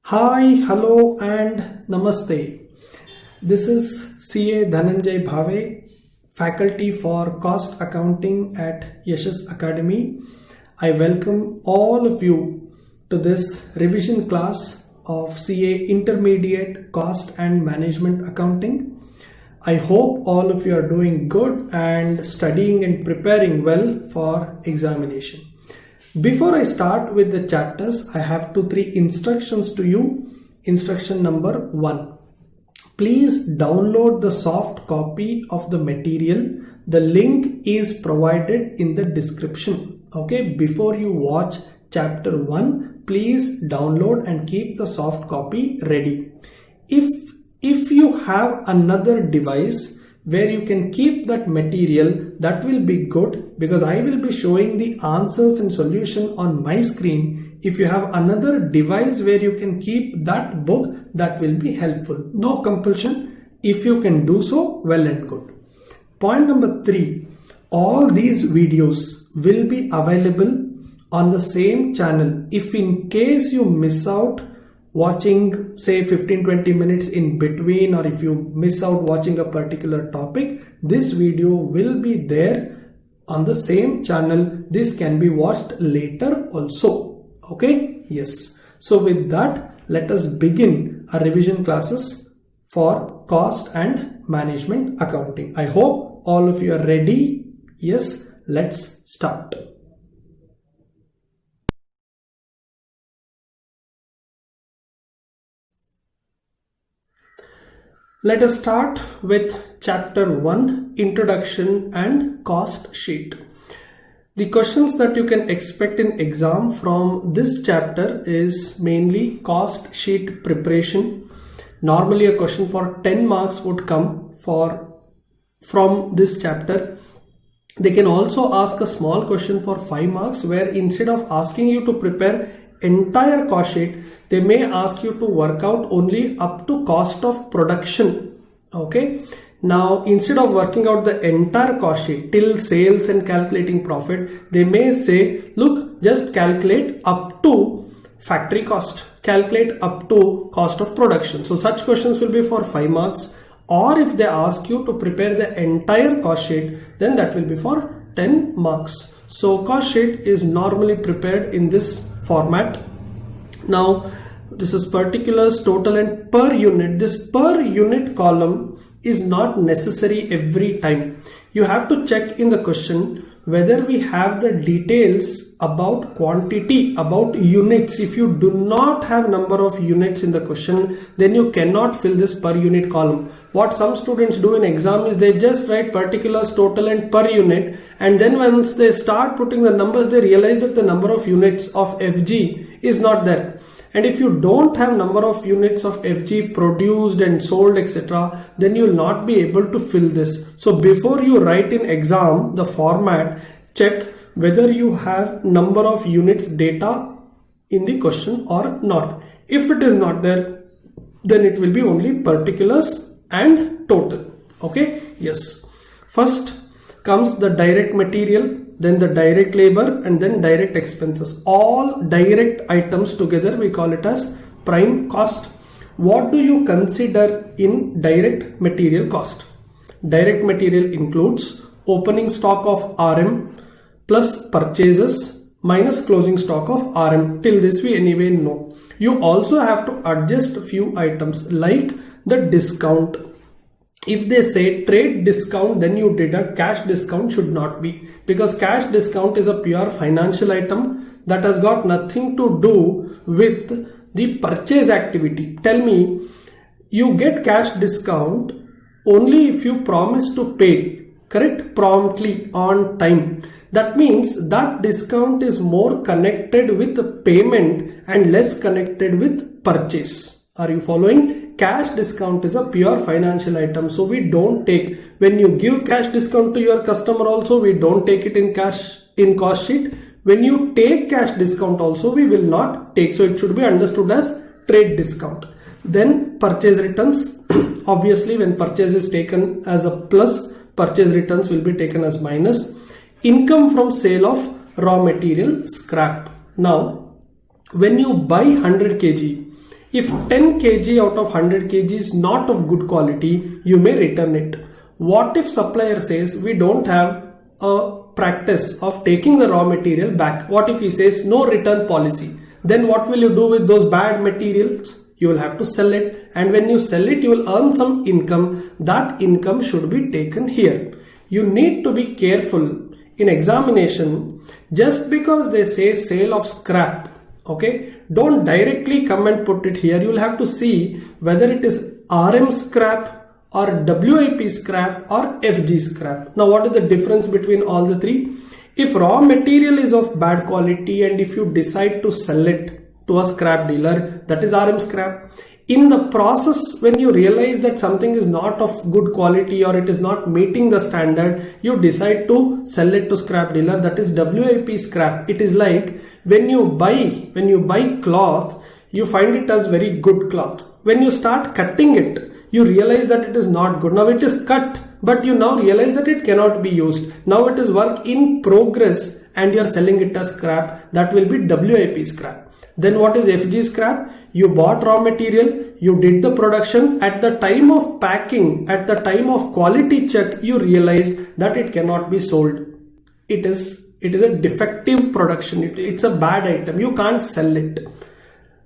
Hi, hello and namaste. This is CA Dhananjay Bhave, faculty for cost accounting at Yashas Academy. I welcome all of you to this revision class of CA Intermediate Cost and Management Accounting. I hope all of you are doing good and studying and preparing well for examination. Before I start with the chapters, I have 2-3 instructions to you. Instruction number 1. Please download the soft copy of the material. The link is provided in the description. Okay, before you watch chapter 1, please download and keep the soft copy ready. If you have another device where you can keep that material, that will be good because I will be showing the answers and solution on my screen. If you have another device where you can keep that book, that will be helpful. No compulsion. If you can do so, well and good. Point number 3. All these videos will be available on the same channel. If in case you miss out watching say 15-20 minutes in between, or if you miss out watching a particular topic, this video will be there on the same channel. This can be watched later also. Okay, yes. So with that, let us begin our revision classes for cost and management accounting. I hope all of you are ready. Yes, let's start. Let us start with chapter 1, Introduction and Cost Sheet. The questions that you can expect in exam from this chapter is mainly cost sheet preparation. Normally a question for 10 marks would come from this chapter. They can also ask a small question for 5 marks where instead of asking you to prepare entire cost sheet, they may ask you to work out only up to cost of production. Okay, now instead of working out the entire cost sheet till sales and calculating profit, they may say, look, just calculate up to factory cost, calculate up to cost of production. So such questions will be for 5 marks, or if they ask you to prepare the entire cost sheet, then that will be for 10 marks. So cost sheet is normally prepared in this format. Now this is particulars, total and per unit. This per unit column is not necessary every time. You have to check in the question whether we have the details about quantity, about units. If you do not have number of units in the question, then you cannot fill this per unit column. What some students do in exam is they just write particulars, total and per unit, and then once they start putting the numbers, they realize that the number of units of FG is not there. And if you don't have number of units of FG produced and sold, etc., then you will not be able to fill this. So before you write in exam the format, check whether you have number of units data in the question or not. If it is not there, then it will be only particulars and total. Okay, yes. First comes the direct material, then the direct labor, and then direct expenses. All direct items together we call it as prime cost. What do you consider in direct material cost? Direct material includes opening stock of RM plus purchases minus closing stock of RM. Till this we anyway know. You also have to adjust a few items like the discount. If they say trade discount, then you deduct. Cash discount should not be, because cash discount is a pure financial item that has got nothing to do with the purchase activity. Tell me, you get cash discount only if you promise to pay, correct, promptly, on time. That means that discount is more connected with the payment and less connected with purchase. Are you following? Cash discount is a pure financial item, so we don't take, when you give cash discount to your customer also, we don't take it in cash in cost sheet. When you take cash discount also, we will not take. So it should be understood as trade discount. Then purchase returns. Obviously when purchase is taken as a plus, purchase returns will be taken as minus. Income from sale of raw material, scrap. Now when you buy 100 kg, If 10 kg out of 100 kg is not of good quality, you may return it. What if supplier says we don't have a practice of taking the raw material back? What if he says no return policy? Then what will you do with those bad materials? You will have to sell it, and when you sell it, you will earn some income. That income should be taken here. You need to be careful in examination. Just because they say sale of scrap, okay, don't directly come and put it here. You will have to see whether it is RM scrap or WIP scrap or FG scrap. Now what is the difference between all the three? If raw material is of bad quality and if you decide to sell it to a scrap dealer, that is RM scrap. In the process, when you realize that something is not of good quality or it is not meeting the standard, you decide to sell it to scrap dealer, that is WIP scrap. It is like when you buy cloth, you find it as very good cloth. When you start cutting it, you realize that it is not good. Now it is cut, but you now realize that it cannot be used. Now it is work in progress and you are selling it as scrap. That will be WIP scrap. Then what is FG scrap? You bought raw material, you did the production. At the time of packing, at the time of quality check, you realized that it cannot be sold. It is a defective production. It's a bad item. You can't sell it.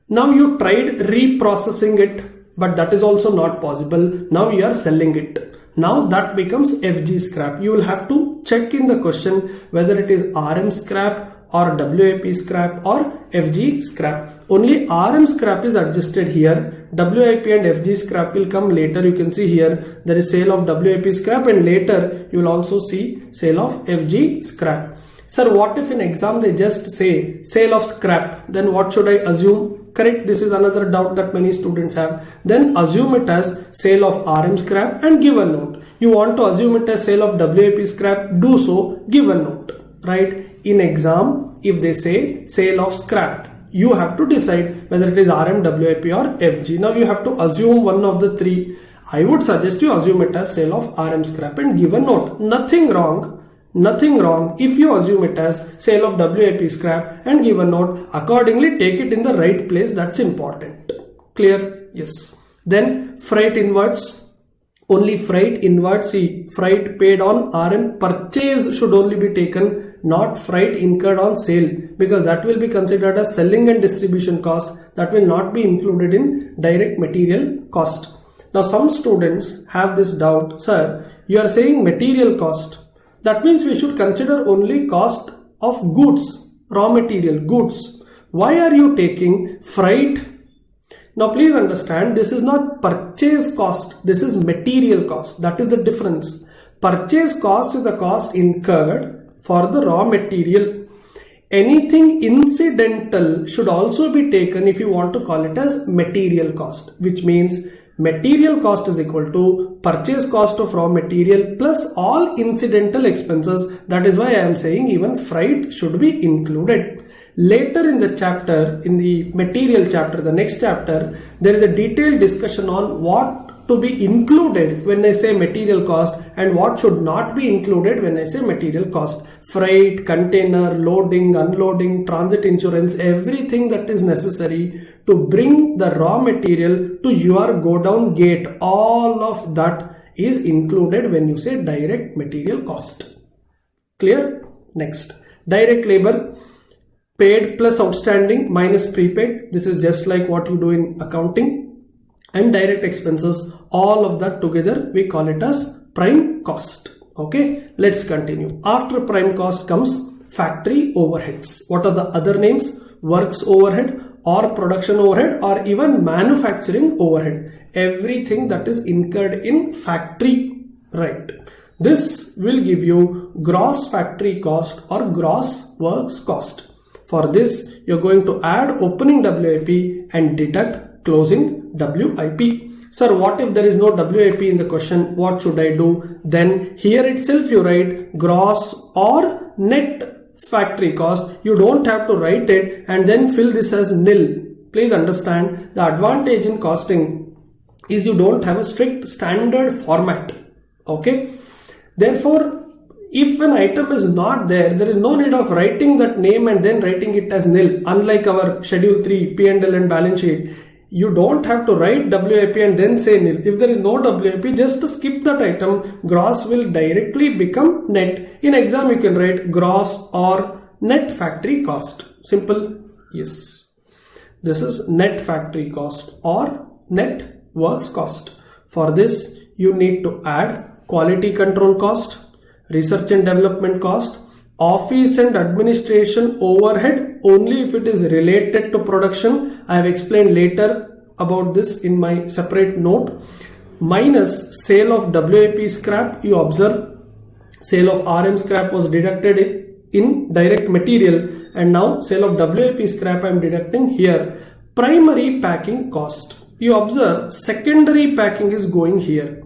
Now you tried reprocessing it, but that is also not possible. Now you are selling it. Now that becomes FG scrap. You will have to check in the question whether it is RM scrap or WIP scrap or FG scrap. Only RM scrap is adjusted here. WIP and FG scrap will come later. You can see here there is sale of WIP scrap, and later you will also see sale of FG scrap. Sir, what if in exam they just say sale of scrap? Then what should I assume? Correct, this is another doubt that many students have. Then assume it as sale of RM scrap and give a note. You want to assume it as sale of WIP scrap, do so, give a note, right? In exam, if they say sale of scrap, you have to decide whether it is RM, WIP or FG. Now you have to assume one of the three. I would suggest you assume it as sale of RM scrap and give a note. Nothing wrong if you assume it as sale of WIP scrap and give a note. Accordingly, take it in the right place. That's important. Clear? Yes. Then freight inwards. Only freight inwards. See, freight paid on RM purchase should only be taken, not freight incurred on sale, because that will be considered as selling and distribution cost. That will not be included in direct material cost. Now some students have this doubt, sir, you are saying material cost. That means we should consider only cost of goods, raw material, goods. Why are you taking freight? Now please understand, this is not purchase cost, this is material cost. That is the difference. Purchase cost is the cost incurred for the raw material. Anything incidental should also be taken if you want to call it as material cost, which means material cost is equal to purchase cost of raw material plus all incidental expenses. That is why I am saying even freight should be included. Later in the chapter, in the material chapter, the next chapter, there is a detailed discussion on what to be included when I say material cost and what should not be included when I say material cost. Freight, container, loading, unloading, transit insurance, everything that is necessary to bring the raw material to your go down gate, all of that is included when you say direct material cost. Clear? Next, direct labor, paid plus outstanding minus prepaid. This is just like what you do in accounting. And direct expenses, all of that together we call it as prime cost. Okay, let's continue. After prime cost comes factory overheads. What are the other names? Works overhead or production overhead or even manufacturing overhead. Everything that is incurred in factory, right? This will give you gross factory cost or gross works cost. For this, you're going to add opening WIP and deduct closing WIP. Sir, what if there is no WIP in the question? What should I do? Then here itself you write gross or net factory cost. You don't have to write it and then fill this as nil. Please understand, the advantage in costing is you don't have a strict standard format. Okay. Therefore, if an item is not there, there is no need of writing that name and then writing it as nil. Unlike our schedule 3 P&L and balance sheet. You don't have to write WIP and then say nil. If there is no WIP, just skip that item. Gross will directly become net. In exam, you can write gross or net factory cost. Simple. Yes. This is net factory cost or net works cost. For this, you need to add quality control cost, research and development cost, office and administration overhead only if it is related to production. I have explained later about this in my separate note. Minus sale of WIP scrap. You observe sale of RM scrap was deducted in direct material, and now sale of WIP scrap I am deducting here. Primary packing cost. You observe secondary packing is going here.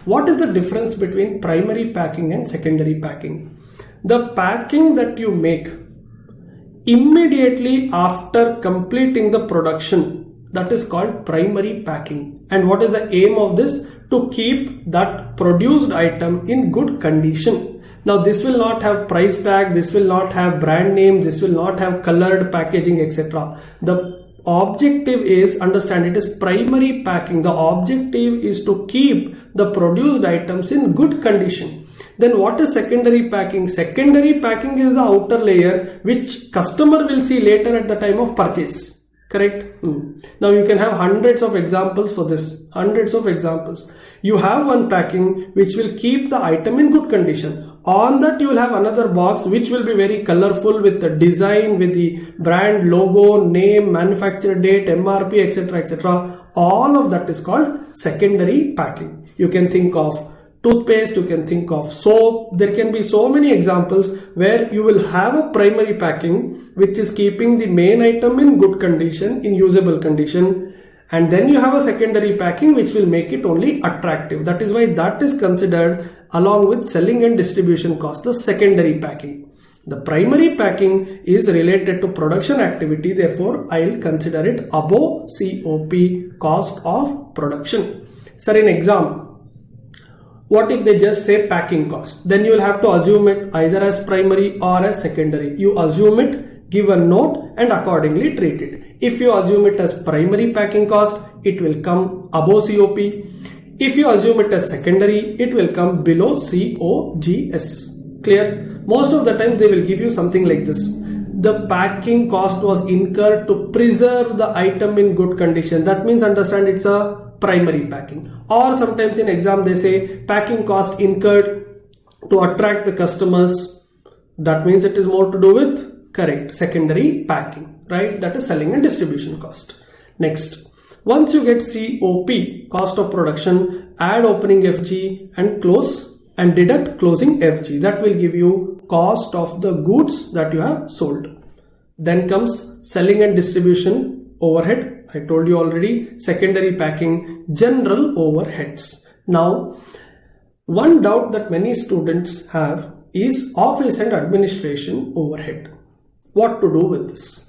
What is the difference between primary packing and secondary packing? The packing that you make immediately after completing the production, that is called primary packing. And what is the aim of this? To keep that produced item in good condition. Now this will not have price tag, this will not have brand name, this will not have colored packaging, etc. The objective is, understand, it is primary packing. The objective is to keep the produced items in good condition. Then what is secondary packing? Secondary packing is the outer layer which customer will see later at the time of purchase. Correct? Now you can have hundreds of examples for this. Hundreds of examples. You have one packing which will keep the item in good condition. On that you will have another box which will be very colorful with the design, with the brand logo, name, manufacturer date, MRP, etc., etc. All of that is called secondary packing. You can think of toothpaste, you can think of soap. There can be so many examples where you will have a primary packing which is keeping the main item in good condition, in usable condition, and then you have a secondary packing which will make it only attractive. That is why that is considered along with selling and distribution cost, the secondary packing. The primary packing is related to production activity, therefore I will consider it above COP, cost of production. Sir, in exam, what if they just say packing cost? Then you will have to assume it either as primary or as secondary. You assume it, give a note and accordingly treat it. If you assume it as primary packing cost, it will come above COP. If you assume it as secondary, it will come below COGS. Clear? Most of the time they will give you something like this. The packing cost was incurred to preserve the item in good condition. That means, understand, it's a primary packing. Or sometimes in exam they say packing cost incurred to attract the customers. That means it is more to do with, correct, secondary packing, right? That is selling and distribution cost. Next, once you get COP, cost of production, add opening FG and close and deduct closing FG. That will give you cost of the goods that you have sold. Then comes selling and distribution overhead. I told you already, secondary packing, general overheads. Now, one doubt that many students have is office and administration overhead. What to do with this?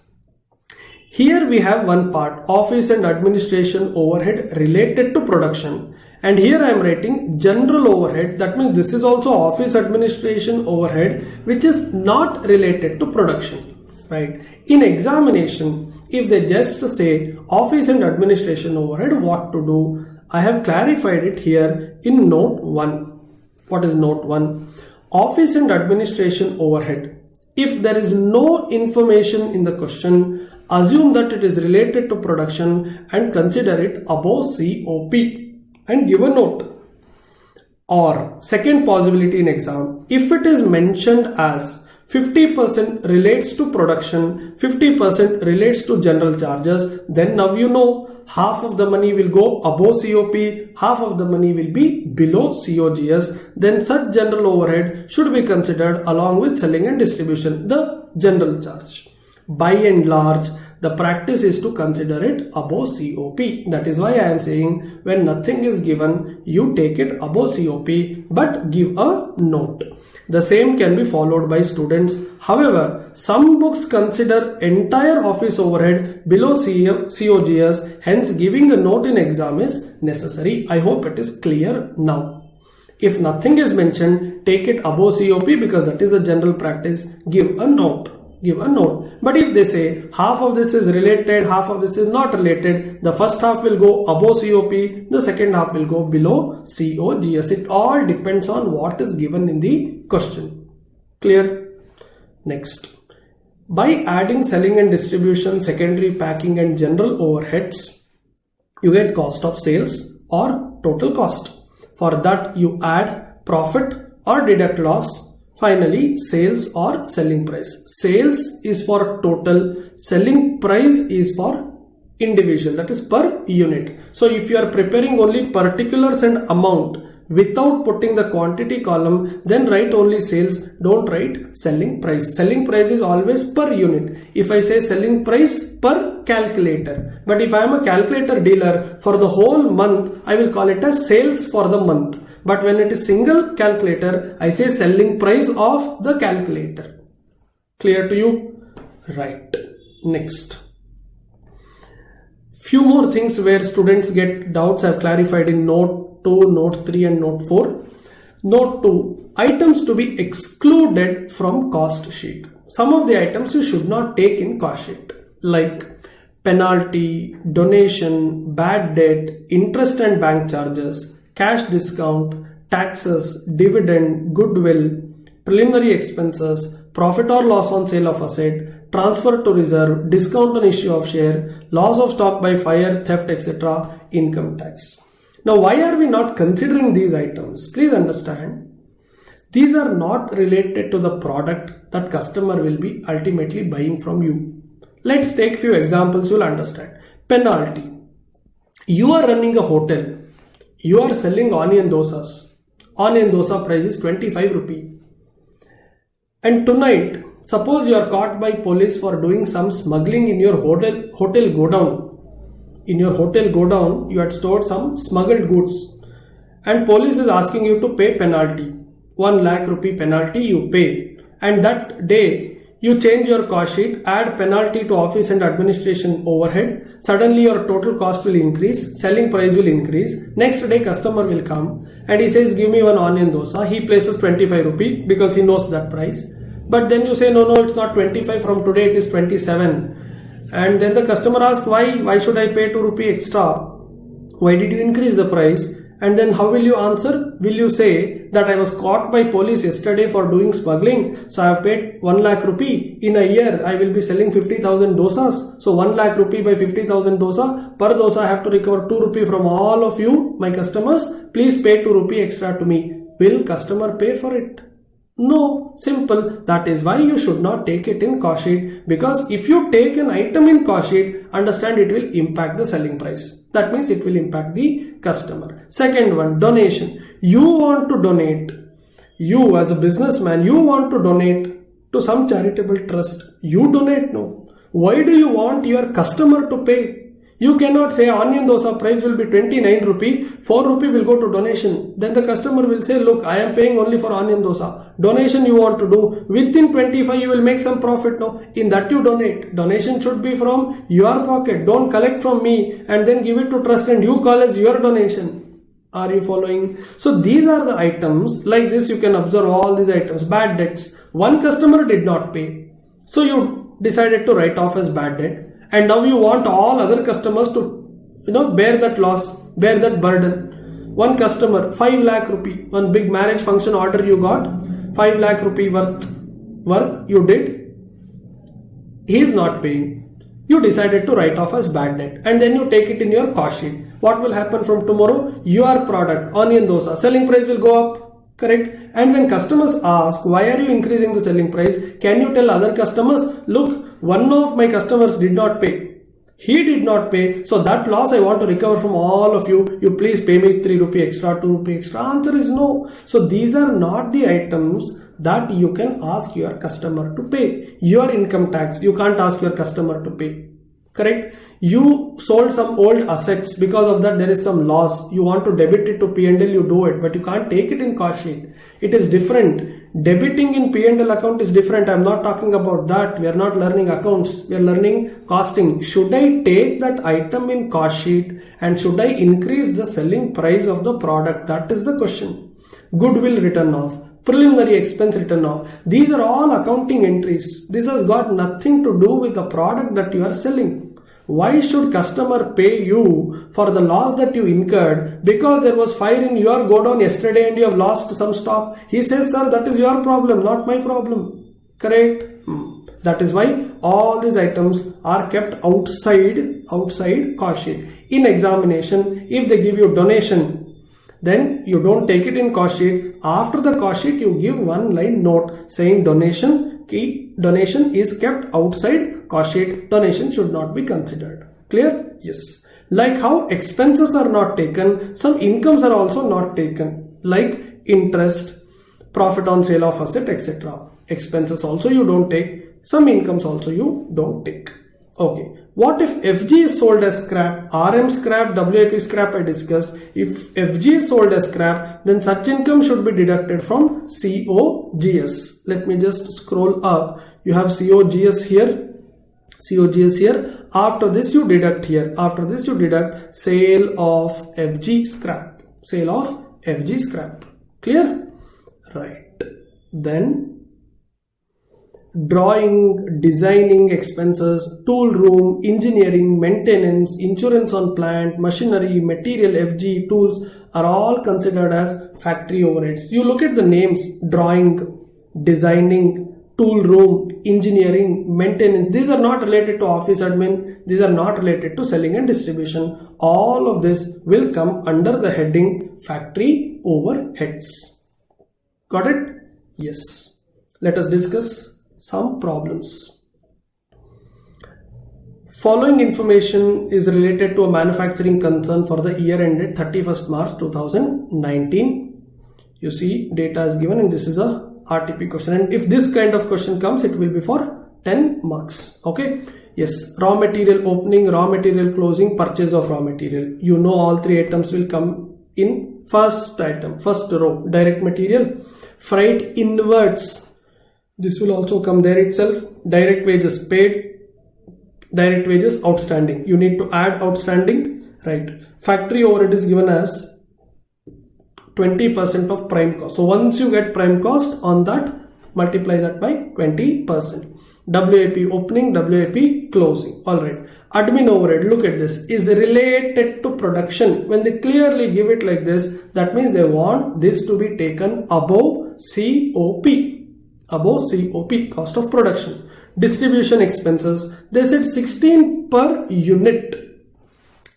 Here we have one part, office and administration overhead related to production. And here I am writing general overhead. That means this is also office administration overhead which is not related to production, right? In examination, if they just say office and administration overhead, what to do? I have clarified it here in note 1. What is note 1? Office and administration overhead. If there is no information in the question, assume that it is related to production and consider it above COP and give a note. Or second possibility in exam, if it is mentioned as 50% relates to production, 50% relates to general charges, then now you know half of the money will go above COP, half of the money will be below COGS. Then such general overhead should be considered along with selling and distribution, the general charge. By and large, the practice is to consider it above COP. That is why I am saying when nothing is given, you take it above COP but give a note. The same can be followed by students. However, some books consider entire office overhead below COGS, hence giving a note in exam is necessary. I hope it is clear now. If nothing is mentioned, take it above COP because that is a general practice. Give a note. give a note. But if they say half of this is related, half of this is not related, the first half will go above COP, the second half will go below COGS. It all depends on what is given in the question. Clear? Next. By adding selling and distribution, secondary packing and general overheads, you get cost of sales or total cost. For that you add profit or deduct loss. Finally, sales or selling price. Sales is for total, selling price is for individual, that is per unit. So if you are preparing only particulars and amount without putting the quantity column, then write only sales, don't write selling price. Selling price is always per unit. If I say selling price per calculator, but if I am a calculator dealer for the whole month, I will call it as sales for the month. But when it is single calculator, I say selling price of the calculator. Clear to you? Right. Next. Few more things where students get doubts I have clarified in note 2, note 3 and note 4. Note 2. Items to be excluded from cost sheet. Some of the items you should not take in cost sheet, like penalty, donation, bad debt, interest and bank charges, cash discount, taxes, dividend, goodwill, preliminary expenses, profit or loss on sale of asset, transfer to reserve, discount on issue of share, loss of stock by fire, theft, etc., income tax. Now, why are we not considering these items? Please understand, these are not related to the product that customer will be ultimately buying from you. Let's take few examples, you'll understand. Penalty. You are running a hotel. You are selling onion dosas. Onion dosa price is 25 rupee. And tonight, suppose you are caught by police for doing some smuggling in your hotel godown. In your hotel godown, you had stored some smuggled goods. And police is asking you to pay penalty. 1 lakh rupee penalty you pay. And that day, you change your cost sheet, add penalty to office and administration overhead. Suddenly your total cost will increase, selling price will increase. Next day customer will come and he says, give me one onion dosa. He places 25 rupee because he knows that price. But then you say, no, it's not 25, from today it is 27. And then the customer asks, why should I pay 2 rupee extra? Why did you increase the price? And then how will you answer? Will you say that I was caught by police yesterday for doing smuggling, so I have paid 1 lakh rupee. In a year, I will be selling 50,000 dosas. So 1 lakh rupee by 50,000 dosa. Per dosa, I have to recover 2 rupee from all of you, my customers. Please pay 2 rupee extra to me. Will customer pay for it? No, simple. That is why you should not take it in cost sheet, because if you take an item in cost sheet, understand it will impact the selling price. That means it will impact the customer. Second one, donation. You want to donate. You as a businessman, you want to donate to some charitable trust. You donate, no. Why do you want your customer to pay? You cannot say onion dosa price will be 29 rupee, 4 rupee will go to donation. Then the customer will say, look, I am paying only for onion dosa. Donation you want to do. Within 25 you will make some profit. No, in that you donate. Donation should be from your pocket. Don't collect from me and then give it to trust and you call as your donation. Are you following? So these are the items. Like this you can observe all these items. Bad debts. One customer did not pay. So you decided to write off as bad debt. And now you want all other customers to, bear that loss, bear that burden. One customer, 5 lakh rupee, one big marriage function order you got, 5 lakh rupee worth work you did. He is not paying. You decided to write off as bad debt and then you take it in your cost sheet. What will happen from tomorrow? Your product, onion dosa, selling price will go up. Correct? And when customers ask, why are you increasing the selling price? Can you tell other customers, look, one of my customers did not pay. He did not pay. So that loss I want to recover from all of you. You please pay me 3 rupee extra, 2 rupee extra. Answer is no. So these are not the items that you can ask your customer to pay. Your income tax, you can't ask your customer to pay. Correct? You sold some old assets, because of that there is some loss. You want to debit it to P&L, you do it, but you can't take it in cost sheet. It is different. Debiting in P&L account is different. I am not talking about that. We are not learning accounts. We are learning costing. Should I take that item in cost sheet and should I increase the selling price of the product? That is the question. Goodwill written off. preliminary expense written off. These are all accounting entries. This has got nothing to do with the product that you are selling. Why should customer pay you for the loss that you incurred because there was fire in your godown yesterday and you have lost some stock? He says, sir, that is your problem, not my problem. Correct? That is why all these items are kept outside cost sheet. In examination, if they give you donation, then you don't take it in cost sheet. After the cost sheet, you give one line note saying donation is kept outside cost sheet. Donation should not be considered. Clear? Yes. Like how expenses are not taken, some incomes are also not taken, like interest, profit on sale of asset, etc. Expenses also you don't take, some incomes also you don't take. Okay. What if FG is sold as scrap, RM scrap, WIP scrap I discussed. If FG is sold as scrap, then such income should be deducted from COGS. Let me just scroll up. You have COGS here. After this you deduct here. After this you deduct sale of FG scrap. Sale of FG scrap. Clear? Right. Then drawing, designing expenses, tool room, engineering, maintenance, insurance on plant, machinery, material, FG, tools are all considered as factory overheads. You look at the names: drawing, designing, tool room, engineering, maintenance. These are not related to office admin. These are not related to selling and distribution. All of this will come under the heading factory overheads. Got it? Yes. Let us discuss some problems. Following information is related to a manufacturing concern for the year ended 31st March 2019. You see, data is given and this is a RTP question, and if this kind of question comes, it will be for 10 marks. Okay. Yes. Raw material opening, raw material closing, purchase of raw material. You know all three items will come in first item, first row. Direct material, freight inwards. This will also come there itself. Direct wages paid, direct wages outstanding. You need to add outstanding, right? Factory overhead is given as 20% of prime cost. So once you get prime cost, on that multiply that by 20%. WIP opening, WIP closing. Alright. Admin overhead, look at this, is related to production. When they clearly give it like this, that means they want this to be taken above COP. Above COP, cost of production. Distribution expenses, they said 16 per unit.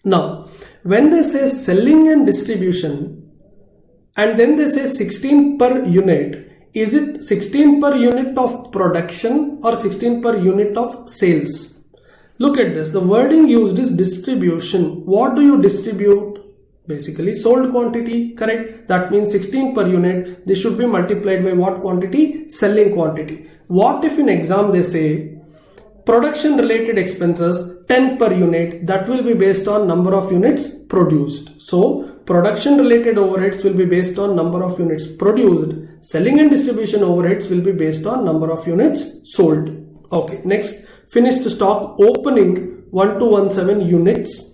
Now, when they say selling and distribution, and then they say 16 per unit, is it 16 per unit of production or 16 per unit of sales? Look at this. The wording used is distribution. What do you distribute? Basically sold quantity, correct? That means 16 per unit. This should be multiplied by what quantity? Selling quantity. What if in exam they say production related expenses 10 per unit? That will be based on number of units produced. So production related overheads will be based on number of units produced. Selling and distribution overheads will be based on number of units sold. Okay, next, finished stock opening 1217 units.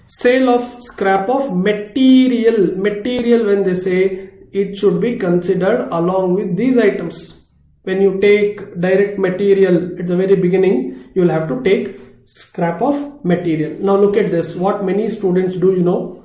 Sale of scrap of material. Material, when they say, it should be considered along with these items. When you take direct material at the very beginning, you will have to take scrap of material. Now look at this. What many students do, you know,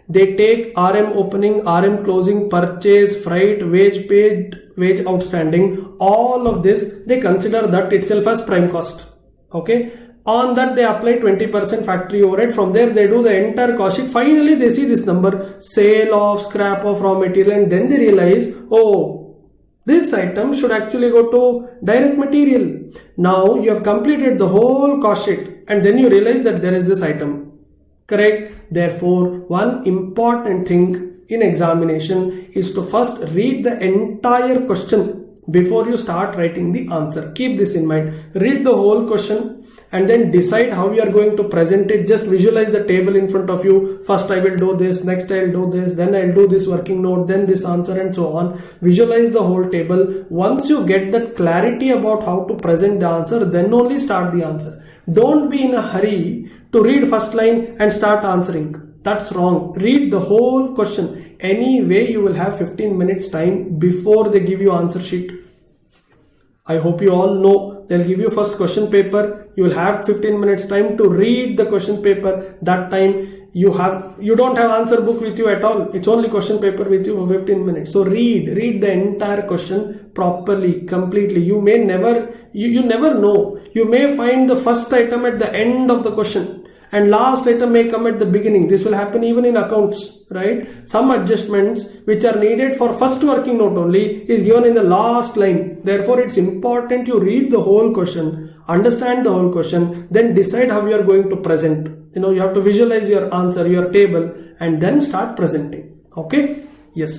they take RM opening, RM closing, purchase, freight, wage paid, wage outstanding. All of this, they consider that itself as prime cost. Okay. On that they apply 20% factory overhead. From there they do the entire cost sheet. Finally they see this number, sale of scrap of raw material, and then they realize, oh, this item should actually go to direct material. Now you have completed the whole cost sheet and then you realize that there is this item. Correct? Therefore, one important thing in examination is to first read the entire question before you start writing the answer. Keep this in mind. Read the whole question and then decide how you are going to present it. Just visualize the table in front of you. First I will do this, next I will do this, then I will do this working note, then this answer, and so on. Visualize the whole table. Once you get that clarity about how to present the answer, then only start the answer. Don't be in a hurry to read first line and start answering. That's wrong. Read the whole question. Anyway, you will have 15 minutes time before they give you answer sheet. I hope you all know they'll give you first question paper. You will have 15 minutes time to read the question paper. That time you don't have answer book with you at all. It's only question paper with you for 15 minutes. So read the entire question properly, completely. You may never, you never know. You may find the first item at the end of the question and last item may come at the beginning. This will happen even in accounts, right? Some adjustments which are needed for first working note only is given in the last line. Therefore, it's important you read the whole question, understand the whole question, then decide how you are going to present. You have to visualize your answer, your table, and then start presenting. Okay? Yes.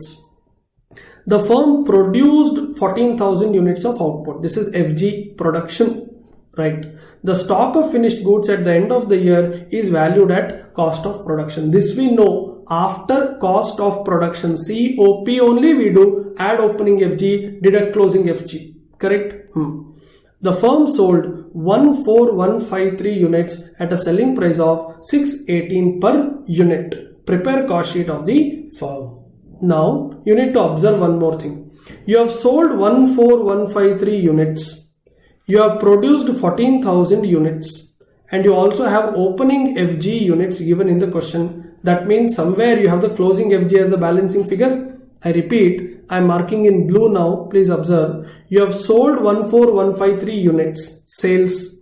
The firm produced 14,000 units of output. This is FG production, right? The stock of finished goods at the end of the year is valued at cost of production. This we know after cost of production. COP only we do, add opening FG, deduct closing FG. Correct? The firm sold 14153 units at a selling price of 618 per unit. Prepare cost sheet of the firm. Now you need to observe one more thing. You have sold 14153 units. You have produced 14,000 units and you also have opening FG units given in the question. That means somewhere you have the closing FG as the balancing figure. I repeat, I am marking in blue now. Please observe. You have sold 14153 units, sales.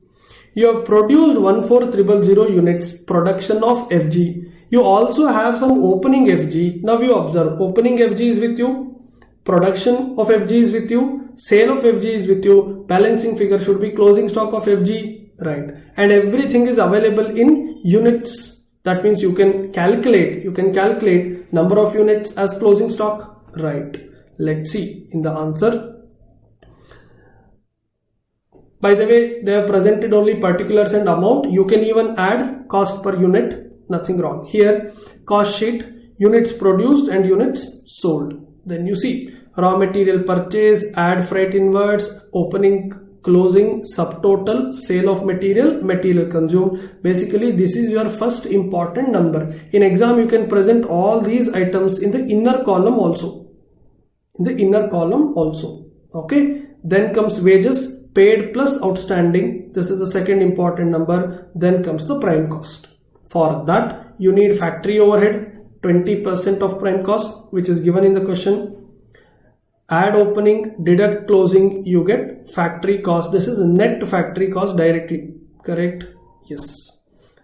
You have produced 14000 units, production of FG. You also have some opening FG. Now you observe, opening FG is with you, production of FG is with you, sale of FG is with you, balancing figure should be closing stock of FG, right? And everything is available in units. That means you can calculate number of units as closing stock, right? Let's see in the answer. By the way, they have presented only particulars and amount. You can even add cost per unit, nothing wrong. Here, cost sheet, units produced and units sold. Then you see raw material purchase, add freight inwards, opening, closing, subtotal, sale of material, material consumed. Basically, this is your first important number. In exam, you can present all these items in the inner column also. Okay. Then comes wages, paid plus outstanding. This is the second important number. Then comes the prime cost. For that, you need factory overhead, 20% of prime cost, which is given in the question. Add opening, deduct closing, you get factory cost. This is net factory cost directly. Correct? Yes.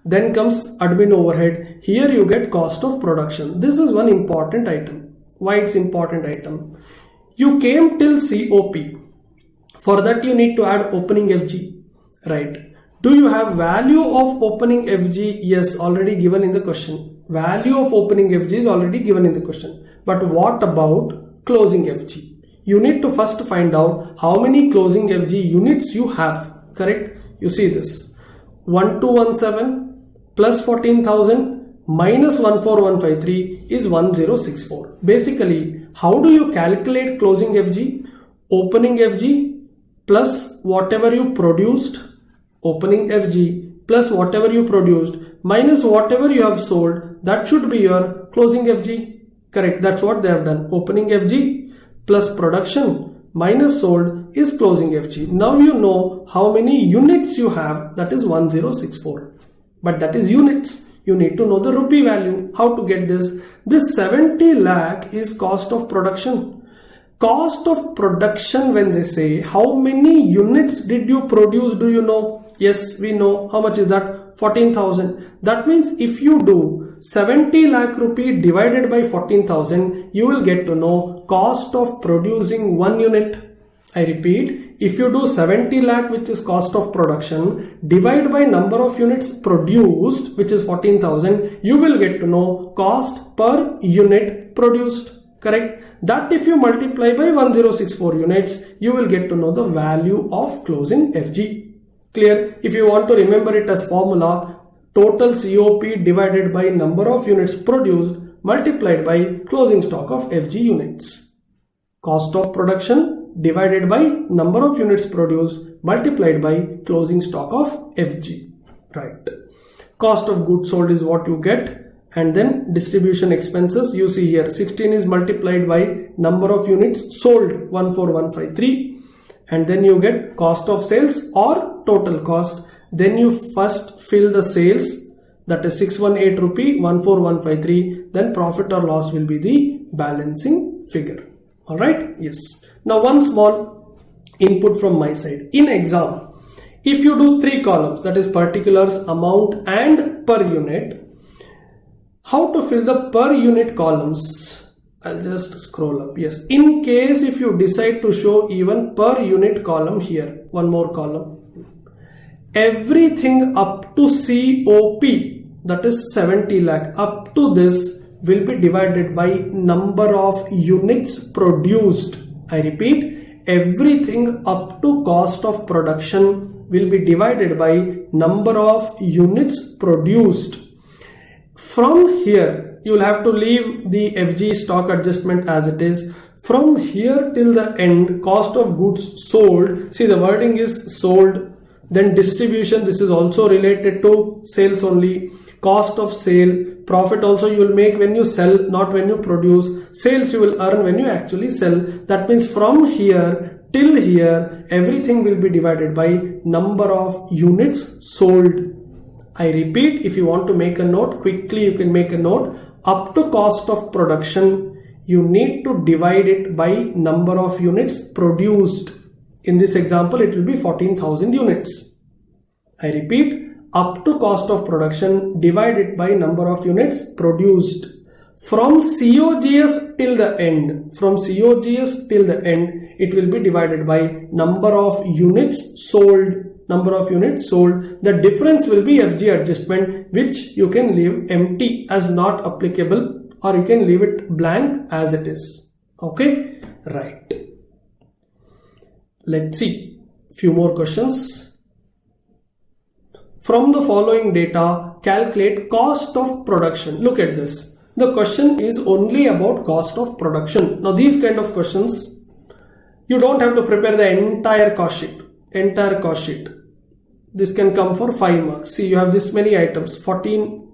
Then comes admin overhead. Here you get cost of production. This is one important item. Why it's important item? You came till COP. For that you need to add opening FG, right? Do you have value of opening FG? Yes, already given in the question. Value of opening FG is already given in the question. But what about closing FG? You need to first find out how many closing FG units you have, correct? You see this. 1217 plus 14,000 minus 14153 is 1064. Basically, how do you calculate closing FG? Opening FG plus whatever you produced, opening FG plus whatever you produced minus whatever you have sold, that should be your closing FG. Correct, that's what they have done. Opening FG plus production minus sold is closing FG. Now you know how many units you have, that is 1064. But that is units. You need to know the rupee value. How to get this? This 70 lakh is cost of production. Cost of production, when they say how many units did you produce, do you know? Yes, we know. How much is that? 14,000. That means if you do 70 lakh rupee divided by 14,000, you will get to know cost of producing one unit. I repeat, if you do 70 lakh, which is cost of production, divide by number of units produced, which is 14,000, you will get to know cost per unit produced. Correct? That if you multiply by 1064 units, you will get to know the value of closing FG. Clear? If you want to remember it as formula, total COP divided by number of units produced multiplied by closing stock of FG units. Cost of production divided by number of units produced multiplied by closing stock of FG. Right. Cost of goods sold is what you get, And then distribution expenses, you see here 16 is multiplied by number of units sold 14153, and then you get cost of sales or total cost. Then you first fill the sales, that is 618 rupee 14153, then profit or loss will be the balancing figure. Alright, yes. Now one small input from my side. In exam, if you do 3 columns, that is particulars, amount and per unit, how to fill the per unit columns? I'll just scroll up. Yes, in case if you decide to show even per unit column here, one more column, everything up to COP, that is 70 lakh, up to this will be divided by number of units produced. I repeat, everything up to cost of production will be divided by number of units produced. From here, you will have to leave the FG stock adjustment as it is. From here till the end, cost of goods sold, see the wording is sold, then distribution, this is also related to sales only, cost of sale, profit also you will make when you sell, not when you produce, sales you will earn when you actually sell. That means from here till here, everything will be divided by number of units sold. I repeat, if you want to make a note, quickly you can make a note. Up to cost of production, you need to divide it by number of units produced. In this example, it will be 14,000 units. I repeat, up to cost of production, divide it by number of units produced. From COGS till the end, from COGS till the end, it will be divided by number of units sold. Number of units sold. The difference will be FG adjustment, which you can leave empty as not applicable, or you can leave it blank as it is. Okay, right. Let's see few more questions. From the following data, calculate cost of production. Look at this. The question is only about cost of production. Now these kind of questions, you don't have to prepare the entire cost sheet. This can come for 5 marks. See, you have this many items, 15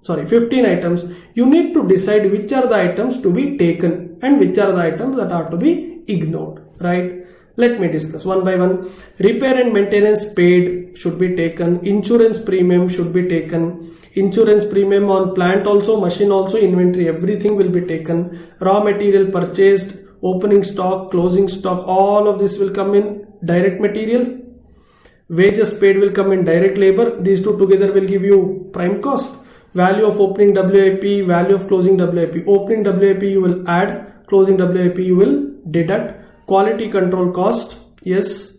items. You need to decide which are the items to be taken and which are the items that are to be ignored, right? Let me discuss one by one. Repair and maintenance paid should be taken. Insurance premium should be taken. Insurance premium on plant also, machine also, inventory, everything will be taken. Raw material purchased, opening stock, closing stock, all of this will come in direct material. Wages paid will come in direct labor. These two together will give you prime cost. Value of opening WIP, value of closing WIP. Opening WIP you will add, closing WIP you will deduct. Quality control cost, yes.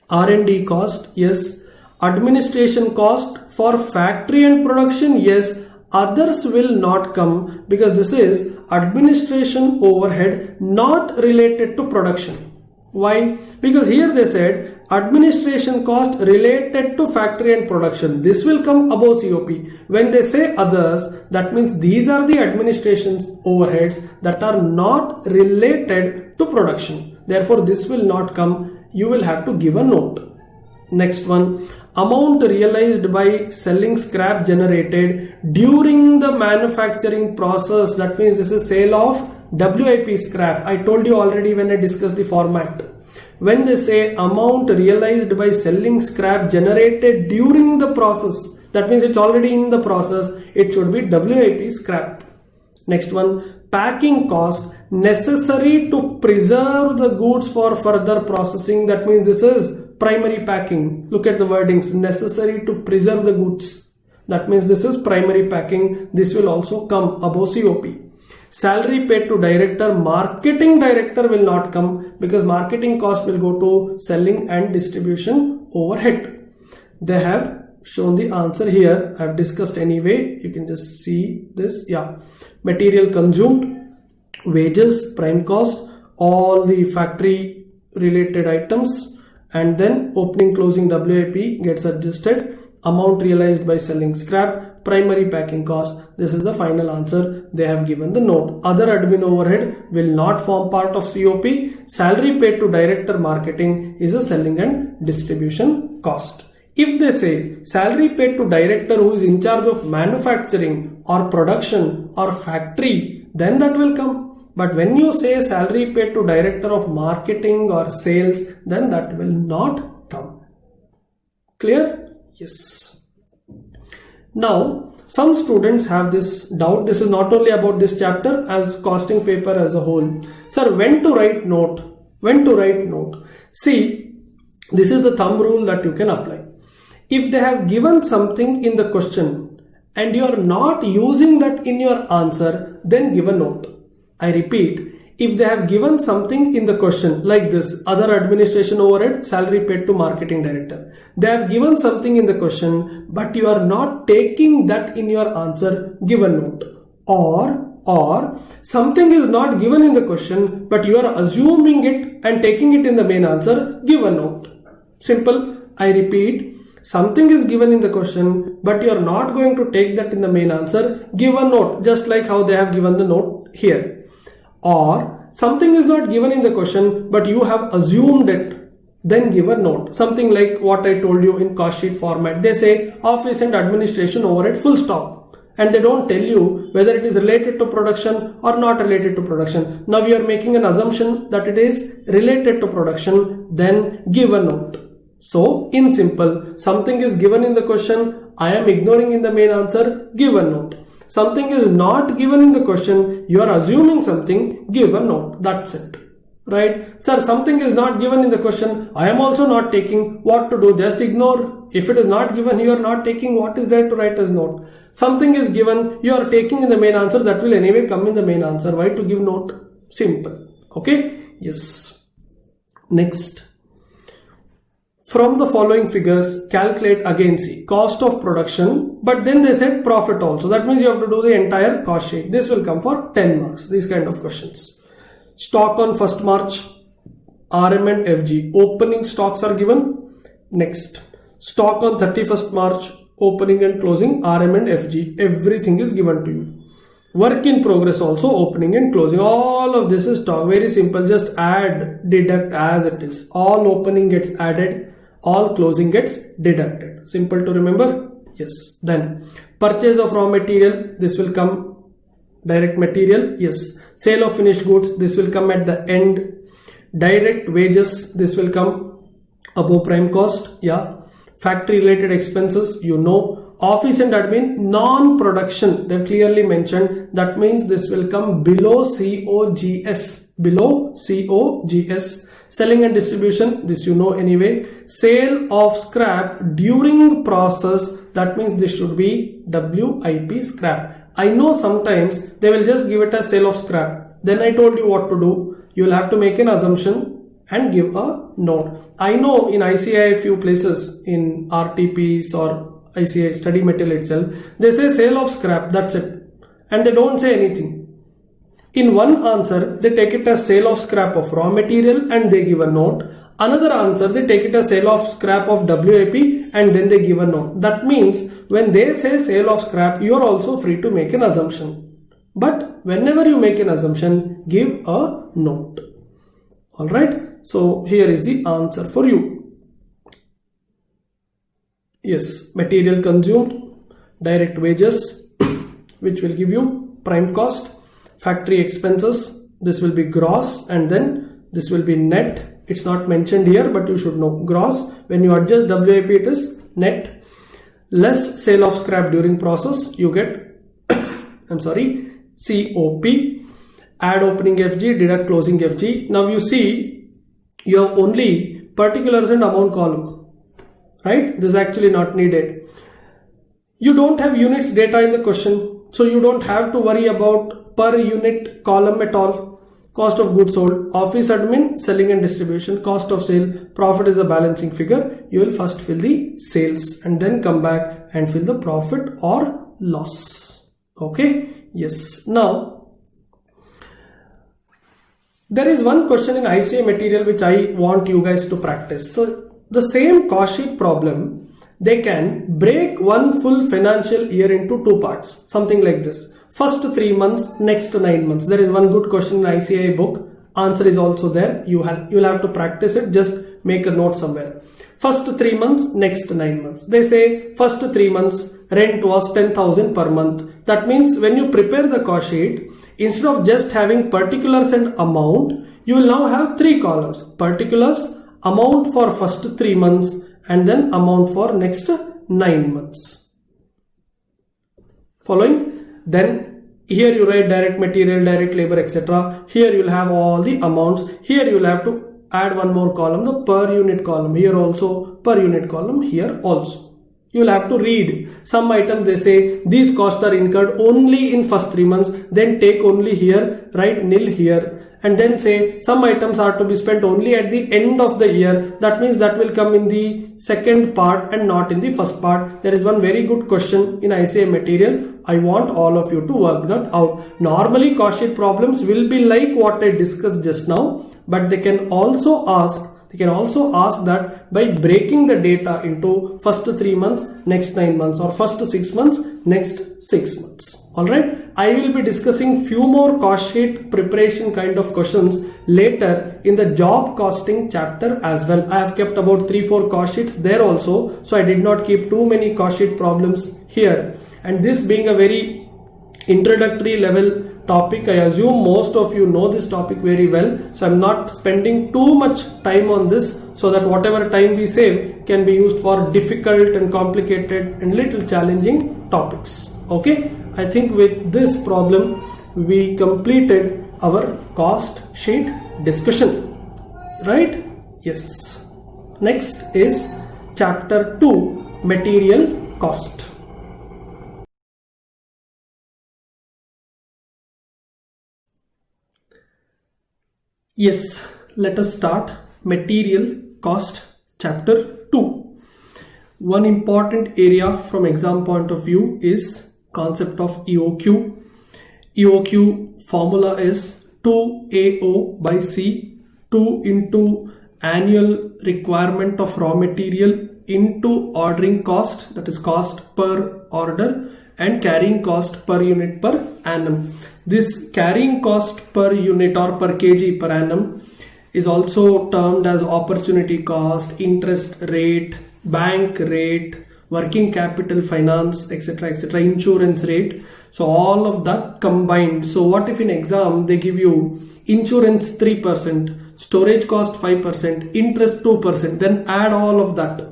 R&D cost, yes. Administration cost for factory and production, yes. Others will not come because this is administration overhead not related to production. Why? Because here they said administration cost related to factory and production. This will come above COP. When they say others, that means these are the administration overheads that are not related to production. Therefore, this will not come. You will have to give a note. Next one, amount realized by selling scrap generated during the manufacturing process. That means this is sale of WIP scrap. I told you already when I discussed the format. When they say amount realized by selling scrap generated during the process, that means it's already in the process. It should be WIP scrap. Next one, packing cost necessary to preserve the goods for further processing. That means this is primary packing. Look at the wordings, necessary to preserve the goods. That means this is primary packing. This will also come above COP. Salary paid to director, marketing director will not come because marketing cost will go to selling and distribution overhead. They have shown the answer here. I have discussed anyway. You can just see this. Yeah. Material consumed, wages, prime cost, all the factory related items, and then opening closing WIP gets adjusted. Amount realized by selling scrap, primary packing cost. This is the final answer. They have given the note. Other admin overhead will not form part of COP. Salary paid to director marketing is a selling and distribution cost. If they say salary paid to director who is in charge of manufacturing or production or factory, then that will come. But when you say salary paid to director of marketing or sales, then that will not come. Clear? Yes. Now, some students have this doubt. This is not only about this chapter, as costing paper as a whole. Sir, when to write note? When to write note? See, this is the thumb rule that you can apply. If they have given something in the question and you are not using that in your answer, then give a note. I repeat, if they have given something in the question like this, other administration overhead, salary paid to marketing director. They have given something in the question, but you are not taking that in your answer, give a note. Or something is not given in the question, but you are assuming it and taking it in the main answer, give a note. Simple. I repeat, something is given in the question, but you are not going to take that in the main answer, give a note, just like how they have given the note here. Or something is not given in the question, but you have assumed it, then give a note. Something like what I told you in cost sheet format. They say office and administration overhead full stop, and they don't tell you whether it is related to production or not related to production. Now you are making an assumption that it is related to production, then give a note. So in simple, something is given in the question, I am ignoring in the main answer, give a note. Something is not given in the question, you are assuming something, give a note. That's it. Right? Sir, something is not given in the question, I am also not taking. What to do? Just ignore. If it is not given, you are not taking. What is there to write as note? Something is given, you are taking in the main answer, that will anyway come in the main answer. Why to give note? Simple. Okay? Yes. Next. From the following figures, calculate again, see, cost of production, but then they said profit also. That means you have to do the entire cost sheet. This will come for 10 marks, these kind of questions. Stock on 1st March, RM and FG, opening stocks are given. Next, stock on 31st March, opening and closing, RM and FG, everything is given to you. Work in progress also, opening and closing, all of this is stock. Very simple, just add, deduct as it is. All opening gets added, all closing gets deducted. Simple to remember? Yes. Then purchase of raw material, this will come direct material. Yes. Sale of finished goods, this will come at the end. Direct wages, this will come above prime cost. Yeah. Factory related expenses, you know. Office and admin, non-production, they're clearly mentioned. That means this will come below COGS. Below COGS. Selling and distribution, this you know anyway. Sale of scrap during process, that means this should be WIP scrap. I know sometimes they will just give it as sale of scrap. Then I told you what to do. You will have to make an assumption and give a note. I know in ICI few places, in RTPs or ICI study material itself, they say sale of scrap, that's it. And they don't say anything. In one answer, they take it as sale of scrap of raw material and they give a note. Another answer, they take it as sale of scrap of WIP and then they give a note. That means when they say sale of scrap, you are also free to make an assumption. But whenever you make an assumption, give a note. Alright, so here is the answer for you. Yes, material consumed, direct wages, which will give you prime cost. Factory expenses, this will be gross and then this will be net. It's not mentioned here, but you should know gross. When you adjust WIP, it is net. Less sale of scrap during process, you get COP. Add opening FG, deduct closing FG. Now you see, you have only particulars and amount column, right? This is actually not needed. You don't have units data in the question, so you don't have to worry about per unit column at all. Cost of goods sold, office admin, selling and distribution, cost of sale, profit is a balancing figure. You will first fill the sales and then come back and fill the profit or loss. Okay, yes. Now, there is one question in ICA material which I want you guys to practice. So, the same cost sheet problem, they can break one full financial year into two parts, something like this. First 3 months, next 9 months. There is one good question in ICI book. Answer is also there. You'll have to practice it. Just make a note somewhere. First 3 months, next 9 months. They say first 3 months rent was 10,000 per month. That means when you prepare the cost sheet, instead of just having particulars and amount, you will now have 3 columns. Particulars, amount for first 3 months, and then amount for next 9 months. Following? Then here you write direct material, direct labor, etc. Here you will have all the amounts. Here you will have to add one more column, the per unit column. Here also per unit column, here also. You will have to read some items. They say these costs are incurred only in first 3 months, then take only here, write nil here, and then say some items are to be spent only at the end of the year. That means that will come in the second part and not in the first part. There is one very good question in ICA material. I want all of you to work that out. Normally cost sheet problems will be like what I discussed just now, but they can also ask that by breaking the data into first 3 months, next 9 months, or first 6 months, next 6 months. Alright, I will be discussing few more cost sheet preparation kind of questions later in the job costing chapter as well. I have kept about 3-4 cost sheets there also, so I did not keep too many cost sheet problems here. And this being a very introductory level topic, I assume most of you know this topic very well, so I'm not spending too much time on this, so that whatever time we save can be used for difficult and complicated and little challenging topics. Okay, I think with this problem we completed our cost sheet discussion, right? Yes. Next is chapter 2, material cost. Yes, let us start material cost chapter 2. One important area from exam point of view is concept of EOQ. EOQ formula is 2AO by C, 2 into annual requirement of raw material into ordering cost, that is cost per order, and carrying cost per unit per annum. This carrying cost per unit or per kg per annum is also termed as opportunity cost, interest rate, bank rate, working capital finance, etc., etc., insurance rate. So all of that combined. So what if in exam they give you insurance 3%, storage cost 5%, interest 2%, then add all of that.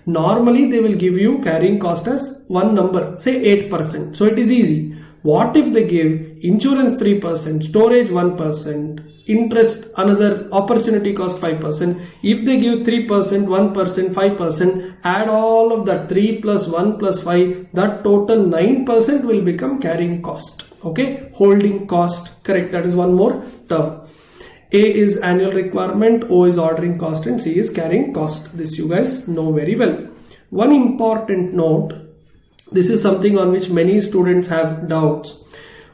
Normally they will give you carrying cost as one number, say 8%. So it is easy. What if they give insurance 3%, storage 1%, interest another, opportunity cost 5%. If they give 3%, 1%, 5%, add all of that, 3 plus 1 plus 5, that total 9% will become carrying cost. Okay, holding cost, correct, that is one more term. A is annual requirement, O is ordering cost, and C is carrying cost. This you guys know very well. One important note, this is something on which many students have doubts.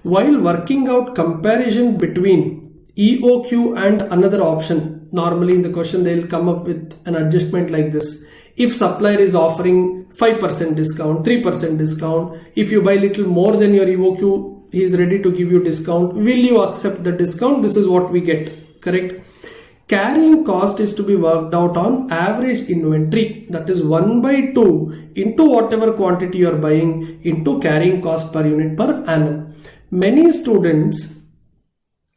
While working out comparison between EOQ and another option, normally in the question they will come up with an adjustment like this. If supplier is offering 5% discount, 3% discount, if you buy little more than your EOQ, he is ready to give you discount. Will you accept the discount? This is what we get, correct? Carrying cost is to be worked out on average inventory, that is 1 by 2 into whatever quantity you are buying into carrying cost per unit per annum. Many students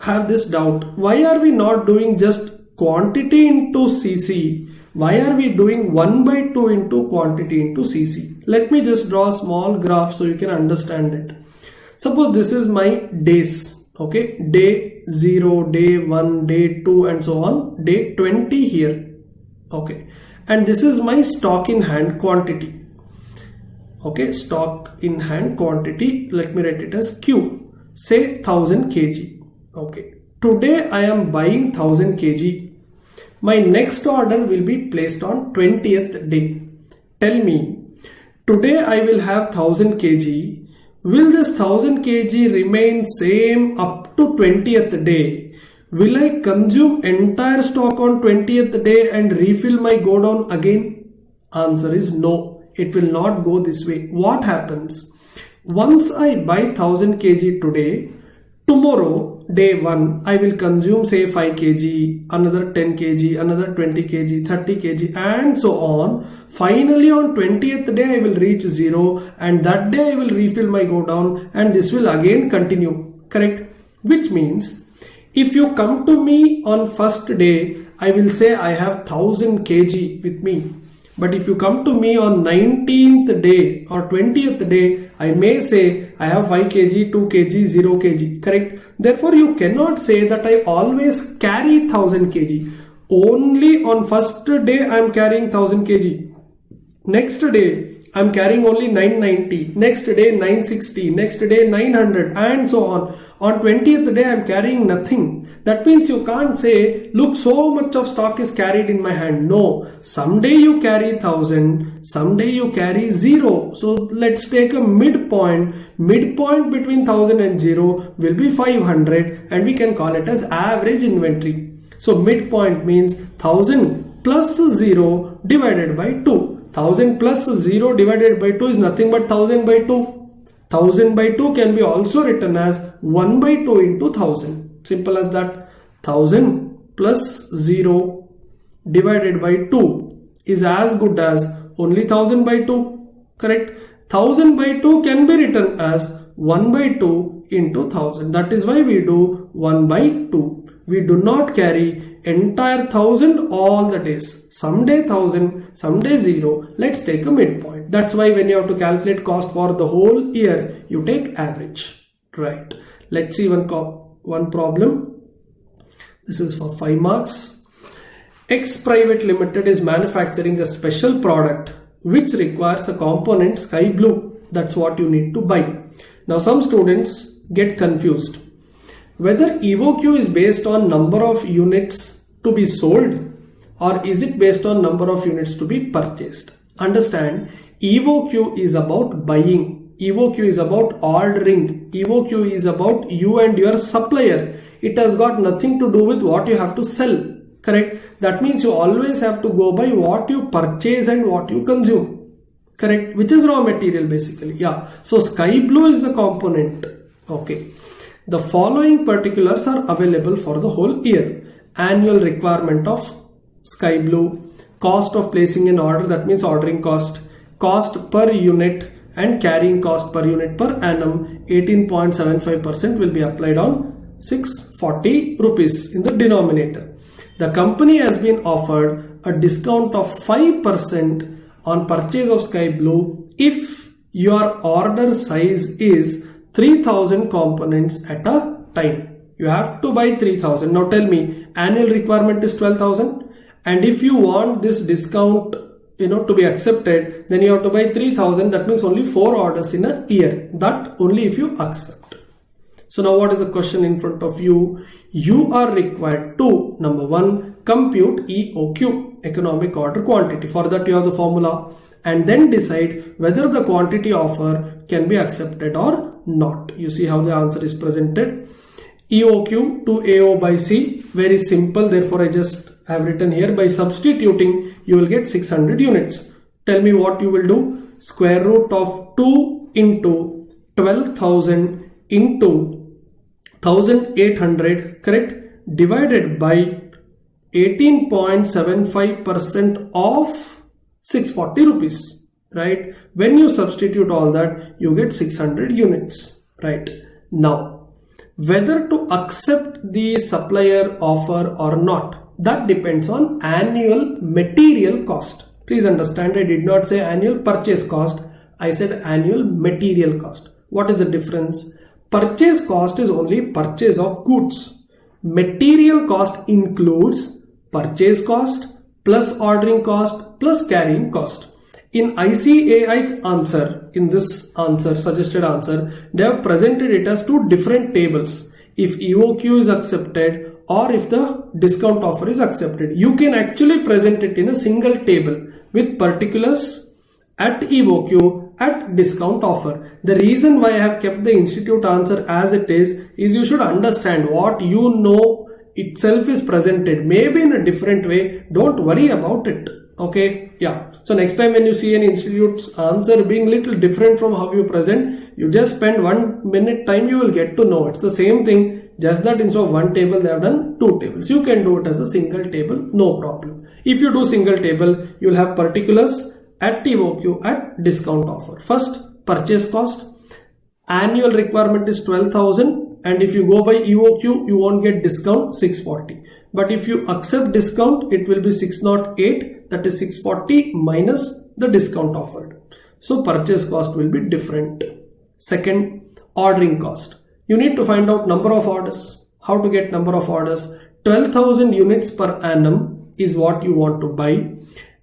have this doubt. Why are we not doing just quantity into CC? Why are we doing 1 by 2 into quantity into CC? Let me just draw a small graph so you can understand it. Suppose this is my days. Okay, day 0, day 1, day 2 and so on, day 20 here. Okay, and this is my stock in hand quantity. Okay, stock in hand quantity, let me write it as Q, say 1000 kg. Okay, today I am buying 1000 kg. My next order will be placed on 20th day. Tell me, today I will have 1000 kg. Will this 1000 kg remain same up to 20th day? Will I consume entire stock on 20th day and refill my godown again? Answer is no. It will not go this way. What happens? Once I buy 1000 kg today, tomorrow day 1, I will consume say 5 kg, another 10 kg, another 20 kg, 30 kg and so on. Finally on 20th day I will reach 0 and that day I will refill my go down and this will again continue, correct? Which means if you come to me on first day, I will say I have 1000 kg with me. But if you come to me on 19th day or 20th day, I may say I have 5 kg, 2 kg, 0 kg, correct? Therefore, you cannot say that I always carry 1000 kg. Only on first day I am carrying 1000 kg. Next day I am carrying only 990. Next day 960. Next day 900 and so on. On 20th day I am carrying nothing. That means you can't say, look, so much of stock is carried in my hand. No, someday you carry 1000, someday you carry 0. So let's take a midpoint. Midpoint between 1000 and 0 will be 500 and we can call it as average inventory. So midpoint means 1000 plus 0 divided by 2. 1000 plus 0 divided by 2 is nothing but 1000 by 2. 1000 by 2 can be also written as 1 by 2 into 1000. Simple as that. 1000 plus 0 divided by 2 is as good as only 1000 by 2. Correct? 1000 by 2 can be written as 1 by 2 into 1000. That is why we do 1 by 2. We do not carry entire 1000 all the days. Someday 1000, someday 0. Let's take a midpoint. That's why when you have to calculate cost for the whole year, you take average. Right. Let's see one problem. This is for 5 marks. X Private Limited is manufacturing a special product which requires a component sky blue. That's what you need to buy. Now some students get confused whether EOQ is based on number of units to be sold or is it based on number of units to be purchased. Understand, EOQ is about buying. EOQ is about ordering. EOQ is about you and your supplier. It has got nothing to do with what you have to sell. Correct? That means you always have to go by what you purchase and what you consume. Correct? Which is raw material basically. Yeah. So sky blue is the component. Okay. The following particulars are available for the whole year. Annual requirement of sky blue, cost of placing an order, that means ordering cost, cost per unit and carrying cost per unit per annum, 18.75% will be applied on 640 rupees in the denominator. The company has been offered a discount of 5% on purchase of sky blue if your order size is 3000 components at a time. You have to buy 3000. Now tell me, annual requirement is 12,000 and if you want this discount to be accepted, then you have to buy 3000. That means only 4 orders in a year. That only if you accept. So now what is the question in front of you? You are required to, number 1, compute EOQ, economic order quantity. For that you have the formula and then decide whether the quantity offer can be accepted or not. You see how the answer is presented. EOQ to AO by C, very simple. Therefore I just have written here, by substituting you will get 600 units. Tell me what you will do. Square root of 2 into 12,000 into 1800, correct, divided by 18.75% of 640 rupees, right? When you substitute all that, you get 600 units, right? Now, whether to accept the supplier offer or not, that depends on annual material cost. Please understand, I did not say annual purchase cost, I said annual material cost. What is the difference? Purchase cost is only purchase of goods. Material cost includes purchase cost plus ordering cost plus carrying cost. In ICAI's answer, in this answer, suggested answer, they have presented it as 2 different tables. If EOQ is accepted or if the discount offer is accepted, you can actually present it in a single table with particulars at EOQ, at discount offer. The reason why I have kept the institute answer as it is you should understand what you know itself is presented, maybe in a different way. Don't worry about it. Okay, yeah. So next time when you see an institute's answer being little different from how you present, you just spend 1 minute time, you will get to know. It's the same thing just that instead of one table they have done two tables. You can do it as a single table, no problem. If you do single table, you will have particulars at EOQ at discount offer. First, purchase cost. Annual requirement is 12,000, and if you go by EOQ, you won't get discount 640. But if you accept discount, it will be 608, that is 640 minus the discount offered. So purchase cost will be different. Second, ordering cost. You need to find out number of orders. How to get number of orders? 12,000 units per annum is what you want to buy,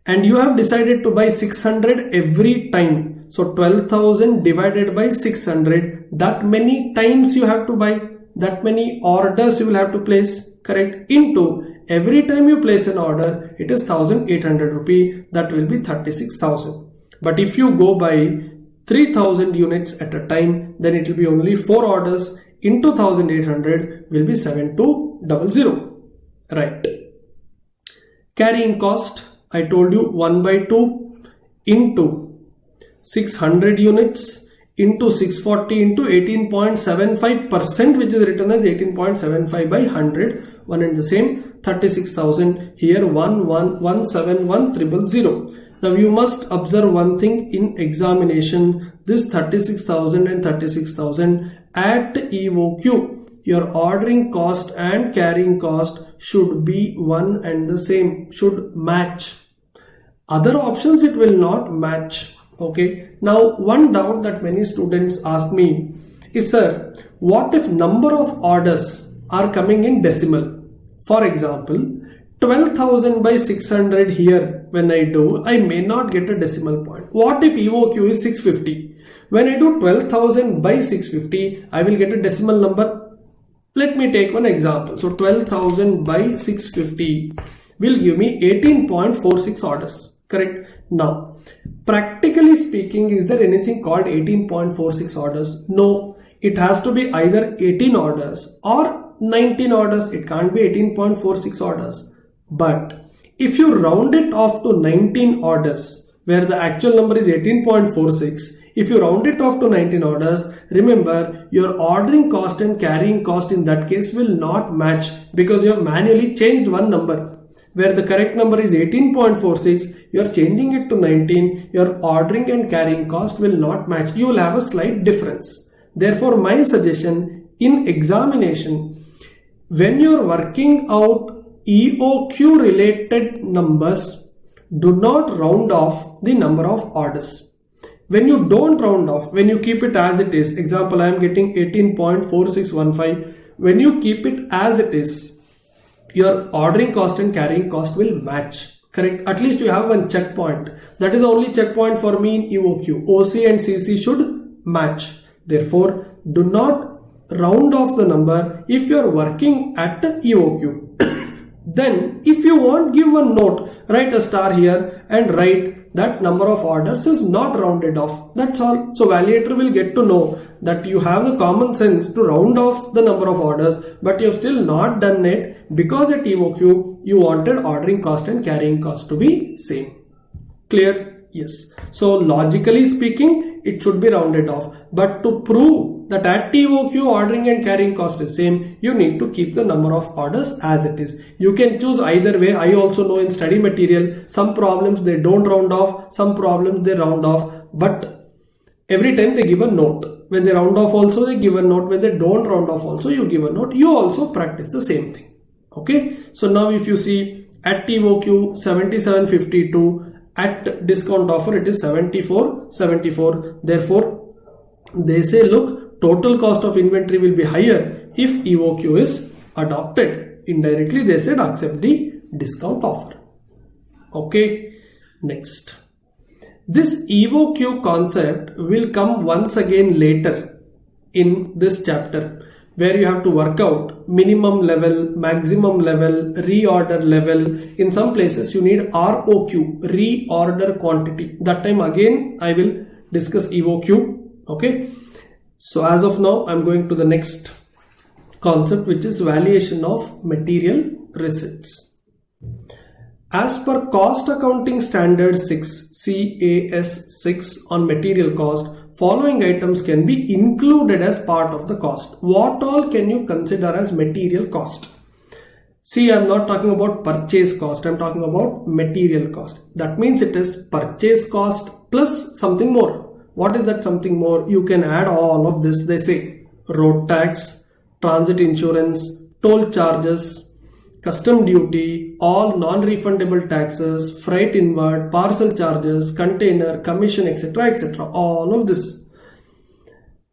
and you have decided to buy 600 every time. So 12,000 divided by 600, that many times you have to buy, that many orders you will have to place, correct? Into every time you place an order, it is 1,800 rupee, that will be 36,000. But if you go by 3,000 units at a time, then it will be only 4 orders into 1,800 will be 7,200. Right. Carrying cost, I told you 1/2 into 600 units into 640 into 18.75%, which is written as 18.75 by 100, one and the same, 36,000. Here 1,171,000. Now you must observe one thing in examination, this 36,000 and 36,000 at EOQ, your ordering cost and carrying cost should be one and the same, should match. Other options it will not match. Okay, now one doubt that many students ask me is, sir, what if number of orders are coming in decimal? For example, 12,000 by 600 here, when I do, I may not get a decimal point. What if EOQ is 650? When I do 12,000 by 650, I will get a decimal number. Let me take one example. So 12,000 by 650 will give me 18.46 orders, correct? Now, practically speaking, is there anything called 18.46 orders? No, it has to be either 18 orders or 19 orders. It can't be 18.46 orders. But if you round it off to 19 orders, where the actual number is 18.46, if you round it off to 19 orders, remember your ordering cost and carrying cost in that case will not match, because you have manually changed one number. Where the correct number is 18.46, you are changing it to 19, your ordering and carrying cost will not match. You will have a slight difference. Therefore, my suggestion in examination, when you are working out EOQ related numbers, do not round off the number of orders. When you don't round off, when you keep it as it is, example, I am getting 18.4615, when you keep it as it is, your ordering cost and carrying cost will match, correct? At least you have one checkpoint. That is the only checkpoint for me in EOQ. OC and CC should match. Therefore, do not round off the number if you are working at EOQ. Then, if you want, give one note, write a star here and write that number of orders is not rounded off. That's all. So valuator will get to know that you have the common sense to round off the number of orders, but you have still not done it because at EOQ you wanted ordering cost and carrying cost to be same. Clear? Yes. So logically speaking, it should be rounded off. But to prove that at EOQ ordering and carrying cost is same, you need to keep the number of orders as it is. You can choose either way. I also know in study material, some problems they don't round off, some problems they round off, but every time they give a note. When they round off also they give a note. When they don't round off also you give a note. You also practice the same thing. Okay. So now if you see at EOQ 7752, at discount offer it is 74.74. Therefore, they say, look, total cost of inventory will be higher if EOQ is adopted. Indirectly, they said accept the discount offer. Okay, next. This EOQ concept will come once again later in this chapter, where you have to work out minimum level, maximum level, reorder level. In some places you need ROQ, reorder quantity. That time again I will discuss EOQ. Okay. So as of now, I'm going to the next concept, which is valuation of material receipts. As per Cost Accounting Standard 6, CAS 6 on material cost, following items can be included as part of the cost. What all can you consider as material cost? See, I'm not talking about purchase cost, I'm talking about material cost. That means it is purchase cost plus something more. What is that something more? You can add all of this. They say road tax, transit insurance, toll charges, custom duty, all non-refundable taxes, freight inward, parcel charges, container, commission, etc., etc. All of this.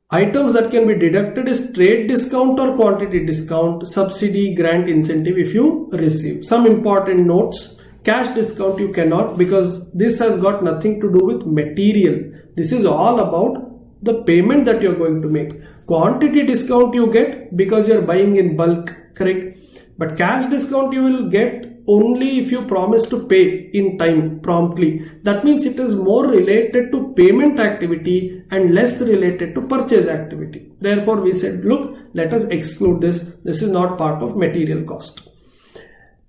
Items that can be deducted is trade discount or quantity discount, subsidy, grant, incentive if you receive. Some important notes. Cash discount you cannot, because this has got nothing to do with material. This is all about the payment that you're going to make. Quantity discount you get because you're buying in bulk, correct? But cash discount you will get only if you promise to pay in time promptly. That means it is more related to payment activity and less related to purchase activity. Therefore we said, look, let us exclude this. This is not part of material cost.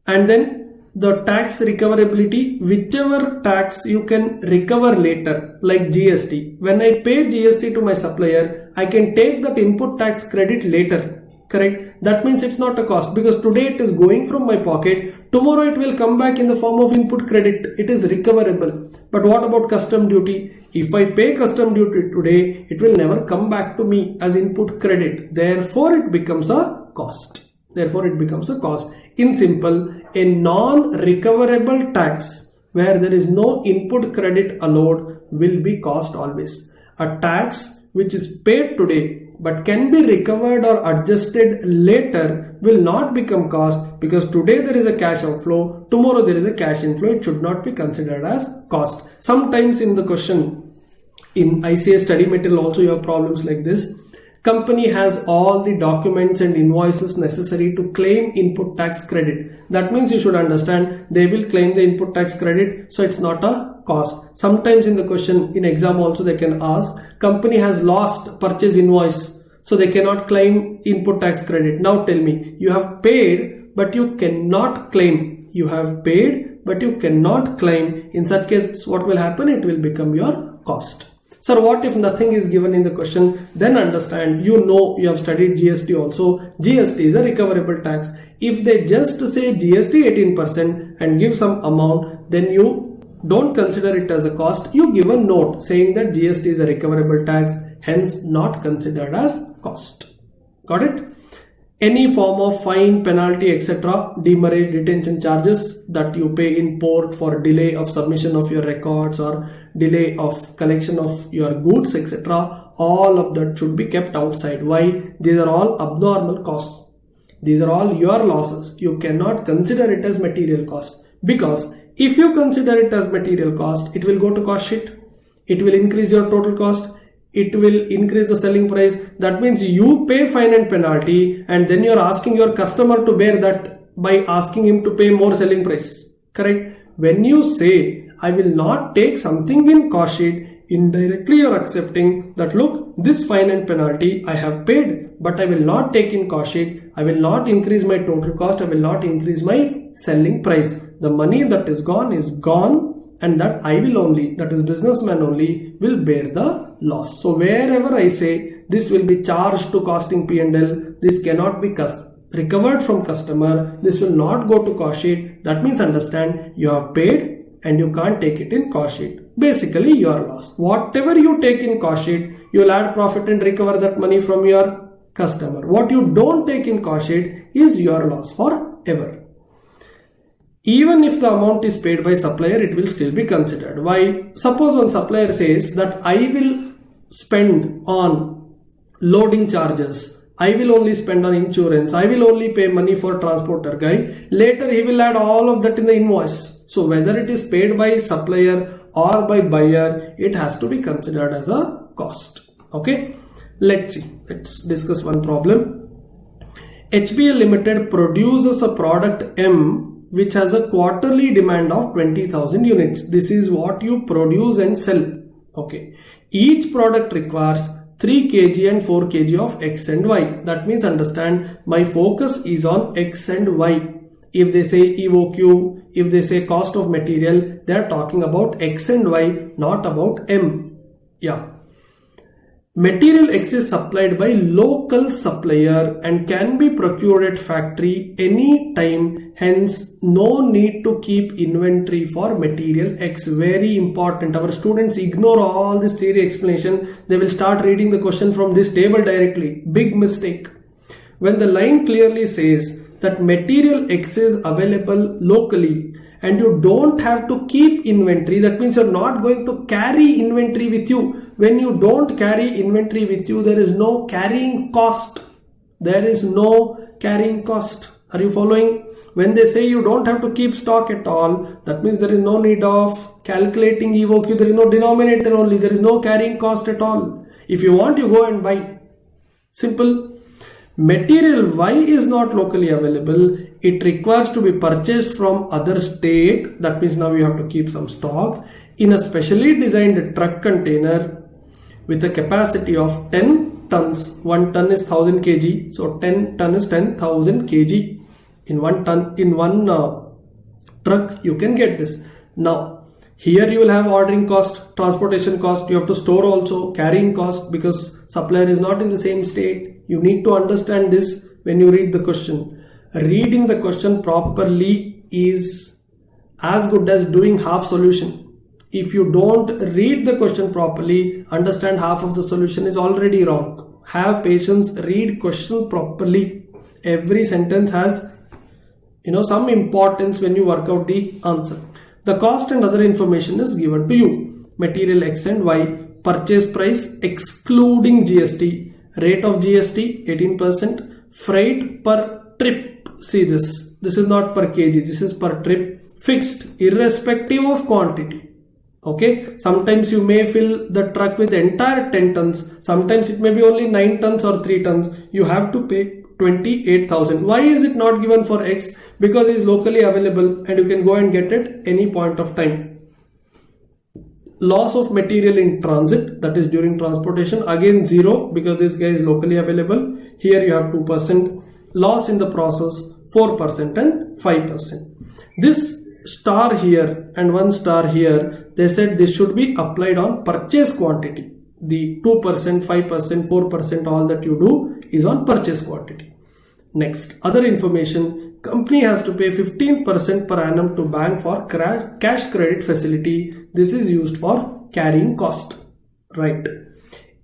And then the tax recoverability, whichever tax you can recover later, like GST. When I pay GST to my supplier, I can take that input tax credit later, correct? That means it's not a cost, because today it is going from my pocket, tomorrow it will come back in the form of input credit. It is recoverable. But what about custom duty? If I pay custom duty today, it will never come back to me as input credit. Therefore it becomes a cost. In simple, a non-recoverable tax where there is no input credit allowed will be cost always. A tax which is paid today but can be recovered or adjusted later will not become cost, because today there is a cash outflow, tomorrow there is a cash inflow. It should not be considered as cost. Sometimes in the question in ICA study material also you have problems like this. Company has all the documents and invoices necessary to claim input tax credit. That means you should understand they will claim the input tax credit, so it's not a cost. Sometimes in the question in exam also they can ask, company has lost purchase invoice, so they cannot claim input tax credit. Now tell me, you have paid but you cannot claim. You have paid but you cannot claim. In such case what will happen? It will become your cost. Sir, what if nothing is given in the question? Then understand, you know, you have studied GST also. GST is a recoverable tax. If they just say GST 18% and give some amount, then you don't consider it as a cost. You give a note saying that GST is a recoverable tax, hence not considered as cost. Got it? Any form of fine, penalty, etc., demurrage, detention charges that you pay in port for delay of submission of your records or delay of collection of your goods, etc., all of that should be kept outside. Why? These are all abnormal costs. These are all your losses. You cannot consider it as material cost, because if you consider it as material cost, it will go to cost sheet. It will increase your total cost. It will increase the selling price. That means you pay fine and penalty, and then you are asking your customer to bear that by asking him to pay more selling price. Correct? When you say, I will not take something in cost sheet, indirectly you are accepting that, look, this fine and penalty I have paid, but I will not take in cost sheet. I will not increase my total cost. I will not increase my selling price. The money that is gone, and that I will only, that is businessman only, will bear the loss. So wherever I say this will be charged to costing P&L, this cannot be recovered from customer, this will not go to cost sheet. That means understand, you have paid and you can't take it in cost sheet. Basically your loss. Whatever you take in cost sheet, you will add profit and recover that money from your customer. What you don't take in cost sheet is your loss forever. Even if the amount is paid by supplier, it will still be considered. Why? Suppose one supplier says that I will spend on loading charges, I will only spend on insurance, I will only pay money for transporter guy. Later he will add all of that in the invoice. So whether it is paid by supplier or by buyer, it has to be considered as a cost. Okay, let's see. Let's discuss one problem. HBL Limited produces a product M which has a quarterly demand of 20,000 units. This is what you produce and sell. Okay. Each product requires 3 kg and 4 kg of X and Y. That means understand, my focus is on X and Y. If they say EOQ, if they say cost of material, they are talking about X and Y, not about M. Yeah. Material X is supplied by local supplier and can be procured at factory any time, hence no need to keep inventory for material X. Very important. Our students ignore all this theory explanation. They will start reading the question from this table directly. Big mistake. When the line clearly says that material X is available locally and you don't have to keep inventory, that means you're not going to carry inventory with you. When you don't carry inventory with you, there is no carrying cost. There is no carrying cost. Are you following? When they say you don't have to keep stock at all, that means there is no need of calculating EOQ. There is no denominator only. There is no carrying cost at all. If you want, you go and buy. Simple. Material Y is not locally available. It requires to be purchased from other state. That means now you have to keep some stock in a specially designed truck container with a capacity of 10 tons. 1 ton is 1000 kg. So 10 ton is 10,000 kg. In 1 ton, in one truck, you can get this. Now, here you will have ordering cost, transportation cost. You have to store also, carrying cost, because supplier is not in the same state. You need to understand this when you read the question. Reading the question properly is as good as doing half solution. If you don't read the question properly, understand half of the solution is already wrong. Have patience, read question properly. Every sentence has some importance when you work out the answer. The cost and other information is given to you. Material X and Y, purchase price excluding GST, rate of GST 18%, freight per trip. See this is not per kg, this is per trip, fixed irrespective of quantity. Okay, sometimes you may fill the truck with entire 10 tons, sometimes it may be only 9 tons or 3 tons. You have to pay 28,000. Why is it not given for X? Because it is locally available and you can go and get it any point of time. Loss of material in transit, that is during transportation, again 0 because this guy is locally available. Here you have 2%. Loss in the process 4% and 5%. This star here and 1 star here, they said this should be applied on purchase quantity. The 2%, 5%, 4%, all that you do is on purchase quantity. Next, other information, company has to pay 15% per annum to bank for cash credit facility. This is used for carrying cost, right?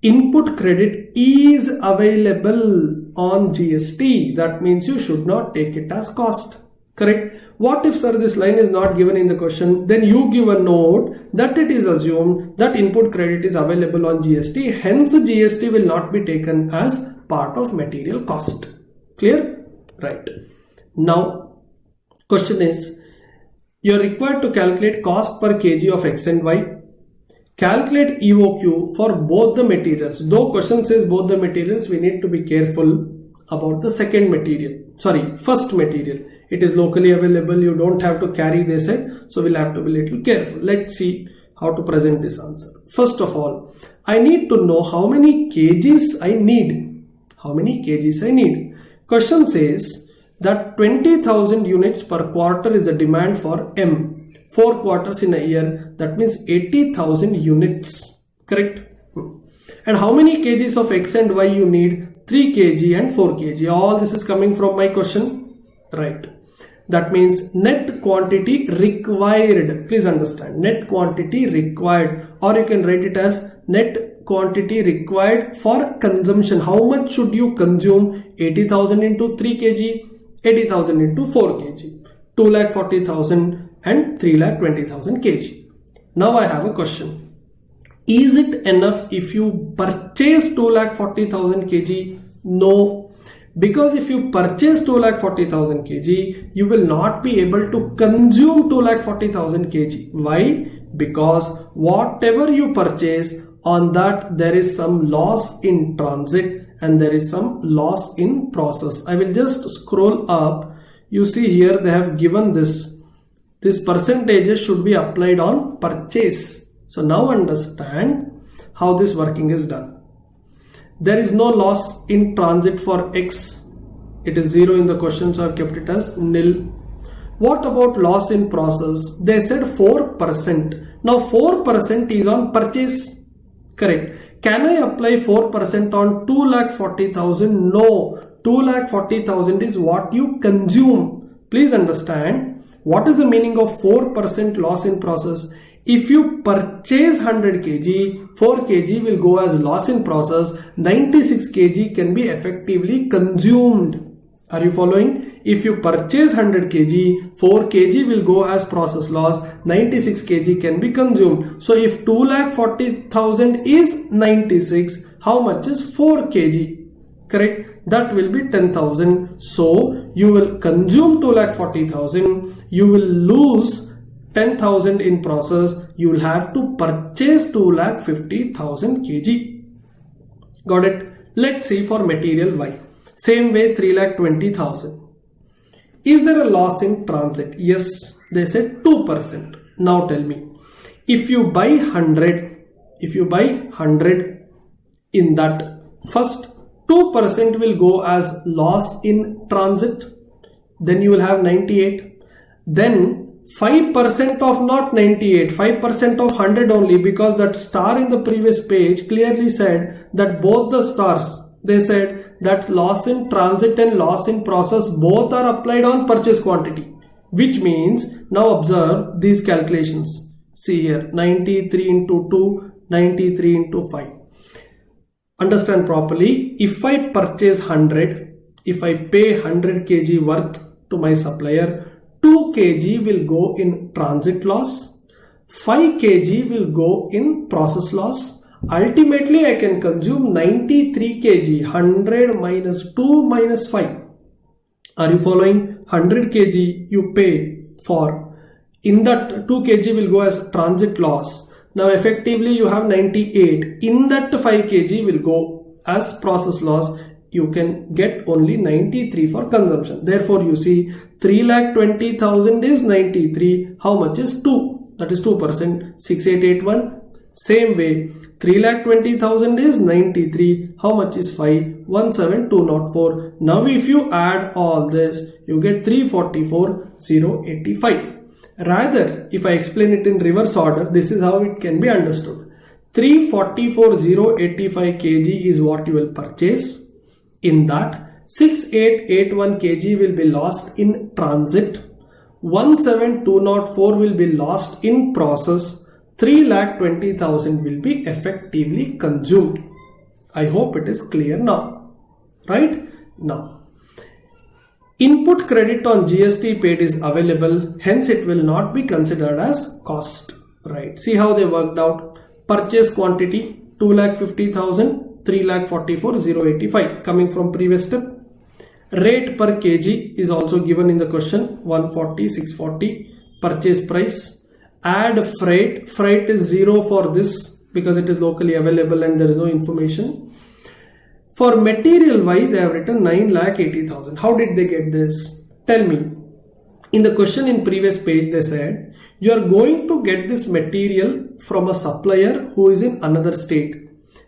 Input credit is available on GST. That means you should not take it as cost, correct? What if, sir, this line is not given in the question? Then you give a note that it is assumed that input credit is available on GST. Hence, GST will not be taken as part of material cost. Clear? Right. Now, question is, you are required to calculate cost per kg of X and Y. Calculate EOQ for both the materials. Though question says both the materials, we need to be careful about the first material. It is locally available, you don't have to carry, they said, so we'll have to be a little careful. Let's see how to present this answer. First of all, I need to know how many kgs I need. How many kgs I need? Question says that 20,000 units per quarter is the demand for M. 4 quarters in a year, that means 80,000 units, correct? And how many kgs of X and Y you need? 3 kg and 4 kg. All this is coming from my question, right? That means net quantity required. Please understand, net quantity required, or you can write it as net quantity required for consumption. How much should you consume? 80,000 into 3 kg, 80,000 into 4 kg, 240,000 and 320,000 kg. Now I have a question. Is it enough if you purchase 240,000 kg? No. Because if you purchase 240,000 kg, you will not be able to consume 240,000 kg. Why? Because whatever you purchase, on that there is some loss in transit and there is some loss in process. I will just scroll up. You see here they have given this percentages should be applied on purchase. So now understand how this working is done. There is no loss in transit for X. It is 0 in the question, so I have kept it as nil. What about loss in process? They said 4%. Now 4% is on purchase, correct? Can I apply 4% on 2,40,000? No, 2,40,000 is what you consume. Please understand what is the meaning of 4% loss in process. If you purchase 100 kg, 4 kg will go as loss in process, 96 kg can be effectively consumed. Are you following? If you purchase 100 kg, 4 kg will go as process loss, 96 kg can be consumed. So if 2,40,000 is 96, how much is 4 kg? Correct? That will be 10,000. So you will consume 2,40,000, you will lose 10,000 in process, you will have to purchase 2,50,000 kg. Got it? Let's see for material Y. Same way 3,20,000. Is there a loss in transit? Yes, they said 2%. Now tell me, if you buy 100 in that, first 2% will go as loss in transit, then you will have 98, then 5% of not 98, 5% of 100 only, because that star in the previous page clearly said that both the stars, they said that loss in transit and loss in process both are applied on purchase quantity, which means now observe these calculations. See here, 93 into 2, 93 into 5. Understand properly. If I purchase 100, if I pay 100 kg worth to my supplier, 2 kg will go in transit loss, 5 kg will go in process loss. Ultimately, I can consume 93 kg, 100 minus 2 minus 5. Are you following? 100 kg you pay for, in that 2 kg will go as transit loss. Now effectively you have 98, in that 5 kg will go as process loss. You can get only 93 for consumption. Therefore you see 3,20,000 is 93. How much is 2? That is 2%. 6881. Same way 3,20,000 is 93. How much is 5? 17,204. Now if you add all this, you get 344,085. Rather, if I explain it in reverse order, this is how it can be understood. 344,085 kg is what you will purchase. In that, 6881 kg will be lost in transit, 17,204 will be lost in process, 3,20,000 will be effectively consumed. I hope it is clear now. Right? Now, input credit on GST paid is available, hence it will not be considered as cost. Right? See how they worked out. Purchase quantity 2,50,000. 3,44,085 coming from previous step. Rate per kg is also given in the question, 140, 640. Purchase price. Add freight. Freight is 0 for this because it is locally available and there is no information. For material Y, they have written 9,80,000. How did they get this? Tell me. In the question in previous page, they said you are going to get this material from a supplier who is in another state,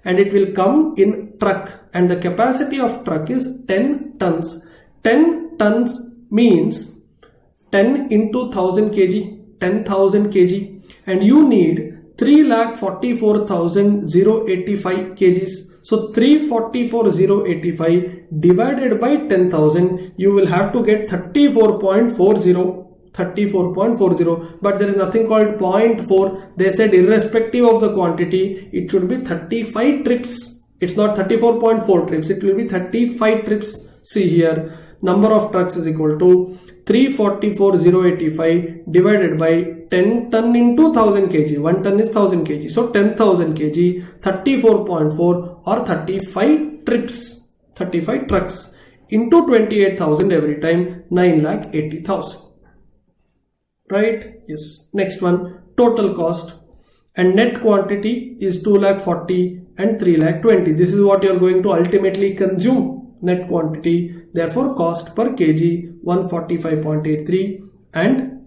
and it will come in truck, and the capacity of truck is 10 tons. 10 tons means 10 into 1000 kg, 10,000 kg, and you need 3,44,085 kgs. So 344,085 divided by 10,000, you will have to get 34.40, but there is nothing called 0.4. They said irrespective of the quantity, it should be 35 trips. It's not 34.4 trips, it will be 35 trips. See here, number of trucks is equal to 344,085 divided by 10 ton into 1000 kg. 1 ton is 1000 kg. So 10,000 kg, 34.4 or 35 trips, 35 trucks into 28,000 every time, 9,80,000. Right? Yes. Next one, total cost, and net quantity is 2,40,000 and 3,20,000. This is what you are going to ultimately consume, net quantity. Therefore, cost per kg 145.83 and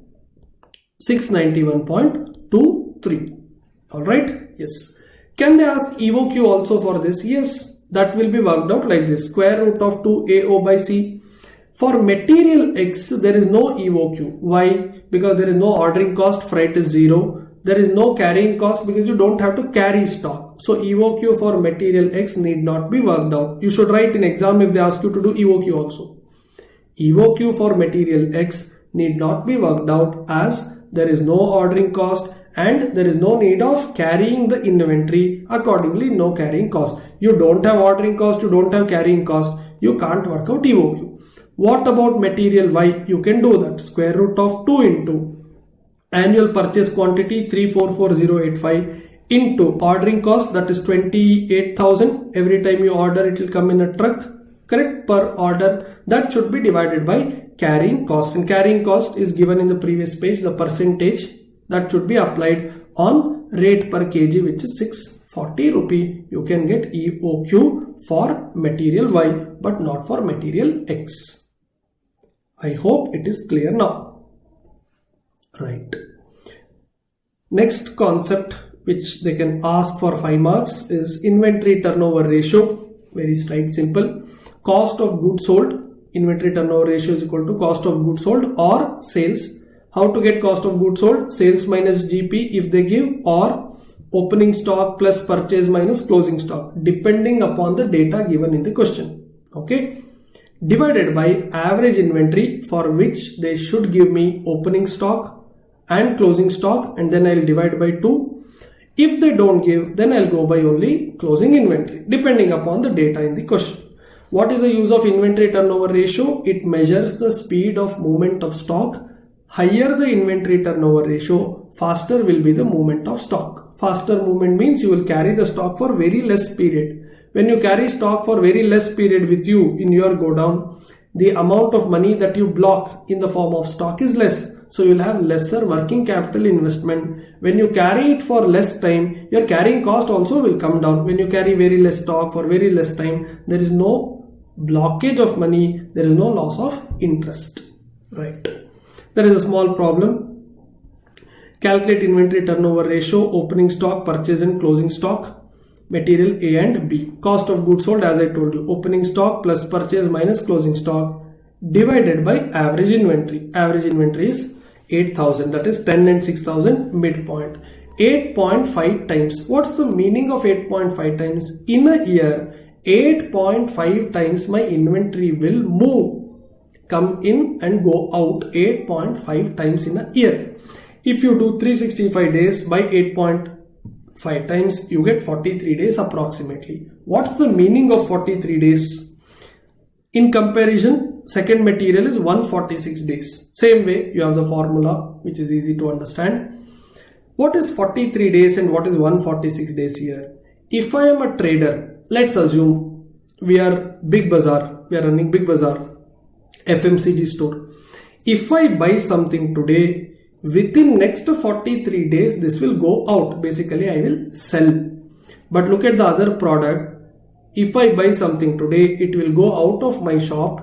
691.23. All right. Yes. Can they ask EOQ also for this? Yes. That will be worked out like this: square root of 2AO by C. For material X, there is no EOQ. Why? Because there is no ordering cost, freight is 0. There is no carrying cost because you don't have to carry stock. So EOQ for material X need not be worked out. You should write in exam if they ask you to do EOQ also. EOQ for material X need not be worked out as there is no ordering cost and there is no need of carrying the inventory. Accordingly, no carrying cost. You don't have ordering cost, you don't have carrying cost. You can't work out EOQ. What about material Y? You can do that. Square root of 2 into annual purchase quantity 344085 into ordering cost, that is 28,000. Every time you order it will come in a truck, correct, per order. That should be divided by carrying cost, and carrying cost is given in the previous page, the percentage that should be applied on rate per kg, which is 640 rupee. You can get EOQ for material Y but not for material X. I hope it is clear now. Right. Next concept which they can ask for 5 marks is inventory turnover ratio. Very straight, simple. Cost of goods sold. Inventory turnover ratio is equal to cost of goods sold or sales. How to get cost of goods sold? Sales minus GP if they give, or opening stock plus purchase minus closing stock, depending upon the data given in the question. Okay. Divided by average inventory, for which they should give me opening stock and closing stock, and then I'll divide by 2. If they don't give, then I'll go by only closing inventory, depending upon the data in the question. What is the use of inventory turnover ratio? It measures the speed of movement of stock. Higher the inventory turnover ratio, faster will be the movement of stock. Faster movement means you will carry the stock for very less period. When you carry stock for very less period with you in your godown, the amount of money that you block in the form of stock is less. So you will have lesser working capital investment. When you carry it for less time, your carrying cost also will come down. When you carry very less stock for very less time, there is no blockage of money, there is no loss of interest. Right. There is a small problem. Calculate inventory turnover ratio, opening stock, purchase and closing stock, material A and B. Cost of goods sold, as I told you, opening stock plus purchase minus closing stock divided by average inventory. Average inventory is 8,000, that is 10 and 6,000 midpoint. 8.5 times. What's the meaning of 8.5 times? In a year, 8.5 times my inventory will move, come in and go out 8.5 times in a year. If you do 365 days by 8.5 times, you get 43 days approximately. What's the meaning of 43 days? In comparison, second material is 146 days. Same way, you have the formula which is easy to understand. What is 43 days and what is 146 days here? If I am a trader, let's assume we are Big Bazaar, we are running Big Bazaar, FMCG store. If I buy something today, within next 43 days, this will go out. Basically, I will sell. But look at the other product. If I buy something today, it will go out of my shop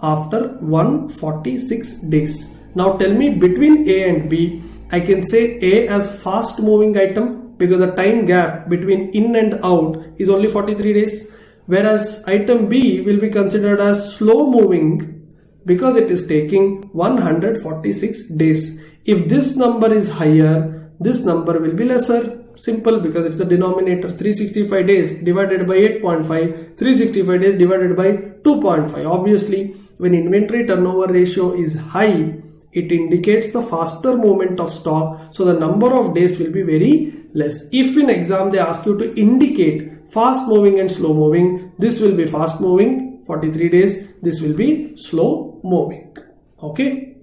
after 146 days. Now tell me, between A and B, I can say A as fast moving item because the time gap between in and out is only 43 days. Whereas item B will be considered as slow moving because it is taking 146 days. If this number is higher, this number will be lesser. Simple, because it's the denominator. 365 days divided by 8.5, 365 days divided by 2.5. Obviously, when inventory turnover ratio is high, it indicates the faster movement of stock, so the number of days will be very less. If in exam they ask you to indicate fast moving and slow moving, this will be fast moving 43 days, this will be slow moving. Okay,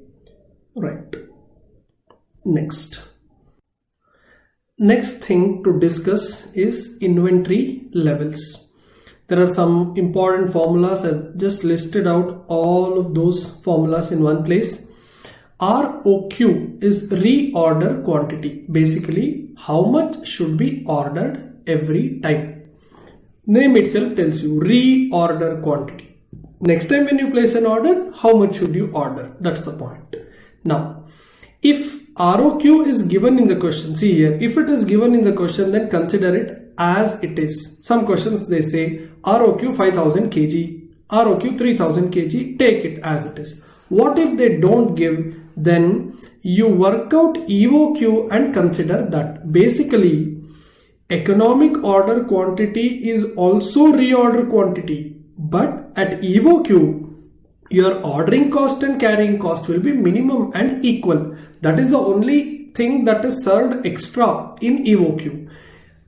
right. Next thing to discuss is inventory levels. There are some important formulas. I've just listed out all of those formulas in one place. ROQ is reorder quantity. Basically, how much should be ordered every time. Name itself tells you reorder quantity. Next time when you place an order, how much should you order? That's the point. Now, if ROQ is given in the question, see here, if it is given in the question, then consider it as it is. Some questions they say ROQ 5000 kg, ROQ 3000 kg, take it as it is. What if they don't give? Then you work out EOQ and consider that. Basically, Economic order quantity is also reorder quantity, but at EOQ, your ordering cost and carrying cost will be minimum and equal. That is the only thing that is served extra in EOQ.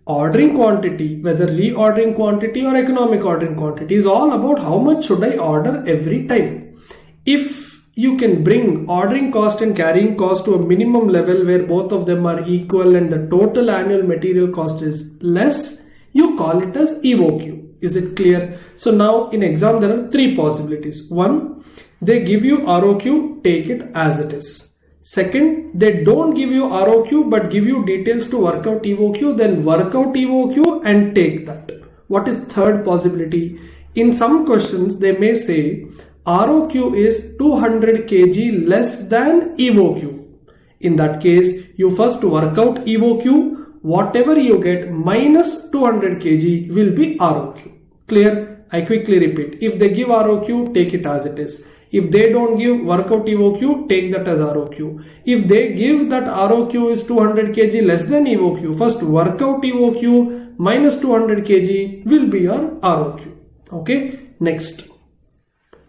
Ordering quantity, whether reordering quantity or economic ordering quantity, is all about how much should I order every time. If you can bring ordering cost and carrying cost to a minimum level where both of them are equal and the total annual material cost is less, you call it as EOQ. Is it clear? So now in exam there are three possibilities. One, they give you ROQ, take it as it is. Second, they don't give you ROQ but give you details to work out EOQ, then work out EOQ and take that. What is third possibility? In some questions they may say ROQ is 200 kg less than EOQ. In that case, you first work out EOQ. Whatever you get minus 200 kg will be ROQ. Clear? I quickly repeat. If they give ROQ, take it as it is. If they don't give, work out EOQ, take that as ROQ. If they give that ROQ is 200 kg less than EOQ, first work out EOQ minus 200 kg will be your ROQ. Okay? Next.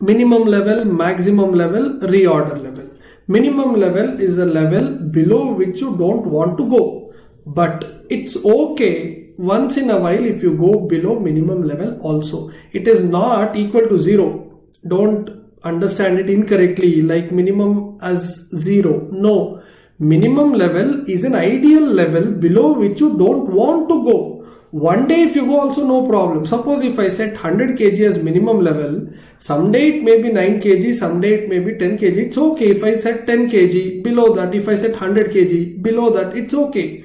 Minimum level, maximum level, reorder level. Minimum level is a level below which you don't want to go. But it's okay once in a while if you go below minimum level also. It is not equal to 0. Don't understand it incorrectly like minimum as 0. No. Minimum level is an ideal level below which you don't want to go. One day if you go also no problem. Suppose if I set 100 kg as minimum level, someday it may be 9 kg, someday it may be 10 kg. It's okay if I set 10 kg below that. If I set 100 kg below that, it's okay.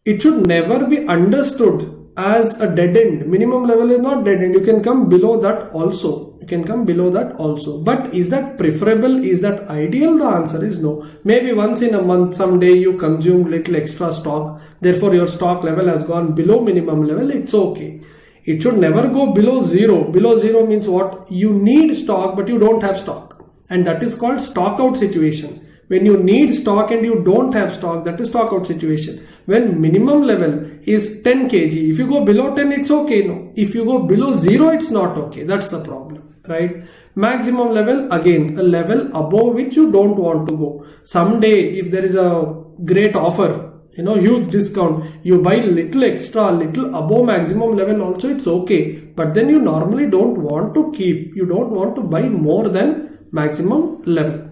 It should never be understood as a dead end. Minimum level is not dead end. You can come below that also. You can come below that also. But is that preferable? Is that ideal? The answer is no. Maybe once in a month, someday you consume little extra stock. Therefore, your stock level has gone below minimum level. It's okay. It should never go below 0. Below 0 means what? You need stock, but you don't have stock. And that is called stock out situation. When you need stock and you don't have stock, that is stock out situation. When minimum level is 10 kg, if you go below 10, it's okay. No. If you go below 0, it's not okay. That's the problem, right? Maximum level, again, a level above which you don't want to go. Someday, if there is a great offer, huge discount, you buy little extra, little above maximum level also, it's okay. But then you normally don't want to keep. You don't want to buy more than maximum level.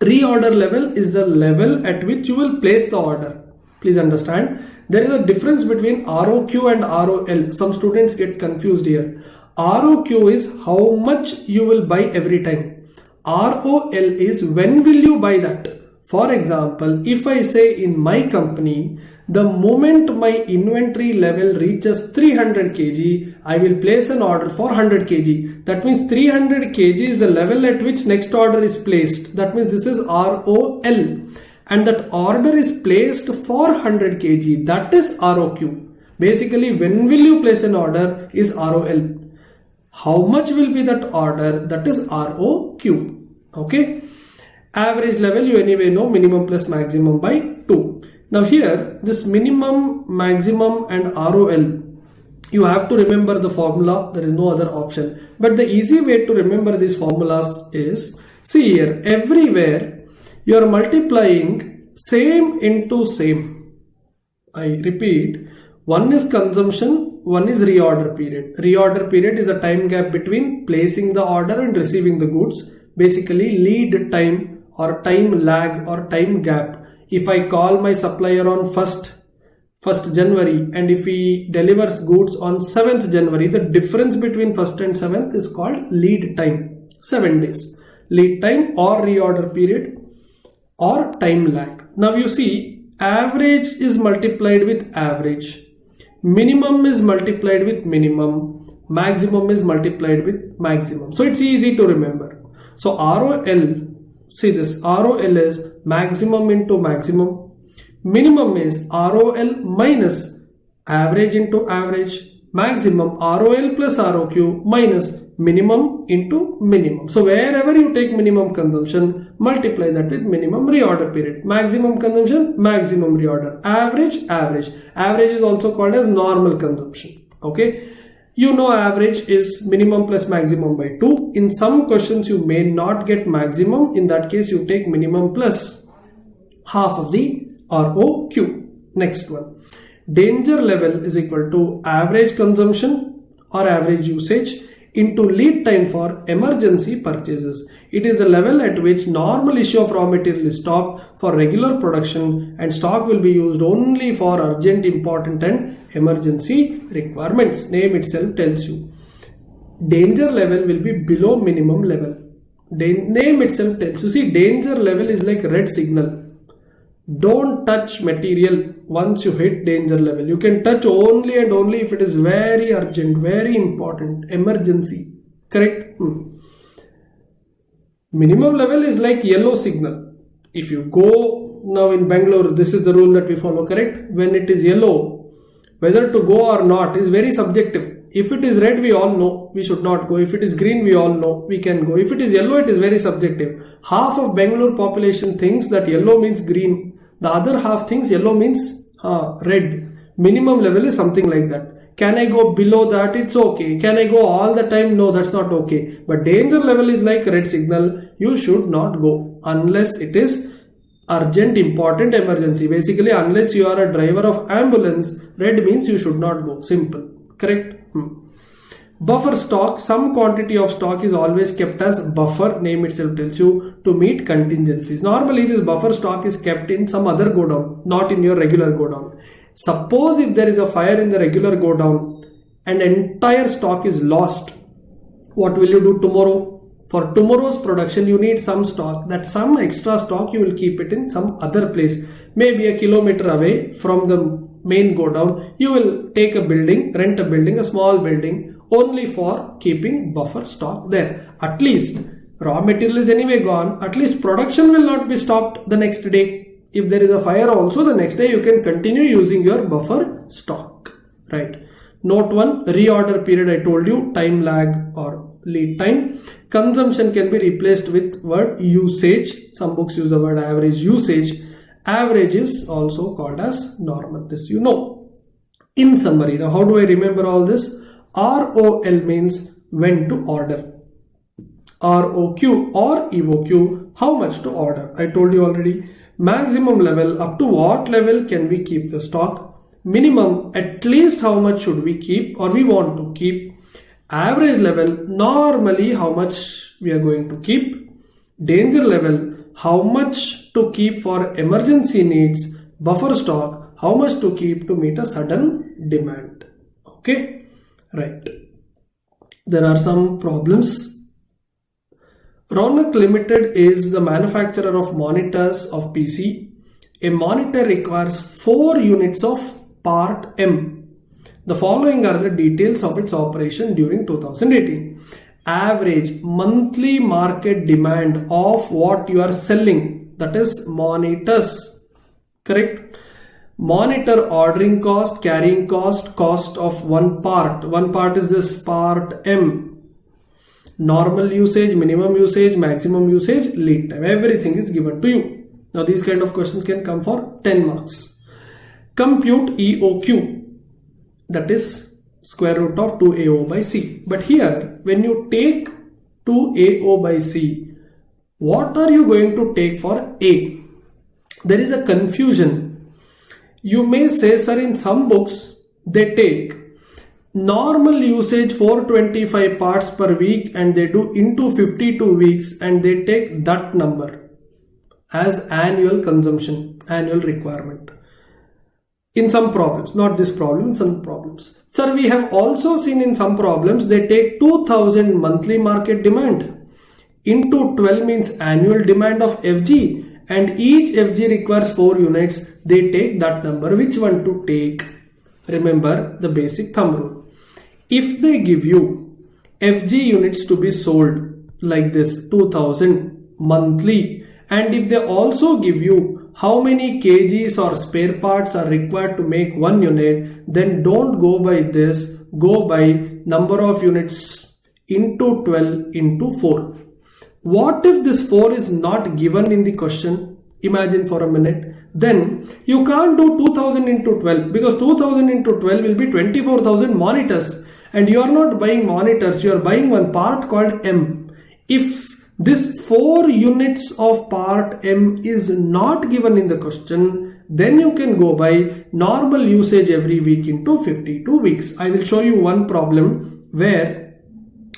Reorder level is the level at which you will place the order. Please understand, there is a difference between ROQ and ROL. Some students get confused here. ROQ is how much you will buy every time. ROL is when will you buy that. For example, if I say in my company, the moment my inventory level reaches 300 kg, I will place an order for 100 kg. That means 300 kg is the level at which next order is placed. That means this is ROL. And that order is placed for 100 kg. That is ROQ. Basically, when will you place an order is ROL. How much will be that order? That is ROQ. Okay. Average level, you anyway know minimum plus maximum by 2. Now here, this minimum, maximum and ROL, you have to remember the formula. There is no other option. But the easy way to remember these formulas is, see here, everywhere you are multiplying same into same. I repeat, one is consumption, one is reorder period. Reorder period is a time gap between placing the order and receiving the goods. Basically lead time or time lag or time gap. If I call my supplier on 1st January and if he delivers goods on 7th January, the difference between 1st and 7th is called lead time, 7 days. Lead time or reorder period or time lag. Now you see, average is multiplied with average, minimum is multiplied with minimum, maximum is multiplied with maximum. So it's easy to remember. So ROL, see this, ROL is maximum into maximum, minimum is ROL minus average into average, maximum ROL plus ROQ minus minimum into minimum. So wherever you take minimum consumption, multiply that with minimum reorder period. Maximum consumption, maximum reorder. Average, average. Average is also called as normal consumption. Okay. You know average is minimum plus maximum by 2. In some questions you may not get maximum. In that case you take minimum plus half of the ROQ. Next one. Danger level is equal to average consumption or average usage into lead time for emergency purchases. It is the level at which normal issue of raw material is stopped for regular production and stock will be used only for urgent, important and emergency requirements. Name itself tells you. Danger level will be below minimum level. Name itself tells you. See, danger level is like red signal. Don't touch material once you hit danger level. You can touch only and only if it is very urgent, very important, emergency. Correct? Minimum level is like yellow signal. If you go now in Bangalore, this is the rule that we follow, correct? When it is yellow, whether to go or not is very subjective. If it is red, we all know we should not go. If it is green, we all know we can go. If it is yellow, it is very subjective. Half of Bangalore population thinks that yellow means green. The other half thinks yellow means red. Minimum level is something like that. Can I go below that? It's okay. Can I go all the time? No, that's not okay. But danger level is like red signal. You should not go unless it is urgent, important, emergency. Basically, unless you are a driver of ambulance, red means you should not go. Simple. Correct? Buffer stock. Some quantity of stock is always kept as buffer. Name itself tells you, to meet contingencies. Normally this buffer stock is kept in some other godown, not in your regular godown. Suppose if there is a fire in the regular godown and entire stock is lost, what will you do tomorrow? For tomorrow's production you need some stock. That some extra stock you will keep it in some other place. Maybe a kilometer away from the main godown. You will take a building, rent a building, a small building, only for keeping buffer stock there. At least raw material is anyway gone. At least production will not be stopped the next day. If there is a fire also, the next day you can continue using your buffer stock. Right. Note 1. Reorder period. I told you, time lag or lead time. Consumption can be replaced with word usage. Some books use the word average usage. Average is also called as normal. This you know. In summary, now how do I remember all this? ROL means when to order. ROQ or EOQ, how much to order. I told you already. Maximum level, up to what level can we keep the stock. Minimum, at least how much should we keep or we want to keep. Average level, normally how much we are going to keep. Danger level, how much to keep for emergency needs. Buffer stock, how much to keep to meet a sudden demand. Okay. Right. There are some problems. Ronak Limited is the manufacturer of monitors of PC. A monitor requires 4 units of part M. The following are the details of its operation during 2018. Average monthly market demand of what you are selling, that is monitors. Correct? Monitor ordering cost, carrying cost, cost of one part. One part is this part M. Normal usage, minimum usage, maximum usage, lead time. Everything is given to you. Now these kind of questions can come for 10 marks. Compute EOQ. That is square root of 2AO by C. But here when you take 2AO by C, what are you going to take for A? There is a confusion. You may say, sir, in some books they take normal usage 425 parts per week and they do into 52 weeks and they take that number as annual consumption, annual requirement. In some problems, not this problem, in some problems. Sir, we have also seen in some problems they take 2000 monthly market demand into 12 means annual demand of FG. And each FG requires 4 units. They take that number. Which one to take? Remember the basic thumb rule. If they give you FG units to be sold like this 2000 monthly, and if they also give you how many kgs or spare parts are required to make 1 unit, then don't go by this, go by number of units into 12 into 4. What if this 4 is not given in the question? Imagine for a minute. Then you can't do 2000 into 12 because 2000 into 12 will be 24,000 monitors, and you are not buying monitors, you are buying one part called M. If this 4 units of part M is not given in the question, then you can go by normal usage every week into 52 weeks. I will show you one problem where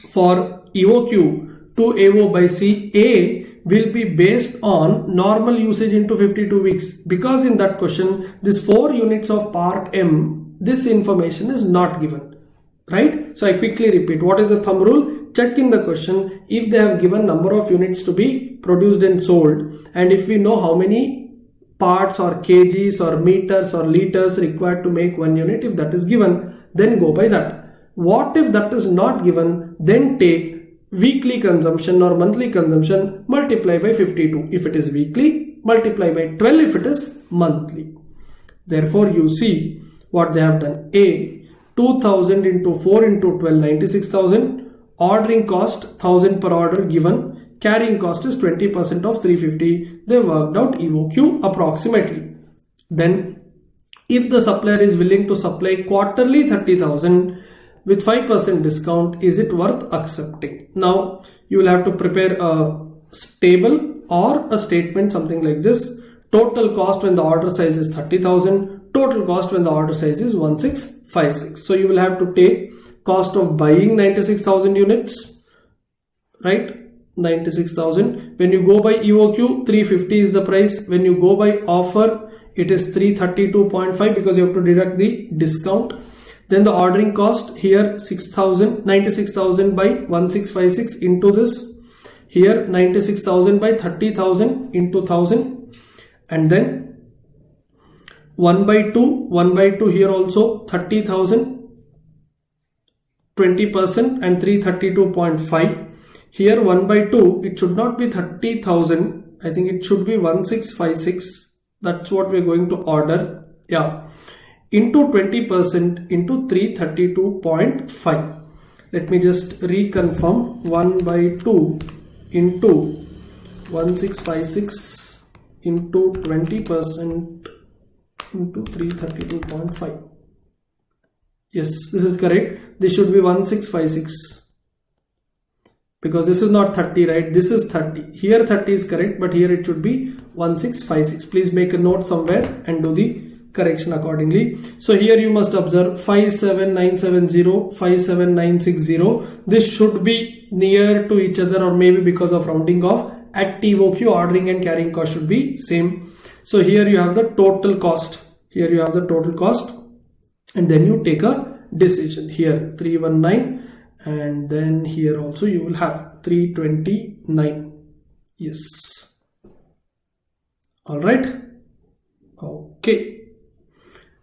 for EOQ to AO by C, A will be based on normal usage into 52 weeks, because in that question this 4 units of part M, this information is not given, right? So I quickly repeat, what is the thumb rule? Check in the question if they have given number of units to be produced and sold, and if we know how many parts or kgs or meters or liters required to make 1 unit, if that is given, then go by that. What if that is not given? Then take weekly consumption or monthly consumption, multiply by 52 if it is weekly, multiply by 12 if it is monthly. Therefore you see what they have done. A, 2000 into 4 into 12, 96,000. Ordering cost 1000 per order given, carrying cost is 20% of 350. They worked out EOQ approximately. Then if the supplier is willing to supply quarterly 30,000 with 5% discount, is it worth accepting? Now you will have to prepare a table or a statement, something like this. Total cost when the order size is 30,000, total cost when the order size is 1656. So you will have to take cost of buying 96,000 units, right? 96,000. When you go by EOQ, 350 is the price. When you go by offer, it is 332.5 because you have to deduct the discount. Then the ordering cost here 6,000, 96,000 by 1656 into this. Here 96,000 by 30,000 into 1000. And then 1 by 2 here also 30,000. 20% and 332.5. Here 1 by 2, it should not be 30,000. I think it should be 1656. That's what we're going to order. Yeah. Into 20% into 332.5. Let me just reconfirm. 1 by 2 into 1656 into 20% into 332.5. Yes, this is correct. This should be 1656 because this is not 30, right? This is 30. Here 30 is correct, but here it should be 1656. Please make a note somewhere and do the correction accordingly. So here you must observe 57970, 57960. This should be near to each other, or maybe because of rounding off. At TOQ, ordering and carrying cost should be same. So here you have the total cost. Here you have the total cost. And then you take a decision. Here 319, and then here also you will have 329. Yes. All right. Okay.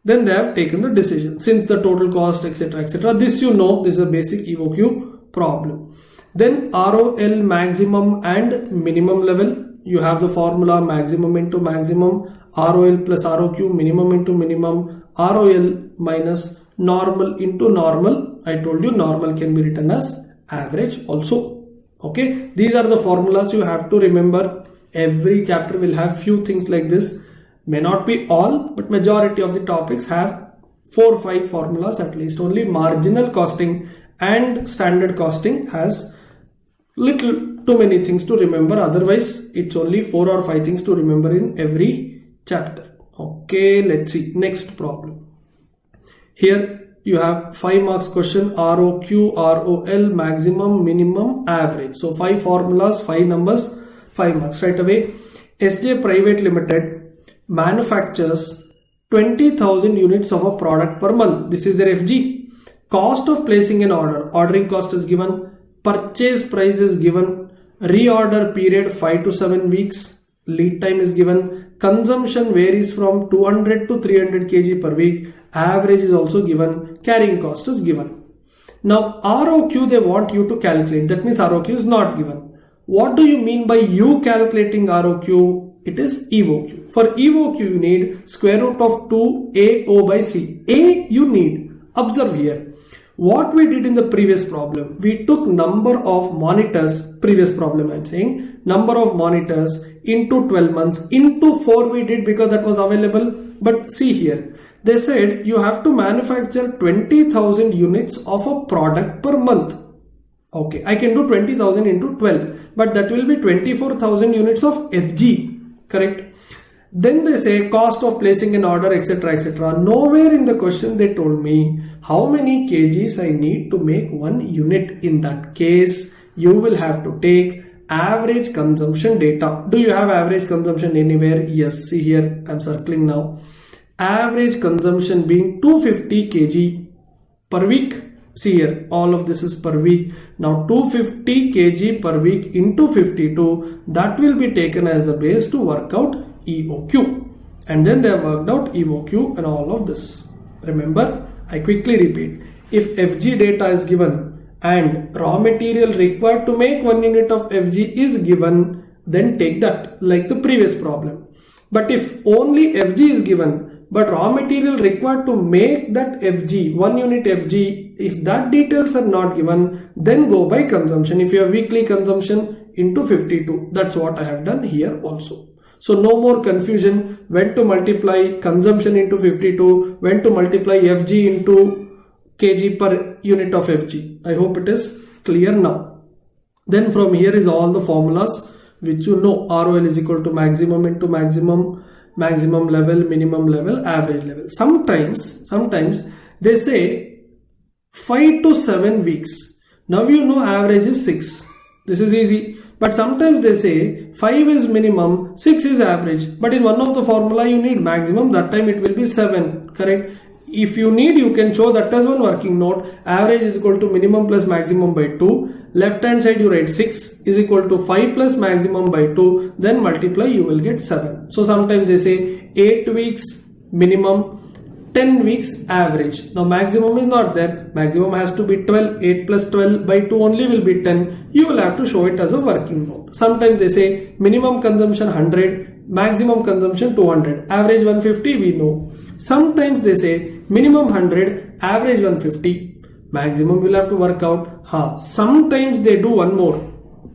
Then they have taken the decision. Since the total cost, etc., etc. This you know, this is a basic EOQ problem. Then ROL maximum and minimum level. You have the formula maximum into maximum, ROL plus ROQ, minimum into minimum, ROL minus normal into normal. I told you normal can be written as average also. Okay, these are the formulas you have to remember. Every chapter will have few things like this. May not be all, but majority of the topics have 4 or 5 formulas at least. Only marginal costing and standard costing has little too many things to remember. Otherwise, it's only 4 or 5 things to remember in every chapter. Okay, let's see. Next problem. Here you have 5 marks question, ROQ, ROL, maximum, minimum, average. So 5 formulas, 5 numbers, 5 marks right away. SJ Private Limited manufactures 20,000 units of a product per month. This is their FG. Cost of placing an order. Ordering cost is given. Purchase price is given. Reorder period 5 to 7 weeks. Lead time is given. Consumption varies from 200 to 300 kg per week. Average is also given. Carrying cost is given. Now ROQ they want you to calculate. That means ROQ is not given. What do you mean by you calculating ROQ? It is EOQ. For EOQ, you need square root of 2AO by C. A you need. Observe here. What we did in the previous problem, we took number of monitors, previous problem I'm saying, number of monitors into 12 months, into 4 we did because that was available. But see here, they said you have to manufacture 20,000 units of a product per month. Okay, I can do 20,000 into 12, but that will be 24,000 units of FG, correct? Then they say cost of placing an order, etc., etc. Nowhere in the question they told me how many kgs I need to make one unit. In that case, you will have to take average consumption data. Do you have average consumption anywhere? Yes, see here, I'm circling now. Average consumption being 250 kg per week. See here, all of this is per week. Now 250 kg per week into 52, that will be taken as the base to work out EOQ. And then they have worked out EOQ and all of this. Remember, I quickly repeat, if FG data is given and raw material required to make 1 unit of FG is given, then take that like the previous problem. But if only FG is given, but raw material required to make that FG, 1 unit FG, if that details are not given, then go by consumption. If you have weekly consumption into 52, that's what I have done here also. So no more confusion when to multiply consumption into 52, when to multiply FG into kg per unit of FG. I hope it is clear now. Then from here is all the formulas which you know. ROL is equal to maximum into maximum, maximum level, minimum level, average level. Sometimes they say 5 to 7 weeks. Now you know average is 6. This is easy. But sometimes they say 5 is minimum, 6 is average. But in one of the formula you need maximum, that time it will be 7, correct? If you need, you can show that as one working note. Average is equal to minimum plus maximum by 2. Left hand side you write 6 is equal to 5 plus maximum by 2. Then multiply, you will get 7. So sometimes they say 8 weeks minimum, 10 weeks average. Now maximum is not there. Maximum has to be 12. 8 plus 12 by 2 only will be 10. You will have to show it as a working note. Sometimes they say minimum consumption 100, maximum consumption 200. Average 150 we know. Sometimes they say minimum 100, average 150. Maximum will have to work out. Sometimes they do one more,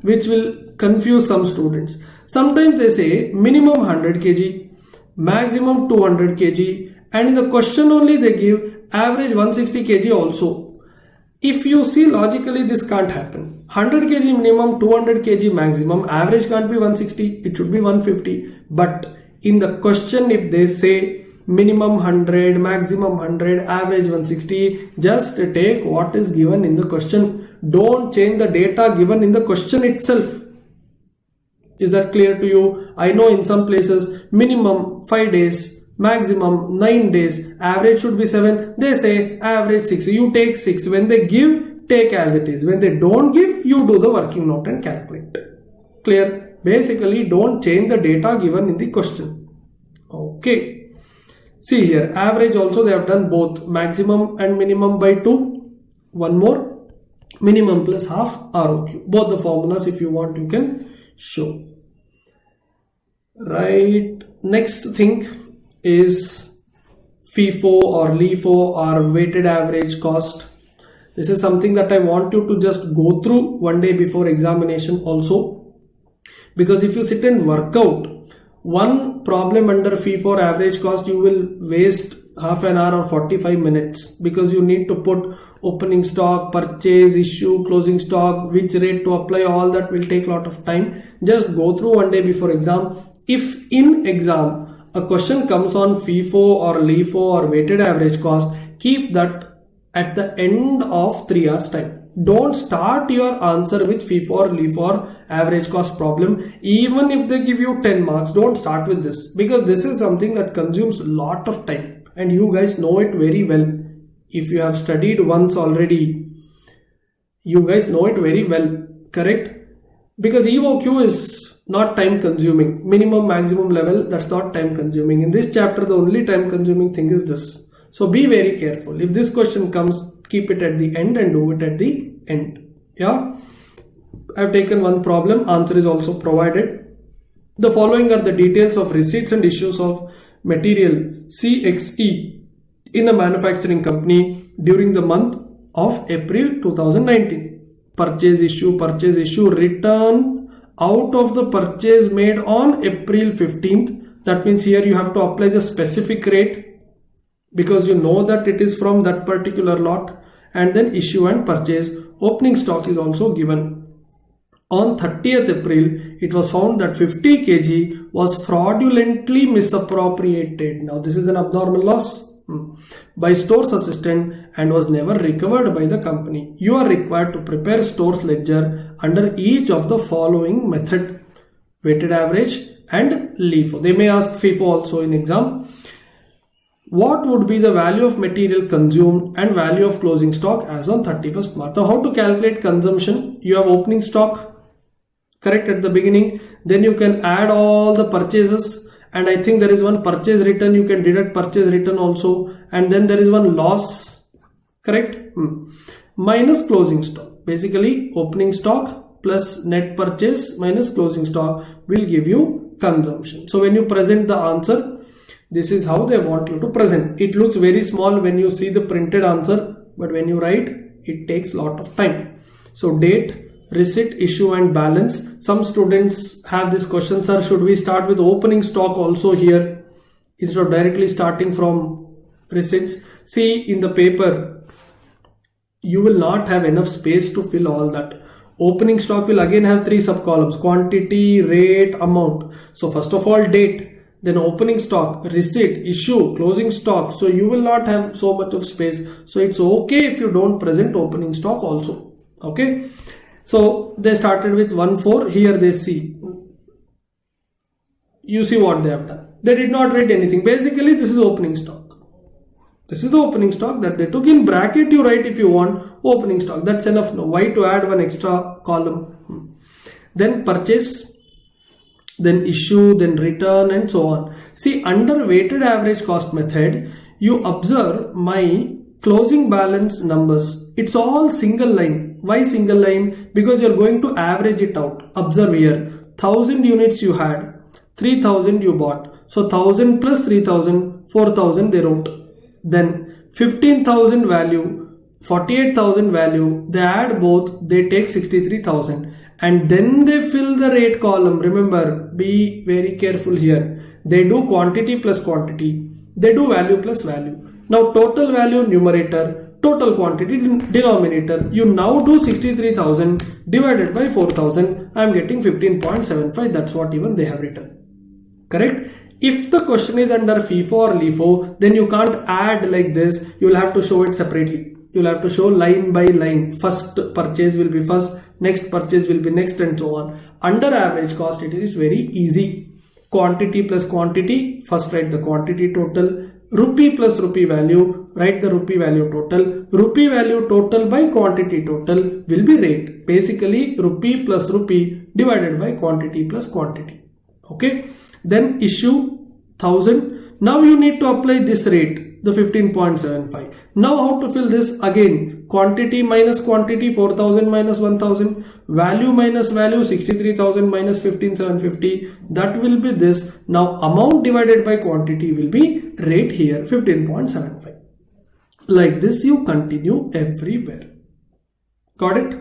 which will confuse some students. Sometimes they say minimum 100 kg, maximum 200 kg. And in the question only they give average 160 kg also. If you see logically, this can't happen. 100 kg minimum, 200 kg maximum, average can't be 160, it should be 150. But in the question if they say minimum 100, maximum 100, average 160, just take what is given in the question. Don't change the data given in the question itself. Is that clear to you? I know in some places minimum 5 days, maximum 9 days, average should be 7. They say average 6. You take 6. When they give, take as it is. When they don't give, you do the working note and calculate. Clear? Basically, don't change the data given in the question. Okay. See here, average also they have done both maximum and minimum by 2. One more, minimum plus half ROQ. Both the formulas, if you want, you can show. Right. Next thing is FIFO or LIFO or weighted average cost. This is something that I want you to just go through one day before examination also, because if you sit and work out one problem under FIFO or average cost, you will waste half an hour or 45 minutes, because you need to put opening stock, purchase, issue, closing stock, which rate to apply, all that will take a lot of time. Just go through one day before exam. If in exam a question comes on FIFO or LIFO or weighted average cost, keep that at the end of 3 hours time. Don't start your answer with FIFO or LIFO or average cost problem. Even if they give you 10 marks, don't start with this, because this is something that consumes a lot of time and you guys know it very well. If you have studied once already, you guys know it very well, correct? Because EOQ is not time consuming. Minimum, maximum level, that's not time consuming. In this chapter, the only time consuming thing is this. So be very careful. If this question comes, keep it at the end and do it at the end. Yeah. I've taken one problem. Answer is also provided. The following are the details of receipts and issues of material CXE in a manufacturing company during the month of April 2019. Purchase issue, return out of the purchase made on April 15th. That means here you have to apply the specific rate because you know that it is from that particular lot. And then issue and purchase. Opening stock is also given. On 30th April, it was found that 50 kg was fraudulently misappropriated. Now this is an abnormal loss by stores assistant and was never recovered by the company. You are required to prepare stores ledger under each of the following method: weighted average and LIFO. They may ask FIFO also in exam. What would be the value of material consumed and value of closing stock as on 31st March? Now how to calculate consumption? You have opening stock, correct, at the beginning. Then you can add all the purchases, and I think there is one purchase return. You can deduct purchase return also, and then there is one loss, correct, minus closing stock. Basically opening stock plus net purchase minus closing stock will give you consumption. So when you present the answer, this is how they want you to present. It looks very small when you see the printed answer, but when you write, it takes a lot of time. So date, receipt, issue and balance. Some students have this question, sir, should we start with opening stock also here instead of directly starting from receipts? See, in the paper, you will not have enough space to fill all that. Opening stock will again have 3 sub-columns: quantity, rate, amount. So first of all, date, then opening stock, receipt, issue, closing stock. So you will not have so much of space. So it's okay if you don't present opening stock also. Okay. So they started with 1-4. Here they see. You see what they have done. They did not write anything. Basically, this is opening stock. This is the opening stock that they took. In bracket you write if you want opening stock. That's enough. No, why to add one extra column? Then purchase, then issue, then return and so on. See, under weighted average cost method, you observe my closing balance numbers. It's all single line. Why single line? Because you're going to average it out. Observe here, 1000 units you had, 3000 you bought. So 1000 plus 3000, 4000 they wrote. Then 15,000 value, 48,000 value, they add both, they take 63,000. And then they fill the rate column. Remember, be very careful here. They do quantity plus quantity. They do value plus value. Now total value numerator, total quantity denominator. You now do 63,000 divided by 4,000. I am getting 15.75. That's what even they have written. Correct? If the question is under FIFO or LIFO, then you can't add like this. You will have to show it separately. You will have to show line by line. First purchase will be first, next purchase will be next and so on. Under average cost, it is very easy. Quantity plus quantity, first write the quantity total. Rupee plus rupee value, write the rupee value total. Rupee value total by quantity total will be rate. Basically, rupee plus rupee divided by quantity plus quantity. Okay. Then issue 1000. Now you need to apply this rate, the 15.75. Now how to fill this? Again, quantity minus quantity, 4000 minus 1000. Value minus value, 63,000 minus 15,750. That will be this. Now amount divided by quantity will be rate here, 15.75. Like this you continue everywhere. Got it?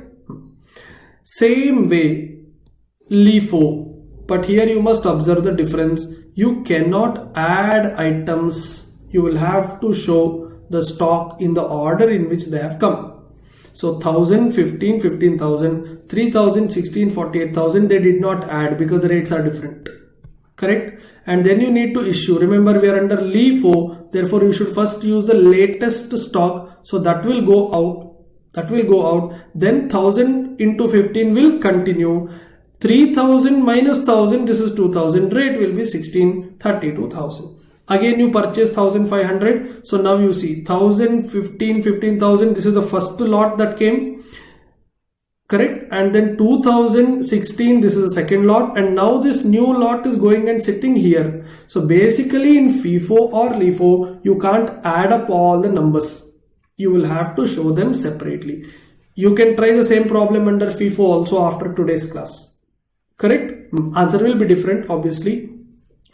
Same way, LIFO. But here you must observe the difference. You cannot add items. You will have to show the stock in the order in which they have come. So 1000, 15, 15,000, 3000, 16, 48,000 they did not add because the rates are different. Correct? And then you need to issue. Remember, we are under LIFO. Therefore, you should first use the latest stock. So that will go out. That will go out. Then 1000 into 15 will continue. 3000 minus 1000, this is 2000, rate will be 16, 32,000. Again you purchase 1500. So now you see 1000, 15, 15,000, this is the first lot that came. Correct? And then 2016, this is the second lot, and now this new lot is going and sitting here. So basically in FIFO or LIFO, you can't add up all the numbers. You will have to show them separately. You can try the same problem under FIFO also after today's class. Correct? Answer will be different obviously.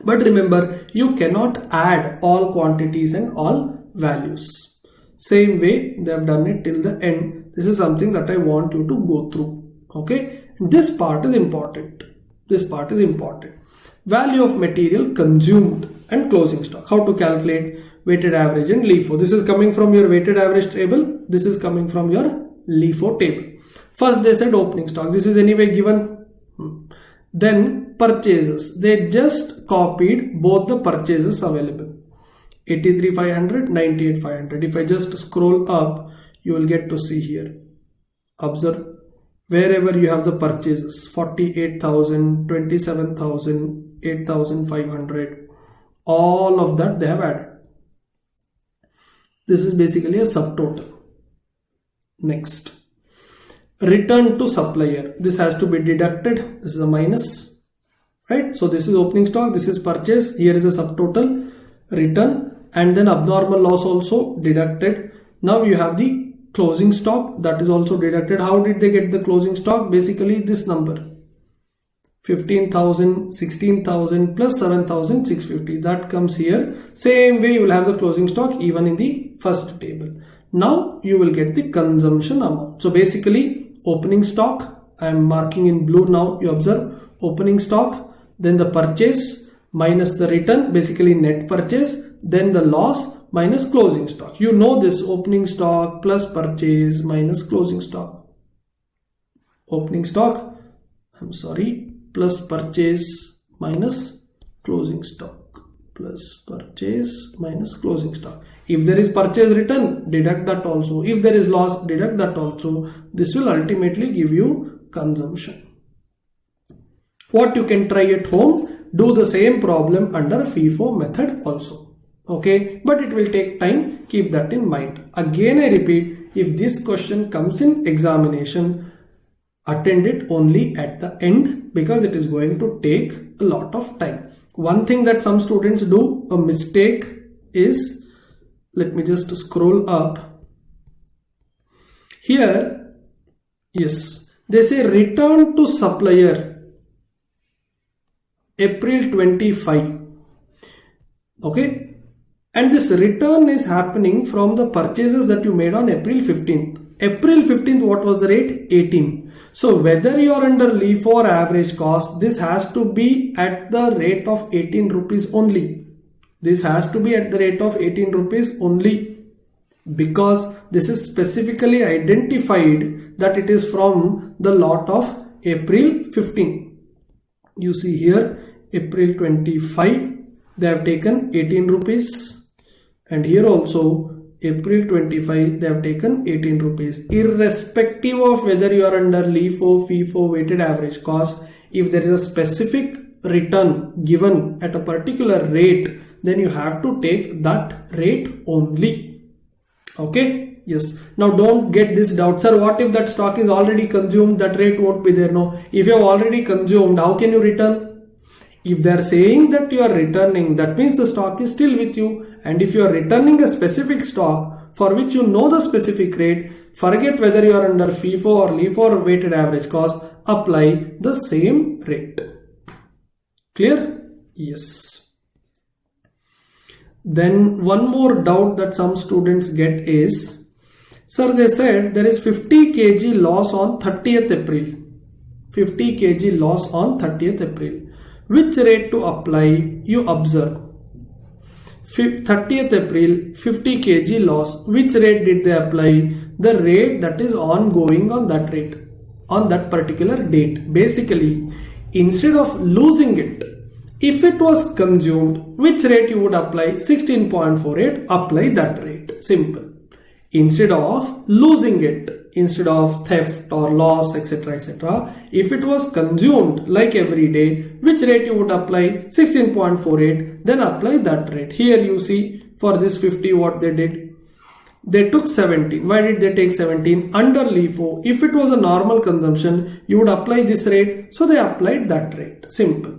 But remember, you cannot add all quantities and all values. Same way they have done it till the end. This is something that I want you to go through. Okay? This part is important. This part is important. Value of material consumed and closing stock. How to calculate weighted average and LIFO. This is coming from your weighted average table. This is coming from your LIFO table. First they said opening stock. This is anyway given. Then purchases. They just copied both the purchases available. 83,500, 98,500. If I just scroll up, you will get to see here. Observe. Wherever you have the purchases, 48,000, 27,000, 8,500, all of that they have added. This is basically a subtotal. Next, return to supplier. This has to be deducted. This is a minus, right? So this is opening stock, this is purchase, here is a subtotal, return, and then abnormal loss also deducted. Now you have the closing stock, that is also deducted. How did they get the closing stock? Basically this number 15,000, 16,000 plus 7,650, that comes here. Same way you will have the closing stock even in the first table. Now you will get the consumption amount. So basically opening stock, I am marking in blue now, you observe opening stock, then the purchase minus the return, basically net purchase, then the loss minus closing stock. You know this, opening stock plus purchase minus closing stock. Opening stock, plus purchase minus closing stock. Plus purchase minus closing stock. If there is purchase return, deduct that also. If there is loss, deduct that also. This will ultimately give you consumption. What you can try at home, do the same problem under FIFO method also. Okay, but it will take time. Keep that in mind. Again I repeat, if this question comes in examination, attend it only at the end because it is going to take a lot of time. One thing that some students do, a mistake is, let me just scroll up. Here, yes, they say return to supplier April 25. Okay. And this return is happening from the purchases that you made on April 15th. April 15th, what was the rate? 18. So whether you are under LIFO or average cost, this has to be at the rate of 18 rupees only. This has to be at the rate of 18 rupees only because this is specifically identified that it is from the lot of April 15. You see here, April 25, they have taken 18 rupees. And here also April 25 they have taken 18 rupees. Irrespective of whether you are under LIFO, FIFO, weighted average cost, if there is a specific return given at a particular rate, then you have to take that rate only. Okay, yes. Now don't get this doubt, sir, what if that stock is already consumed, that rate won't be there? No, if you have already consumed, how can you return? If they are saying that you are returning, that means the stock is still with you. And if you are returning a specific stock for which you know the specific rate, forget whether you are under FIFO or LIFO or weighted average cost, apply the same rate. Clear? Yes. Then one more doubt that some students get is, sir, they said there is 50 kg loss on 30th April. 50 kg loss on 30th April. Which rate to apply? You observe. 30th April, 50 kg loss. Which rate did they apply? The rate that is ongoing on that rate, on that particular date. Basically, instead of losing it, if it was consumed, which rate you would apply? 16.48, apply that rate. Simple. Instead of losing it, instead of theft or loss, etc., etc., if it was consumed like every day, which rate you would apply? 16.48, then apply that rate. Here you see for this 50 what they did. They took 17. Why did they take 17? Under LIFO, if it was a normal consumption, you would apply this rate. So they applied that rate. Simple.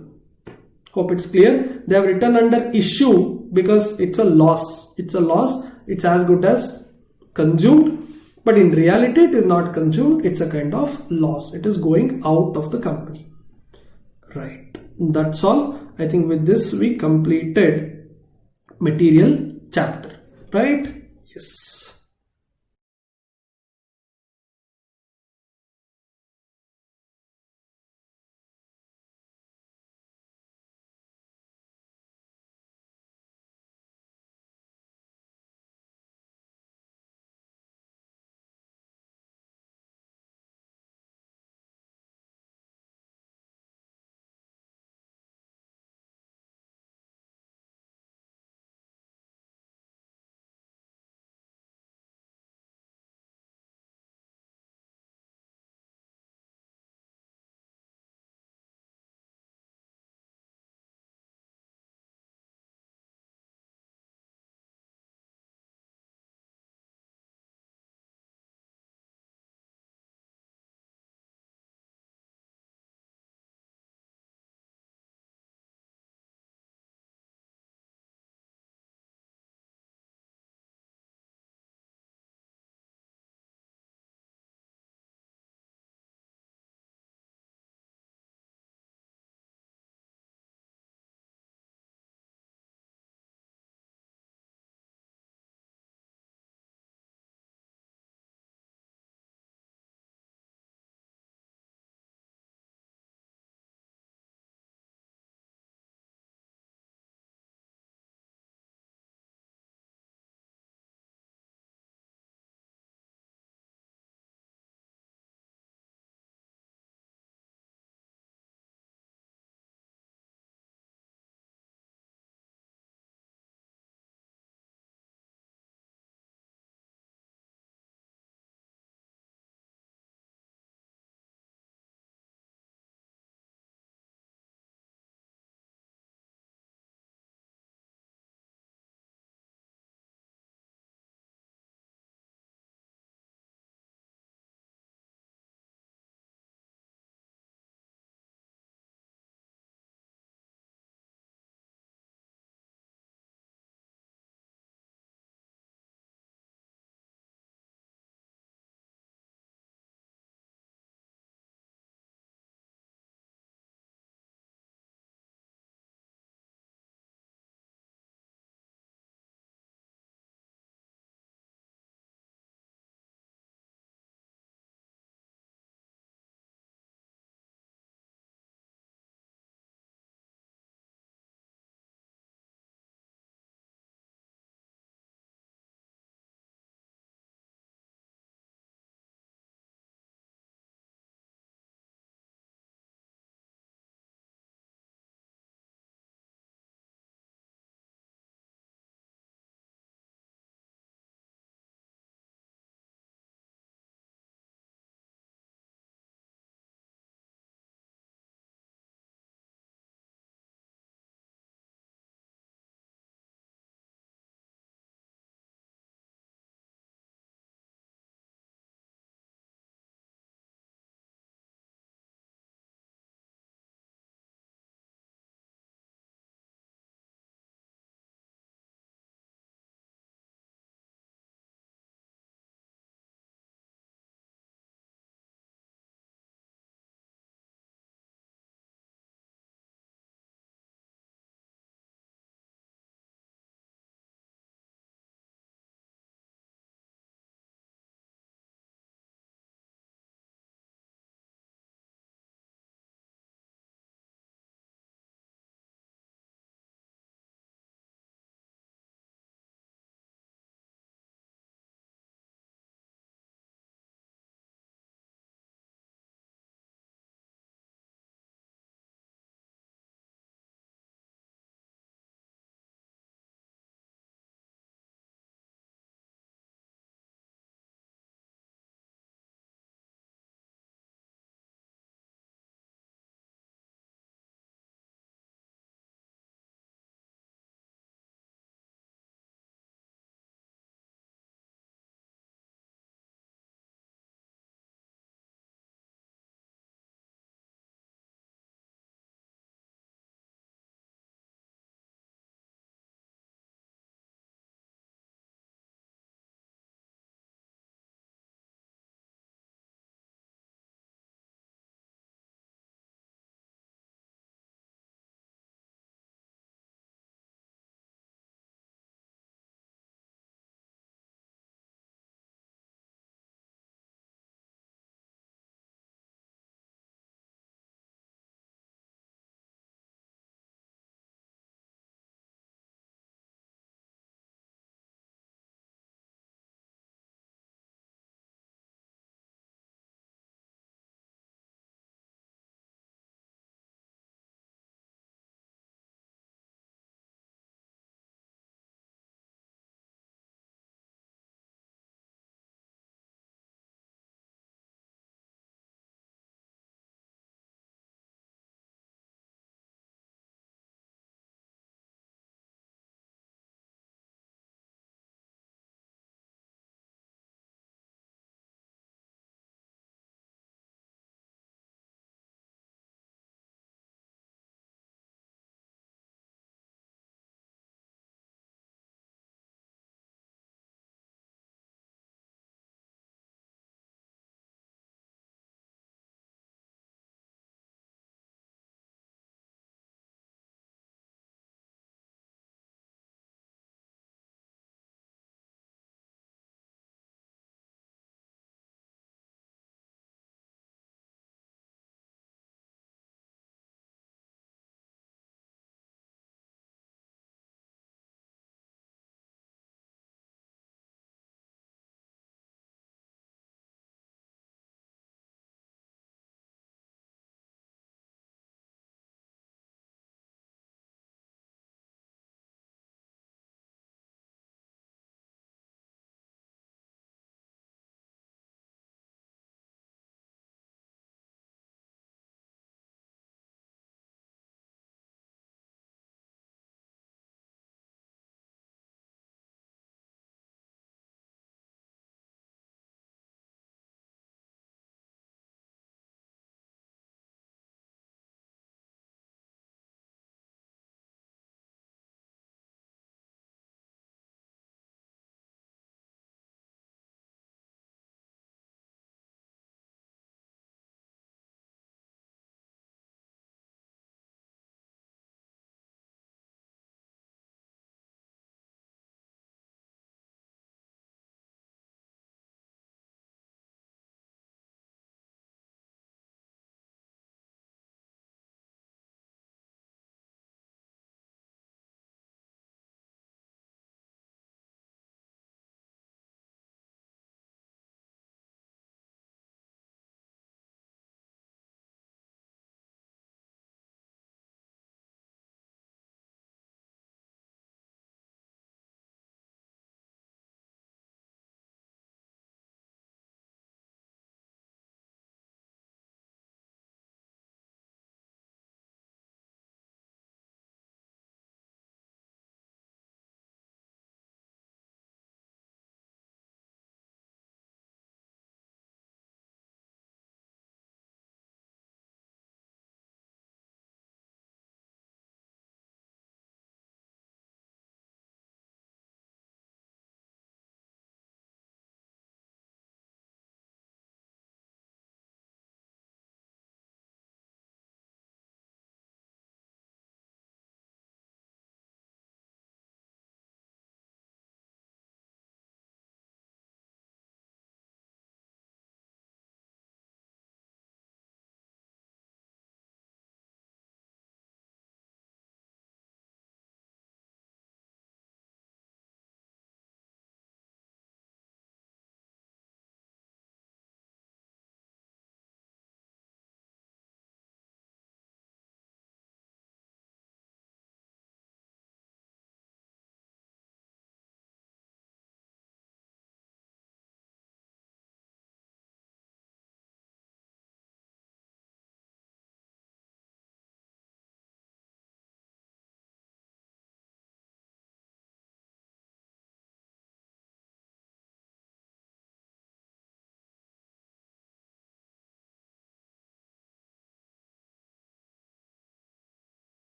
Hope it's clear. They have written under issue because it's a loss. It's a loss. It's as good as consumed. But in reality, it is not consumed. It's a kind of loss. It is going out of the company. Right. That's all. I think with this we completed material chapter. Right? Yes.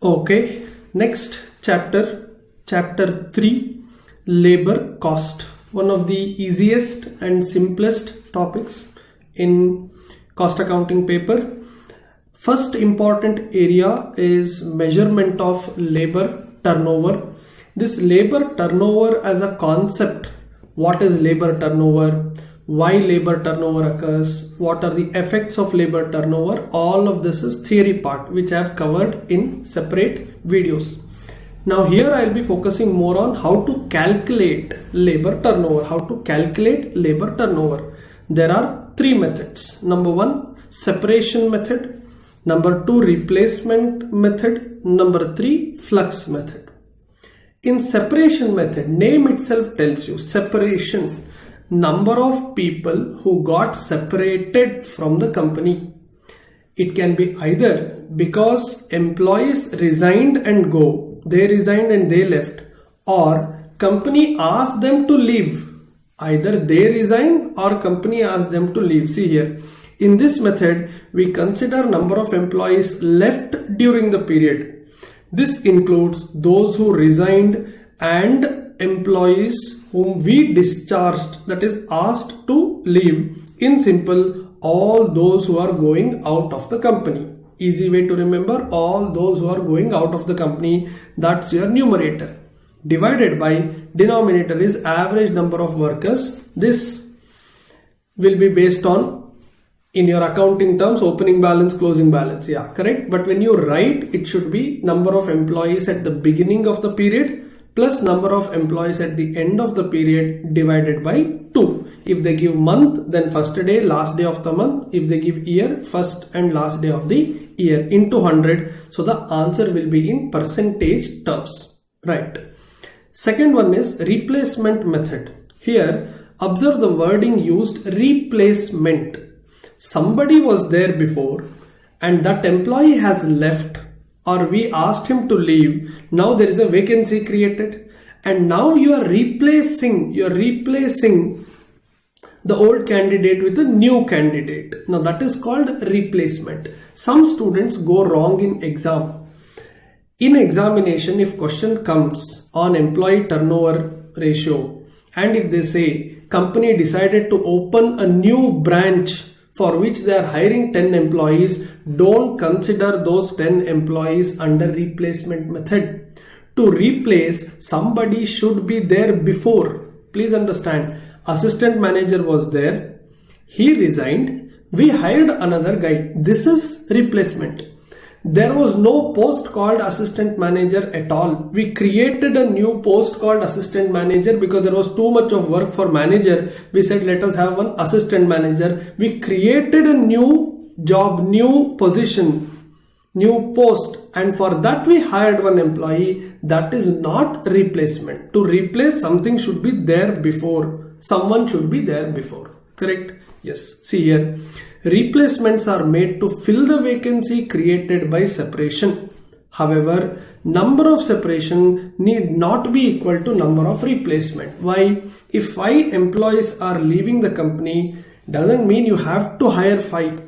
Okay, next chapter, chapter 3, labor cost. One of the easiest and simplest topics in cost accounting paper. First important area is measurement of labor turnover. This labor turnover as a concept, what is labor turnover, why labor turnover occurs, what are the effects of labor turnover, all of this is theory part which I have covered in separate videos. Now here I will be focusing more on how to calculate labor turnover. How to calculate labor turnover. There are three methods. Number one, separation method. Number two, replacement method. Number three, flux method. In separation method, name itself tells you separation, number of people who got separated from the company. It can be either because employees resigned and go, they resigned and they left, or company asked them to leave. Either they resign or company asked them to leave. See here, in this method, we consider number of employees left during the period. This includes those who resigned and employees whom we discharged, that is asked to leave. In simple, all those who are going out of the company. Easy way to remember, all those who are going out of the company, that's your numerator. Divided by denominator is average number of workers. This will be based on, in your accounting terms, opening balance, closing balance. Yeah, correct. But when you write, it should be number of employees at the beginning of the period plus number of employees at the end of the period divided by 2. If they give month, then first day, last day of the month. If they give year, first and last day of the year into 100. So the answer will be in percentage terms. Right. Second one is replacement method. Here, observe the wording used, replacement. Somebody was there before and that employee has left, or we asked him to leave. Now there is a vacancy created and now you are replacing the old candidate with a new candidate. Now that is called replacement. Some students go wrong in exam. In examination, if question comes on employee turnover ratio and if they say company decided to open a new branch for which they are hiring 10 employees, don't consider those 10 employees under replacement method. To replace, somebody should be there before. Please understand, assistant manager was there, he resigned, we hired another guy. This is replacement. There was no post called assistant manager at all. We created a new post called assistant manager because there was too much of work for manager. We said let us have one assistant manager. We created a new job, new position, new post, and for that we hired one employee. That is not replacement. To replace, something should be there before. Someone should be there before. Correct? Yes. See here. Replacements are made to fill the vacancy created by separation. However, number of separation need not be equal to number of replacement. Why? If 5 employees are leaving the company, doesn't mean you have to hire 5.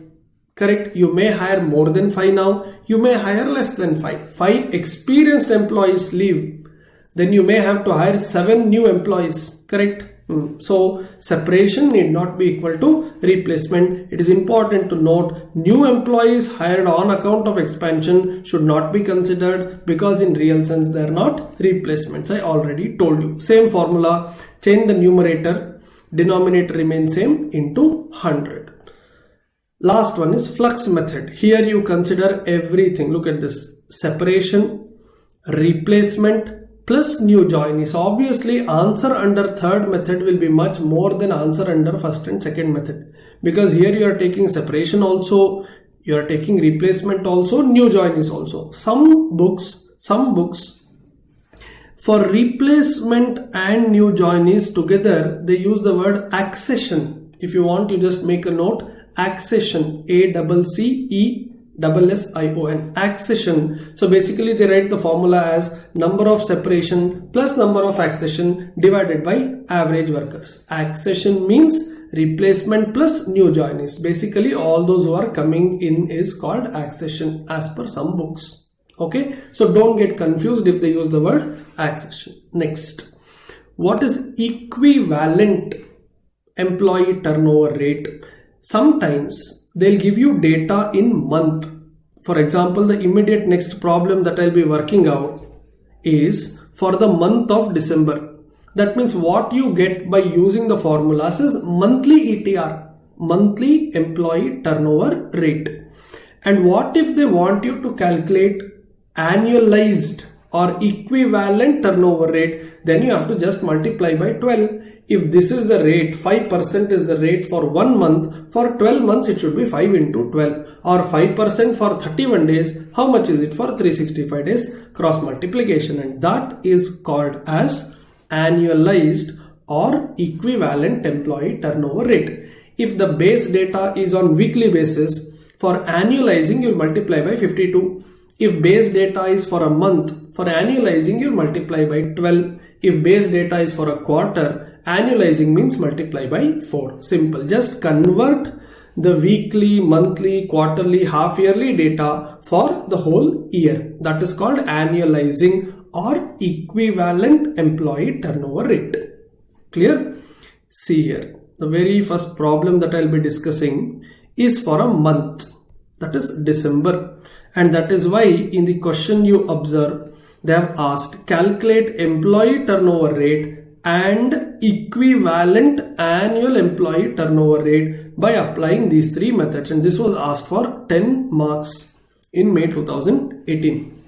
Correct? You may hire more than 5 now. You may hire less than 5. 5 experienced employees leave. Then you may have to hire 7 new employees. Correct? So separation need not be equal to replacement. It is important to note new employees hired on account of expansion should not be considered because in real sense they are not replacements. I already told you. Same formula, change the numerator, denominator remains same into 100. Last one is flux method. Here you consider everything. Look at this, separation, replacement plus new joinees. Obviously answer under third method will be much more than answer under first and second method, because here you are taking separation also, you are taking replacement also, new joinees also. Some books for replacement and new joinees together they use the word accession. If you want, you just make a note, accession, ACCESSION, accession. So basically they write the formula as number of separation plus number of accession divided by average workers. Accession means replacement plus new joinees. Basically all those who are coming in is called accession as per some books. Okay, so don't get confused if they use the word accession. Next, what is equivalent employee turnover rate? Sometimes they'll give you data in month. For example, the immediate next problem that I'll be working out is for the month of December. That means what you get by using the formulas is monthly ETR, monthly employee turnover rate. And what if they want you to calculate annualized or equivalent turnover rate? Then you have to just multiply by 12. If this is the rate, 5% is the rate for 1 month, for 12 months it should be 5 into 12, or 5% for 31 days. How much is it for 365 days? Cross multiplication, and that is called as annualized or equivalent employee turnover rate. If the base data is on weekly basis, for annualizing you multiply by 52. If base data is for a month, for annualizing you multiply by 12. If base data is for a quarter, annualizing means multiply by 4. Simple. Just convert the weekly, monthly, quarterly, half yearly data for the whole year. That is called annualizing or equivalent employee turnover rate. Clear? See here, the very first problem that I'll be discussing is for a month, that is December, and that is why in the question you observe they have asked calculate employee turnover rate and equivalent annual employee turnover rate by applying these three methods, and this was asked for 10 marks in May 2018.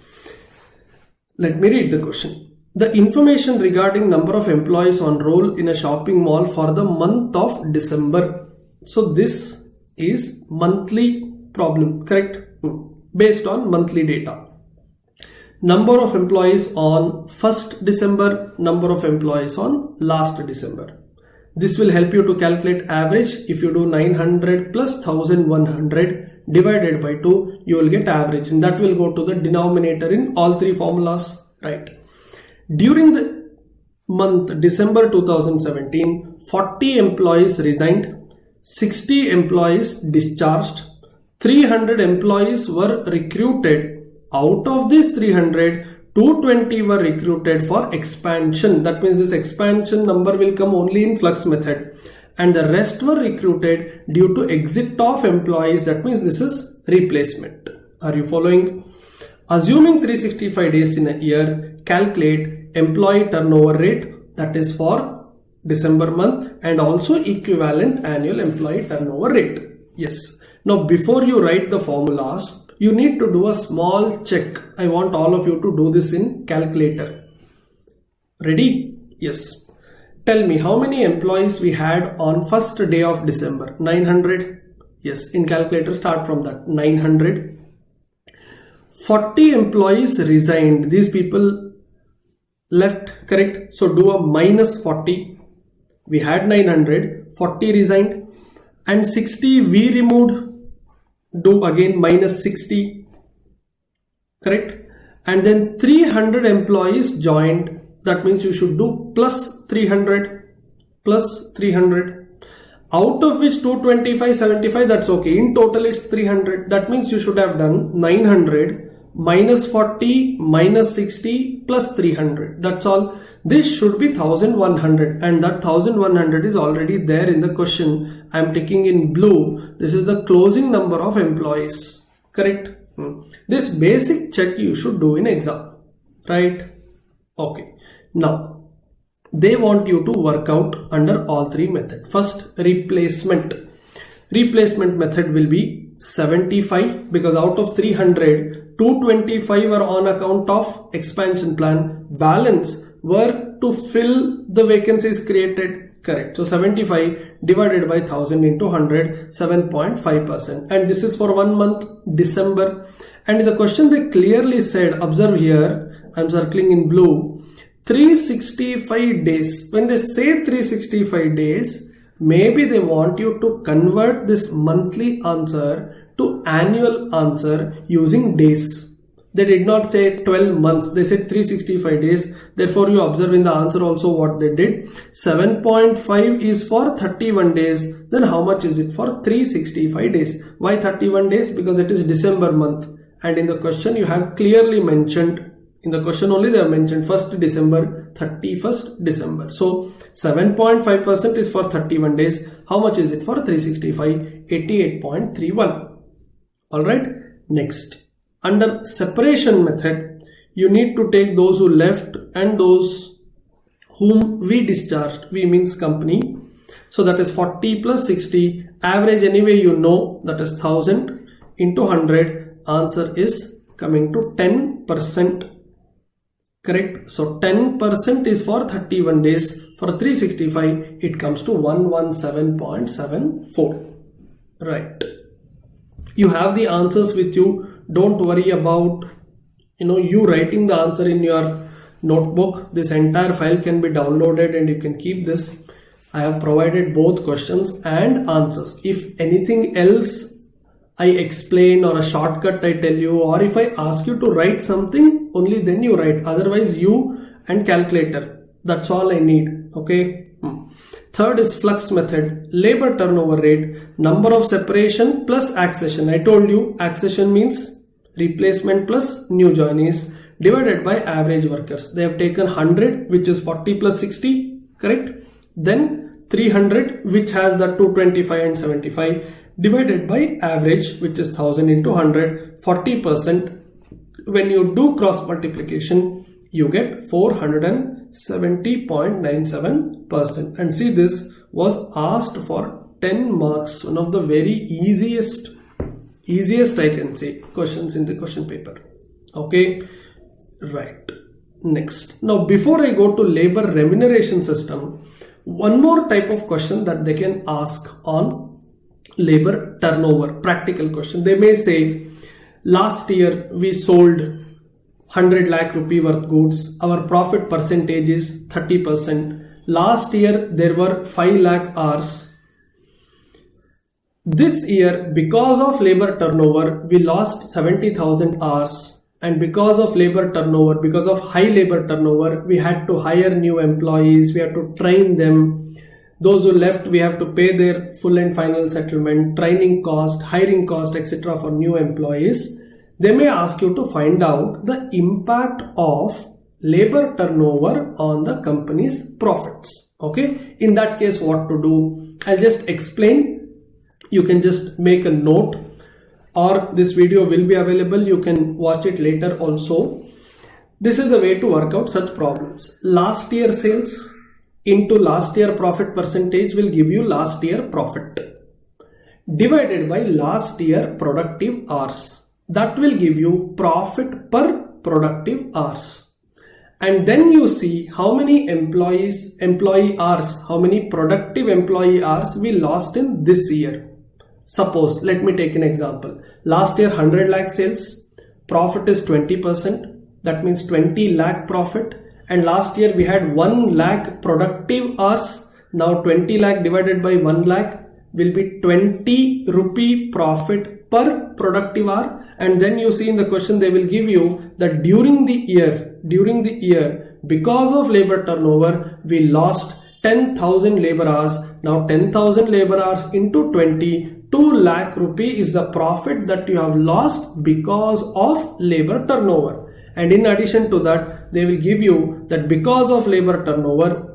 Let me read the question. The information regarding number of employees on roll in a shopping mall for the month of December. So this is monthly problem, correct? Based on monthly data. Number of employees on 1st December, number of employees on last December. This will help you to calculate average. If you do 900 plus 1100 divided by 2, you will get average, and that will go to the denominator in all three formulas, right? During the month December 2017, 40 employees resigned, 60 employees discharged, 300 employees were recruited. Out of these 300, 220 were recruited for expansion. That means this expansion number will come only in flux method, and the rest were recruited due to exit of employees. That means this is replacement. Are you following? Assuming 365 days in a year, calculate employee turnover rate, that is for December month, and also equivalent annual employee turnover rate. Yes. Now before you write the formulas, you need to do a small check. I want all of you to do this in calculator. Ready? Yes. Tell me how many employees we had on first day of December. 900. Yes, in calculator start from that. 900. 40 employees resigned. These people left, correct? So do a minus 40. We had 900, 40 resigned, and 60 we removed. Do again minus 60, correct? And then 300 employees joined. That means you should do plus 300, plus 300, out of which 225, 75, that's okay. In total it's 300. That means you should have done 900 minus 40 minus 60 plus 300. That's all. This should be 1100, and that 1100 is already there in the question. I am taking in blue. This is the closing number of employees, correct? This basic check you should do in exam, right? Okay. Now they want you to work out under all three methods. First, replacement. Replacement method will be 75, because out of 300, 225 were on account of expansion plan. Balance were to fill the vacancies created, correct? So 75 divided by 1000 into 100, 7.5%, and this is for 1 month, December. And in the question they clearly said, observe here, I'm circling in blue, 365 days. When they say 365 days, maybe they want you to convert this monthly answer to annual answer using days. They did not say 12 months, they said 365 days. Therefore, you observe in the answer also what they did. 7.5 is for 31 days. Then how much is it for 365 days? Why 31 days? Because it is December month. and in the question you have clearly mentioned, in the question only they have mentioned 1st December, 31st December. So 7.5% is for 31 days. How much is it for 365? 88.31. Alright, next. Under separation method, you need to take those who left and those whom we discharged. We means company. So that is 40 plus 60. Average anyway you know, that is 1000 into 100. Answer is coming to 10%. Correct. So 10% is for 31 days. For 365 it comes to 117.74. Right. You have the answers with you. Don't worry about you writing the answer in your notebook. This entire file can be downloaded and you can keep this. I have provided both questions and answers. If anything else I explain or a shortcut I tell you, or if I ask you to write something, only then you write. Otherwise you and calculator. That's all I need. Okay. Third is flux method. Labor turnover rate, number of separation plus accession. I told you accession means replacement plus new joinees divided by average workers. They have taken 100, which is 40 plus 60, correct? Then 300, which has the 225 and 75, divided by average, which is 1000 into 100, 40%. When you do cross multiplication, you get 470.97%. And see, this was asked for 10 marks, one of the very easiest I can say questions in the question paper. Okay, right. Next, now before I go to labor remuneration system, one more type of question that they can ask on labor turnover, practical question. They may say, last year we sold 100 lakh rupee worth goods. Our profit percentage is 30%. Last year there were 5 lakh hours. This year, because of labor turnover, we lost 70,000 hours. And because of labor turnover, because of high labor turnover, we had to hire new employees, we had to train them. Those who left, we have to pay their full and final settlement, training cost, hiring cost, etc. for new employees. They may ask you to find out the impact of labor turnover on the company's profits. Okay, in that case, what to do? I'll just explain. You can just make a note, or this video will be available. You can watch it later also. This is the way to work out such problems. Last year sales into last year profit percentage will give you last year profit divided by last year productive hours. That will give you profit per productive hours. And then you see how many employee hours, how many productive employee hours we lost in this year. Suppose, let me take an example. Last year 100 lakh sales, profit is 20%. That means 20 lakh profit. And last year we had 1 lakh productive hours. Now 20 lakh divided by 1 lakh will be 20 rupee profit per productive hour. And then you see in the question they will give you that during the year, because of labor turnover, we lost 10,000 labor hours. Now 10,000 labor hours into 20, 2 lakh rupee is the profit that you have lost because of labor turnover. And in addition to that, they will give you that because of labor turnover,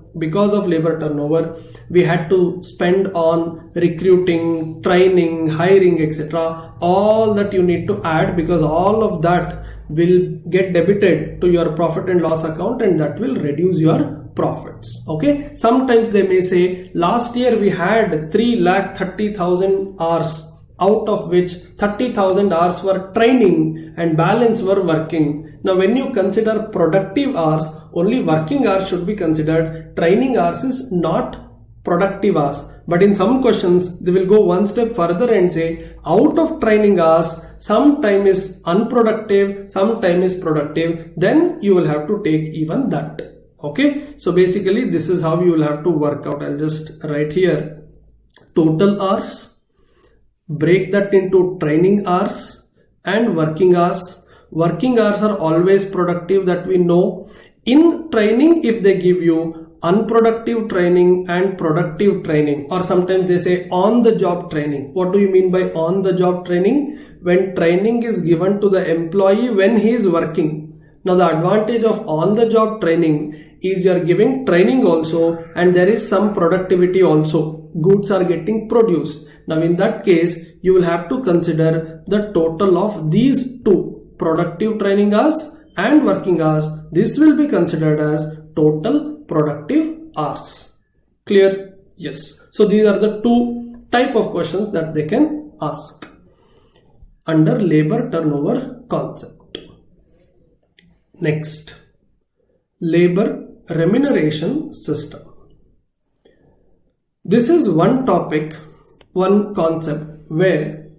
we had to spend on recruiting, training, hiring, etc. All that you need to add, because all of that will get debited to your profit and loss account, and that will reduce your profits. Okay, sometimes they may say last year we had 3,30,000 hours, out of which 30,000 hours were training and balance were working. Now when you consider productive hours, only working hours should be considered. Training hours is not productive hours. But in some questions they will go one step further and say out of training hours, some time is unproductive, some time is productive. Then you will have to take even that. Okay, so basically this is how you will have to work out. I'll just write here total hours, break that into training hours and working hours. Working hours are always productive, that we know. In training, if they give you unproductive training and productive training, or sometimes they say on the job training. What do you mean by on the job training? When training is given to the employee when he is working. Now the advantage of on the job training is you are giving training also and there is some productivity also. Goods are getting produced. Now in that case you will have to consider the total of these two, productive training hours and working hours. This will be considered as total productive hours. Clear? Yes. So these are the two type of questions that they can ask under labor turnover concept. Next, labor remuneration system. This is one topic, one concept where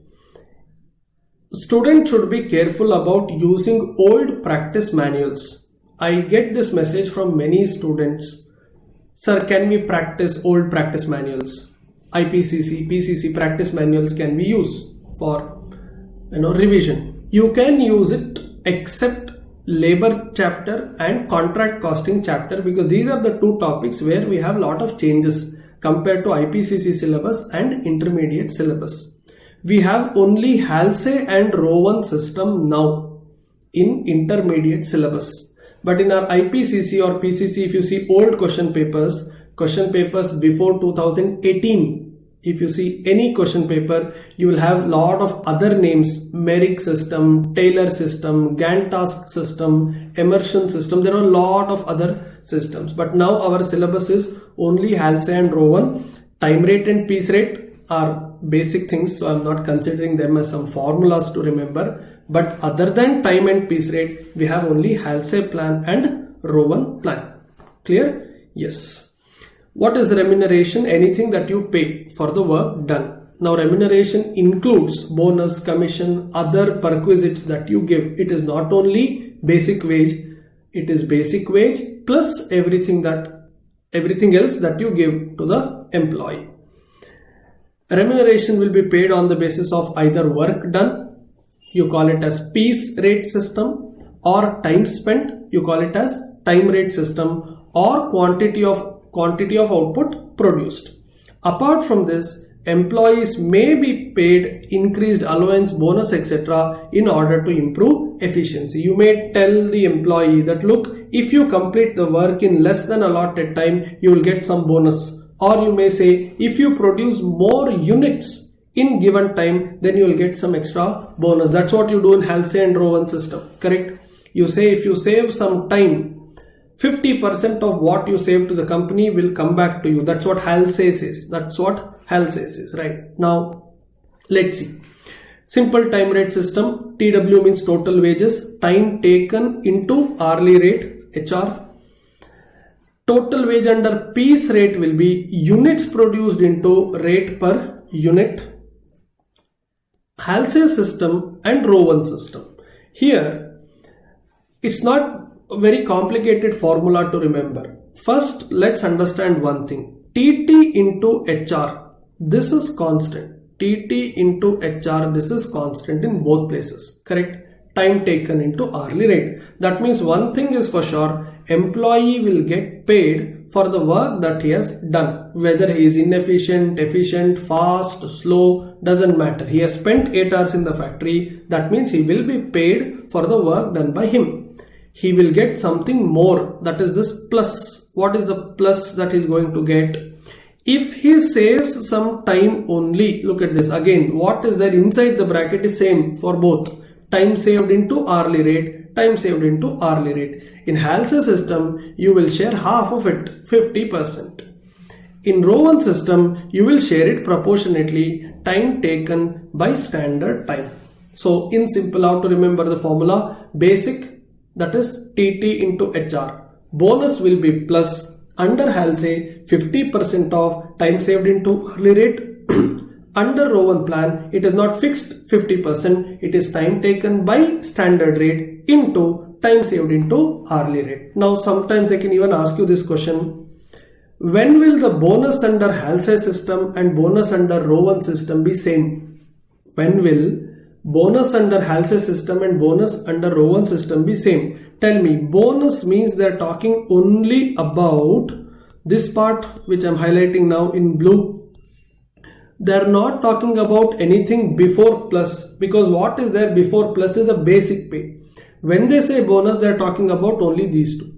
students should be careful about using old practice manuals. I get this message from many students. Sir, can we practice old practice manuals? IPCC, PCC practice manuals can be used for revision. You can use it except labor chapter and contract costing chapter, because these are the two topics where we have a lot of changes compared to IPCC syllabus and intermediate syllabus. We have only Halsey and Rowan system now in intermediate syllabus. But in our IPCC or PCC, if you see old question papers before 2018, if you see any question paper, you will have lot of other names: Merrick system, Taylor system, Gantt task system, Emerson system. There are a lot of other systems. But now our syllabus is only Halsey and Rowan. Time rate and piece rate are basic things, so I'm not considering them as some formulas to remember. But other than time and piece rate, we have only Halsey plan and Rowan plan. Clear? Yes. What is remuneration? Anything that you pay for the work done. Now remuneration includes bonus, commission, other perquisites that you give. It is not only basic wage, it is basic wage plus everything else that you give to the employee. Remuneration will be paid on the basis of either work done, you call it as piece rate system, or time spent, you call it as time rate system, or quantity of output produced. Apart from this, employees may be paid increased allowance, bonus, etc. in order to improve efficiency. You may tell the employee that, look, if you complete the work in less than allotted time, you will get some bonus. Or you may say, if you produce more units in given time, then you will get some extra bonus. That's what you do in Halsey and Rowan system, correct? You say if you save some time, 50% of what you save to the company will come back to you. That's what Halsey says. Right? Now, let's see. Simple time rate system. TW means total wages, time taken into hourly rate, HR. Total wage under piece rate will be units produced into rate per unit. Halsey system and Rowan system. Here, it's not a very complicated formula to remember. First, let's understand one thing. TT into HR, this is constant. TT into HR, this is constant in both places, correct? Time taken into hourly rate. That means one thing is for sure, employee will get paid for the work that he has done. Whether he is inefficient, efficient, fast, slow, doesn't matter. He has spent 8 hours in the factory. That means he will be paid for the work done by him. He will get something more. That is this plus. What is the plus that he is going to get? If he saves some time only, look at this again. What is there inside the bracket is same for both. Time saved into hourly rate, time saved into hourly rate. In Halsey system, you will share half of it, 50%. In Rowan system, you will share it proportionately, time taken by standard time. So in simple, how to remember the formula? Basic, that is TT into HR. Bonus will be plus. Under Halsey, 50% of time saved into hourly rate. Under Rowan plan, it is not fixed 50%, it is time taken by standard rate into time saved into hourly rate. Now sometimes they can even ask you this question: when will the bonus under Halsey system and bonus under Rowan system be same? When will bonus under Halsey system and bonus under Rowan system be same? Tell me, bonus means they are talking only about This part which I'm highlighting now in blue, they're not talking about anything before plus, because what is there before plus is a basic pay. When they say bonus, they're talking about only these two.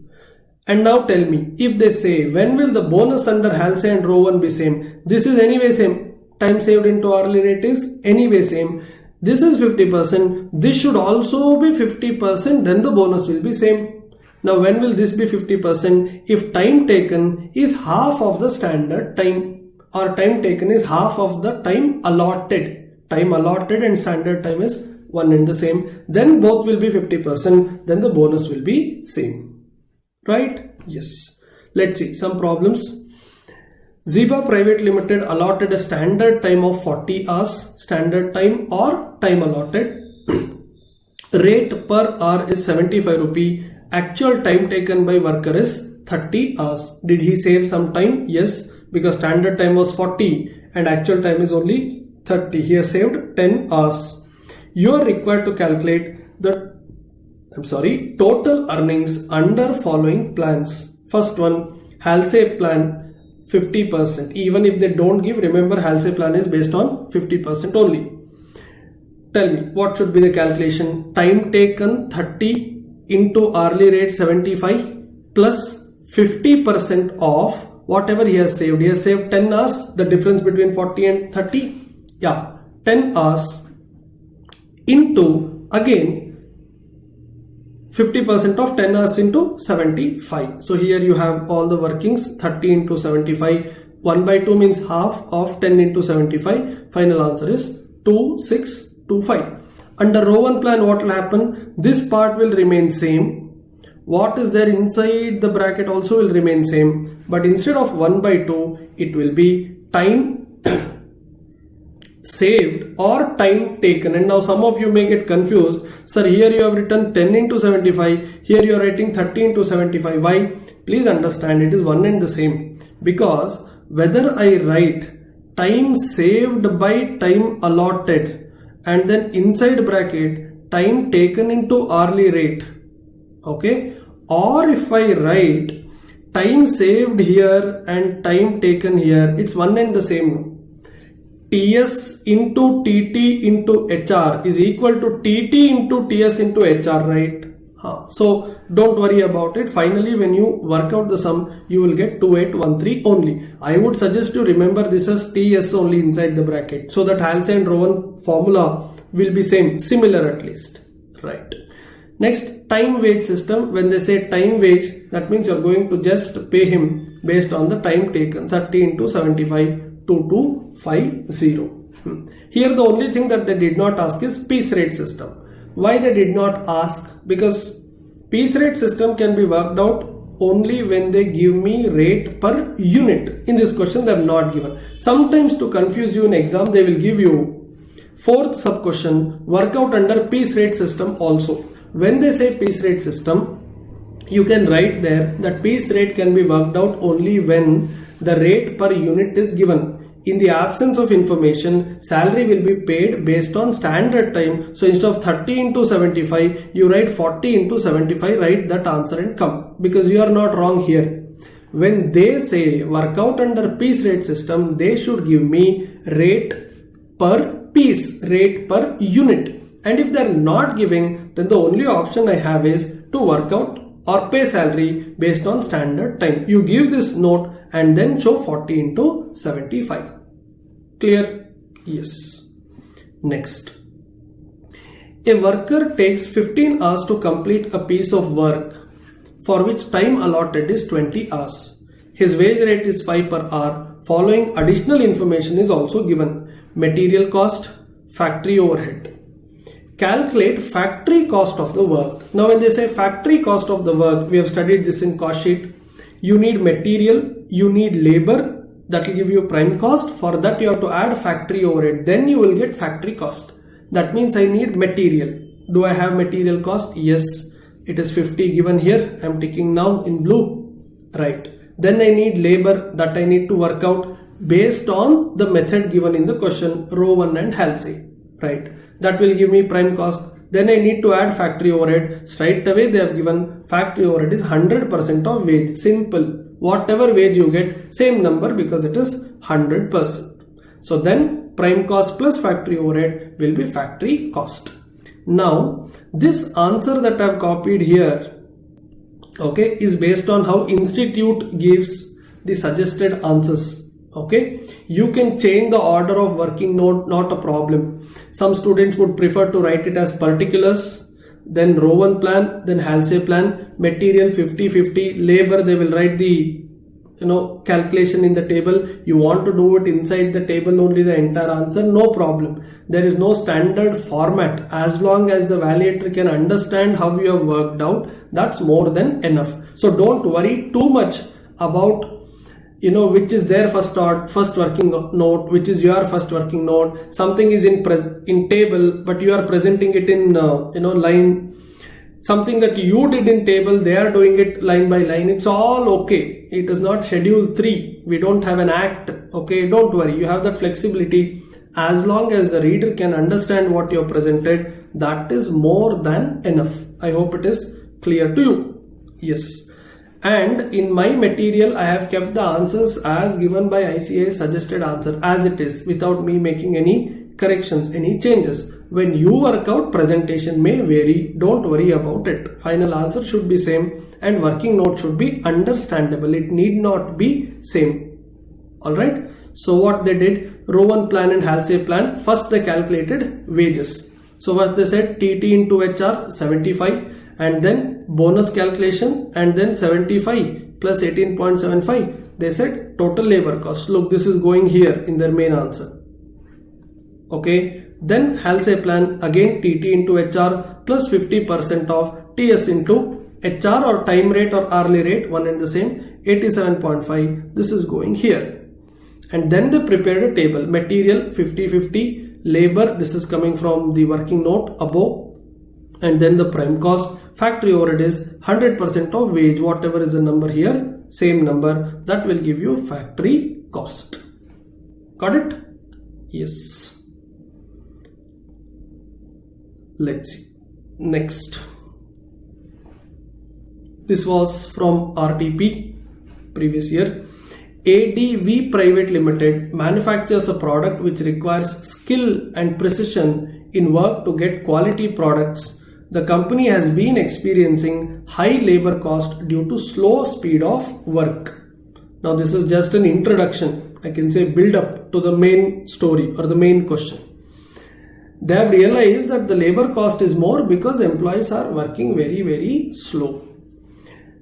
And now tell me, if they say when will the bonus under Halsey and row 1 be same, this is anyway same. Time saved into hourly rate is anyway same. This is 50%, this should also be 50%, then the bonus will be same. Now when will this be 50%? If time taken is half of the standard time, or time taken is half of the time allotted. Time allotted and standard time is one and the same. Then both will be 50%, then the bonus will be same. Right? Yes. Let's see some problems. Zeba Private Limited allotted a standard time of 40 hours, standard time or time allotted. Rate per hour is 75 rupee. Actual time taken by worker is 30 hours. Did he save some time? Yes, because standard time was 40 and actual time is only 30. He has saved 10 hours. You are required to calculate the total earnings under following plans. First one, Halsey plan 50%. Even if they don't give, remember Halsey plan is based on 50% only. Tell me, what should be the calculation? Time taken 30 into hourly rate 75 plus 50% of whatever he has saved. He has saved 10 hours, the difference between 40 and 30. Yeah, 10 hours into again 50% of 10 hours into 75. So here you have all the workings. 30 into 75. 1 by 2 means half of 10 into 75. Final answer is 2625. Under row 1 plan, what will happen? This part will remain same. What is there inside the bracket also will remain same. But instead of 1 by 2, it will be time saved or time taken. And now some of you may get confused. Sir, here you have written 10 into 75. Here you are writing 30 into 75. Why? Please understand, it is one and the same. Because whether I write time saved by time allotted and then inside bracket time taken into hourly rate, okay, or if I write time saved here and time taken here, it's one and the same. TS into TT into HR is equal to TT into TS into HR, right? So don't worry about it. Finally, when you work out the sum, you will get 2813 only. I would suggest you remember this as TS only inside the bracket, so that Halsey and Rowan formula will be similar at least, right? Next, time wage system. When they say time wage, that means you are going to just pay him based on the time taken. 30 into 75, 2250. Here the only thing that they did not ask is piece rate system. Why they did not ask? Because piece rate system can be worked out only when they give me rate per unit. In this question they have not given. Sometimes to confuse you in exam, they will give you fourth sub question, work out under piece rate system also. When they say piece rate system, you can write there that piece rate can be worked out only when the rate per unit is given. In the absence of information, salary will be paid based on standard time. So instead of 30 into 75, you write 40 into 75, write that answer and come. Because you are not wrong here. When they say work out under piece rate system, they should give me rate per piece, rate per unit. And if they are not giving, then the only option I have is to work out or pay salary based on standard time. You give this note and then show 40 into 75. Clear? Yes. Next. A worker takes 15 hours to complete a piece of work for which time allotted is 20 hours. His wage rate is 5 per hour. Following additional information is also given. Material cost, factory overhead. Calculate factory cost of the work. Now when they say factory cost of the work, we have studied this in cost sheet. You need material, you need labor, that will give you prime cost. For that you have to add factory overhead, then you will get factory cost. That means I need material. Do I have material cost? Yes, it is 50 given here. I am ticking now in blue, right? Then I need labor, that I need to work out based on the method given in the question, row 1 and Halsey, right? That will give me prime cost. Then I need to add factory overhead. Straight away they have given factory overhead is 100% of wage. Simple. whatever wage you get, same number because it is 100%. So then prime cost plus factory overhead will be factory cost. Now this answer that I have copied here, okay, is based on how institute gives the suggested answers. Okay, you can change the order of working note, not a problem. Some students would prefer to write it as particulars, then row 1 plan, then Halsey plan, material 50-50, labor they will write the calculation in the table. You want to do it inside the table only, the entire answer, no problem. There is no standard format. As long as the validator can understand how you have worked out, that's more than enough. So don't worry too much about which is their first working note, which is your first working note. Something is in table, but you are presenting it in line. Something that you did in table, they are doing it line by line. It's all okay. It is not schedule 3. We don't have an act. Okay, don't worry. You have that flexibility. As long as the reader can understand what you have presented, that is more than enough. I hope it is clear to you. Yes. And in my material, I have kept the answers as given by ICAI suggested answer as it is, without me making any corrections, any changes. When you work out, presentation may vary. Don't worry about it. Final answer should be same and working note should be understandable. It need not be same. Alright. So what they did, row 1 plan and Halsey plan, first they calculated wages. So what they said, TT into HR 75 and then bonus calculation and then 75 plus 18.75. They said total labor cost. Look, this is going here in their main answer. Okay. Then Halsey plan, again TT into HR plus 50% of TS into HR or time rate or hourly rate, one and the same, 87.5. This is going here. And then they prepared a table, material 50-50, labor, this is coming from the working note above, and then the prime cost, factory overhead is 100% of wage, whatever is the number here, same number, that will give you factory cost. Got it? Yes. Let's see. Next. This was from RTP, previous year. ADV Private Limited manufactures a product which requires skill and precision in work to get quality products. The company has been experiencing high labor cost due to slow speed of work. Now this is just an introduction, I can say build up to the main story or the main question. They have realized that the labor cost is more because employees are working very, very slow.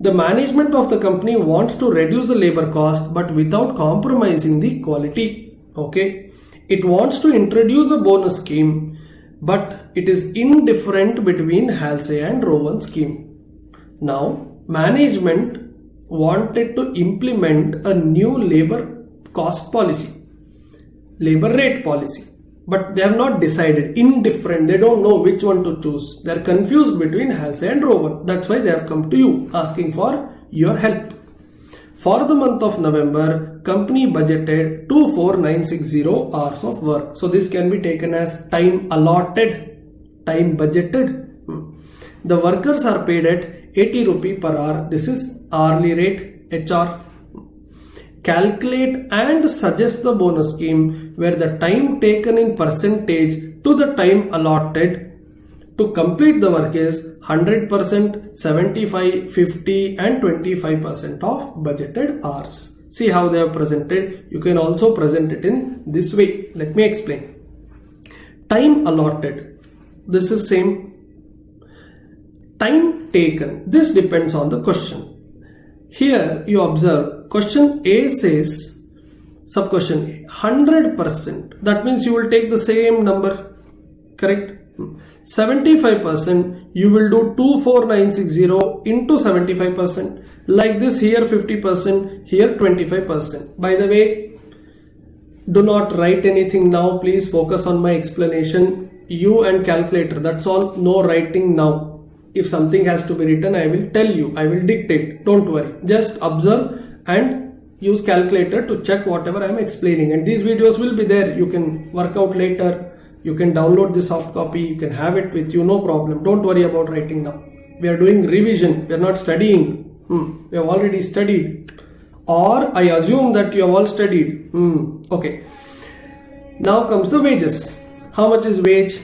The management of the company wants to reduce the labor cost but without compromising the quality. Okay, it wants to introduce a bonus scheme, but it is indifferent between Halsey and row 1 scheme. Now, management wanted to implement a new labor cost policy, labor rate policy. But they have not decided, indifferent, they don't know which one to choose. They are confused between Halsey and row 1. That's why they have come to you asking for your help. For the month of November, company budgeted 24,960 hours of work. So this can be taken as time allotted, time budgeted. The workers are paid at 80 rupee per hour. This is hourly rate, HR. Calculate and suggest the bonus scheme where the time taken in percentage to the time allotted to complete the work is 100%, 75, 50 and 25% of budgeted hours. See how they have presented. You can also present it in this way. Let me explain. Time allotted. This is same. Time taken. This depends on the question. Here you observe question A says, sub question A, 100%. That means you will take the same number, correct? 75% you will do 24,960 into 75%. Like this, here 50%, here 25%. By the way, do not write anything now. Please focus on my explanation. You and calculator, that's all. No writing now. If something has to be written, I will tell you, I will dictate. Don't worry. Just observe and use calculator to check whatever I am explaining. And these videos will be there. You can work out later. You can download the soft copy. You can have it with you. No problem. Don't worry about writing now. We are doing revision. We are not studying. We have already studied. or I assume that you have all studied. Okay. Now comes the wages. How much is wage?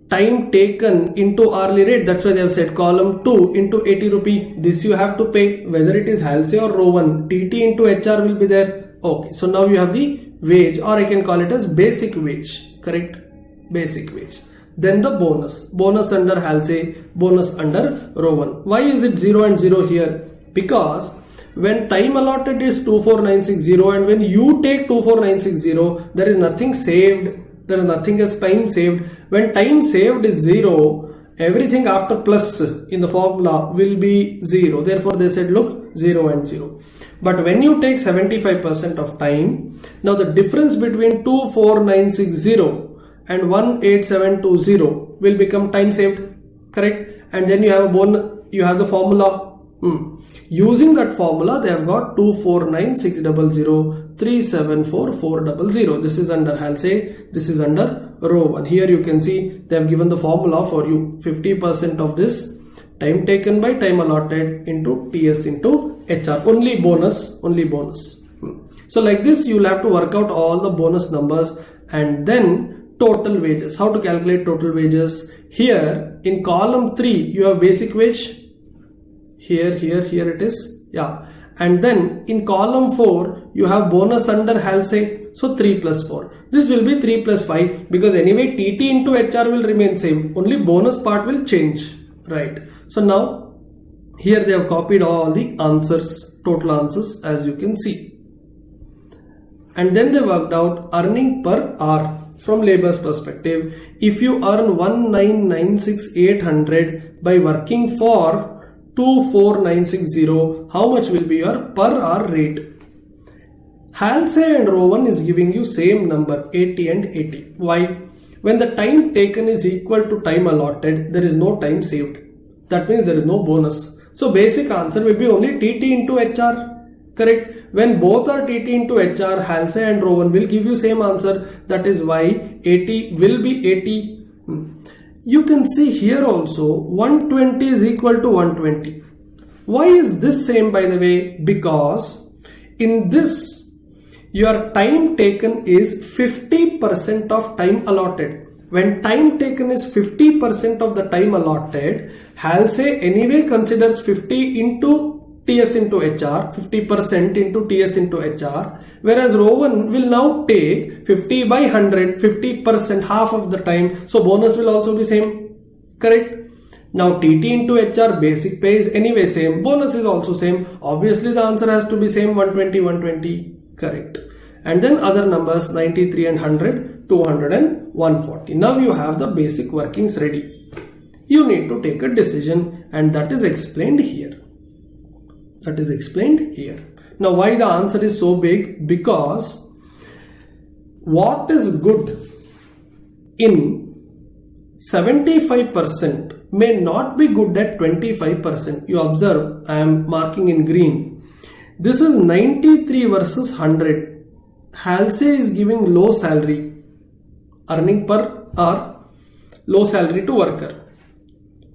Time taken into hourly rate. That's why they have said column 2 into 80 rupee. This you have to pay whether it is Halsey or Rowan. TT into HR will be there. Okay. So now you have the wage, or I can call it as basic wage. Correct? Basic wage. Then the bonus. Bonus under Halsey, bonus under Rowan. Why is it 0 and 0 here? Because when time allotted is 24960 and when you take 24960, there is nothing saved. There is nothing as time saved. When time saved is 0, everything after plus in the formula will be 0. Therefore, they said, look, 0 and 0. But when you take 75% of time, now the difference between 24960 and 18720 will become time saved. Correct? And then you have a bonus, you have the formula. Using that formula, they have got 249,600, 374,400. This is under Halsey, this is under Rowan. Here you can see they have given the formula for you. 50% of this time taken by time allotted into TS into HR. Only bonus, only bonus. So like this, you will have to work out all the bonus numbers and then total wages. How to calculate total wages? Here in column 3, you have basic wage. Here it is. Yeah. And then in column 4, you have bonus under Halsey. So 3 plus 4. This will be 3 plus 5 because anyway TT into HR will remain same. Only bonus part will change. Right. So now here they have copied all the answers, total answers, as you can see. And then they worked out earning per hour from labor's perspective. If you earn 1,996,800 by working for 24960, how much will be your per hour rate? Halsey and Rowan is giving you same number, 80 and 80. Why? When the time taken is equal to time allotted, there is no time saved. That means there is no bonus. So basic answer will be only TT into HR. Correct? When both are TT into HR, Halsey and Rowan will give you same answer. That is why 80 will be 80. You can see here also 120 is equal to 120. Why is this same, by the way? Because in this your time taken is 50% of time allotted. When time taken is 50% of the time allotted, Halsey anyway considers 50 into TS into HR, 50% into TS into HR, whereas Rowan will now take 50 by 100, 50%, half of the time. So bonus will also be same. Correct? Now TT into HR, basic pay is anyway same, bonus is also same. Obviously the answer has to be same, 120, 120. Correct. And then other numbers 93 and 100, 200 and 140. Now you have the basic workings ready. You need to take a decision and that is explained here. That is explained here. Now why the answer is so big? Because what is good in 75% may not be good at 25%. You observe, I am marking in green. This is 93 versus 100. Halsey is giving low salary, earning per hour, low salary to worker,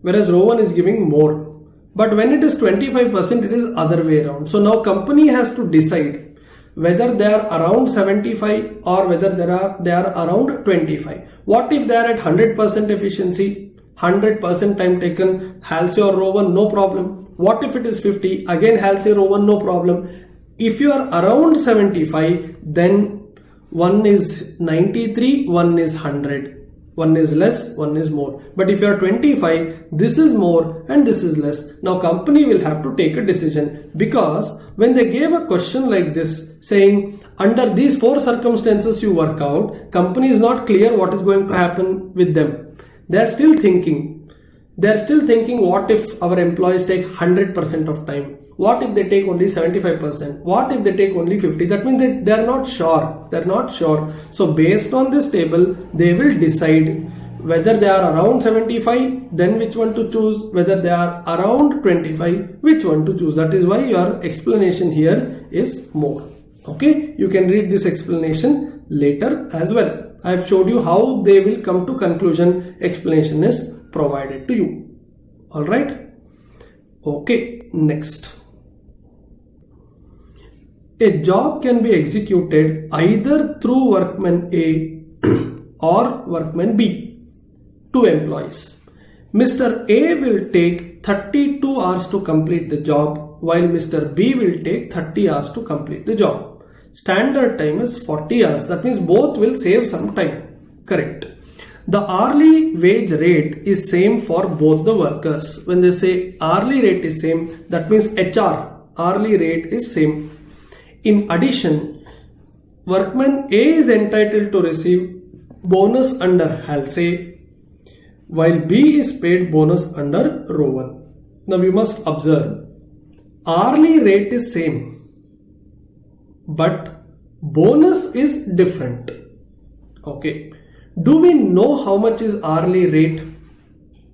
whereas Rowan is giving more. But when it is 25%, it is other way around. So now company has to decide whether they are around 75 or whether they are around 25. What if they are at 100% efficiency, 100% time taken, Halsey or Rowan, no problem. What if it is 50? Again Halsey, Rowan, no problem. If you are around 75, then one is 93, one is 100. One is less, one is more. But if you are 25, this is more and this is less. Now company will have to take a decision, because when they gave a question like this saying under these 4 circumstances you work out, company is not clear what is going to happen with them. They are still thinking. They are still thinking, what if our employees take 100% of time? What if they take only 75%? What if they take only 50? That means they are not sure. They are not sure. So based on this table, they will decide whether they are around 75, then which one to choose. Whether they are around 25, which one to choose. That is why your explanation here is more. Okay, you can read this explanation later as well. I have showed you how they will come to conclusion. Explanation is provided to you. Alright. Okay, next. A job can be executed either through workman A or workman B, 2 employees. Mr. A will take 32 hours to complete the job, while Mr. B will take 30 hours to complete the job. Standard time is 40 hours. That means both will save some time. Correct. The hourly wage rate is same for both the workers. When they say hourly rate is same, that means HR, hourly rate is same. In addition, workman A is entitled to receive bonus under HALSE, while B is paid bonus under row 1. Now you must observe, hourly rate is same, but bonus is different. Okay. Do we know how much is hourly rate?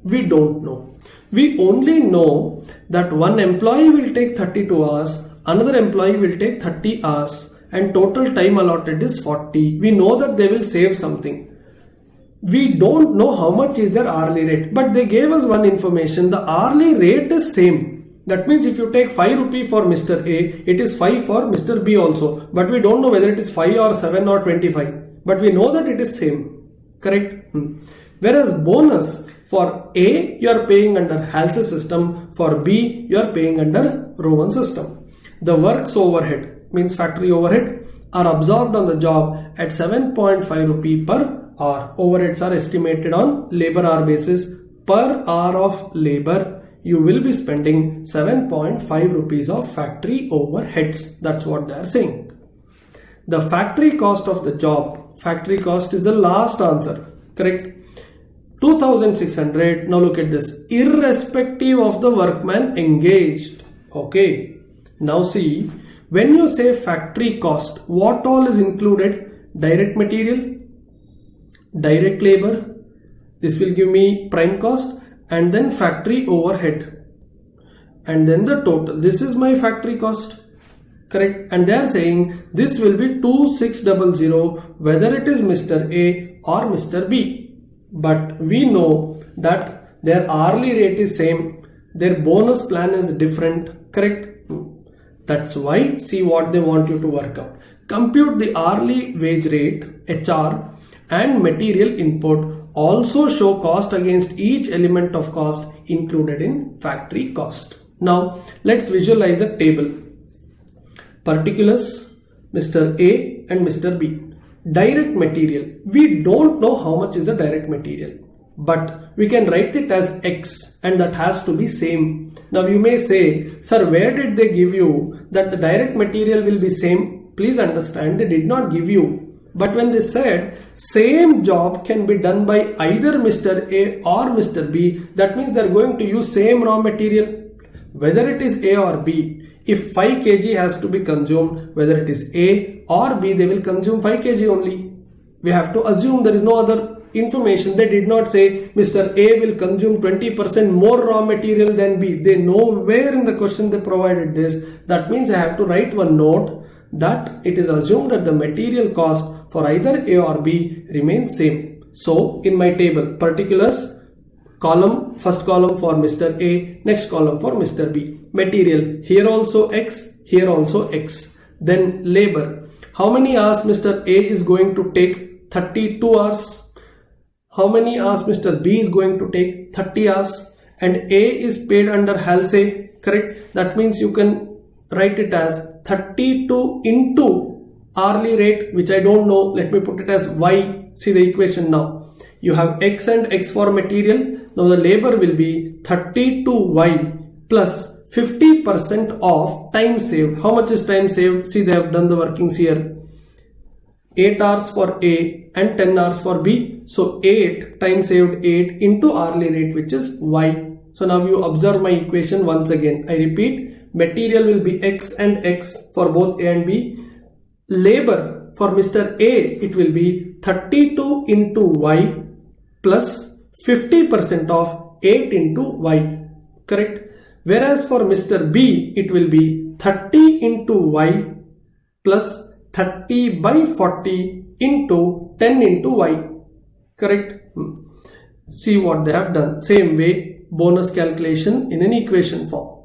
We don't know. We only know that one employee will take 32 hours, another employee will take 30 hours, and total time allotted is 40. We know that they will save something. We don't know how much is their hourly rate, but they gave us one information. The hourly rate is same. That means if you take 5 rupee for Mr. A, it is 5 for Mr. B also. But we don't know whether it is 5 or 7 or 25. But we know that it is same. Correct? Whereas bonus for A you are paying under HALSE system, for B you are paying under row 1 system. The works overhead, means factory overhead, are absorbed on the job at 7.5 rupee per hour. Overheads are estimated on labor hour basis. Per hour of labor you will be spending 7.5 rupees of factory overheads. That's what they are saying. The factory cost of the job, factory cost is the last answer, correct? 2600. Now look at this, irrespective of the workman engaged. Okay, now see, when you say factory cost, what all is included? Direct material, direct labor, this will give me prime cost, and then factory overhead, and then the total. This is my factory cost. Correct, and they are saying this will be 2600 whether it is Mr. A or Mr. B. But we know that their hourly rate is same, their bonus plan is different. Correct. That's why, see what they want you to work out. Compute the hourly wage rate, HR, and material input. Also show cost against each element of cost included in factory cost. Now let's visualize a table. Particulars, Mr. A and Mr. B. Direct material, we don't know how much is the direct material, but we can write it as X, and that has to be same. Now you may say, sir, where did they give you that the direct material will be same? Please understand, they did not give you. But when they said same job can be done by either Mr. A or Mr. B, that means they are going to use same raw material. Whether it is A or B, if 5 kg has to be consumed, whether it is A or B, they will consume 5 kg only. We have to assume there is no other information. They did not say Mr. A will consume 20% more raw material than B. They know where in the question they provided this. That means I have to write one note that it is assumed that the material cost for either A or B remains same. So in my table, particulars, column, first column for Mr. A, next column for Mr. B. Material, here also X, here also X. Then labor, how many hours Mr. A is going to take? 32 hours. How many hours Mr. B is going to take? 30 hours. And A is paid under HALSE, correct? That means you can write it as 32 into hourly rate, which I don't know. Let me put it as Y. See the equation now. You have X and X for material. Now the labor will be 32Y plus 50% of time saved. How much is time saved? See, they have done the workings here. 8 hours for A and 10 hours for B. So 8 time saved 8 into hourly rate, which is Y. So now you observe my equation once again. I repeat, material will be X and X for both A and B. Labor for Mr. A, it will be 32 into Y plus 50% of 8 into Y. Correct? Whereas for Mr. B, it will be 30 into Y plus 30 by 40 into 10 into Y. Correct? See what they have done. Same way, bonus calculation in an equation form.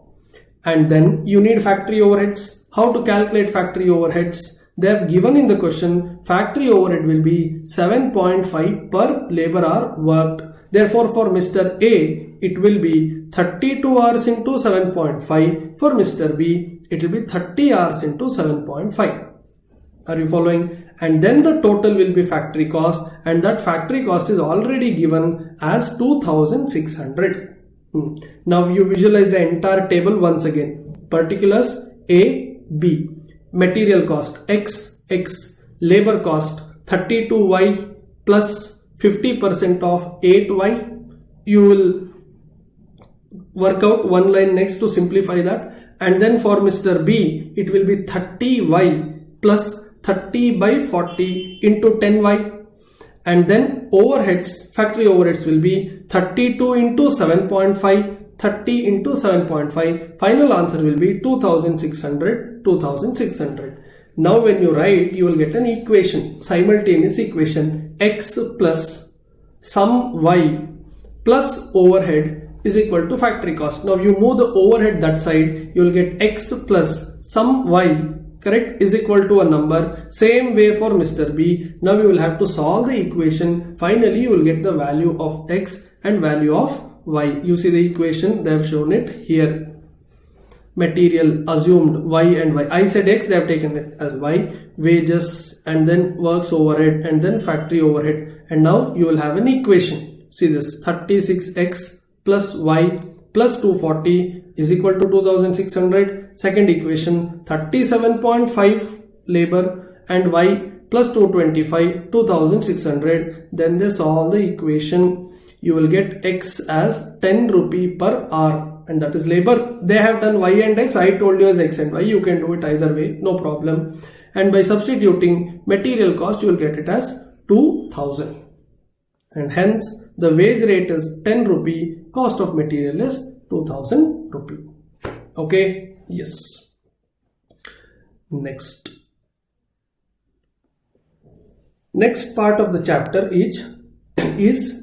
And then you need factory overheads. How to calculate factory overheads? They have given in the question factory overhead will be 7.5 per labor hour worked. Therefore, for Mr. A, it will be 32 hours into 7.5. For Mr. B, it will be 30 hours into 7.5. Are you following? And then the total will be factory cost, and that factory cost is already given as 2600. Now you visualize the entire table once again. Particulars A, B. Material cost X, labor cost 32Y plus 50% of 8Y. You will work out one line next to simplify that, and then for Mr. B it will be 30Y plus 30 by 40 into 10Y, and then overheads, factory overheads will be 32 into 7.5, 30 into 7.5. Final answer will be 2600. Now when you write, you will get an equation, simultaneous equation. X plus sum Y plus overhead is equal to factory cost. Now you move the overhead that side, you will get X plus sum Y, correct, is equal to a number. Same way for Mr. B. Now you will have to solve the equation. Finally you will get the value of X and value of Y. You see the equation, they have shown it here. Material assumed Y and Y. I said X, they have taken it as Y. Wages and then works overhead and then factory overhead. And now you will have an equation. See this, 36X plus Y plus 240 is equal to 2600. Second equation, 37.5 labor and Y plus 225, 2600. Then they solve the equation. You will get X as 10 rupee per hour, and that is labor. They have done Y and X. I told you as X and Y. You can do it either way, no problem. And by substituting material cost, you will get it as 2000. And hence the wage rate is 10 rupee. Cost of material is 2000 rupee. Okay. Yes. Next part of the chapter is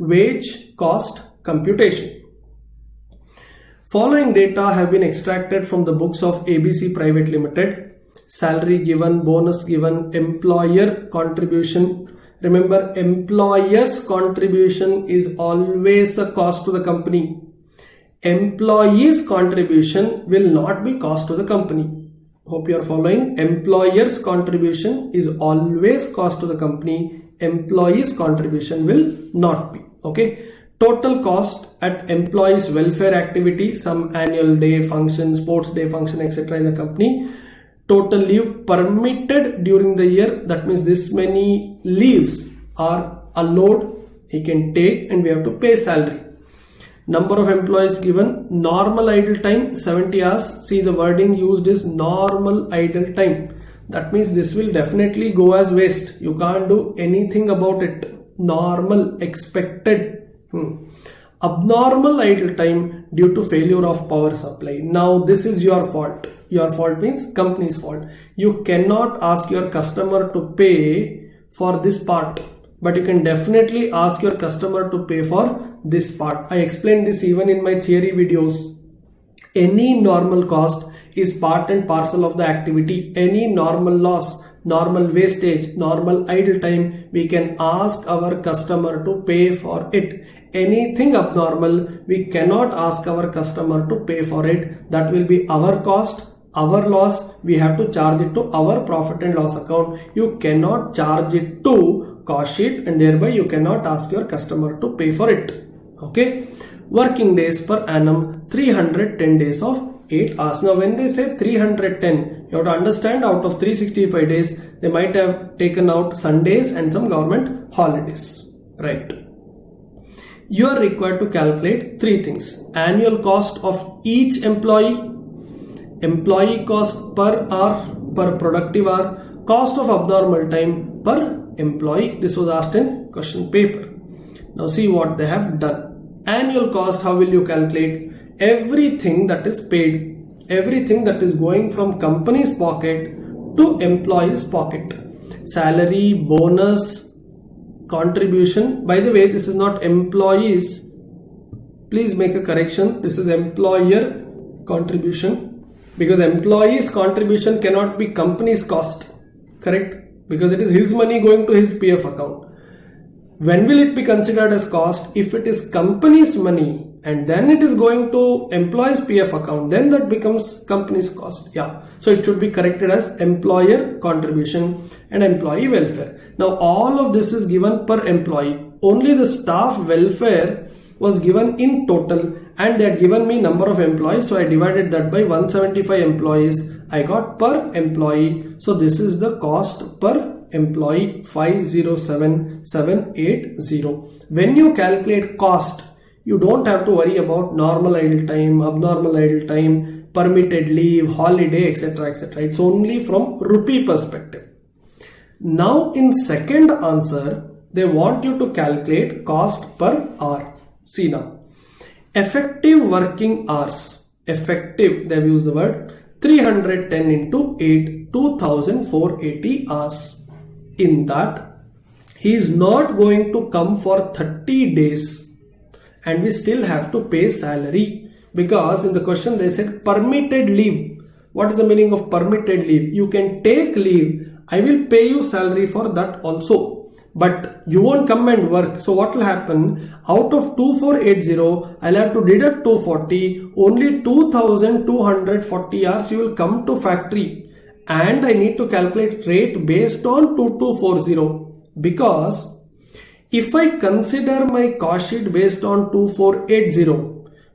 wage cost computation. Following data have been extracted from the books of ABC Private Limited. Salary given, bonus given, employer contribution. Remember, employer's contribution is always a cost to the company. Employee's contribution will not be cost to the company. Hope you are following. Employer's contribution is always cost to the company. Employee's contribution will not be. Okay. Total cost at employees welfare activity, some annual day function, sports day function, etc. in the company. Total leave permitted during the year. That means this many leaves are allowed. He can take, and we have to pay salary. Number of employees given, normal idle time 70 hours. See, the wording used is normal idle time. That means this will definitely go as waste. You can't do anything about it. Normal, expected. Abnormal idle time due to failure of power supply. Now this is your fault. Your fault means company's fault. You cannot ask your customer to pay for this part, but you can definitely ask your customer to pay for this part. I explained this even in my theory videos. Any normal cost is part and parcel of the activity. Any normal loss, normal wastage, normal idle time, we can ask our customer to pay for it. Anything abnormal, we cannot ask our customer to pay for it. That will be our cost, our loss. We have to charge it to our profit and loss account. You cannot charge it to cost sheet, and thereby you cannot ask your customer to pay for it. Okay. Working days per annum, 310 days of 8 hours. Now when they say 310, you have to understand out of 365 days, they might have taken out Sundays and some government holidays. Right. You are required to calculate three things. Annual cost of each employee, employee cost per hour, per productive hour, cost of abnormal time per employee. This was asked in question paper. Now see what they have done. Annual cost, how will you calculate? Everything that is paid, everything that is going from company's pocket to employee's pocket. Salary, bonus, contribution. By the way, this is not employees. Please make a correction. This is employer contribution. because employee's contribution cannot be company's cost, correct? Because it is his money going to his PF account. When will it be considered as cost? If it is company's money and then it is going to employee's PF account, then that becomes company's cost. Yeah, so it should be corrected as employer contribution and employee welfare. Now all of this is given per employee. Only the staff welfare was given in total, and they had given me number of employees, so I divided that by 175 employees. I got per employee, so this is the cost per employee, 507780. When you calculate cost, you don't have to worry about normal idle time, abnormal idle time, permitted leave, holiday, etc., etc. It's only from rupee perspective. Now in second answer, they want you to calculate cost per hour. See now, effective working hours, effective, they have used the word 310 into 8, 2480 hours. In that, he is not going to come for 30 days and we still have to pay salary, because in the question they said permitted leave. What is the meaning of permitted leave? You can take leave, I will pay you salary for that also, but you won't come and work. So what will happen? Out of 2480, I'll have to deduct 240, only 2240 hours you will come to factory. And I need to calculate rate based on 2240, because if I consider my cost sheet based on 2480,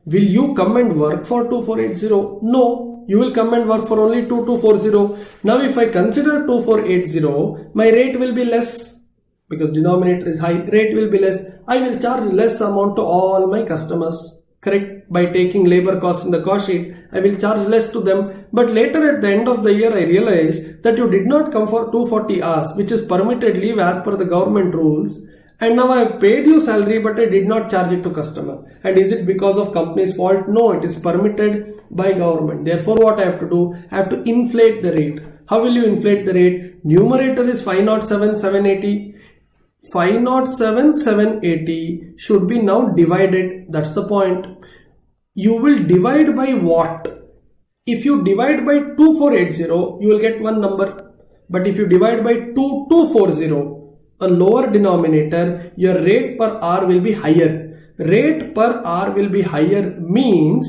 will you come and work for 2480? No, you will come and work for only 2240. Now if I consider 2480, my rate will be less, because denominator is high, rate will be less. I will charge less amount to all my customers, correct? By taking labor cost in the cost sheet, I will charge less to them. But later at the end of the year, I realized that you did not come for 240 hours, which is permitted leave as per the government rules. And now I have paid you salary, but I did not charge it to customer. And is it because of company's fault? No, it is permitted by government. Therefore, what I have to do? I have to inflate the rate. How will you inflate the rate? Numerator is 507,780. 507,780 should be now divided. That's the point. You will divide by what? If you divide by 2480, you will get one number. But if you divide by 2240, a lower denominator, your rate per hour will be higher. Rate per hour will be higher means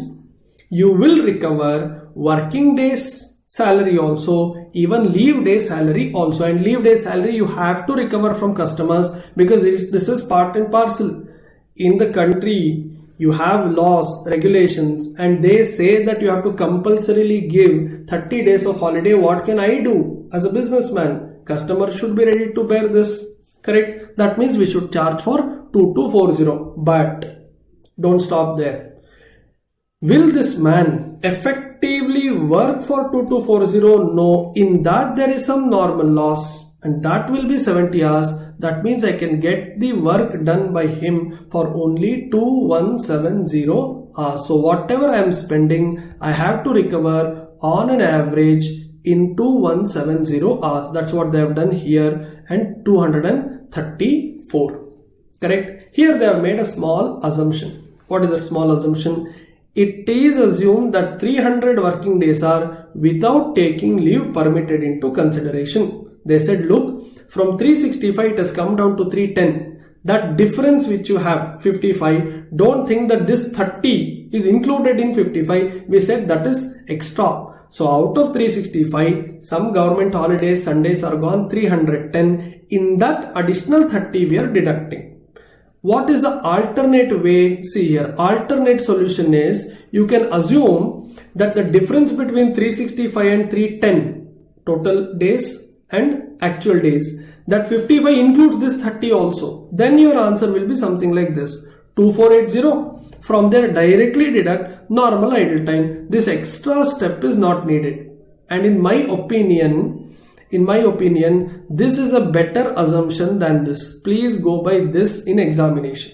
you will recover working days salary also, even leave day salary also. And leave day salary you have to recover from customers, because this is part and parcel. In the country, you have laws, regulations, and they say that you have to compulsorily give 30 days of holiday. What can I do as a businessman? Customer should be ready to bear this, correct? That means we should charge for 2240. But don't stop there. Will this man effectively work for 2240? No. In that there is some normal loss, and that will be 70 hours. That means I can get the work done by him for only 2170 hours. So whatever I am spending, I have to recover on an average in 2170 hours. That's what they have done here, and 234. Correct? Here they have made a small assumption. What is that small assumption? It is assumed that 300 working days are without taking leave permitted into consideration. They said, look, from 365 it has come down to 310. That difference which you have, 55, don't think that this 30 is included in 55. We said that is extra. So out of 365, some government holidays, Sundays are gone, 310. In that additional 30 we are deducting. What is the alternate way? See here, alternate solution is you can assume that the difference between 365 and 310, total days and actual days, that 55 includes this 30 also. Then your answer will be something like this, 2480. From there directly deduct normal idle time. This extra step is not needed. And in my opinion, this is a better assumption than this. Please go by this in examination.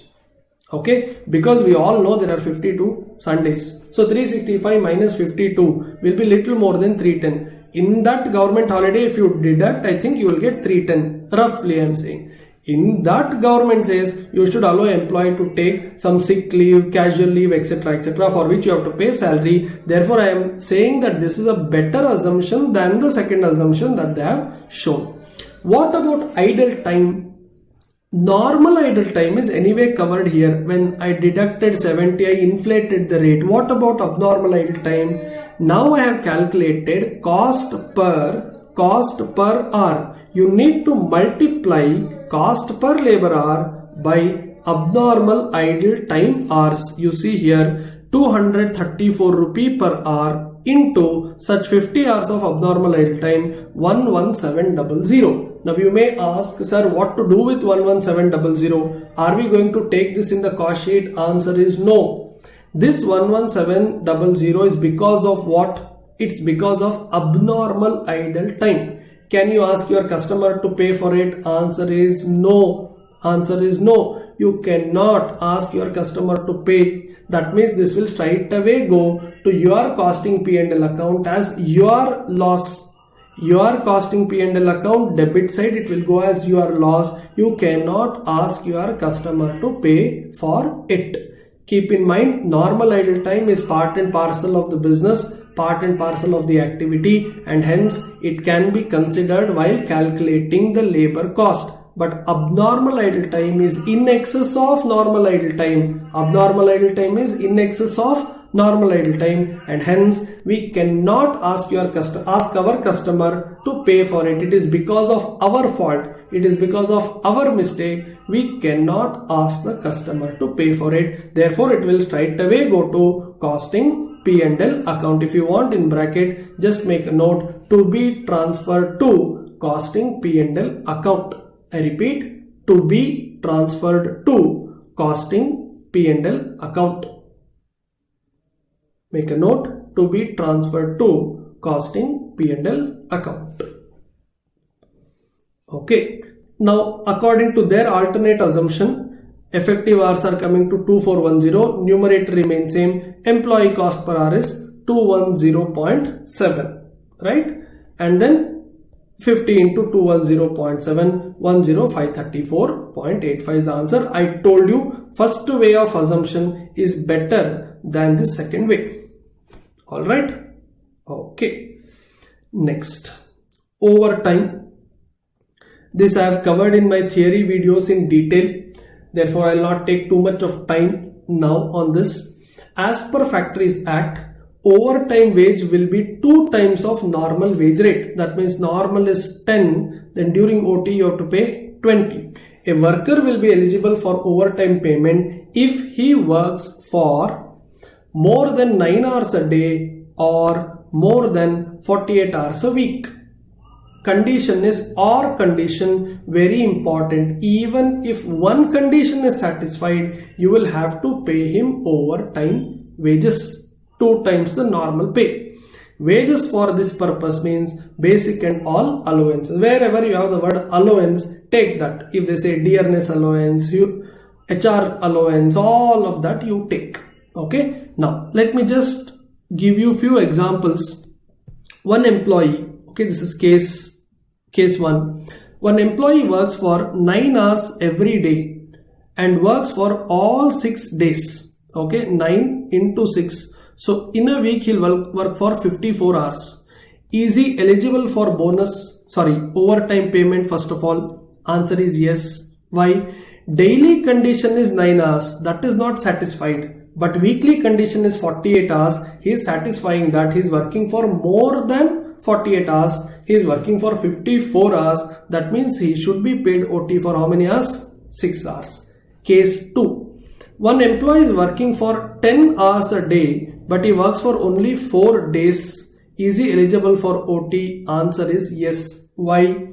Okay, because we all know there are 52 Sundays. So 365 minus 52 will be little more than 310. In that government holiday, if you deduct, I think you will get 310. Roughly I am saying. In that, government says you should allow employee to take some sick leave, casual leave, etc., for which you have to pay salary. Therefore, I am saying that this is a better assumption than the second assumption that they have shown. What about idle time? Normal idle time is anyway covered here. When I deducted 70, I inflated the rate. What about abnormal idle time? Now I have calculated cost per hour. You need to multiply cost per labor hour by abnormal idle time hours. You see here 234 rupee per hour into such 50 hours of abnormal idle time, 11700. Now you may ask, sir, what to do with 11700? Are we going to take this in the cost sheet? Answer is no. This 11700 is because of what? It's because of abnormal idle time. Can you ask your customer to pay for it? Answer is no. Answer is no. You cannot ask your customer to pay. That means this will straight away go to your costing P&L account as your loss. Your costing P&L account debit side, it will go as your loss. You cannot ask your customer to pay for it. Keep in mind, normal idle time is part and parcel of the business, part and parcel of the activity, and hence it can be considered while calculating the labor cost. But abnormal idle time is in excess of normal idle time. Abnormal idle time is in excess of normal idle time, and hence we cannot ask our customer to pay for it. It is because of our fault. It is because of our mistake. We cannot ask the customer to pay for it. Therefore, it will straight away go to costing P&L account. If you want, in bracket, just make a note, to be transferred to costing P&L account. I repeat, to be transferred to costing P&L account. Make a note, to be transferred to costing P&L account. Okay. Now, according to their alternate assumption, effective hours are coming to 2410, numerator remains same, employee cost per hour is 210.7, right? And then 50 into 210.7, 10534.85 is the answer. I told you, first way of assumption is better than the second way. Alright? Okay. Next, overtime. This I have covered in my theory videos in detail. Therefore, I will not take too much of time now on this. As per Factories Act, overtime wage will be 2 times of normal wage rate. That means normal is 10, then during OT you have to pay 20. A worker will be eligible for overtime payment if he works for more than 9 hours a day or more than 48 hours a week. Condition is or condition, very important. Even if one condition is satisfied, you will have to pay him overtime wages, 2 times the normal pay. Wages for this purpose means basic and all allowances. Wherever you have the word allowance, take that. If they say dearness allowance, HR allowance, all of that you take. Okay. Now, let me just give you few examples. One employee, okay, this is case 1. One employee works for 9 hours every day and works for all 6 days. Okay, 9 into 6. So in a week he'll work for 54 hours. Is he eligible for overtime payment? First of all, answer is yes. Why? Daily condition is 9 hours. That is not satisfied. But weekly condition is 48 hours. He is satisfying that. He is working for more than 48 hours. He is working for 54 hours. That means he should be paid OT for how many hours? 6 hours. Case 2. One employee is working for 10 hours a day, but he works for only 4 days. Is he eligible for OT? Answer is yes. Why?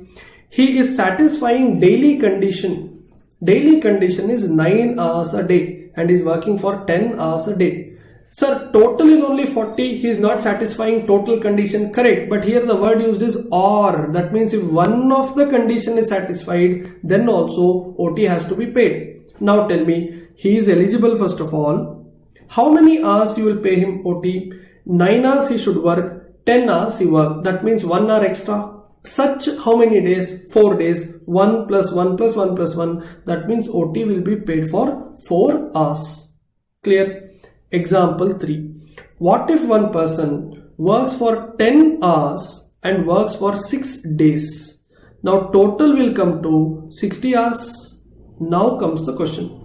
He is satisfying daily condition. Daily condition is 9 hours a day and is working for 10 hours a day. Sir, total is only 40. He is not satisfying total condition. Correct. But here the word used is or. That means if one of the condition is satisfied, then also OT has to be paid. Now tell me, he is eligible first of all. How many hours you will pay him OT? 9 hours he should work. 10 hours he work. That means 1 hour extra. such how many days? 4 days. 1 plus 1 plus 1 plus 1. That means OT will be paid for 4 hours. Clear? Example 3. What if one person works for 10 hours and works for 6 days? Now total will come to 60 hours. Now comes the question.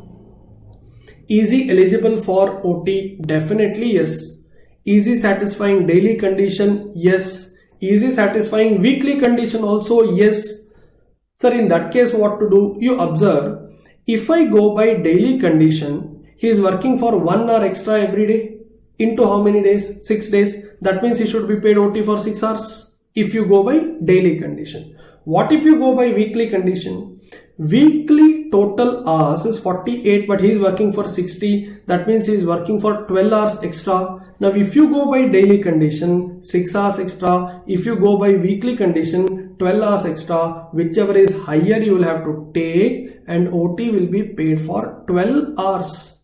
Is he eligible for OT? Definitely yes. Is he satisfying daily condition? Yes. Is he satisfying weekly condition also? Yes. Sir, in that case what to do? You observe, if I go by daily condition, he is working for 1 hour extra every day. Into how many days? 6 days. That means he should be paid OT for 6 hours. If you go by daily condition. What if you go by weekly condition? Weekly total hours is 48, but he is working for 60. That means he is working for 12 hours extra. Now if you go by daily condition, 6 hours extra. If you go by weekly condition, 12 hours extra. Whichever is higher you will have to take, and OT will be paid for 12 hours.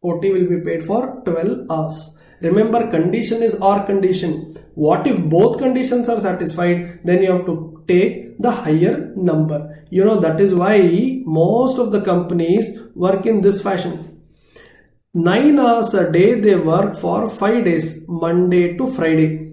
OT will be paid for 12 hours. Remember, condition is OR condition. What if both conditions are satisfied? Then you have to take the higher number. You know, that is why most of the companies work in this fashion. 9 hours a day they work for 5 days, Monday to Friday.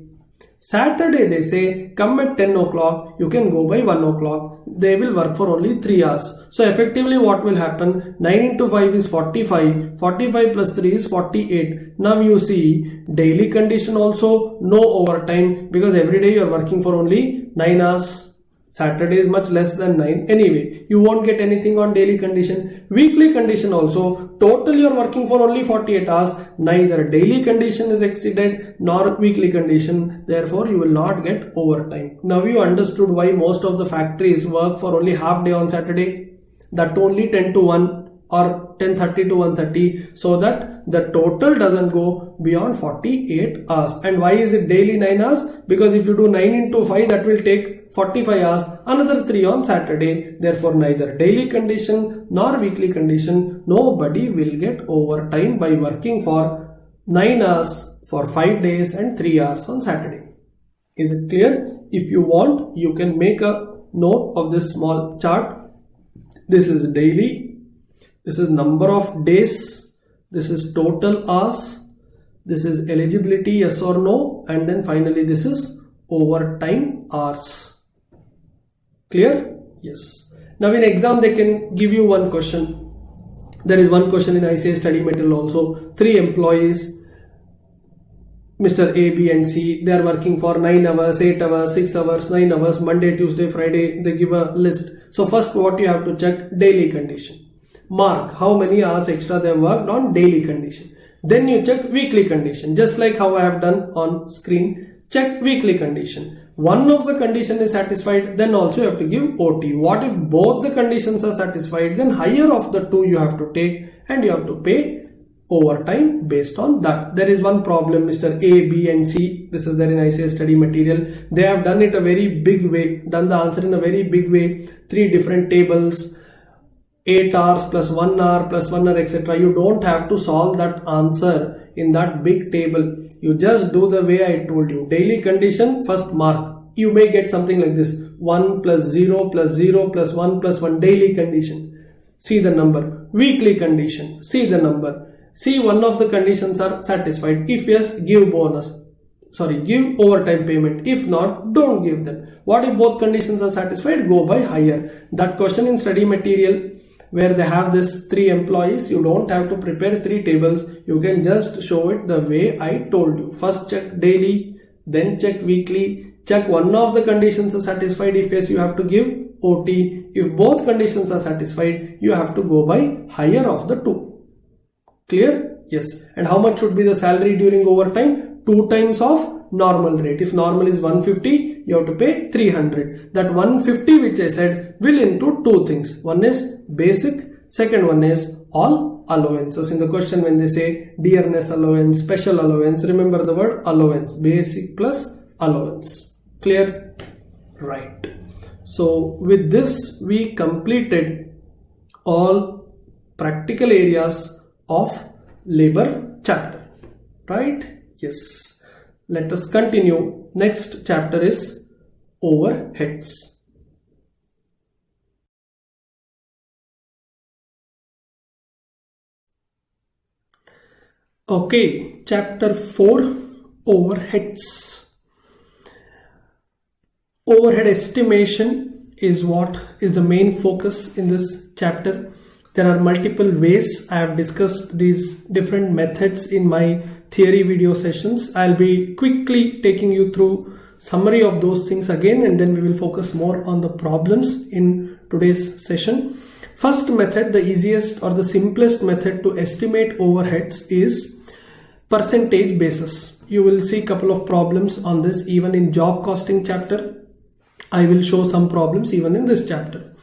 Saturday they say come at 10 o'clock, you can go by 1 o'clock. They will work for only 3 hours. So effectively what will happen? 9 into 5 is 45. 45 plus 3 is 48. Now you see, daily condition also no overtime, because every day you are working for only 9 hours. Saturday is much less than 9. Anyway, you won't get anything on daily condition. Weekly condition also, total you are working for only 48 hours. Neither daily condition is exceeded nor weekly condition. Therefore, you will not get overtime. Now you understood why most of the factories work for only half day on Saturday. That only 10 to 1 or 10:30 to 1:30, so that the total doesn't go beyond 48 hours. And why is it daily 9 hours? Because if you do 9 into 5, that will take 45 hours, another 3 on Saturday. Therefore, neither daily condition nor weekly condition, nobody will get overtime by working for 9 hours for 5 days and 3 hours on Saturday. Is it clear? If you want, you can make a note of this small chart. This is daily. This is number of days. This is total hours. This is eligibility, yes or no. And then finally this is overtime hours. Clear? Yes. Now in exam they can give you one question. There is one question in ICA study material also. 3 employees, Mr. A, B and C, they are working for 9 hours, 8 hours, 6 hours, 9 hours, Monday, Tuesday, Friday. They give a list. So first what you have to check? Daily condition. Mark how many hours extra they worked on daily condition. Then you check weekly condition, just like how I have done on screen. Check weekly condition. One of the condition is satisfied, then also you have to give OT. What if both the conditions are satisfied? Then higher of the two you have to take, and you have to pay overtime based on that. There is one problem, Mr. A, B and C. This is there in ICA study material. They have done it a very big way, done the answer in a very big way. 3 different tables. 8 hours plus 1 hour plus 1 hour, etc. You don't have to solve that answer in that big table. You just do the way I told you. Daily condition, first mark. You may get something like this. 1 plus 0 plus 0 plus 1 plus 1. Daily condition. See the number. Weekly condition. See the number. See one of the conditions are satisfied. If yes, give bonus. Give overtime payment. If not, don't give them. What if both conditions are satisfied? Go by higher. That question in study material, where they have this 3 employees, you don't have to prepare 3 tables. You can just show it the way I told you. First check daily, then check weekly, check one of the conditions are satisfied. If yes, you have to give OT. If both conditions are satisfied, you have to go by higher of the 2. Clear? Yes. And how much should be the salary during overtime? 2 times of normal rate. If normal is 150, you have to pay 300. That 150 which I said will include 2 things. One is basic, second one is all allowances. In the question when they say dearness allowance, special allowance, remember the word allowance, basic plus allowance. Clear? Right. So with this we completed all practical areas of labor chapter. Right? Yes. Let us continue. Next chapter is overheads. Okay, chapter 4, overheads. Overhead estimation is what is the main focus in this chapter. There are multiple ways. I have discussed these different methods in my theory video sessions. I'll be quickly taking you through summary of those things again, and then we will focus more on the problems in today's session. First method, the easiest or the simplest method to estimate overheads is percentage basis. You will see a couple of problems on this even in job costing chapter. I will show some problems even in this chapter.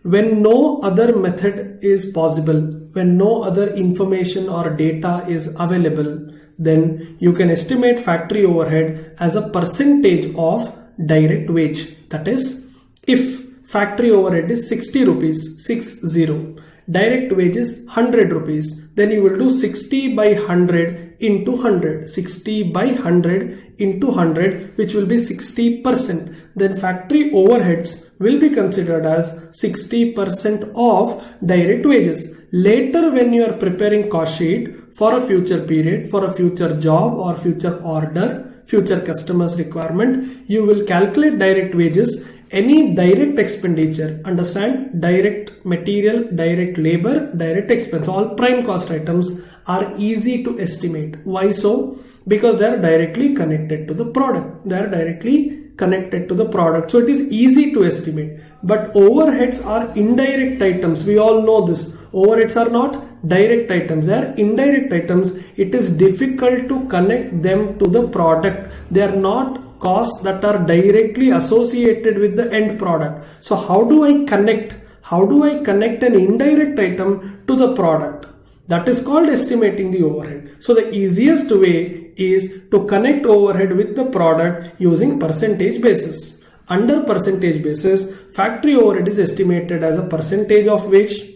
When no other method is possible, when no other information or data is available, then you can estimate factory overhead as a percentage of direct wage. That is, if factory overhead is 60 rupees, 60, direct wage is 100 rupees, then you will do 60 by 100 into 100, 60 by 100 into 100, which will be 60%. Then factory overheads will be considered as 60% of direct wages. Later, when you are preparing cost sheet for a future period, for a future job or future order, future customer's requirement, you will calculate direct wages. Any direct expenditure, understand, direct material, direct labor, direct expense, all prime cost items are easy to estimate. Why so? Because they are directly connected to the product. They are directly connected to the product. So it is easy to estimate. But overheads are indirect items. We all know this. Overheads are not direct items. They are indirect items. It is difficult to connect them to the product. They are not costs that are directly associated with the end product. So how do I connect an indirect item to the product? That is called estimating the overhead. So the easiest way is to connect overhead with the product using percentage basis. Under percentage basis, factory overhead is estimated as a percentage of wage.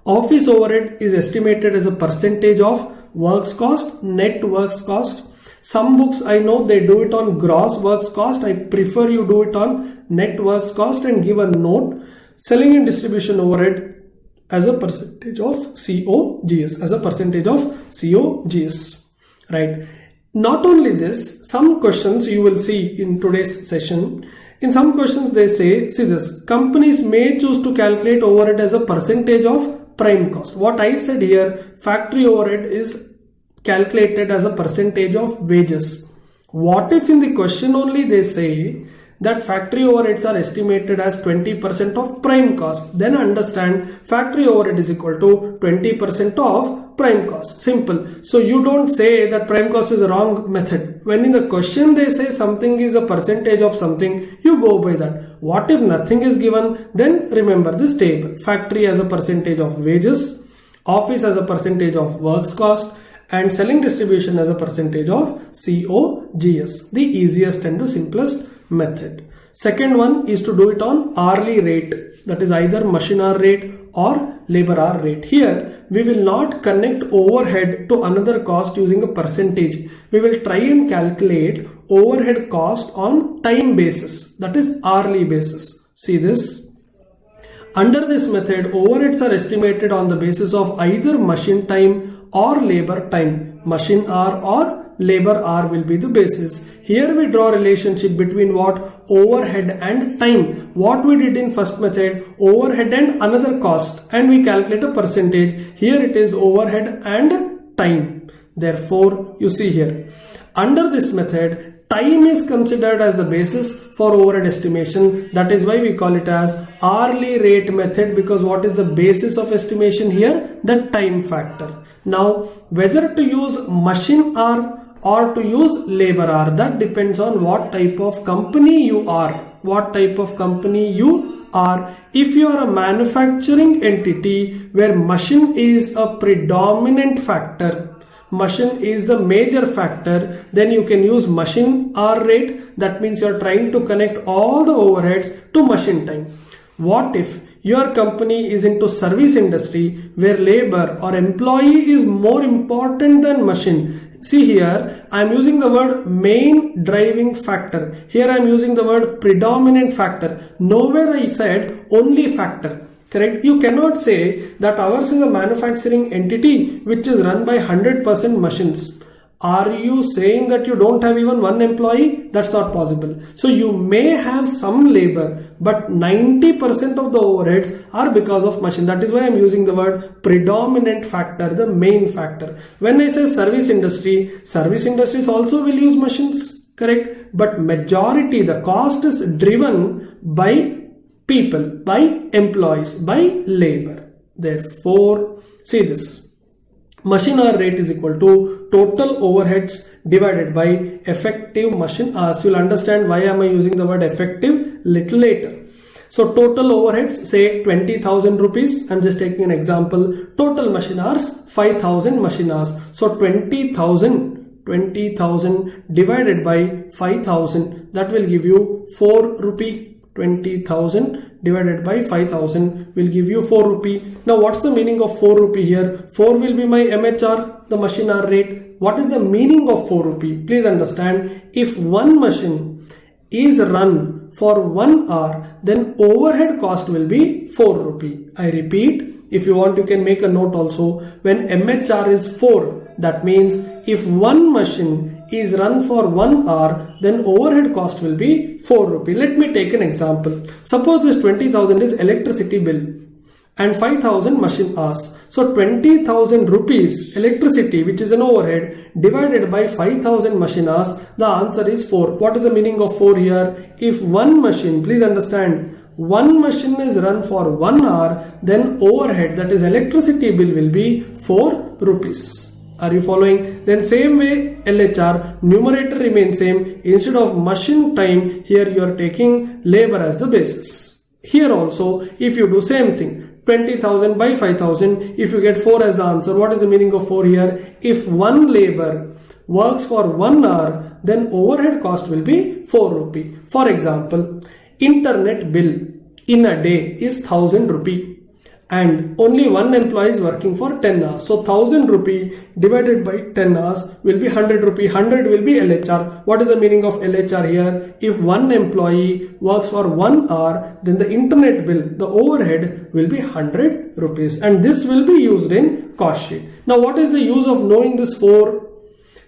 Office overhead is estimated as a percentage of works cost, net works cost. Some books I know they do it on gross works cost. I prefer you do it on net works cost and give a note. Selling and distribution overhead as a percentage of COGS, right? Not only this, some questions you will see in today's session. In some questions they say, see this, companies may choose to calculate overhead as a percentage of prime cost. What I said here, factory overhead is calculated as a percentage of wages. What if in the question only they say that factory overheads are estimated as 20% of prime cost? Then understand factory overhead is equal to 20% of prime cost. Simple. So you don't say that prime cost is a wrong method. When in the question they say something is a percentage of something, you go by that. What if nothing is given? Then remember this table. Factory as a percentage of wages, office as a percentage of works cost, and selling distribution as a percentage of COGS. The easiest and the simplest method. Second one is to do it on hourly rate, that is either machine hour rate or labor hour rate. Here we will not connect overhead to another cost using a percentage. We will try and calculate overhead cost on time basis, that is hourly basis. See this. Under this method, overheads are estimated on the basis of either machine time or labor time. Machine hour or labor hour will be the basis. Here we draw a relationship between what? Overhead and time. What we did in first method, overhead and another cost, and we calculate a percentage. Here it is overhead and time. Therefore, you see here, under this method, time is considered as the basis for overhead estimation. That is why we call it as hourly rate method, because what is the basis of estimation here? The time factor. Now, whether to use machine hour or to use labor hour, that depends on what type of company you are. What type of company you are. If you are a manufacturing entity where machine is a predominant factor, machine is the major factor, then you can use machine hour rate. That means you are trying to connect all the overheads to machine time. What if your company is into service industry where labor or employee is more important than machine? See here, I am using the word main driving factor. Here I am using the word predominant factor. Nowhere I said only factor. Correct? You cannot say that ours is a manufacturing entity which is run by 100% machines. Are you saying that you don't have even one employee? That's not possible. So you may have some labor, but 90% of the overheads are because of machine. That is why I'm using the word predominant factor, the main factor. When I say service industries also will use machines, correct? But majority, the cost is driven by people, by employees, by labor. Therefore, see this. Machine hour rate is equal to total overheads divided by effective machine hours. You'll understand why am I using the word effective little later. So total overheads, say 20,000 rupees. I'm just taking an example. Total machine hours, 5,000 machine hours. So 20,000 divided by 5,000, that will give you 4 rupee. 20,000 divided by 5,000 will give you 4 rupee. Now what's the meaning of 4 rupee here? 4 will be my MHR, the machine hour rate. What is the meaning of 4 rupee? Please understand, if one machine is run for 1 hour, then overhead cost will be 4 rupee. I repeat, if you want you can make a note also. When MHR is 4, that means if one machine is run for 1 hour, then overhead cost will be 4 rupee. Let me take an example. Suppose this 20,000 is electricity bill and 5,000 machine hours. So 20,000 rupees electricity, which is an overhead, divided by 5,000 machine hours, the answer is 4. What is the meaning of 4 here? If one machine, please understand, one machine is run for 1 hour, then overhead, that is electricity bill, will be 4 rupees. Are you following? Then same way LHR, numerator remains same. Instead of machine time, here you are taking labor as the basis. Here also, if you do same thing, 20,000 by 5,000, if you get 4 as the answer, what is the meaning of 4 here? If one labor works for 1 hour, then overhead cost will be 4 rupee. For example, internet bill in a day is 1,000 rupee. And only one employee is working for 10 hours. So 1,000 rupee divided by 10 hours will be 100 rupee. 100 will be LHR. What is the meaning of LHR here? If one employee works for 1 hour, then the internet bill, the overhead will be 100 rupees. And this will be used in cost sheet. Now what is the use of knowing this 4?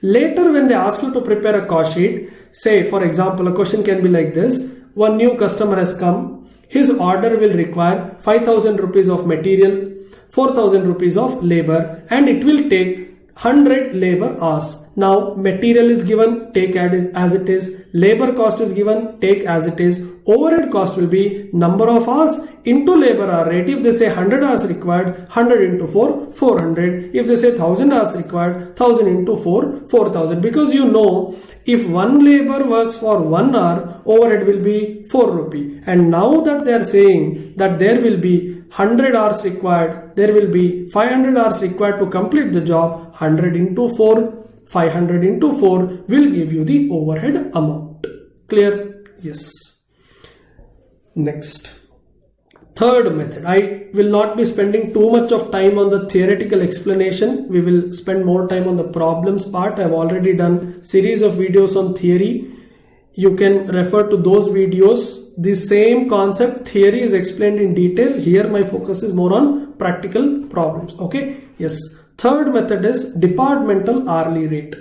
Later when they ask you to prepare a cost sheet, say for example, a question can be like this. One new customer has come. His order will require 5,000 rupees of material, 4,000 rupees of labor, and it will take 100 labor hours. Now material is given, take as it is. Labor cost is given, take as it is. Overhead cost will be number of hours into labor hour rate. If they say 100 hours required, 100 into 4, 400. If they say 1,000 hours required, 1,000 into 4, 4,000. Because you know, if one labor works for 1 hour, overhead will be 4 rupee. And now that they are saying that there will be 100 hours required, there will be 500 hours required to complete the job, 100 into 4, 500 into 4 will give you the overhead amount. Clear? Yes. Next. Third method. I will not be spending too much of time on the theoretical explanation. We will spend more time on the problems part. I have already done series of videos on theory. You can refer to those videos. The same concept theory is explained in detail. Here my focus is more on practical problems. Okay. Yes. Third method is departmental hourly rate.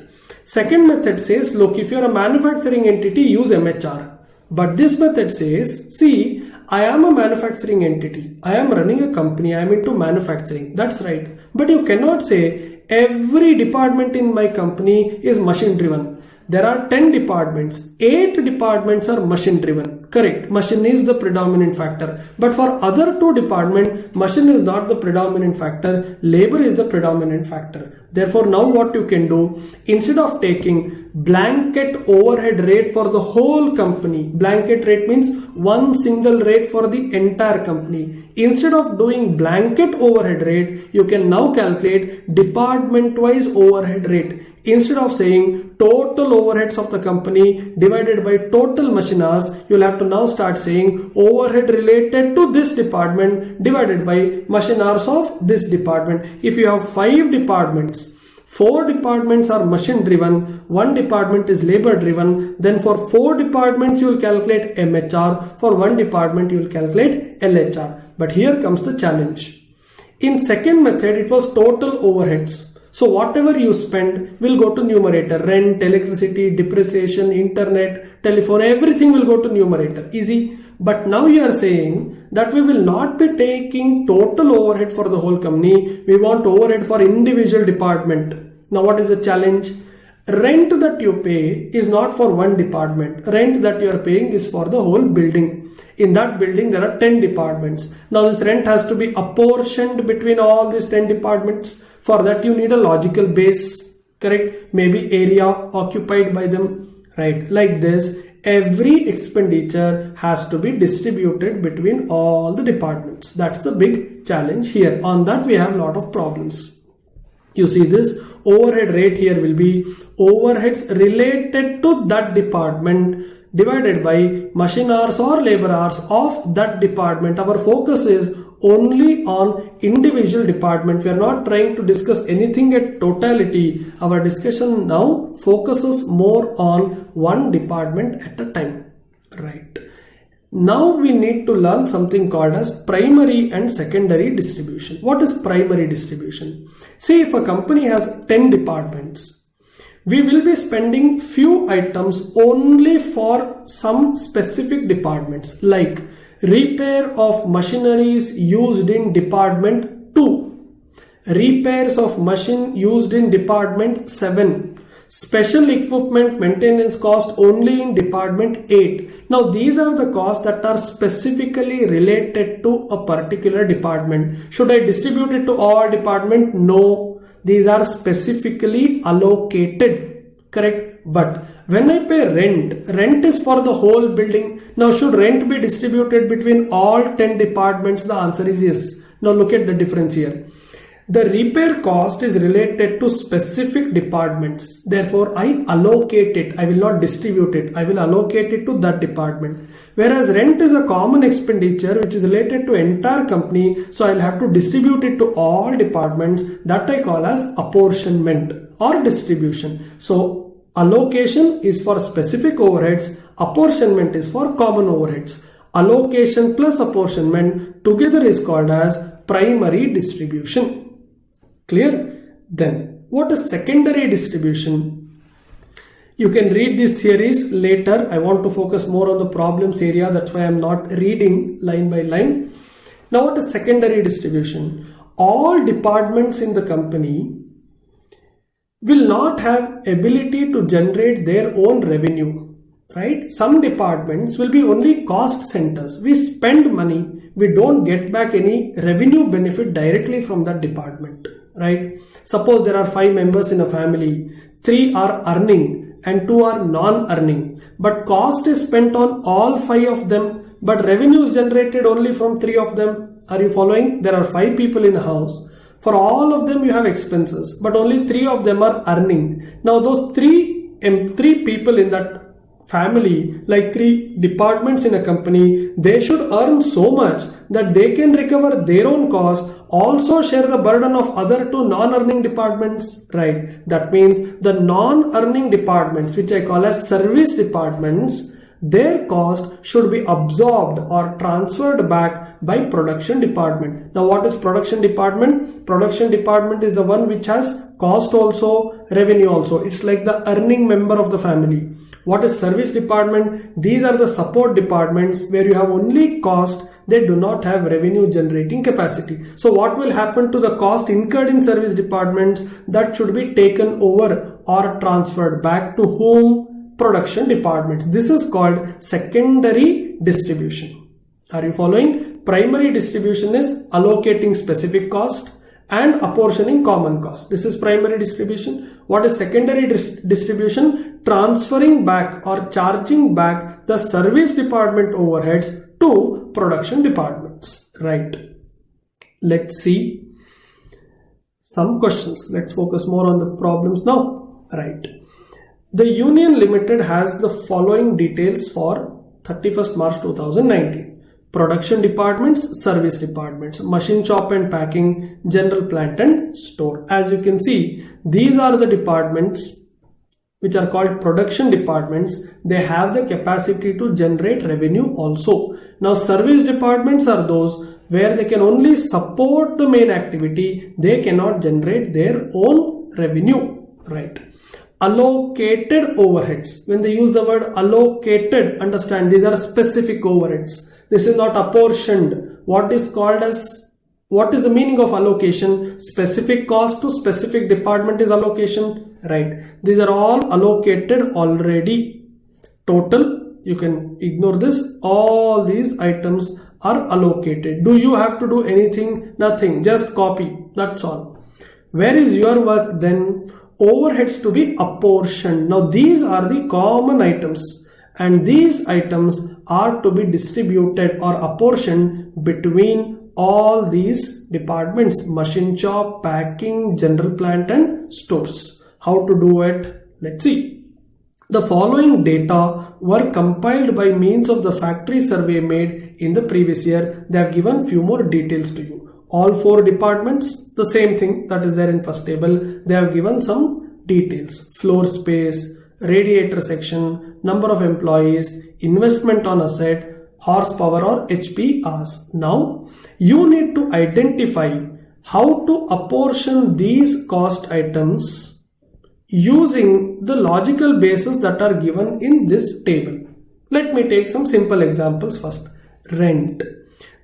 Second method says, look, if you are a manufacturing entity, use MHR. But this method says, see, I am a manufacturing entity. I am running a company. I am into manufacturing. That's right. But you cannot say every department in my company is machine driven. There are 10 departments. 8 departments are machine driven. Correct. Machine is the predominant factor. But for other 2 departments, machine is not the predominant factor. Labor is the predominant factor. Therefore, now what you can do, instead of taking blanket overhead rate for the whole company, blanket rate means one single rate for the entire company. Instead of doing blanket overhead rate, you can now calculate department-wise overhead rate. Instead of saying total overheads of the company divided by total machine hours, you'll have to now start saying overhead related to this department divided by machine hours of this department. If you have 5 departments, 4 departments are machine driven, 1 department is labor driven, then for 4 departments you will calculate MHR, for 1 department you will calculate LHR. But here comes the challenge. In second method it was total overheads. So whatever you spend will go to numerator. Rent, electricity, depreciation, internet, telephone, everything will go to numerator. Easy. But now you are saying that we will not be taking total overhead for the whole company. We want overhead for individual department. Now what is the challenge? Rent that you pay is not for one department. Rent that you are paying is for the whole building. In that building there are 10 departments. Now this rent has to be apportioned between all these 10 departments. For that you need a logical base, correct? Maybe area occupied by them, right? Like this, every expenditure has to be distributed between all the departments. That's the big challenge here. On that we have a lot of problems. You see this overhead rate here will be overheads related to that department divided by machine hours or labor hours of that department. Our focus is only on individual department. We are not trying to discuss anything at totality. Our discussion now focuses more on one department at a time, right? Now we need to learn something called as primary and secondary distribution. What is primary distribution? See, if a company has 10 departments, we will be spending few items only for some specific departments, like repair of machineries used in department 2, repairs of machine used in department 7, special equipment maintenance cost only in department 8. Now these are the costs that are specifically related to a particular department. Should I distribute it to all department? No, these are specifically allocated, correct? But when I pay rent is for the whole building. Now should rent be distributed between all 10 departments? The answer is yes. Now look at the difference here. The repair cost is related to specific departments. Therefore, I allocate it. I will not distribute it. I will allocate it to that department. Whereas rent is a common expenditure which is related to entire company. So I will have to distribute it to all departments. That I call as apportionment or distribution. So allocation is for specific overheads. Apportionment is for common overheads. Allocation plus apportionment together is called as primary distribution. Clear? Then what is secondary distribution? You can read these theories later. I want to focus more on the problems area. That's why I am not reading line by line. Now what is secondary distribution? All departments in the company will not have ability to generate their own revenue, right? Some departments will be only cost centers. We spend money. We don't get back any revenue benefit directly from that department, right? Suppose there are 5 members in a family, 3 are earning and 2 are non-earning, but cost is spent on all 5 of them, but revenue is generated only from 3 of them. Are you following? There are 5 people in a house. For all of them you have expenses, but only 3 of them are earning. Now those 3 people in that family, like 3 departments in a company, they should earn so much that they can recover their own cost, also share the burden of other 2 non-earning departments, right? That means the non-earning departments, which I call as service departments, their cost should be absorbed or transferred back by production department. Now what is production department? Production department is the one which has cost also, revenue also. It's like the earning member of the family. What is service department? These are the support departments where you have only cost. They do not have revenue generating capacity. So what will happen to the cost incurred in service departments? That should be taken over or transferred back to whom? Production departments. This is called secondary distribution. Are you following? Primary distribution is allocating specific cost and apportioning common cost. This is primary distribution. What is secondary distribution? Transferring back or charging back the service department overheads to production departments, right? Let's see some questions. Let's focus more on the problems now, right? The Union Limited has the following details for 31st March 2019. production departments, service departments, machine shop and packing, general plant and store. As you can see, these are the departments which are called production departments. They have the capacity to generate revenue also. Now service departments are those where they can only support the main activity, they cannot generate their own revenue, right? Allocated overheads. When they use the word allocated, understand these are specific overheads. This is not apportioned. What is the meaning of allocation? Specific cost to specific department is allocation, right? These are all allocated already. Total, you can ignore this. All these items are allocated. Do you have to do anything? Nothing. Just copy. That's all. Where is your work then? Overheads to be apportioned. Now these are the common items, and these items are to be distributed or apportioned between all these departments: machine shop, packing, general plant and stores. How to do it? Let's see. The following data were compiled by means of the factory survey made in the previous year. They have given few more details to you. All 4 departments, the same thing that is there in first table. They have given some details: floor space, radiator section, number of employees, investment on asset, horsepower or HP hours. Now you need to identify how to apportion these cost items using the logical basis that are given in this table. Let me take some simple examples first. Rent.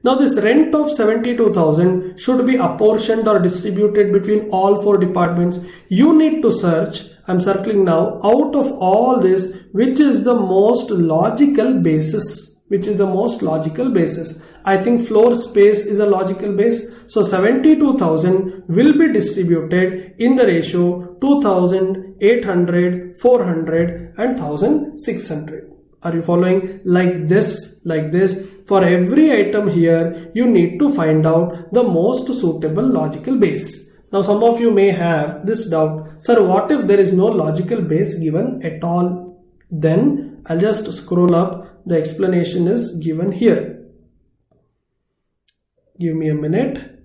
Now this rent of 72,000 should be apportioned or distributed between all 4 departments. You need to search, I'm circling now, out of all this, which is the most logical basis. Which is the most logical basis? I think floor space is a logical base. So 72,000 will be distributed in the ratio 2,000, 800, 400 and 1,600. Are you following? Like this, like this. For every item here, you need to find out the most suitable logical base. Now some of you may have this doubt, sir, what if there is no logical base given at all? Then I'll just scroll up. The explanation is given here. Give me a minute.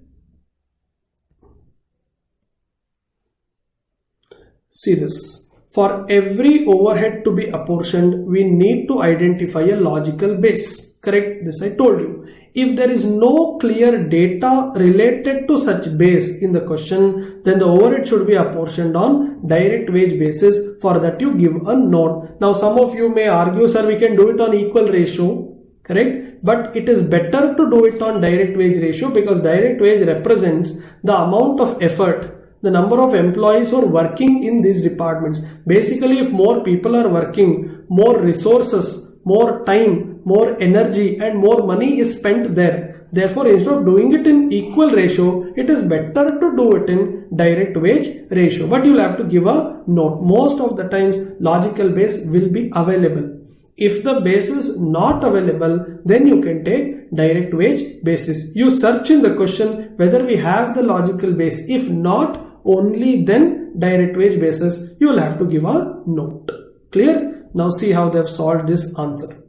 See this. For every overhead to be apportioned, we need to identify a logical base. Correct? This I told you. If there is no clear data related to such base in the question, then the overhead should be apportioned on direct wage basis. For that you give a note. Now some of you may argue, sir, we can do it on equal ratio. Correct? But it is better to do it on direct wage ratio, because direct wage represents the amount of effort, the number of employees who are working in these departments. Basically, if more people are working, more resources, more time, more energy and more money is spent there. Therefore, instead of doing it in equal ratio, it is better to do it in direct wage ratio. But you will have to give a note. Most of the times, logical base will be available. If the base is not available, then you can take direct wage basis. You search in the question whether we have the logical base. If not, only then direct wage basis, you will have to give a note. Clear? Now see how they have solved this answer.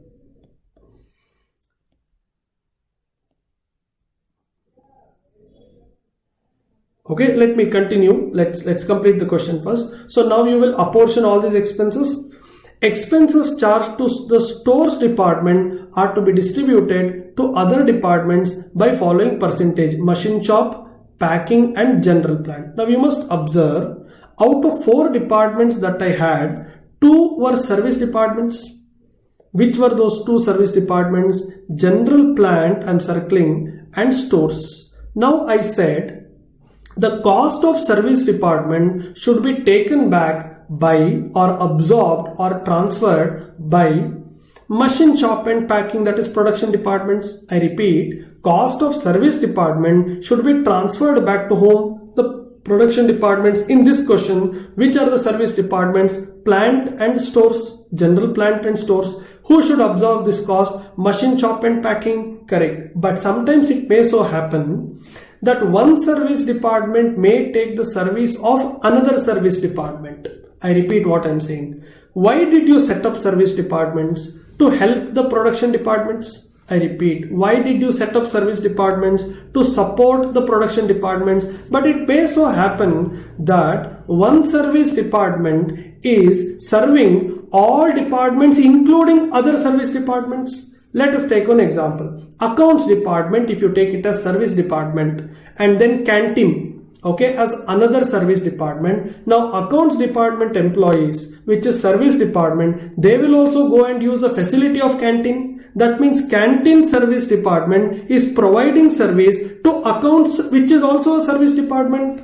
Okay, let me continue. Let's complete the question first. So now you will apportion all these expenses. Expenses charged to the stores department are to be distributed to other departments by following percentage: machine shop, packing and general plant. Now you must observe, out of 4 departments that I had, 2 were service departments. Which were those 2 service departments? General plant, I'm circling, and stores. Now I said the cost of service department should be taken back by or absorbed or transferred by machine shop and packing, that is production departments. I repeat, cost of service department should be transferred back to whom? The production departments. In this question, which are the service departments? Plant and stores, general plant and stores. Who should absorb this cost? Machine shop and packing. Correct. But sometimes it may so happen that one service department may take the service of another service department. I repeat what I am saying. Why did you set up service departments? To help the production departments. I repeat, why did you set up service departments? To support the production departments. But it may so happen that one service department is serving all departments including other service departments. Let us take an example. Accounts department, if you take it as service department, and then canteen, okay, as another service department. Now accounts department employees, which is service department, they will also go and use the facility of canteen. That means canteen service department is providing service to accounts, which is also a service department.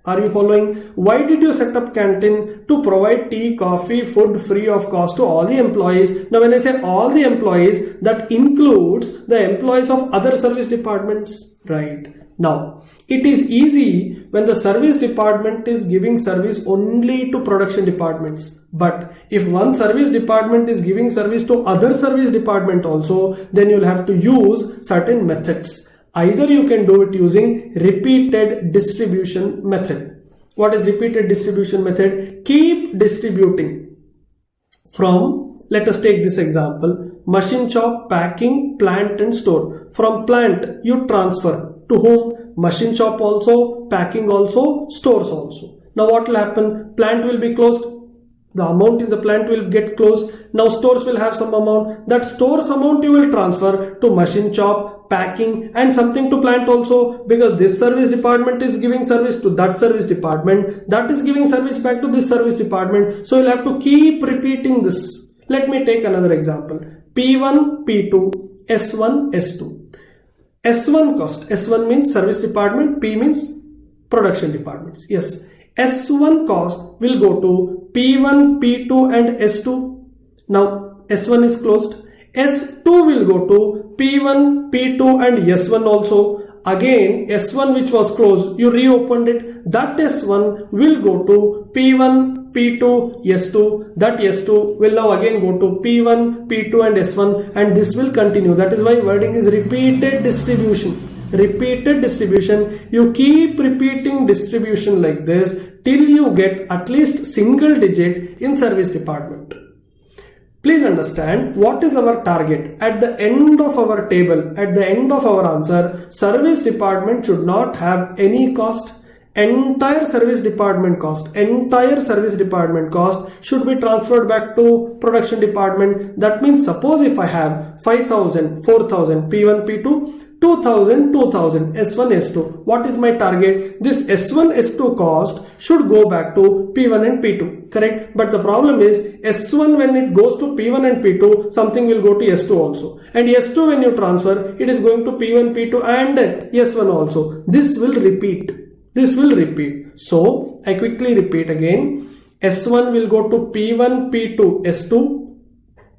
Are you following? Why did you set up canteen? To provide tea, coffee, food free of cost to all the employees. Now when I say all the employees, that includes the employees of other service departments, right? Now, it is easy when the service department is giving service only to production departments. But if one service department is giving service to other service department also, then you'll have to use certain methods. Either you can do it using repeated distribution method. What is repeated distribution method? Keep distributing from, let us take this example, machine shop, packing, plant and store. From plant, you transfer to whom? Machine shop also, packing also, stores also. Now what will happen? Plant will be closed. The amount in the plant will get closed. Now stores will have some amount. That stores amount you will transfer to machine shop, packing and something to plant also, because this service department is giving service to that service department. That is giving service back to this service department. So you'll have to keep repeating this. Let me take another example. P1, P2, S1, S2. S1 cost. S1 means service department. P means production departments. Yes. S1 cost will go to P1, P2 and S2. Now S1 is closed. S2 will go to P1, P2 and S1 also. Again S1 which was closed, you reopened it. That S1 will go to P1, P2, S2. That S2 will now again go to P1, P2 and S1, and this will continue. That is why wording is repeated distribution. Repeated distribution. You keep repeating distribution like this till you get at least single digit in service department. Please understand what is our target. At the end of our table, at the end of our answer, service department should not have any cost. Entire service department cost should be transferred back to production department. That means suppose if I have 5,000, 4,000, P1, P2, 2,000, 2,000, S1, S2. What is my target? This S1, S2 cost should go back to P1 and P2. Correct? But the problem is S1 when it goes to P1 and P2, something will go to S2 also. And S2 when you transfer, it is going to P1, P2 and S1 also. This will repeat. So I quickly repeat again. S1 will go to P1, P2, S2.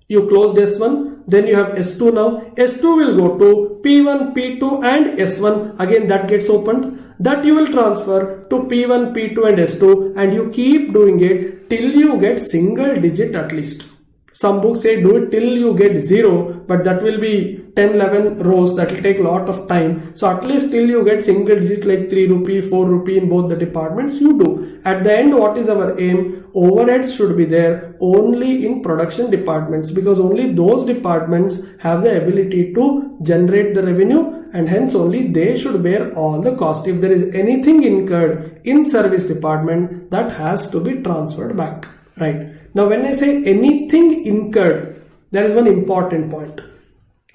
You closed S1, then you have S2 now. S2 will go to P1, P2 and S1. Again that gets opened. That you will transfer to P1, P2 and S2, and you keep doing it till you get single digit at least. Some books say do it till you get 0, but that will be 10, 11 rows. That will take a lot of time. So at least till you get single digit like 3 rupee, 4 rupee in both the departments, you do. At the end, what is our aim? Overheads should be there only in production departments, because only those departments have the ability to generate the revenue, and hence only they should bear all the cost. If there is anything incurred in service department, that has to be transferred back. Right. Now when I say anything incurred, there is one important point.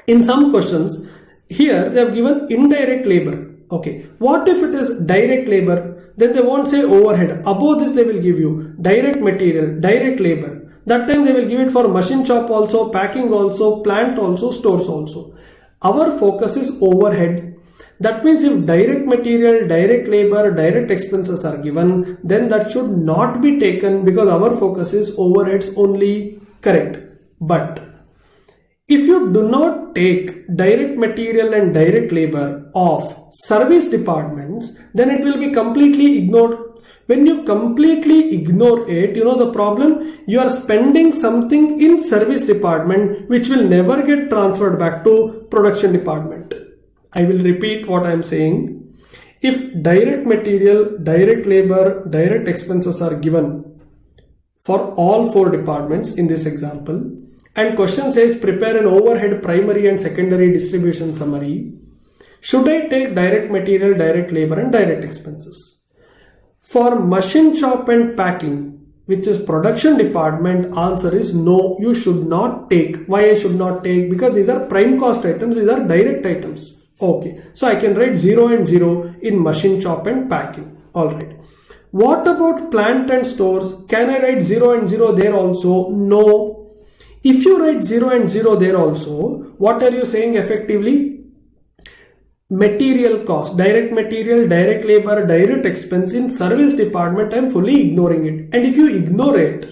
In some questions, here they have given indirect labor. Okay. What if it is direct labor? Then they won't say overhead. Above this they will give you direct material, direct labor. That time they will give it for machine shop also, packing also, plant also, stores also. Our focus is overhead. That means if direct material, direct labor, direct expenses are given, then that should not be taken, because our focus is overheads only. Correct. But if you do not take direct material and direct labor of service departments, then it will be completely ignored. When you completely ignore it, you know the problem? You are spending something in service department which will never get transferred back to production department. I will repeat what I am saying. If direct material, direct labor, direct expenses are given for all 4 departments in this example, And question says prepare an overhead primary and secondary distribution summary. Should I take direct material, direct labor and direct expenses? For machine shop and packing, which is production department, answer is no, you should not take. Why I should not take? Because these are prime cost items, these are direct items. Okay, so I can write 0 and 0 in machine shop and packing. Alright. What about plant and stores? Can I write 0 and 0 there also? No. If you write 0 and 0 there also, what are you saying effectively? Material cost, direct material, direct labor, direct expense in service department, I am fully ignoring it. And if you ignore it,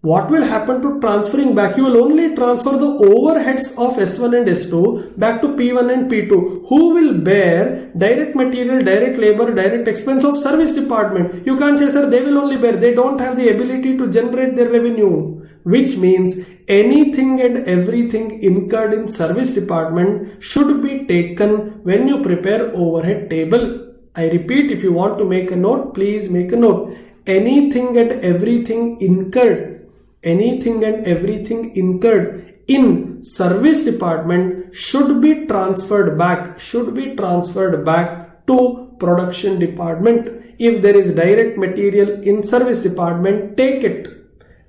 what will happen to transferring back? You will only transfer the overheads of S1 and S2 back to P1 and P2. Who will bear direct material, direct labor, direct expense of service department? You can't say, sir, they will only bear. They don't have the ability to generate their revenue. Which means anything and everything incurred in service department should be taken when you prepare overhead table. I repeat, if you want to make a note, please make a note. Anything and everything incurred in service department should be transferred back to production department. If there is direct material in service department, take it.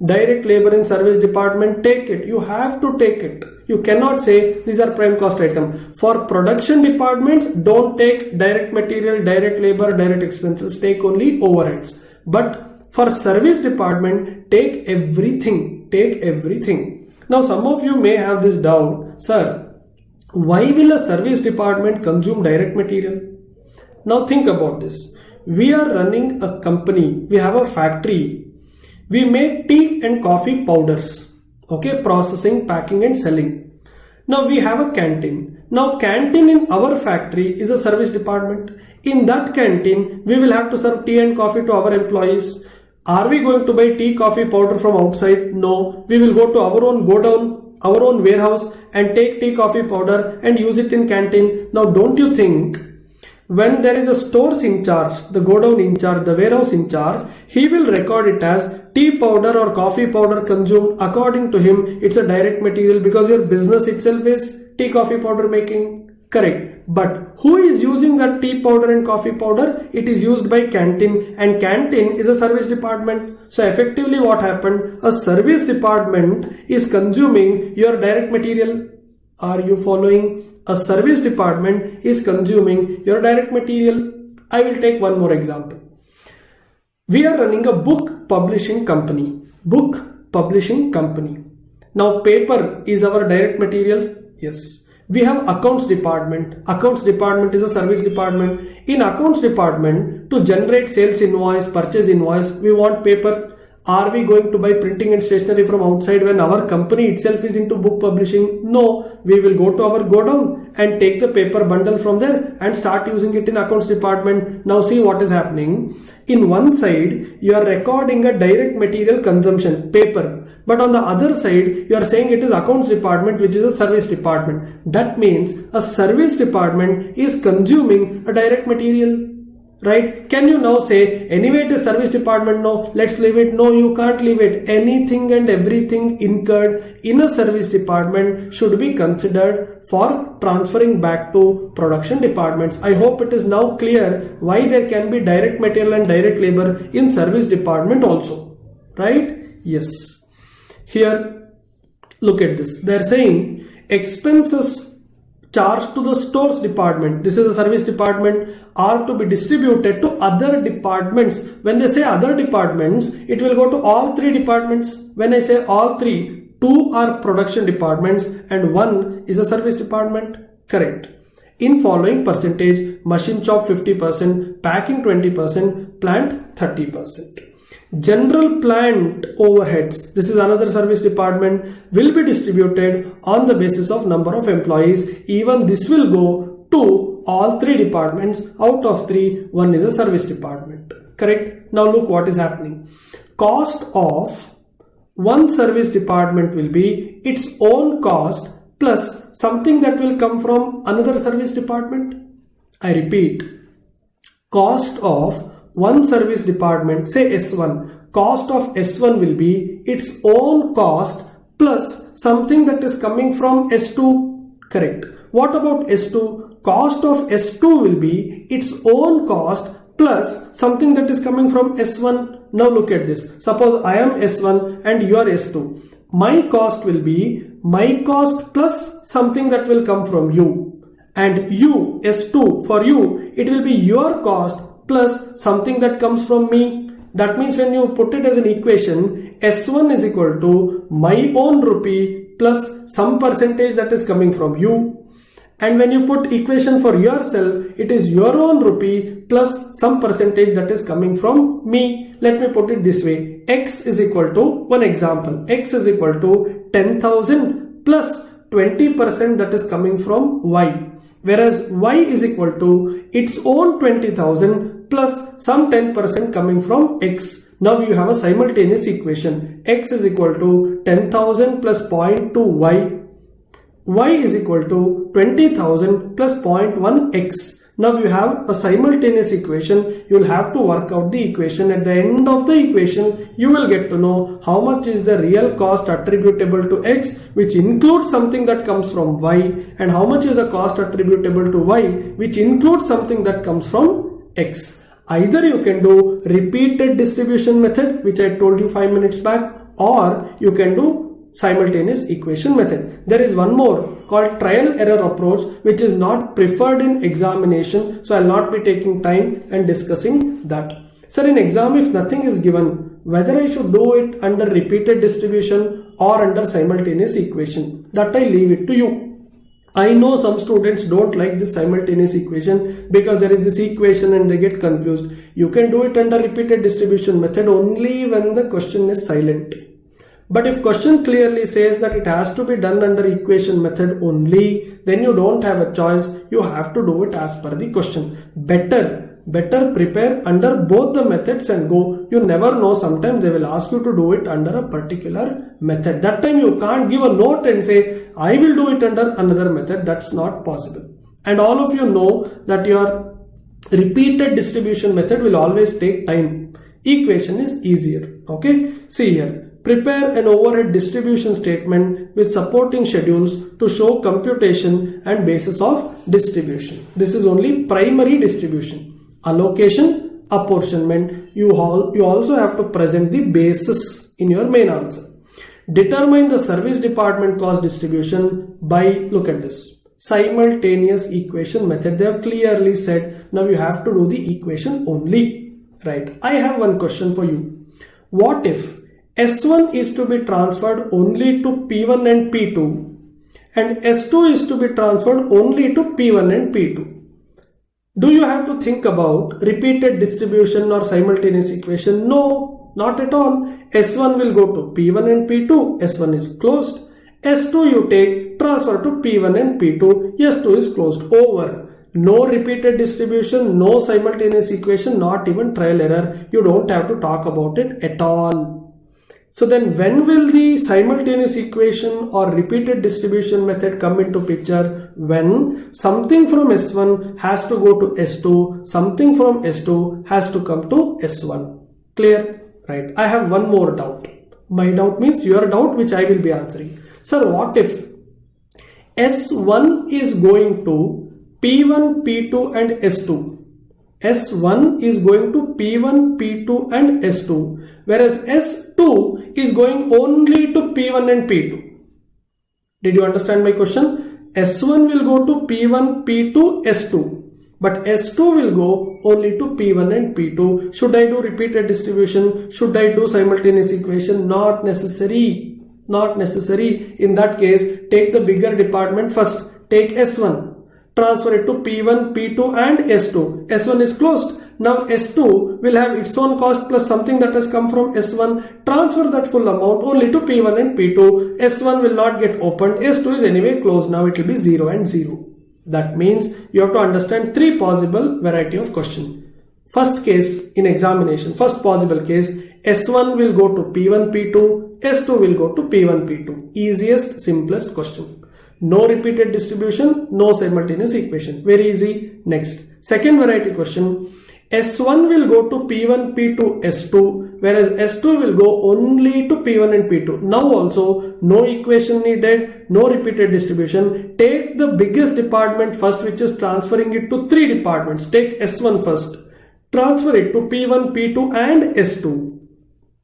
Direct labor in service department, take it. You have to take it. You cannot say these are prime cost item. For production departments, don't take direct material, direct labor, direct expenses. Take only overheads. But for service department, take everything. Take everything. Now some of you may have this doubt, sir, why will a service department consume direct material? Now think about this. We are running a company. We have a factory. We make tea and coffee powders, okay, processing, packing and selling. Now we have a canteen. Now canteen in our factory is a service department. In that canteen, we will have to serve tea and coffee to our employees. Are we going to buy tea, coffee, powder from outside? No. We will go to our own godown, our own warehouse and take tea, coffee, powder and use it in canteen. Now don't you think when there is a stores in charge, the godown in charge, the warehouse in charge, he will record it as tea powder or coffee powder consumed. According to him, it's a direct material because your business itself is tea, coffee powder making. Correct. But who is using that tea powder and coffee powder? It is used by canteen, and canteen is a service department. So effectively what happened? A service department is consuming your direct material. Are you following? A service department is consuming your direct material. I will take one more example. We are running a book publishing company. Now paper is our direct material. Yes. We have accounts department. Accounts department is a service department. In accounts department, to generate sales invoice, purchase invoice, we want paper. Are we going to buy printing and stationery from outside when our company itself is into book publishing? No, we will go to our godown and take the paper bundle from there and start using it in accounts department. Now see what is happening. In one side, you are recording a direct material consumption, paper. But on the other side, you are saying it is accounts department, which is a service department. That means a service department is consuming a direct material. Right? Can you now say, anyway it is service department, no, let's leave it? No, you can't leave it. Anything and everything incurred in a service department should be considered for transferring back to production departments. I hope it is now clear why there can be direct material and direct labor in service department also. Right? Yes. Here, look at this. They are saying expenses charged to the stores department, this is the service department, are to be distributed to other departments. When they say other departments, it will go to all three departments. When I say all three, two are production departments and one is a service department. Correct. In following percentage, machine shop 50%, packing 20%, plant 30%. General plant overheads, this is another service department, will be distributed on the basis of number of employees. Even this will go to all three departments. Out of three, one is a service department. Correct? Now look what is happening. Cost of one service department will be its own cost plus something that will come from another service department. I repeat, cost of one service department, say S1, cost of S1 will be its own cost plus something that is coming from S2. Correct. What about S2? Cost of S2 will be its own cost plus something that is coming from S1. Now look at this. Suppose I am S1 and you are S2. My cost will be my cost plus something that will come from you. And you, S2, for you, it will be your cost plus something that comes from me. That means when you put it as an equation, S1 is equal to my own rupee plus some percentage that is coming from you. And when you put equation for yourself, it is your own rupee plus some percentage that is coming from me. Let me put it this way. X is equal to, one example, X is equal to 10,000 plus 20% that is coming from Y. Whereas Y is equal to its own 20,000 plus some 10% coming from X. Now you have a simultaneous equation. X is equal to 10,000 plus 0.2 Y. Y is equal to 20,000 plus 0.1 X. Now you have a simultaneous equation. You will have to work out the equation. At the end of the equation, you will get to know how much is the real cost attributable to X, which includes something that comes from Y, and how much is the cost attributable to Y, which includes something that comes from X. Either you can do repeated distribution method, which I told you 5 minutes back, or you can do simultaneous equation method. There is one more called trial error approach, which is not preferred in examination, so I will not be taking time and discussing that. Sir, in exam, if nothing is given, whether I should do it under repeated distribution or under simultaneous equation, that I leave it to you. I know some students don't like this simultaneous equation because there is this equation and they get confused. You can do it under repeated distribution method only when the question is silent. But if question clearly says that it has to be done under equation method only, then you don't have a choice. You have to do it as per the question. Better prepare under both the methods and go. You never know, sometimes they will ask you to do it under a particular method. That time you can't give a note and say, I will do it under another method. That's not possible. And all of you know that your repeated distribution method will always take time. Equation is easier. Okay, see here. Prepare an overhead distribution statement with supporting schedules to show computation and basis of distribution. This is only primary distribution. Allocation, apportionment. You also have to present the basis in your main answer. Determine the service department cost distribution by, look at this, simultaneous equation method. They have clearly said, now you have to do the equation only, right? I have one question for you. What if S1 is to be transferred only to P1 and P2 and S2 is to be transferred only to P1 and P2? Do you have to think about repeated distribution or simultaneous equation? No, not at all. S1 will go to P1 and P2. S1 is closed. S2 you take, transfer to P1 and P2. S2 is closed. Over. No repeated distribution, no simultaneous equation, not even trial error. You don't have to talk about it at all. So then when will the simultaneous equation or repeated distribution method come into picture? When something from S1 has to go to S2, something from S2 has to come to S1. Clear? Right. I have one more doubt. My doubt means your doubt, which I will be answering. Sir, what if S1 is going to P1, P2 and S2? S1 is going to P1, P2 and S2, whereas S2 is going only to P1 and P2. Did you understand my question? S1 will go to P1, P2, S2, but S2 will go only to P1 and P2. Should I do repeated distribution? Should I do simultaneous equation? Not necessary. Not necessary. In that case, take the bigger department first. Take S1. Transfer it to P1, P2 and S2. S1 is closed. Now S2 will have its own cost plus something that has come from S1. Transfer that full amount only to P1 and P2. S1 will not get opened. S2 is anyway closed. Now it will be 0 and 0. That means you have to understand three possible variety of question. First case in examination, first possible case, S1 will go to P1, P2. S2 will go to P1, P2. Easiest, simplest question. No repeated distribution, no simultaneous equation. Very easy. Next, second variety question. S1 will go to P1, P2, S2, whereas S2 will go only to P1 and P2. Now also, no equation needed, no repeated distribution. Take the biggest department first, which is transferring it to 3 departments. Take S1 first. Transfer it to P1, P2 and S2.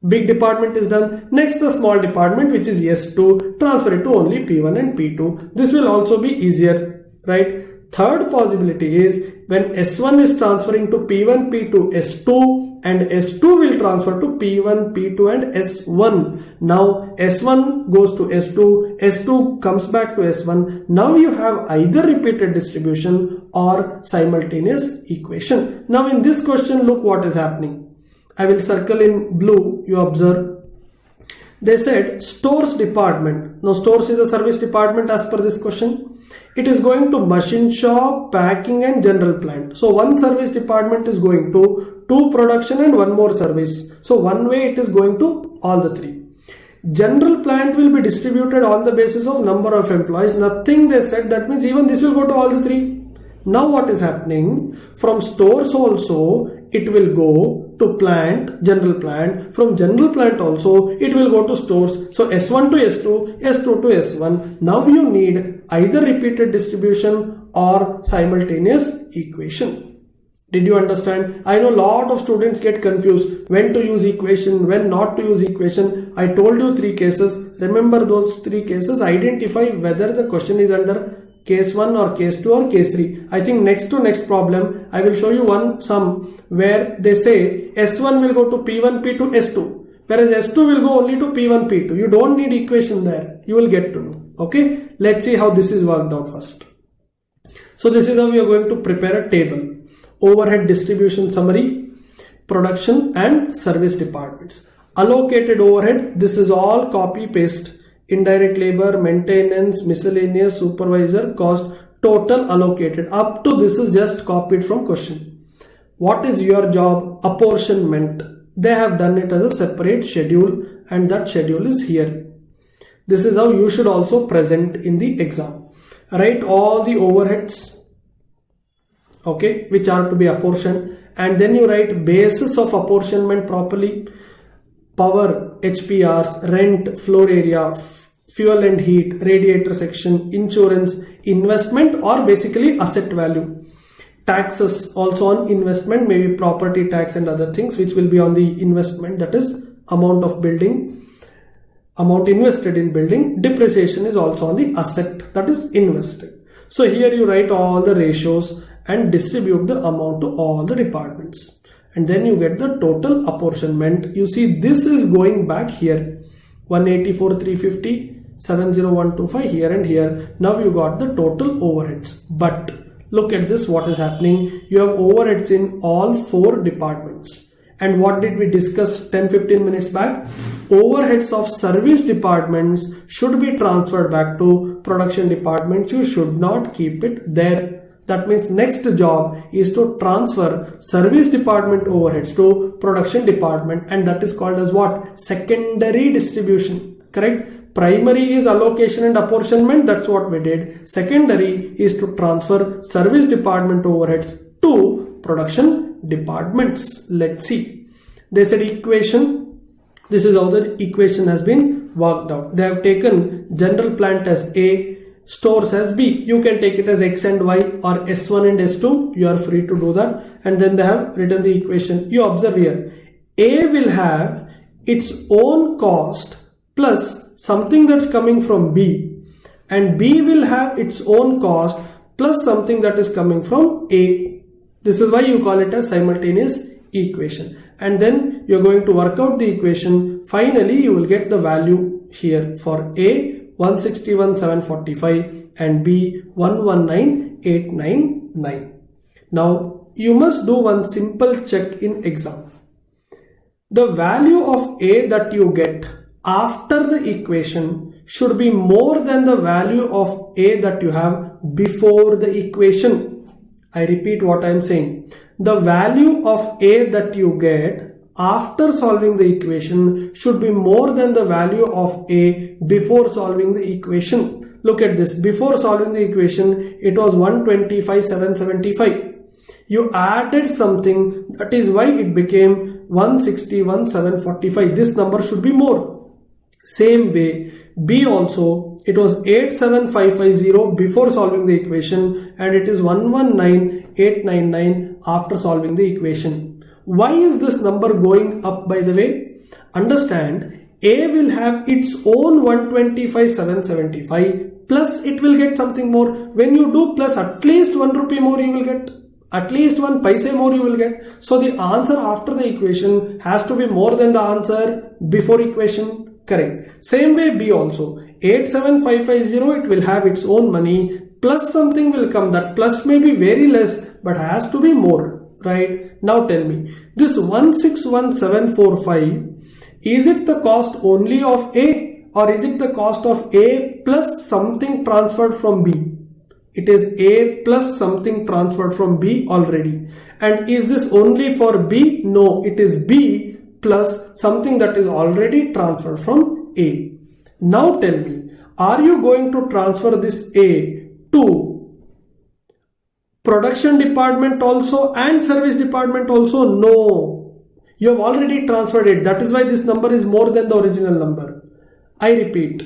Big department is done. Next, the small department, which is S2, transfer it to only P1 and P2. This will also be easier, right? Third possibility is when S1 is transferring to P1, P2, S2 and S2 will transfer to P1, P2 and S1. Now S1 goes to S2, S2 comes back to S1. Now you have either repeated distribution or simultaneous equation. Now in this question, look what is happening. I will circle in blue, you observe. They said stores department. Now stores is a service department as per this question. It is going to machine shop, packing and general plant. So one service department is going to 2 production and 1 more service. So one way it is going to all the 3. General plant will be distributed on the basis of number of employees. Nothing they said, that means even this will go to all the 3. Now what is happening? From stores also it will go to plant, general plant. From general plant also it will go to stores. So S1 to S2, S2 to S1. Now you need either repeated distribution or simultaneous equation. Did you understand? I know a lot of students get confused when to use equation, when not to use equation. I told you 3 cases. Remember those 3 cases. Identify whether the question is under case 1 or case 2 or case 3. I think next to next problem, I will show you one sum where they say S1 will go to P1, P2, S2. Whereas S2 will go only to P1, P2. You don't need equation there. You will get to know. Okay. Let's see how this is worked out first. So this is how we are going to prepare a table. Overhead distribution summary, production and service departments. Allocated overhead, this is all copy paste. Indirect labor, maintenance, miscellaneous, supervisor, cost, total allocated. Up to this is just copied from question. What is your job? Apportionment. They have done it as a separate schedule and that schedule is here. This is how you should also present in the exam. Write all the overheads, okay, which are to be apportioned, and then you write basis of apportionment properly. Power, HPRs, rent, floor area, fuel and heat, radiator section, insurance, investment or basically asset value. Taxes also on investment, maybe property tax and other things which will be on the investment, that is amount of building, amount invested in building. Depreciation is also on the asset, that is invested. So here you write all the ratios and distribute the amount to all the departments. And then you get the total apportionment. You see this is going back here. 184, 350, 70125 here and here. Now you got the total overheads. But look at this, what is happening. You have overheads in all 4 departments. And what did we discuss 10-15 minutes back? Overheads of service departments should be transferred back to production departments. You should not keep it there. That means next job is to transfer service department overheads to production department, and that is called as what? Secondary distribution. Correct? Primary is allocation and apportionment. That's what we did. Secondary is to transfer service department overheads to production departments. Let's see. They said equation. This is how the equation has been worked out. They have taken general plant as A, stores as B. You can take it as X and Y or S1 and S2. You are free to do that. And then they have written the equation. You observe here. A will have its own cost plus something that's coming from B. And B will have its own cost plus something that is coming from A. This is why you call it a simultaneous equation. And then you're going to work out the equation. Finally, you will get the value here for A 161,745 and B 119,899. Now you must do one simple check in exam. The value of A that you get after the equation should be more than the value of A that you have before the equation. I repeat what I am saying. The value of A that you get after solving the equation should be more than the value of A before solving the equation. Look at this. Before solving the equation, it was 125,775. You added something, that is why it became 161,745. This number should be more. Same way, B also, it was 87,550 before solving the equation and it is 119,899 after solving the equation. Why is this number going up, by the way? Understand, A will have its own 125,775 plus it will get something more. When you do plus, at least 1 rupee more you will get. At least 1 paise more you will get. So the answer after the equation has to be more than the answer before equation. Correct. Same way B also. 87,550, it will have its own money plus something will come. That plus may be very less but has to be more. Right. Now tell me, this 161,745, is it the cost only of A or is it the cost of A plus something transferred from B? It is A plus something transferred from B already. And is this only for B? No, it is B plus something that is already transferred from A. Now tell me, are you going to transfer this A to production department also and service department also? No. You have already transferred it. That is why this number is more than the original number. I repeat,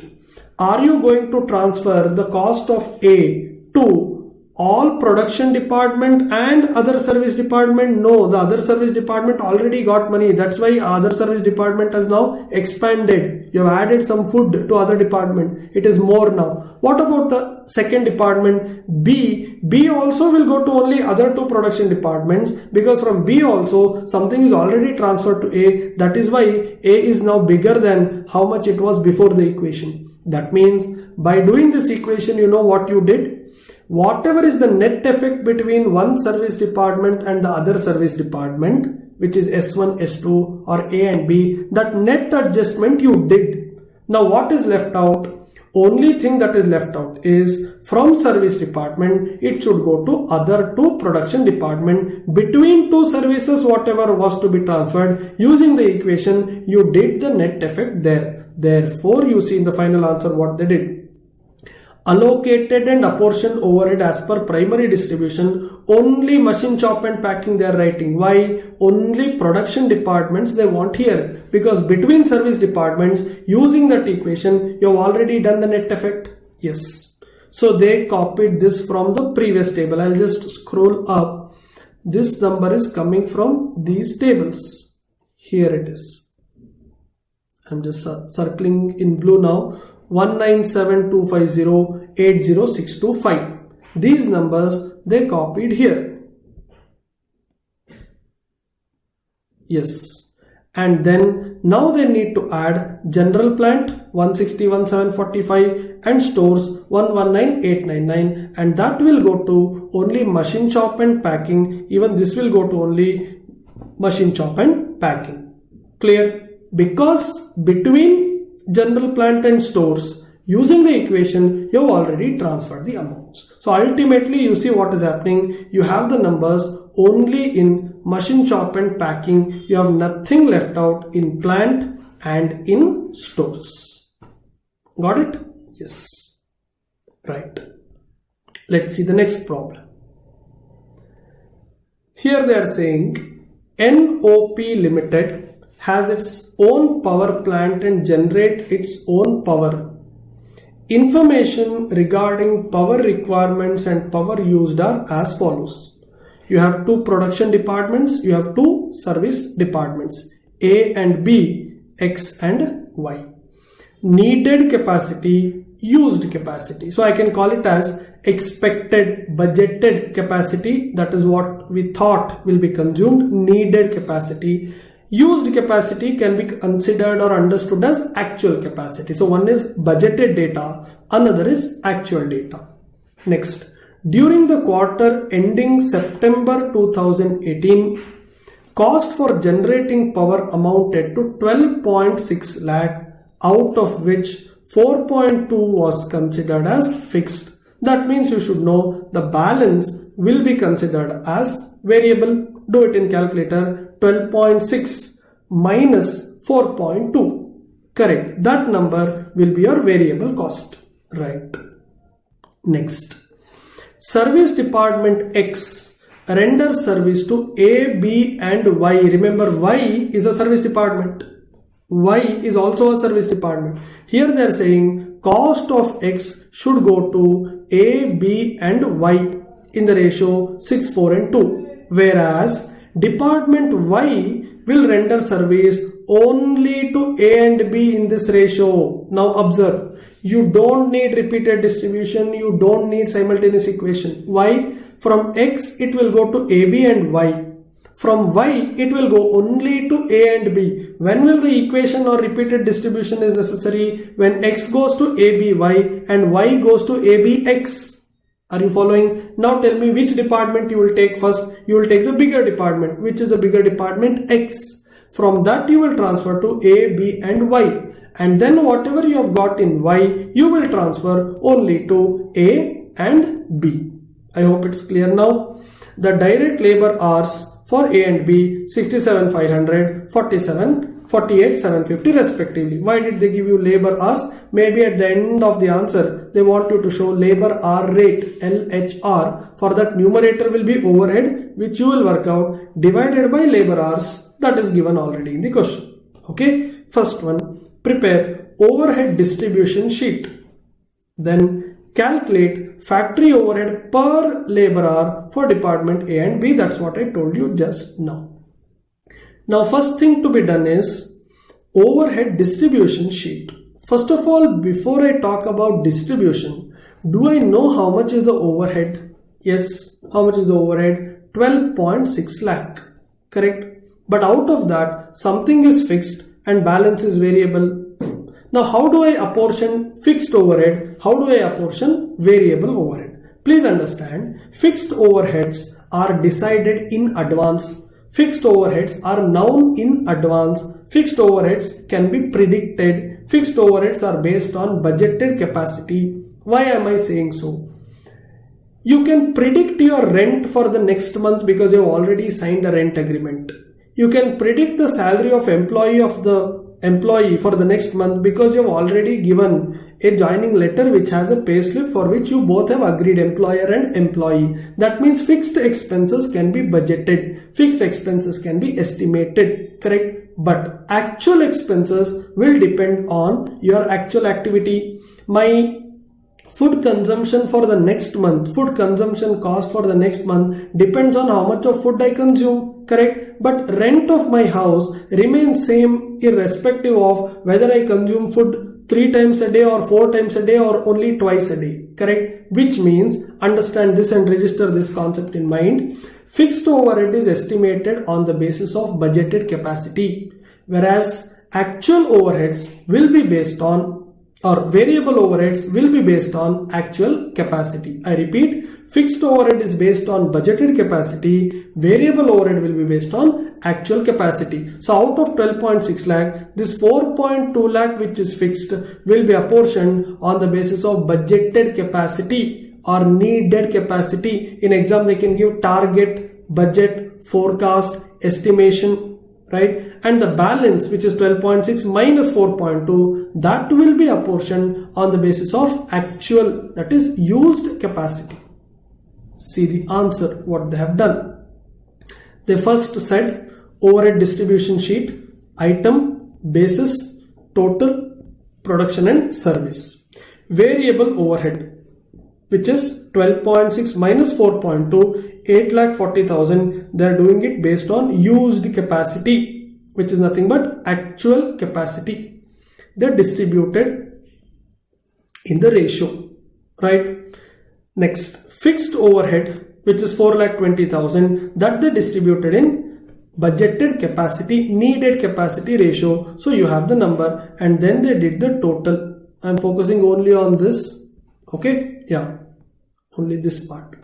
are you going to transfer the cost of A to all production department and other service department? No, the other service department already got money. That's why other service department has now expanded. You have added some food to other department. It is more now. What about the second department, B? B also will go to only other two production departments because from B also something is already transferred to A. That is why A is now bigger than how much it was before the equation. That means by doing this equation, you know what you did? Whatever is the net effect between one service department and the other service department, which is S1, S2 or A and B, that net adjustment you did. Now what is left out? Only thing that is left out is from service department, it should go to other two production department. Between two services, whatever was to be transferred, using the equation, you did the net effect there. Therefore, you see in the final answer what they did. Allocated and apportioned overhead as per primary distribution, only machine shop and packing they are writing. Why? Only production departments they want here. Because between service departments, using that equation, you have already done the net effect. Yes. So they copied this from the previous table. I'll just scroll up. This number is coming from these tables. Here it is. I'm just circling in blue now. 197,250,80625. These numbers they copied here. Yes. And then now they need to add general plant 161,745 and stores 119,899, and that will go to only machine shop and packing. Even this will go to only machine shop and packing. Clear? Because between general plant and stores, using the equation, you have already transferred the amounts. So ultimately you see what is happening. You have the numbers only in machine shop and packing. You have nothing left out in plant and in stores. Got it? Yes. Right. Let's see the next problem. Here they are saying NOP Limited has its own power plant and generate its own power. Information regarding power requirements and power used are as follows. You have two production departments, you have two service departments, A and B, X and Y. Needed capacity, used capacity. So I can call it as expected, budgeted capacity. That is what we thought will be consumed, needed capacity. Used capacity can be considered or understood as actual capacity. So one is budgeted data, another is actual data. Next, during the quarter ending September 2018, cost for generating power amounted to 12.6 lakh, out of which 4.2 was considered as fixed. That means you should know the balance will be considered as variable. Do it in calculator. 12.6 minus 4.2. Correct. That number will be your variable cost. Right. Next. Service department X render service to A, B and Y. Remember, Y is a service department. Y is also a service department. Here they are saying cost of X should go to A, B and Y in the ratio 6, 4 and 2. Whereas department Y will render service only to A and B in this ratio. Now observe, you don't need repeated distribution, you don't need simultaneous equation. Why? From X it will go to A, B and Y. From Y it will go only to A and B. When will the equation or repeated distribution is necessary? When X goes to A, B, Y and Y goes to A, B, X. Are you following? Now tell me which department you will take first. You will take the bigger department. Which is the bigger department? X. From that you will transfer to A, B and Y. And then whatever you have got in Y, you will transfer only to A and B. I hope it's clear now. The direct labor hours for A and B 67,500, 48,750 respectively. Why did they give you labor hours? Maybe at the end of the answer they want you to show labor hour rate, LHR. For that numerator will be overhead, which you will work out, divided by labor hours, that is given already in the question. Okay, first one, prepare overhead distribution sheet. Then calculate factory overhead per labor hour for department A and B. That's what I told you just now. Now first thing to be done is overhead distribution sheet. First of all, before I talk about distribution, do I know how much is the overhead? Yes, how much is the overhead? 12.6 lakh, correct? But out of that, something is fixed and balance is variable. Now how do I apportion fixed overhead? How do I apportion variable overhead? Please understand, fixed overheads are decided in advance. Fixed overheads are known in advance. Fixed overheads can be predicted. Fixed overheads are based on budgeted capacity. Why am I saying so? You can predict your rent for the next month because you have already signed a rent agreement. You can predict the salary of employee for the next month because you have already given a joining letter which has a payslip for which you both have agreed, employer and employee. That means fixed expenses can be budgeted, fixed expenses can be estimated, correct? But actual expenses will depend on your actual activity. My food consumption for the next month, food consumption cost for the next month depends on how much of food I consume, correct? But rent of my house remains same irrespective of whether I consume food 3 times a day or 4 times a day or only twice a day, correct? Which means, understand this and register this concept in mind. Fixed overhead is estimated on the basis of budgeted capacity, whereas actual overheads will be based on, or variable overheads will be based on actual capacity. I repeat, fixed overhead is based on budgeted capacity, variable overhead will be based on actual capacity. So out of 12.6 lakh, this 4.2 lakh which is fixed will be apportioned on the basis of budgeted capacity or needed capacity. In exam they can give target, budget, forecast, estimation, right? And the balance, which is 12.6 minus 4.2, that will be apportioned on the basis of actual, that is used capacity. See the answer, what they have done. They first said overhead distribution sheet, item, basis, total, production and service. Variable overhead, which is 12.6 minus 4.2, 8,40,000. They are doing it based on used capacity, which is nothing but actual capacity. They are distributed in the ratio, right? Next, fixed overhead, which is 4,20,000, that they distributed in budgeted capacity, needed capacity ratio. So you have the number and then they did the total. I'm focusing only on this. Okay, yeah, only this part.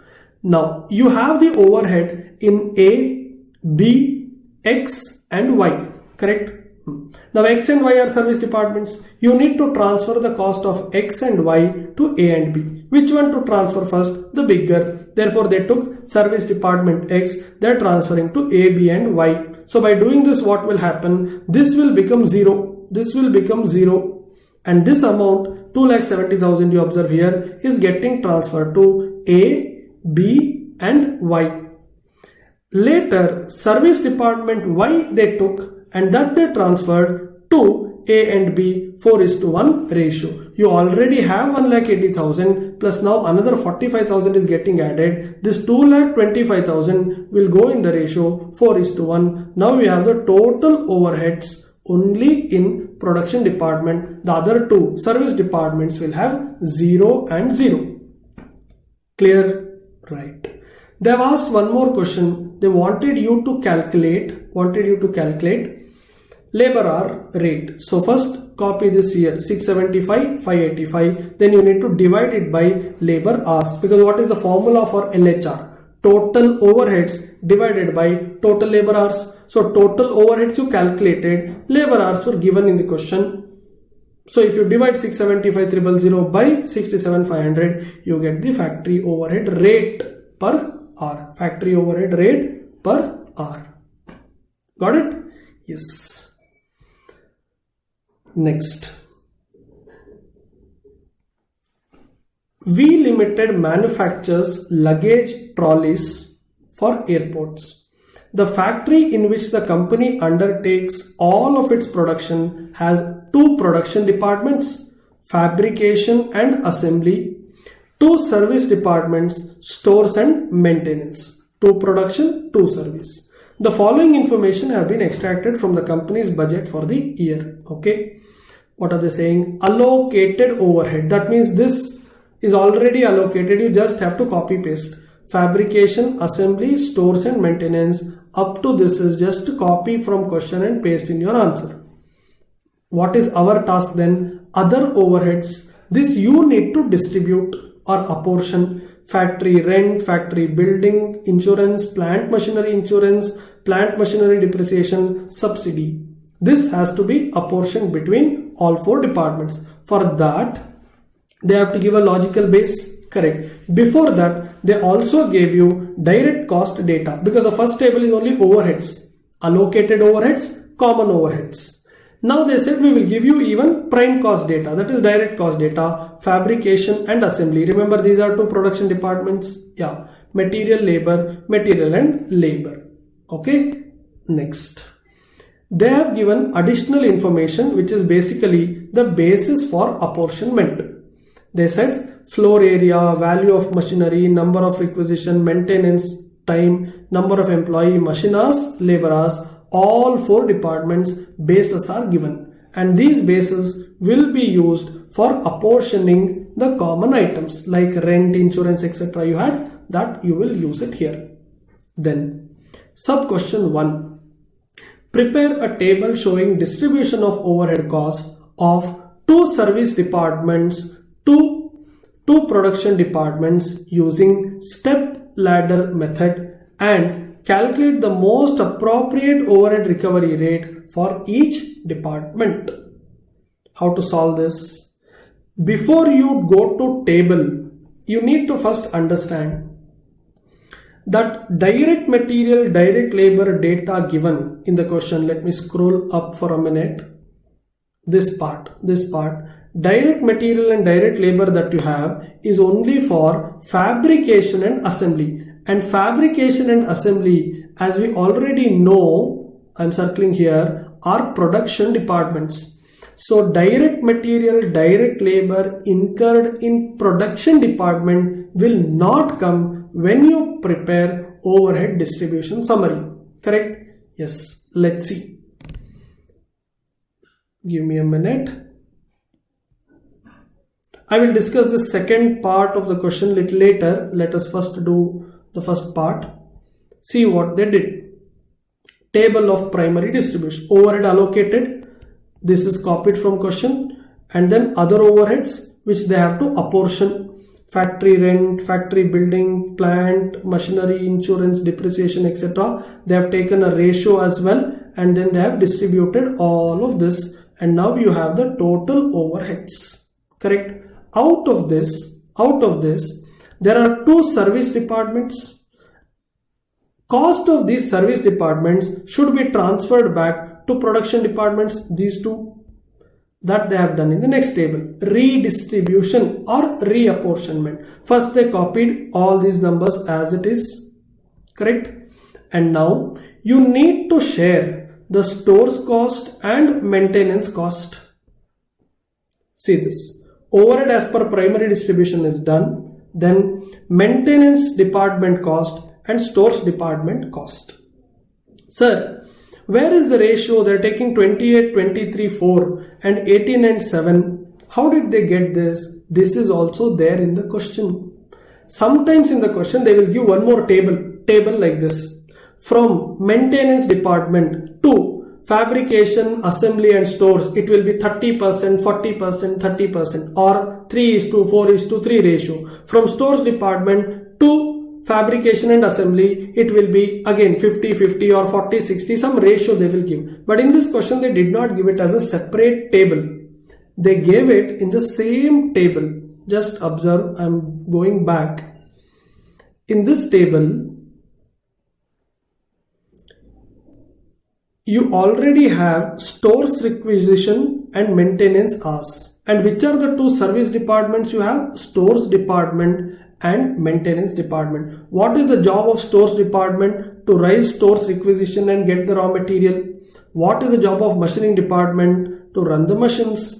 Now you have the overhead in A, B, X and Y, correct? Now X and Y are service departments. You need to transfer the cost of X and Y to A and B. Which one to transfer first? The bigger. Therefore they took service department X. They are transferring to A, B and Y. So by doing this, what will happen? This will become 0. This will become 0. And this amount, 2,70,000 you observe here, is getting transferred to A, B and Y. Later, service department Y they took and that they transferred to A and B 4:1 ratio. You already have 1,80,000 plus now another 45,000 is getting added. This 2,25,000 will go in the ratio 4:1. Now we have the total overheads only in production department. The other two service departments will have 0 and 0. Clear? Right. They have asked one more question. They wanted you to calculate labor hour rate. So first copy this here, 675, 585. Then you need to divide it by labor hours, because what is the formula for LHR? Total overheads divided by total labor hours. So total overheads you calculated, labor hours were given in the question. So if you divide 675,000 by 67,500, you get the factory overhead rate per hour. Factory overhead rate per hour. Got it? Yes. Next. V Limited manufactures luggage trolleys for airports. The factory in which the company undertakes all of its production has two production departments, fabrication and assembly, two service departments, stores and maintenance. Two production, two service. The following information have been extracted from the company's budget for the year. Okay. What are they saying? Allocated overhead. That means this is already allocated. You just have to copy paste. Fabrication, assembly, stores and maintenance. Up to this is just copy from question and paste in your answer. What is our task then? Other overheads. This you need to distribute or apportion. Factory rent, factory building, insurance, plant machinery insurance, plant machinery depreciation, subsidy. This has to be apportioned between all four departments. For that, they have to give a logical base. Correct. Before that, they also gave you direct cost data, because the first table is only overheads. Allocated overheads, common overheads. Now they said we will give you even prime cost data, that is direct cost data, fabrication and assembly. Remember, these are two production departments. Yeah, material, labor, material and labor. Okay. Next. They have given additional information which is basically the basis for apportionment. They said floor area, value of machinery, number of requisition, maintenance time, number of employee, machine hours, labor hours. All four departments bases are given, and these bases will be used for apportioning the common items like rent, insurance, etc. You had that, you will use it here. Then sub question 1. Prepare a table showing distribution of overhead costs of two service departments, two production departments using step ladder method, and calculate the most appropriate overhead recovery rate for each department. How to solve this? Before you go to table, you need to first understand that direct material, direct labor data given in the question. Let me scroll up for a minute. This part, direct material and direct labor that you have is only for fabrication and assembly. And fabrication and assembly, as we already know, I'm circling here, are production departments. So direct material, direct labor incurred in production department will not come when you prepare overhead distribution summary. Correct? Yes. Let's see. Give me a minute. I will discuss the second part of the question little later. Let us first do the first part. See what they did. Table of primary distribution. Overhead allocated. This is copied from question. And then other overheads which they have to apportion. Factory rent, factory building, plant, machinery, insurance, depreciation, etc. They have taken a ratio as well, and then they have distributed all of this, and now you have the total overheads. Correct? Out of this, there are two service departments. Cost of these service departments should be transferred back to production departments, these two. That they have done in the next table. Redistribution or reapportionment. First they copied all these numbers as it is. Correct? And now you need to share the stores cost and maintenance cost. See this. Overhead as per primary distribution is done. Then maintenance department cost and stores department cost. Sir, where is the ratio? They're taking 28, 23, 4 and 18 and 7. How did they get this? This is also there in the question. Sometimes in the question they will give one more table like this. From maintenance department to fabrication, assembly and stores, it will be 30%, 40%, 30% or 3:4:3 ratio. From stores department to fabrication and assembly, it will be again 50-50 or 40-60, some ratio they will give. But in this question they did not give it as a separate table. They gave it in the same table. Just observe, I am going back. In this table, you already have stores requisition and maintenance hours. And which are the two service departments you have? Stores department and maintenance department. What is the job of stores department? To raise stores requisition and get the raw material. What is the job of machining department? To run the machines.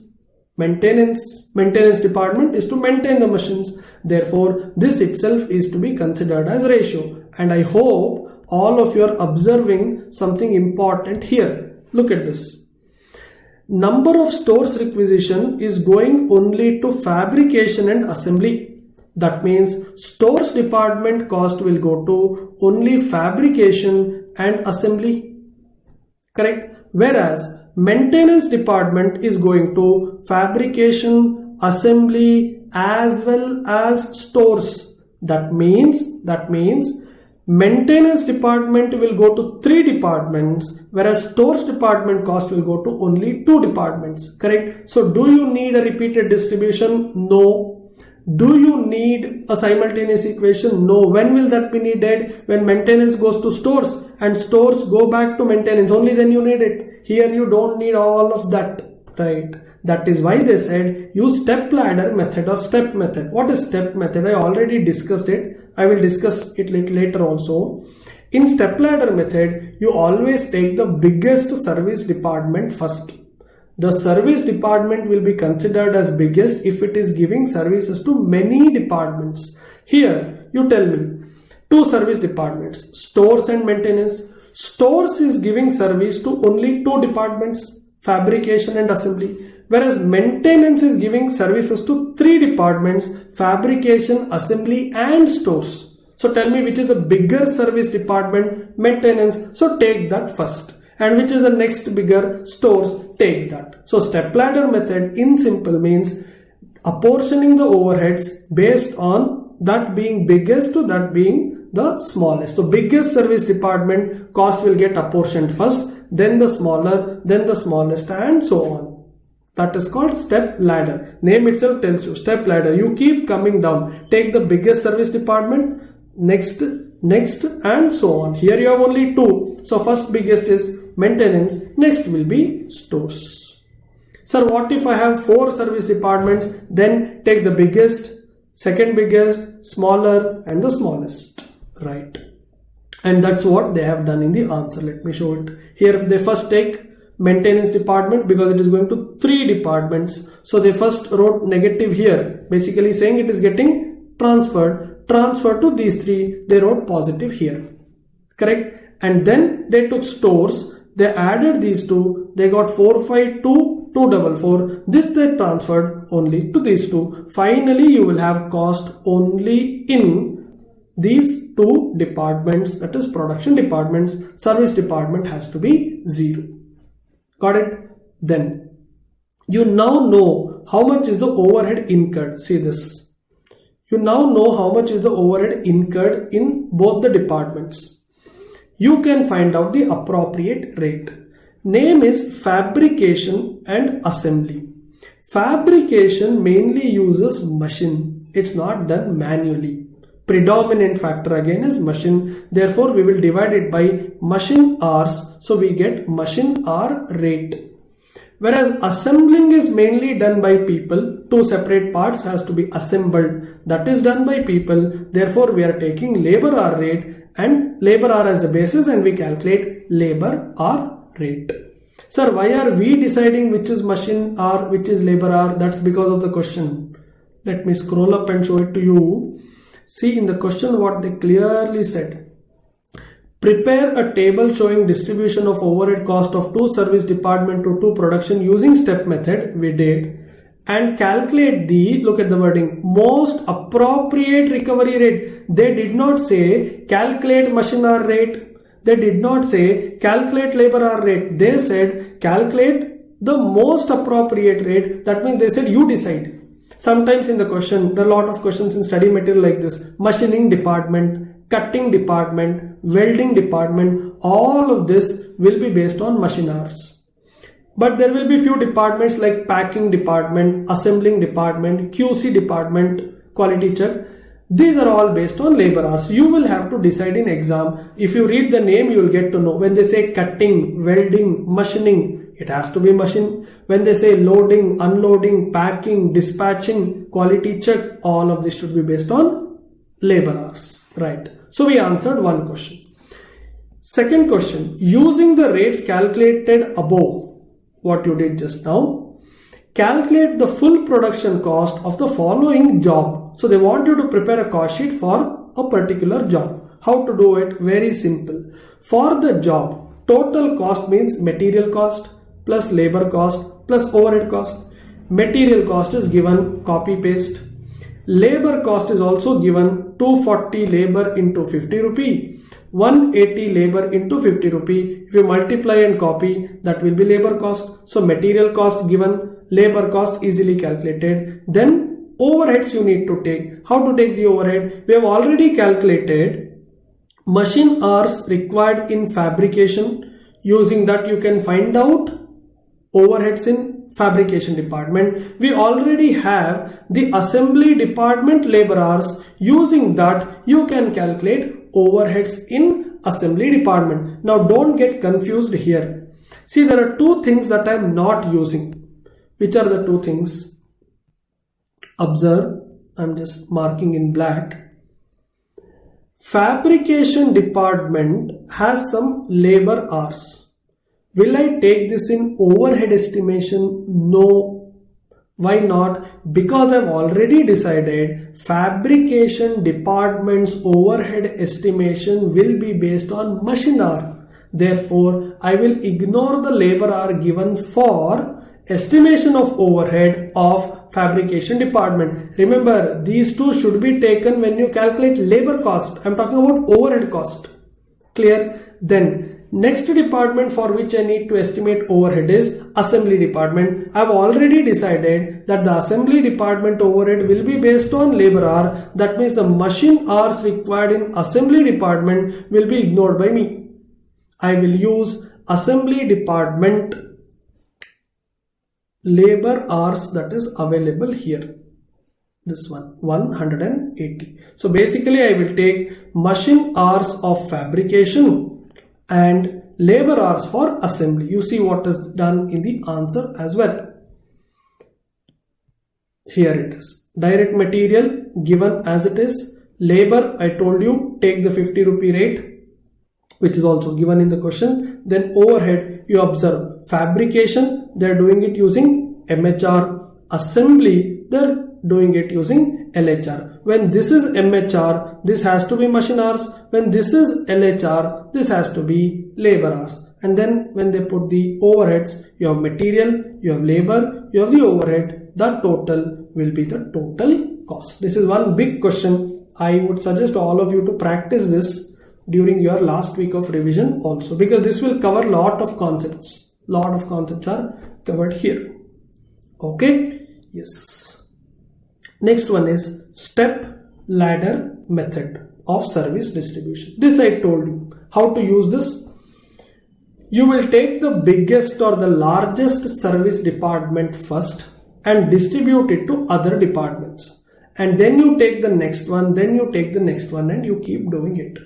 Maintenance department is to maintain the machines. Therefore, this itself is to be considered as ratio. And I hope all of you are observing something important here. Look at this. Number of stores requisition is going only to fabrication and assembly. That means stores department cost will go to only fabrication and assembly. Correct? Whereas maintenance department is going to fabrication, assembly as well as stores. That means maintenance department will go to 3 departments, whereas stores department cost will go to only 2 departments. Correct? So do you need a repeated distribution? No. Do you need a simultaneous equation? No. When will that be needed? When maintenance goes to stores and stores go back to maintenance. Only then you need it. Here you don't need all of that. Right? That is why they said use step ladder method or step method. What is step method? I already discussed it. I will discuss it later also. In step ladder method, you always take the biggest service department first. The service department will be considered as biggest if it is giving services to many departments. Here, you tell me, 2 service departments, stores and maintenance. Stores is giving service to only 2 departments, fabrication and assembly. Whereas maintenance is giving services to 3 departments, fabrication, assembly and stores. So tell me which is the bigger service department? Maintenance. So take that first. And which is the next bigger? Stores. Take that. So step ladder method in simple means apportioning the overheads based on that being biggest to that being the smallest. So biggest service department cost will get apportioned first, then the smaller, then the smallest and so on. That is called step ladder. Name itself tells you step ladder. You keep coming down. Take the biggest service department, next and so on. Here you have only 2. So first biggest is maintenance, next will be stores. Sir, what if I have 4 service departments? Then take the biggest, second biggest, smaller and the smallest. Right? And that's what they have done in the answer. Let me show it. Here they first take maintenance department because it is going to 3 departments. So they first wrote negative here, basically saying it is getting transferred to these 3. They wrote positive here. Correct? And then they took stores, they added these 2, they got 452, 244. This they transferred only to these 2. Finally, you will have cost only in these 2 departments, that is production departments. Service department has to be 0. Got it? Then you now know how much is the overhead incurred. See this. You now know how much is the overhead incurred in both the departments. You can find out the appropriate rate. Name is fabrication and assembly. Fabrication mainly uses machine. It's not done manually. Predominant factor again is machine. Therefore, we will divide it by machine hours. So we get machine hour rate. Whereas assembling is mainly done by people. 2 separate parts has to be assembled. That is done by people. Therefore, we are taking labor hour rate and labor hour as the basis, and we calculate labor hour rate. Sir, why are we deciding which is machine hour, which is labor hour? That's because of the question. Let me scroll up and show it to you. See in the question what they clearly said. Prepare a table showing distribution of overhead cost of 2 service department to 2 production using step method. We did. And calculate the, look at the wording, most appropriate recovery rate. They did not say calculate machine hour rate. They did not say calculate labor hour rate. They said calculate the most appropriate rate. That means they said you decide. Sometimes in the question, there are a lot of questions in study material like this. Machining department, cutting department, welding department, all of this will be based on machine hours. But there will be few departments like packing department, assembling department, QC department, quality check. These are all based on labor hours. You will have to decide in exam. If you read the name, you will get to know. When they say cutting, welding, machining, it has to be machine. When they say loading, unloading, packing, dispatching, quality check, all of this should be based on labor hours. Right. So we answered one question. Second question, using the rates calculated above, what you did just now, calculate the full production cost of the following job. So they want you to prepare a cost sheet for a particular job. How to do it? Very simple. For the job, total cost means material cost plus labor cost plus overhead cost. Material cost is given, copy paste. Labor cost is also given, 240 labor into 50 rupee. 180 labor into 50 rupee. If you multiply and copy, that will be labor cost. So material cost given, labor cost easily calculated. Then overheads you need to take. How to take the overhead? We have already calculated machine hours required in fabrication. Using that you can find out overheads in fabrication department. We already have the assembly department labor hours. Using that you can calculate overheads in assembly department. Now don't get confused here. See, there are two things that I am not using. Which are the two things? Observe, I'm just marking in black. Fabrication department has some labor hours. Will I take this in overhead estimation? No. Why not? Because I've already decided fabrication department's overhead estimation will be based on machine hour. Therefore, I will ignore the labor hour given for estimation of overhead of fabrication department. Remember, these two should be taken when you calculate labor cost. I'm talking about overhead cost. Clear? Then next department for which I need to estimate overhead is assembly department. I've already decided that the assembly department overhead will be based on labor hour. That means the machine hours required in assembly department will be ignored by me. I will use assembly department labor hours that is available here. This one, 180. So basically I will take machine hours of fabrication and labor hours for assembly. You see what is done in the answer as well. Here it is. Direct material given as it is. Labor, I told you, take the 50 rupee rate, which is also given in the question. Then overhead, you observe fabrication, they are doing it using MHR. Assembly, they are doing it using LHR. When this is MHR, this has to be machine hours. When this is LHR, this has to be labor hours. And then when they put the overheads, you have material, you have labor, you have the overhead. The total will be the total cost. This is one big question. I would suggest all of you to practice this during your last week of revision also, because this will cover lot of concepts. Lot of concepts are covered here. Okay? Yes. Next one is step ladder method of service distribution. This I told you. How to use this? You will take the biggest or the largest service department first and distribute it to other departments. And then you take the next one, then you take the next one, and you keep doing it.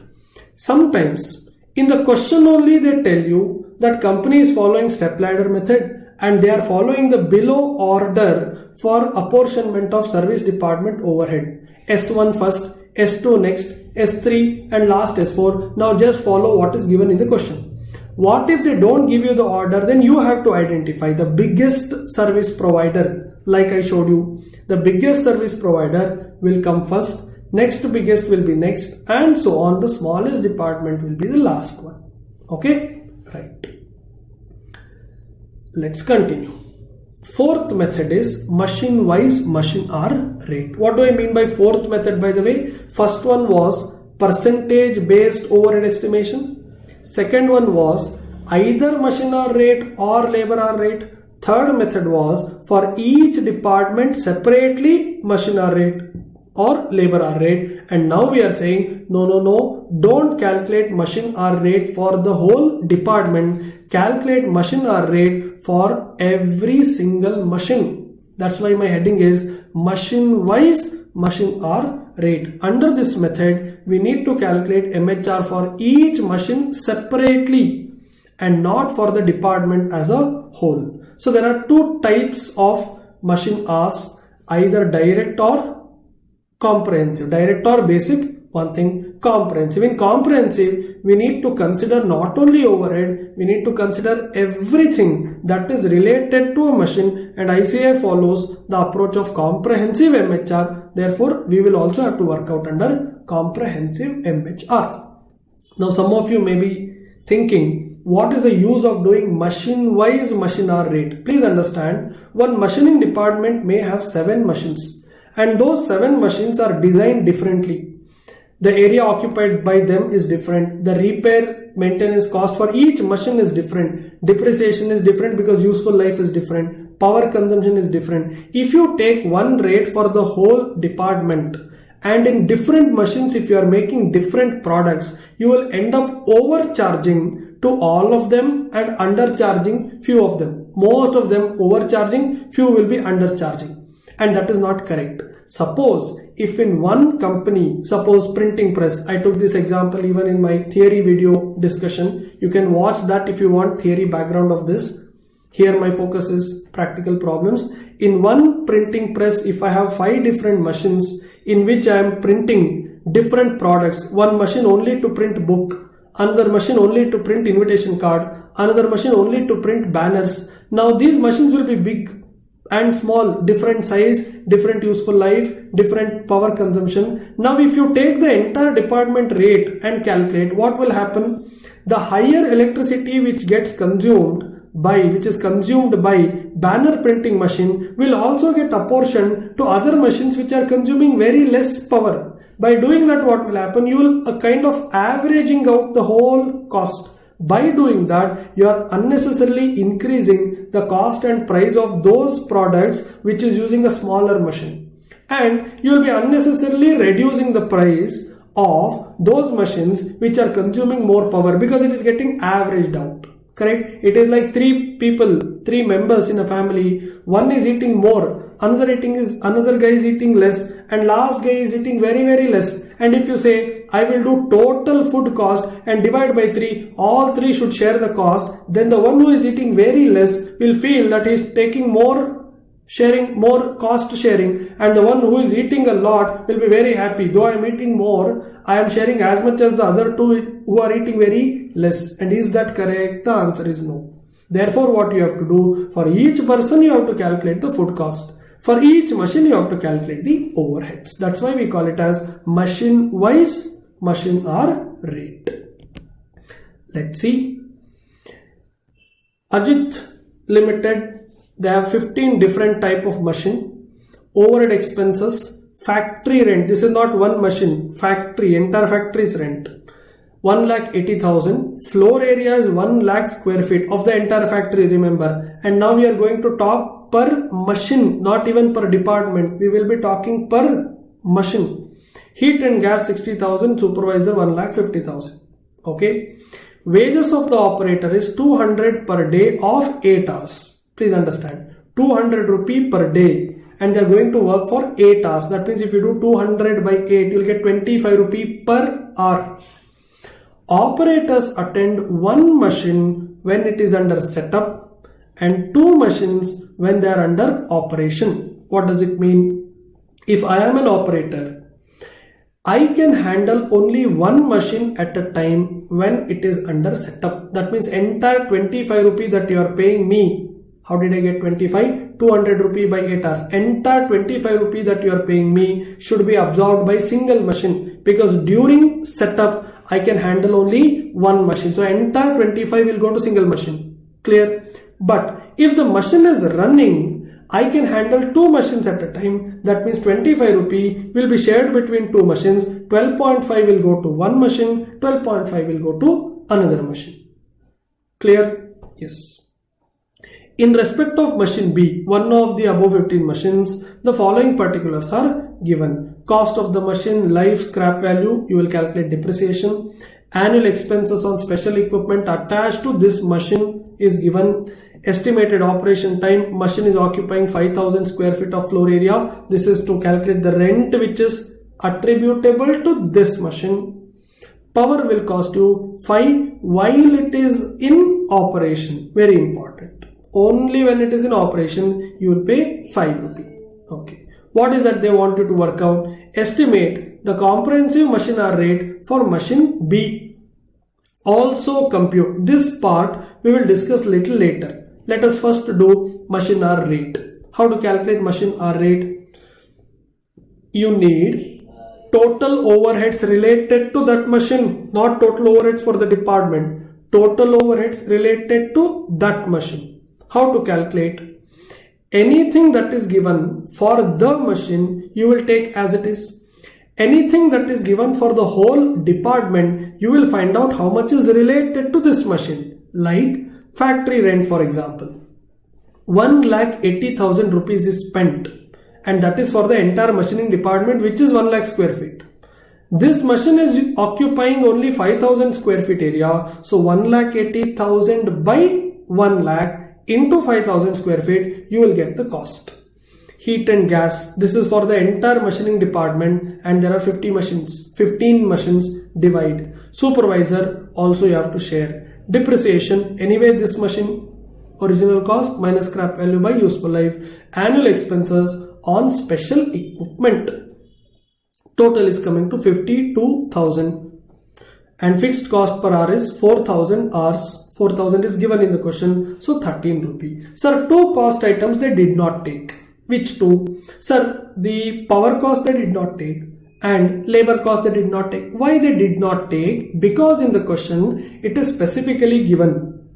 Sometimes in the question only they tell you that company is following step ladder method and they are following the below order for apportionment of service department overhead. S1 first, S2 next, S3 and last S4. Now just follow what is given in the question. What if they don't give you the order? Then you have to identify the biggest service provider. Like I showed you, the biggest service provider will come first, next biggest will be next, and so on. The smallest department will be the last one. Okay, right. Let's continue. Fourth method is machine wise machine hour rate. What do I mean by fourth method, by the way? First one was percentage based overhead estimation. Second one was either machine hour rate or labor hour rate. Third method was for each department separately machine hour rate or labor hour rate. And now we are saying no, don't calculate machine hour rate for the whole department. Calculate machine hour rate for every single machine. That's why my heading is machine wise machine hour rate. Under this method, we need to calculate MHR for each machine separately and not for the department as a whole. So there are two types of machine hours, either direct or comprehensive. Direct or basic, one thing, comprehensive. In comprehensive, we need to consider not only overhead, we need to consider everything that is related to a machine, and ICAI follows the approach of comprehensive MHR. Therefore, we will also have to work out under comprehensive MHR. Now, some of you may be thinking, what is the use of doing machine wise machine hour rate? Please understand, one machining department may have 7 machines, and those 7 machines are designed differently. The area occupied by them is different. The repair maintenance cost for each machine is different. Depreciation is different because useful life is different. Power consumption is different. If you take one rate for the whole department, and in different machines, if you are making different products, you will end up overcharging to all of them and undercharging few of them. Most of them overcharging, few will be undercharging. And that is not correct. Suppose if in one company, suppose printing press, I took this example even in my theory video discussion. You can watch that if you want theory background of this. Here my focus is practical problems. In one printing press, if I have 5 different machines in which I am printing different products, one machine only to print book, another machine only to print invitation card, another machine only to print banners. Now these machines will be big and small, different size, different useful life, different power consumption. Now if you take the entire department rate and calculate, what will happen? The higher electricity which gets consumed by, which is consumed by banner printing machine, will also get apportioned to other machines which are consuming very less power. By doing that, what will happen? You will kind of averaging out the whole cost. By doing that, you are unnecessarily increasing the cost and price of those products which is using a smaller machine, and you will be unnecessarily reducing the price of those machines which are consuming more power, because it is getting averaged out. Correct? It is like 3 members in a family. One is eating more, another guy is eating less, and last guy is eating very, very less. And if you say, I will do total food cost and divide by 3, all 3 should share the cost, then the one who is eating very less will feel that he is taking more sharing, more cost sharing, and the one who is eating a lot will be very happy. Though I am eating more, I am sharing as much as the other 2 who are eating very less. And is that correct? The answer is no. Therefore, what you have to do, for each person you have to calculate the food cost. For each machine you have to calculate the overheads. That's why we call it as machine wise machine hour rate. Let's see. Ajit Limited, they have 15 different type of machine. Overhead expenses, factory rent. This is not one machine, factory, entire factory's rent. 1,80,000. Floor area is 1 lakh square feet of the entire factory, remember. And now we are going to talk per machine, not even per department. We will be talking per machine. Heat and gas 60,000, supervisor 1,50,000. Okay. Wages of the operator is 200 per day of 8 hours. Please understand, 200 rupee per day, and they are going to work for 8 hours. That means if you do 200 by 8, you will get 25 rupee per hour. Operators attend 1 machine when it is under setup and 2 machines when they are under operation. What does it mean? If I am an operator I can handle only one machine at a time when it is under setup. That means entire 25 rupee that you are paying me. How did I get 25? 200 rupee by 8 hours. Entire 25 rupee that you are paying me should be absorbed by single machine, because during setup I can handle only one machine. So entire 25 will go to single machine. Clear? But if the machine is running, I can handle two machines at a time. That means 25 rupee will be shared between two machines. 12.5 will go to one machine. 12.5 will go to another machine. Clear? Yes. In respect of machine B, one of the above 15 machines, the following particulars are given. Cost of the machine, life, scrap value, you will calculate depreciation. Annual expenses on special equipment attached to this machine is given. Estimated operation time, machine is occupying 5000 square feet of floor area. This is to calculate the rent which is attributable to this machine. Power will cost you 5 while it is in operation. Very important. Only when it is in operation you will pay 5 rupee. Okay. What is that they want you to work out? Estimate the comprehensive machine hour rate for machine B. Also compute. This part we will discuss little later. Let us first do machine hour rate. How to calculate machine hour rate? You need total overheads related to that machine, not total overheads for the department. Total overheads related to that machine. How to calculate? Anything that is given for the machine, you will take as it is. Anything that is given for the whole department, you will find out how much is related to this machine. Like factory rent, for example. 1,80,000 rupees is spent, and that is for the entire machining department, which is 1 lakh square feet. This machine is occupying only 5,000 square feet area. So 1,80,000 by 1 lakh into 5,000 square feet, you will get the cost. Heat and gas, this is for the entire machining department, and there are 15 machines, divide. Supervisor also you have to share. Depreciation, anyway this machine original cost minus scrap value by useful life. Annual expenses on special equipment, total is coming to 52,000, and fixed cost per hour is 4,000 hours. 4,000 is given in the question, so 13 rupee. Sir, two cost items they did not take. Which two? Sir, the power cost they did not take and labor cost they did not take. Why they did not take? Because in the question it is specifically given.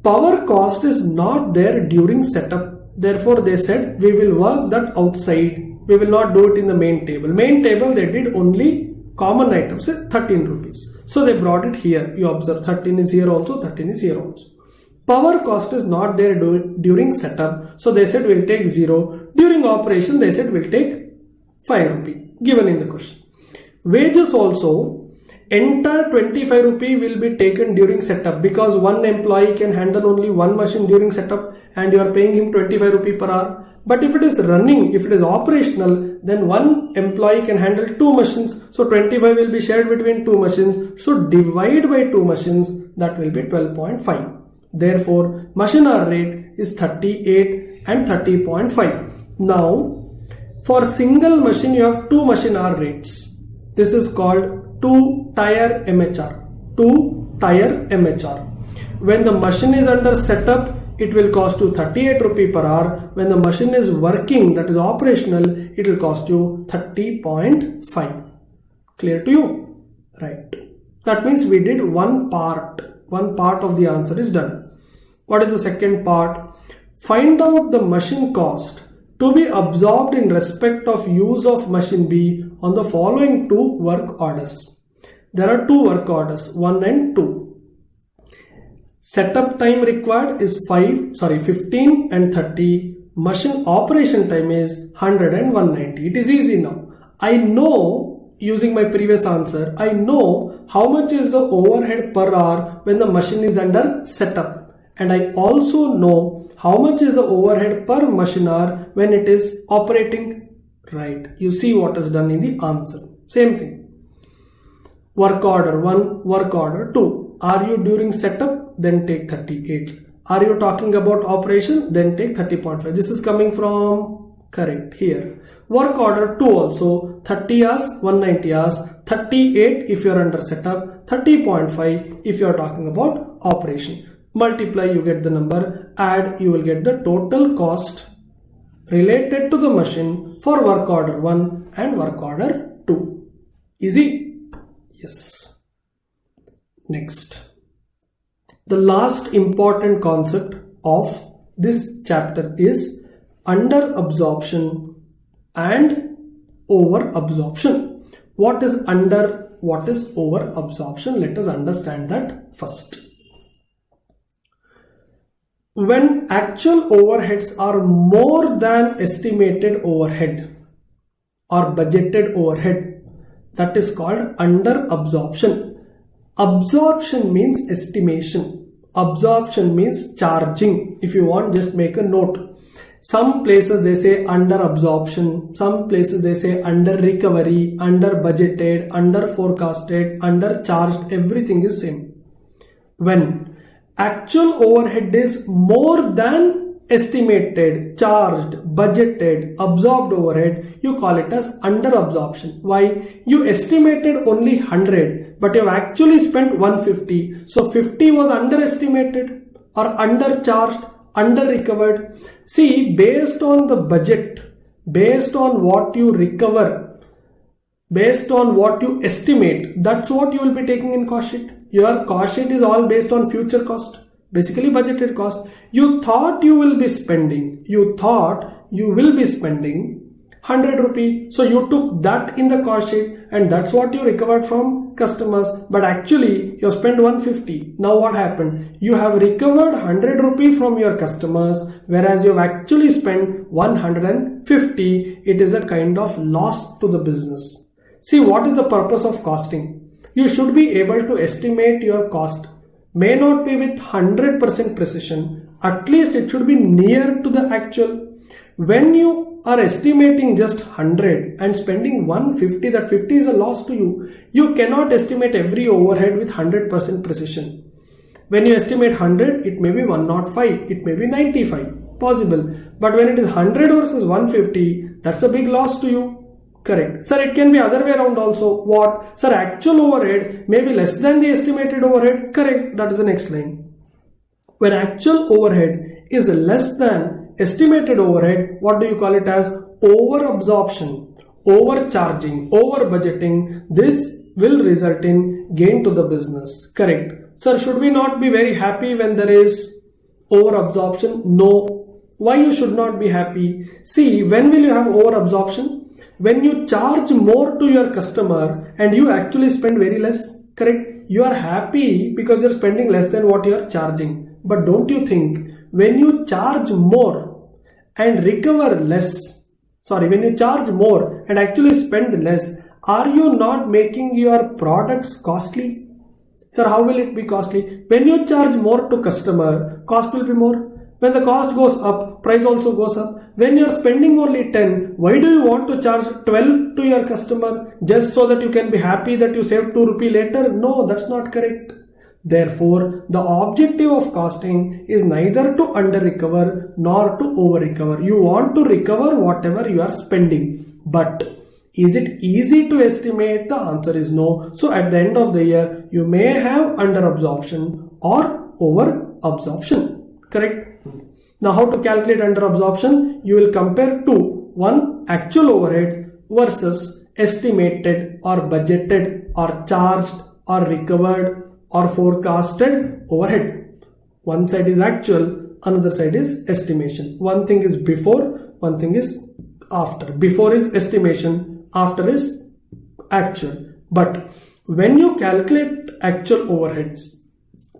Power cost is not there during setup. Therefore they said we will work that outside. We will not do it in the main table. Main table they did only common items, 13 rupees. So they brought it here. You observe 13 is here also, 13 is here also. Power cost is not there during setup. So they said we'll take 0. During operation they said we'll take 5 rupee given in the question. Wages also, entire 25 rupee will be taken during setup, because one employee can handle only one machine during setup and you are paying him 25 rupee per hour. But if it is running, if it is operational, then one employee can handle two machines. So 25 will be shared between two machines. So divide by two machines, that will be 12.5. Therefore, machine hour rate is 38 and 30.5. Now, for single machine, you have two machine hour rates. This is called two-tier MHR. Two-tier MHR. When the machine is under setup, it will cost you 38 rupee per hour. When the machine is working, that is operational, it will cost you 30.5. Clear to you? Right. That means we did one part. One part of the answer is done. What is the second part? Find out the machine cost to be absorbed in respect of use of machine B on the following two work orders. There are two work orders, 1 and 2. Setup time required is 15 and 30. Machine operation time is 100 and 190. It is easy now. I know, using my previous answer, I know how much is the overhead per hour when the machine is under setup. And I also know how much is the overhead per machine hour when it is operating. Right. You see what is done in the answer. Same thing. Work order 1, work order 2. Are you during setup? Then take 38. Are you talking about operation? Then take 30.5. This is coming from Correct. Here. Work order 2 also. 30 hours, 190 hours. 38 if you are under setup. 30.5 if you are talking about operation. Multiply, you get the number. Add, you will get the total cost related to the machine for work order 1 and work order 2. Easy? Yes. Next. The last important concept of this chapter is under absorption and over absorption. What is under, what is over absorption? Let us understand that first. When actual overheads are more than estimated overhead or budgeted overhead, that is called under absorption. Absorption means estimation. Absorption means charging. If you want, just make a note. Some places they say under absorption, some places they say under recovery, under budgeted, under forecasted, under charged, everything is same. When actual overhead is more than estimated, charged, budgeted, absorbed overhead, you call it as under absorption. Why? You estimated only 100, but you have actually spent 150. So 50 was underestimated or undercharged, under recovered. See, based on the budget, based on what you recover, based on what you estimate, that's what you will be taking in cost sheet. Your cost sheet is all based on future cost, basically budgeted cost. You thought you will be spending, 100 rupee. So you took that in the cost sheet and that's what you recovered from customers. But actually you have spent 150. Now what happened? You have recovered 100 rupee from your customers, whereas you have actually spent 150. It is a kind of loss to the business. See, what is the purpose of costing? You should be able to estimate your cost. May not be with 100% precision. At least it should be near to the actual. When you are estimating just 100 and spending 150, that 50 is a loss to you. You cannot estimate every overhead with 100% precision. When you estimate 100, it may be 105, it may be 95, possible. But when it is 100 versus 150, that's a big loss to you. Correct. Sir, it can be other way around also. What? Sir, actual overhead may be less than the estimated overhead. Correct. That is the next line. When actual overhead is less than estimated overhead, what do you call it as? Over absorption, overcharging, over budgeting. This will result in gain to the business. Correct. Sir, should we not be very happy when there is over absorption? No. Why you should not be happy? See, when will you have over absorption? When you charge more to your customer and you actually spend very less. Correct. You are happy because you are spending less than what you are charging. But don't you think when you charge more and recover less, when you charge more and actually spend less, are you not making your products costly? Sir, how will it be costly? When you charge more to customer, cost will be more. When the cost goes up, price also goes up. When you are spending only 10, why do you want to charge 12 to your customer just so that you can be happy that you saved 2 rupee later? No, that's not correct. Therefore, the objective of costing is neither to under recover nor to over recover. You want to recover whatever you are spending. But is it easy to estimate? The answer is no. So at the end of the year, you may have under absorption or over absorption. Correct? Now how to calculate under absorption? You will compare two. One, actual overhead versus estimated or budgeted or charged or recovered or forecasted overhead. One side is actual, another side is estimation. One thing is before, one thing is after. Before is estimation, after is actual. But when you calculate actual overheads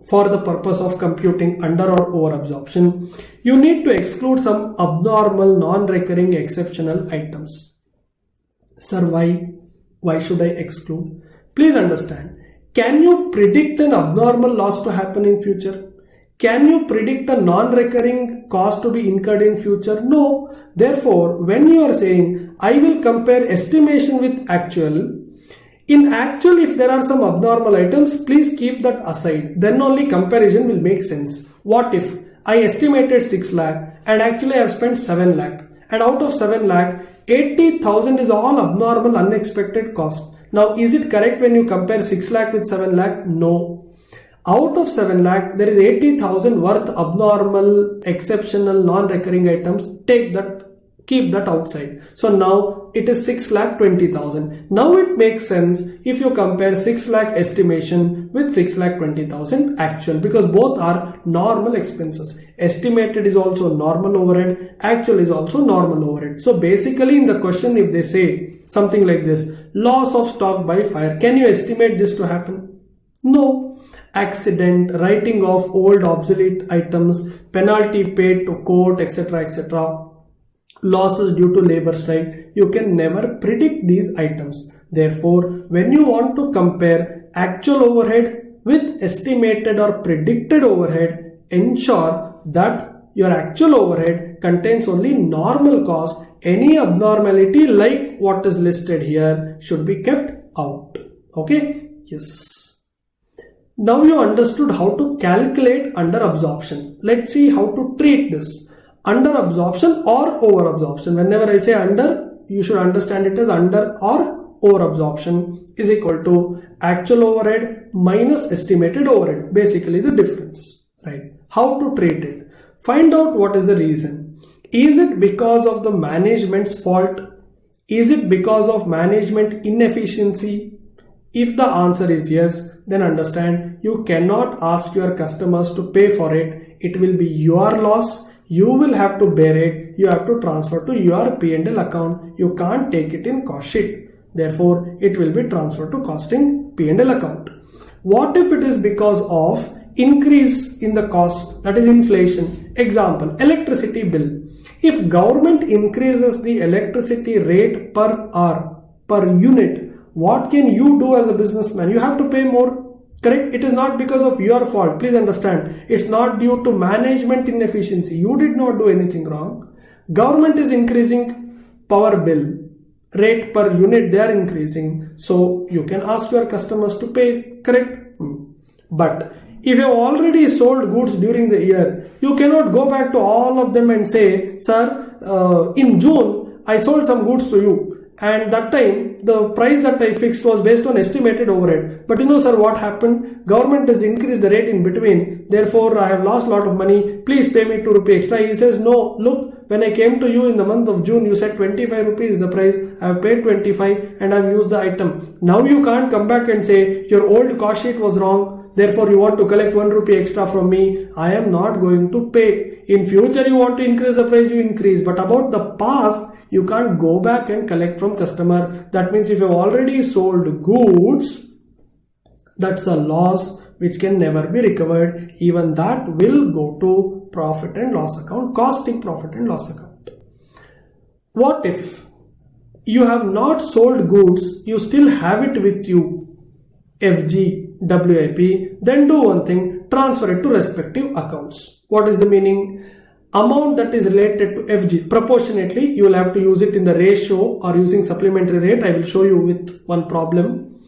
for the purpose of computing under or over absorption, you need to exclude some abnormal, non-recurring, exceptional items. Sir, why? Why should I exclude? Please understand. Can you predict an abnormal loss to happen in future? Can you predict a non-recurring cost to be incurred in future? No. Therefore, when you are saying, I will compare estimation with actual, in actual, if there are some abnormal items, please keep that aside. Then only comparison will make sense. What if I estimated 6 lakh and actually I have spent 7 lakh? and out of 7 lakh, 80,000 is all abnormal unexpected cost. Now, is it correct when you compare 6 lakh with 7 lakh? No. Out of 7 lakh, there is 80,000 worth abnormal, exceptional, non-recurring items. Take that, keep that outside. So now it is 6 lakh 20,000. Now it makes sense if you compare 6 lakh estimation with 6 lakh 20,000 actual, because both are normal expenses. Estimated is also normal overhead, actual is also normal overhead. So basically in the question, if they say something like this, loss of stock by fire, can you estimate this to happen? No. Accident, writing off old obsolete items, penalty paid to court, etc., etc., losses due to labor strike, you can never predict these items. Therefore, when you want to compare actual overhead with estimated or predicted overhead, ensure that your actual overhead contains only normal cost. Any abnormality like what is listed here should be kept out. Okay? Yes. Now you understood how to calculate under absorption. Let's see how to treat this. Under absorption or over absorption. Whenever I say under, you should understand it as under or over absorption is equal to actual overhead minus estimated overhead. Basically the difference, right? How to treat it? Find out what is the reason. Is it because of the management's fault? Is it because of management inefficiency? If the answer is yes, then understand you cannot ask your customers to pay for it. It will be your loss. You will have to bear it. You have to transfer to your P&L account. You can't take it in cost sheet. Therefore, it will be transferred to costing P&L account. What if it is because of increase in the cost, that is inflation? Example, electricity bill. If government increases the electricity rate per hour, per unit, what can you do as a businessman? You have to pay more, correct? It is not because of your fault. Please understand. It's not due to management inefficiency. You did not do anything wrong. Government is increasing power bill, rate per unit they are increasing. So you can ask your customers to pay, correct? But if you have already sold goods during the year, you cannot go back to all of them and say, sir, in June, I sold some goods to you. And that time, the price that I fixed was based on estimated overhead. But you know, sir, what happened? Government has increased the rate in between. Therefore, I have lost a lot of money. Please pay me 2 rupees extra. He says, no, look, when I came to you in the month of June, you said 25 rupees the price. I have paid 25 and I have used the item. Now you can't come back and say, your old cost sheet was wrong. Therefore, you want to collect 1 rupee extra from me. I am not going to pay. In future, you want to increase the price, you increase. But about the past, you can't go back and collect from customer. That means if you have already sold goods, that's a loss which can never be recovered. Even that will go to profit and loss account, costing profit and loss account. What if you have not sold goods, you still have it with you, FG, WIP, then do one thing, transfer it to respective accounts. What is the meaning? Amount that is related to FG, proportionately, you will have to use it in the ratio or using supplementary rate. I will show you with one problem.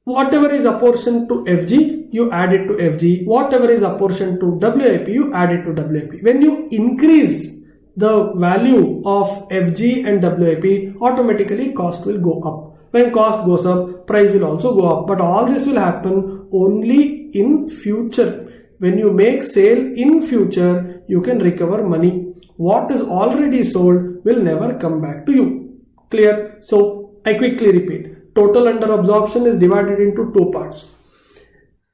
Whatever is apportioned to FG, you add it to FG. Whatever is apportioned to WIP, you add it to WIP. When you increase the value of FG and WIP, automatically cost will go up. When cost goes up, price will also go up. But all this will happen only in future. When you make sale in future, you can recover money. What is already sold will never come back to you. Clear? So I quickly repeat. Total under absorption is divided into 2 parts.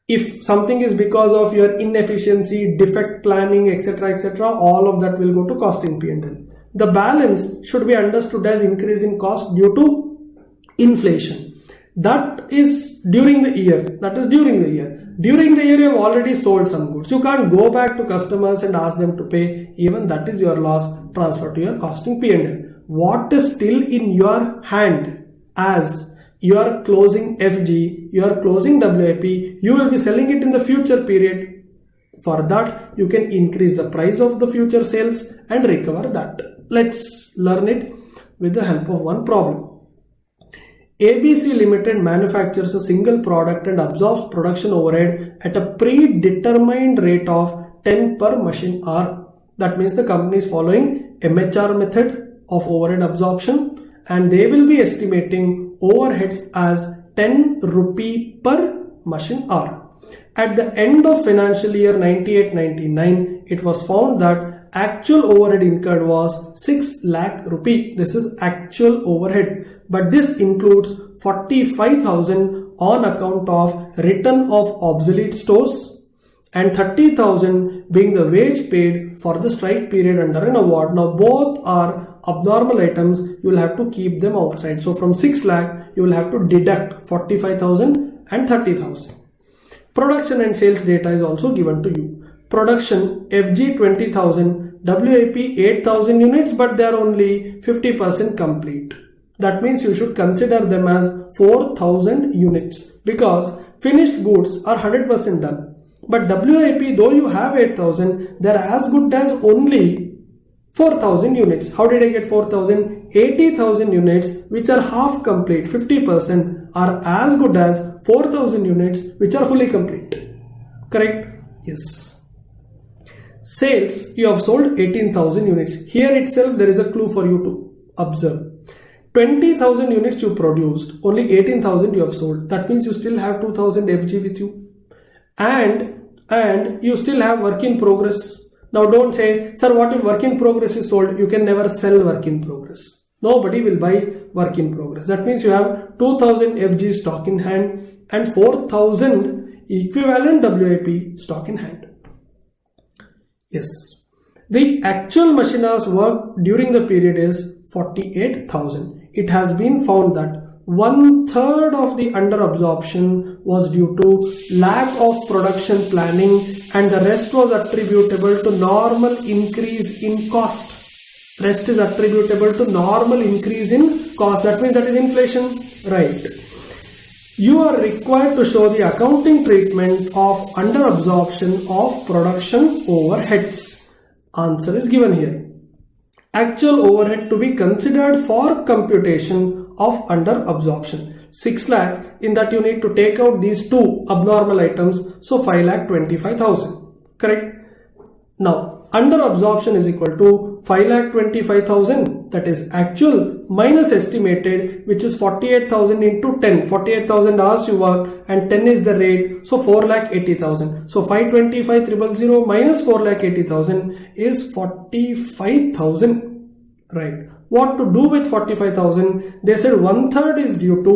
If something is because of your inefficiency, defect planning, etc., etc., all of that will go to costing P&L. The balance should be understood as increase in cost due to inflation. That is during the year. During the year, you have already sold some goods. You can't go back to customers and ask them to pay. Even that is your loss, transfer to your costing P&L. What is still in your hand as you are closing FG, you are closing WIP, you will be selling it in the future period. For that, you can increase the price of the future sales and recover that. Let's learn it with the help of one problem. ABC Limited manufactures a single product and absorbs production overhead at a predetermined rate of 10 per machine hour. That means the company is following MHR method of overhead absorption, and they will be estimating overheads as 10 rupee per machine hour. At the end of financial year 98-99, it was found that actual overhead incurred was 6 lakh rupee. This is actual overhead, but this includes 45,000 on account of return of obsolete stores and 30,000 being the wage paid for the strike period under an award. Now both are abnormal items. You will have to keep them outside. So from 6 lakh you will have to deduct 45,000 and 30,000. Production and sales data is also given to you. Production FG 20,000, WIP 8,000 units, but they are only 50% complete. That means you should consider them as 4,000 units because finished goods are 100% done. But WIP, though you have 8,000, they are as good as only 4,000 units. How did I get 4,000? 80,000 units which are half complete, 50%, are as good as 4,000 units which are fully complete. Correct? Yes. Sales, you have sold 18,000 units. Here itself there is a clue for you to observe. 20,000 units you produced, only 18,000 you have sold. That means you still have 2,000 FG with you. And you still have work in progress. Now don't say, sir, what if work in progress is sold? You can never sell work in progress. Nobody will buy work in progress. That means you have 2,000 FG stock in hand and 4,000 equivalent WIP stock in hand. Yes. The actual machine hours worked during the period is 48,000. It has been found that 1/3 of the under absorption was due to lack of production planning and the rest was attributable to normal increase in cost. Rest is attributable to normal increase in cost. That means that is inflation, right? You are required to show the accounting treatment of under absorption of production overheads. Answer is given here. Actual overhead to be considered for computation of under absorption. 6 lakh, in that you need to take out these two abnormal items, so 5,25,000. Correct? Now, under absorption is equal to 5,25,000, that is actual minus estimated, which is 48,000 into 10. 48,000 hours you worked and 10 is the rate, so 4,80,000. So 525,000 minus 4,80,000 is 45,000. Right. What to do with 45,000? They said 1/3 is due to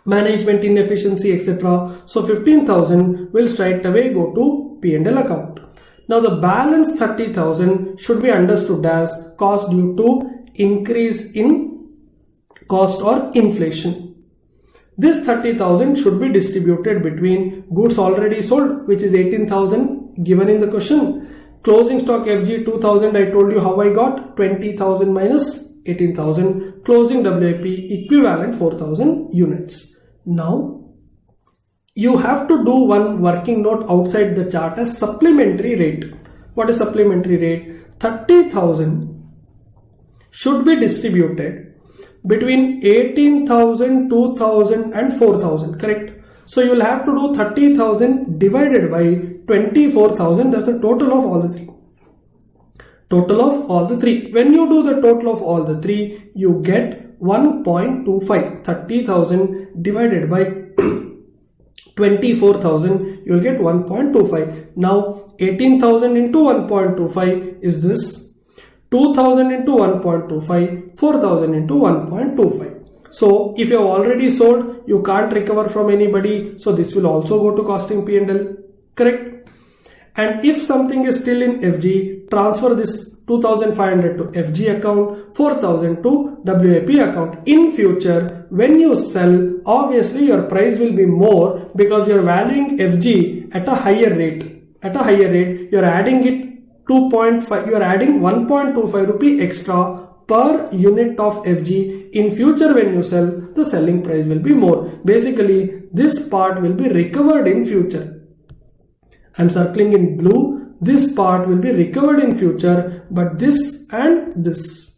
management inefficiency, etc. So 15,000 will straight away go to P&L account. Now the balance 30,000 should be understood as cost due to increase in cost or inflation. This 30,000 should be distributed between goods already sold, which is 18,000 given in the question. Closing stock FG 2,000, I told you how I got 20,000 minus 18,000. Closing WIP equivalent 4,000 units. Now you have to do one working note outside the chart as supplementary rate. What is supplementary rate? 30,000 should be distributed between 18,000, 2,000 and 4,000. Correct? So you will have to do 30,000 divided by 24,000. That's the total of all the three. Total of all the three. When you do the total of all the three, you get 1.25. 30,000 divided by 24,000, you will get 1.25. Now 18,000 into 1.25 is this. 2,000 into 1.25, 4,000 into 1.25. So if you have already sold, you can't recover from anybody. So this will also go to costing P&L. Correct? And if something is still in FG, transfer this 2,500 to FG account, 4,000 to WIP account. In future, when you sell, obviously your price will be more because you are valuing FG at a higher rate. At a higher rate, you are adding it 2.5. You are adding 1.25 rupee extra per unit of FG. In future, when you sell, the selling price will be more. Basically, this part will be recovered in future. I am circling in blue. This part will be recovered in future, but this and this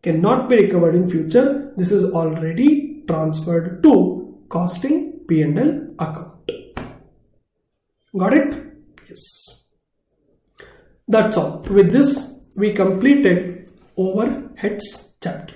cannot be recovered in future. This is already transferred to costing P&L account. Got it? Yes. That's all. With this, we completed overheads chapter.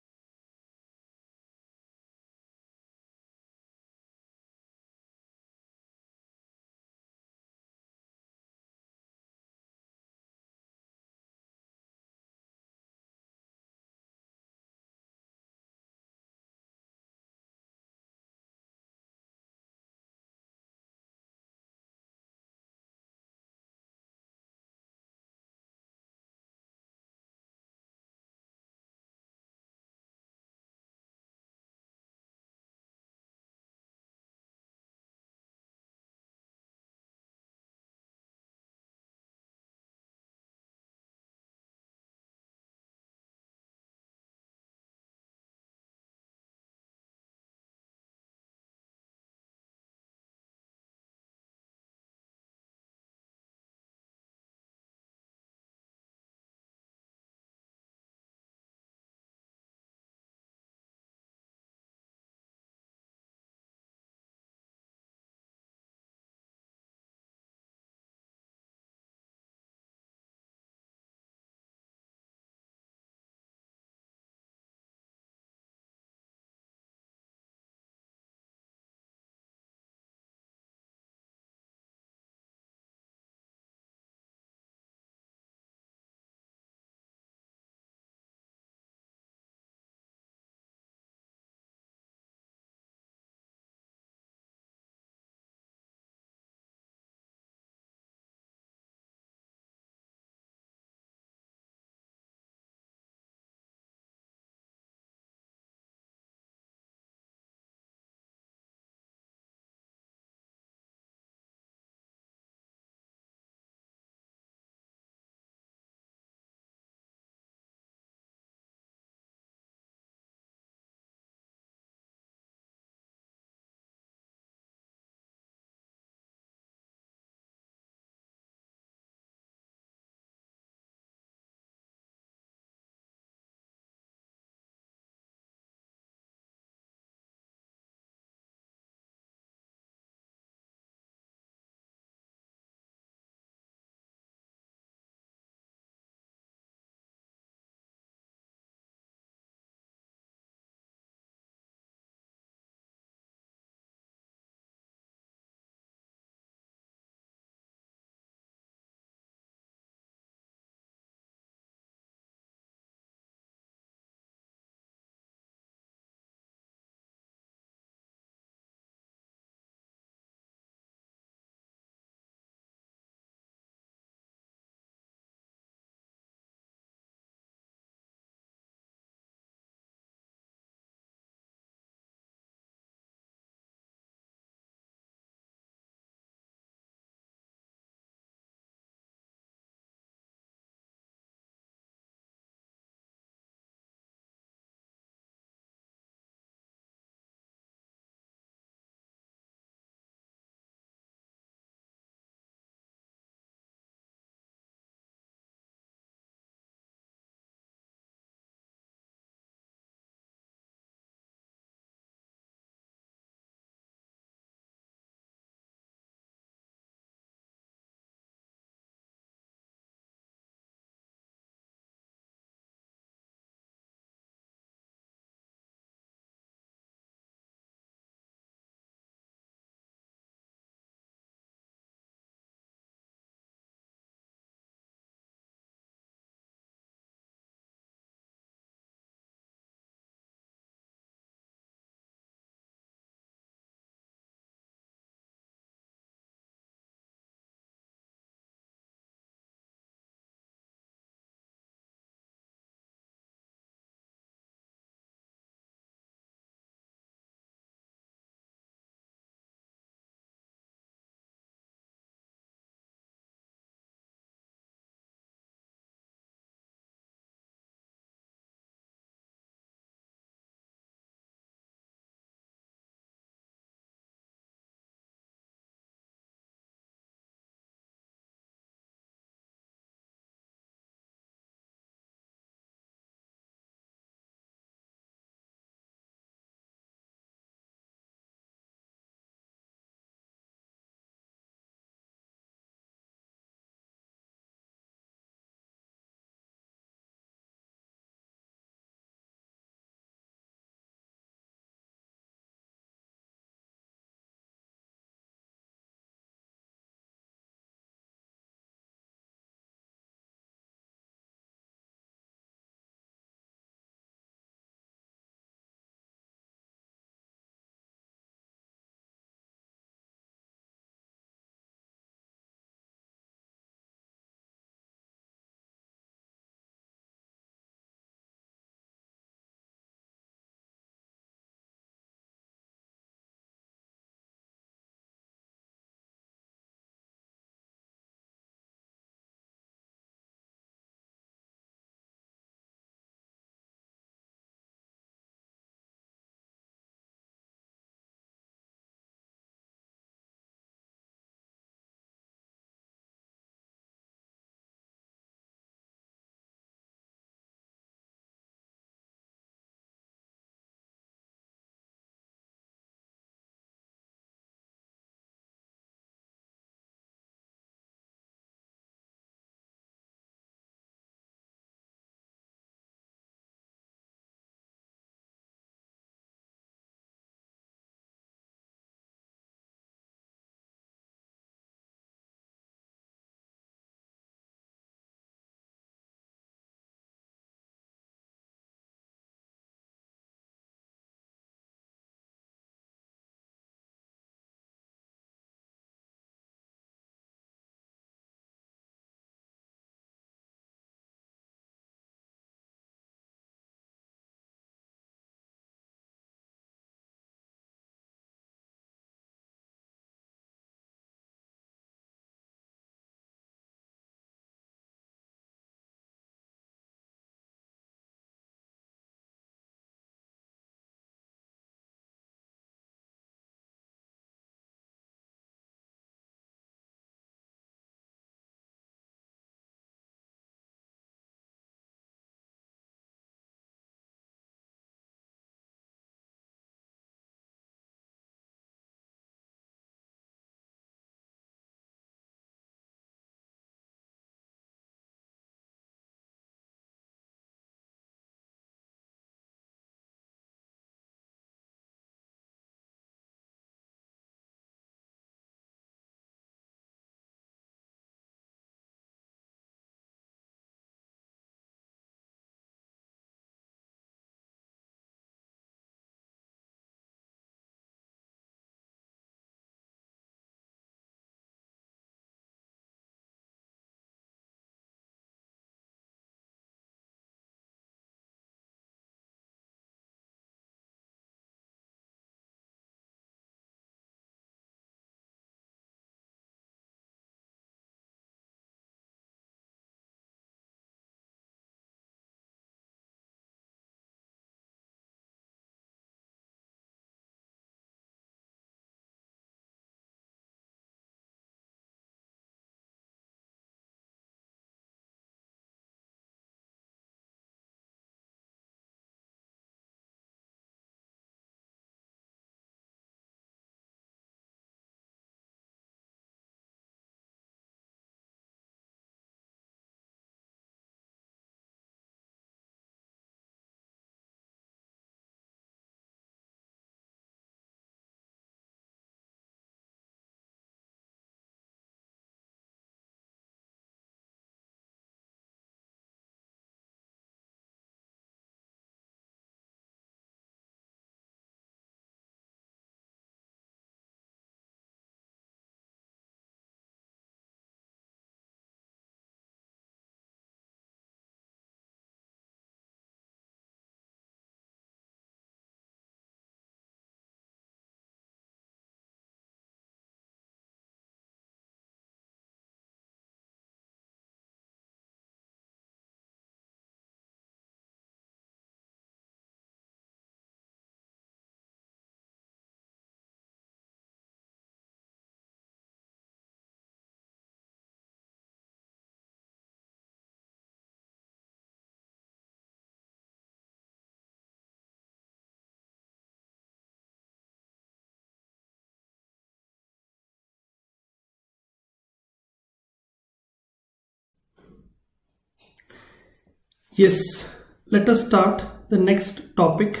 Yes, let us start the next topic,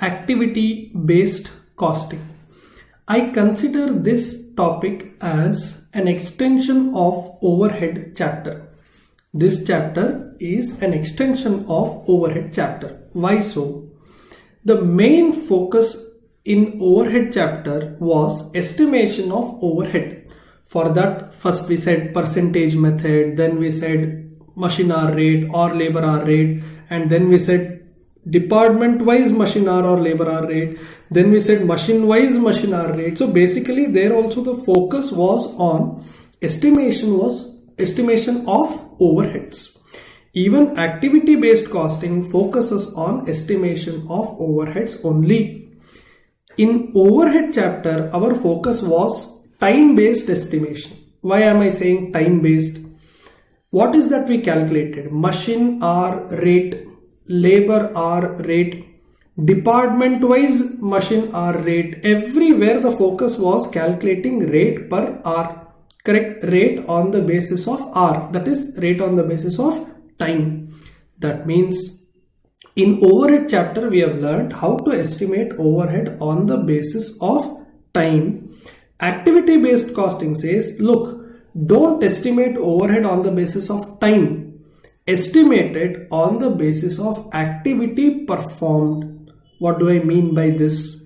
activity based costing. I consider this topic as an extension of overhead chapter. This chapter is an extension of overhead chapter. Why so? The main focus in overhead chapter was estimation of overhead. For that, first we said percentage method, then we said machine hour rate or labor hour rate, and then we said department wise machine hour or labor hour rate, then we said machine wise machine hour rate. So basically there also the focus was on estimation of overheads. Even activity based costing focuses on estimation of overheads only. In overhead chapter, our focus was time based estimation. Why am I saying time based? What is that we calculated? Machine hour rate, labor hour rate, department wise machine hour rate. Everywhere the focus was calculating rate per hour. Correct? Rate on the basis of hour. That is rate on the basis of time. That means in overhead chapter we have learned how to estimate overhead on the basis of time. Activity based costing says, look, don't estimate overhead on the basis of time. Estimate it on the basis of activity performed. What do I mean by this?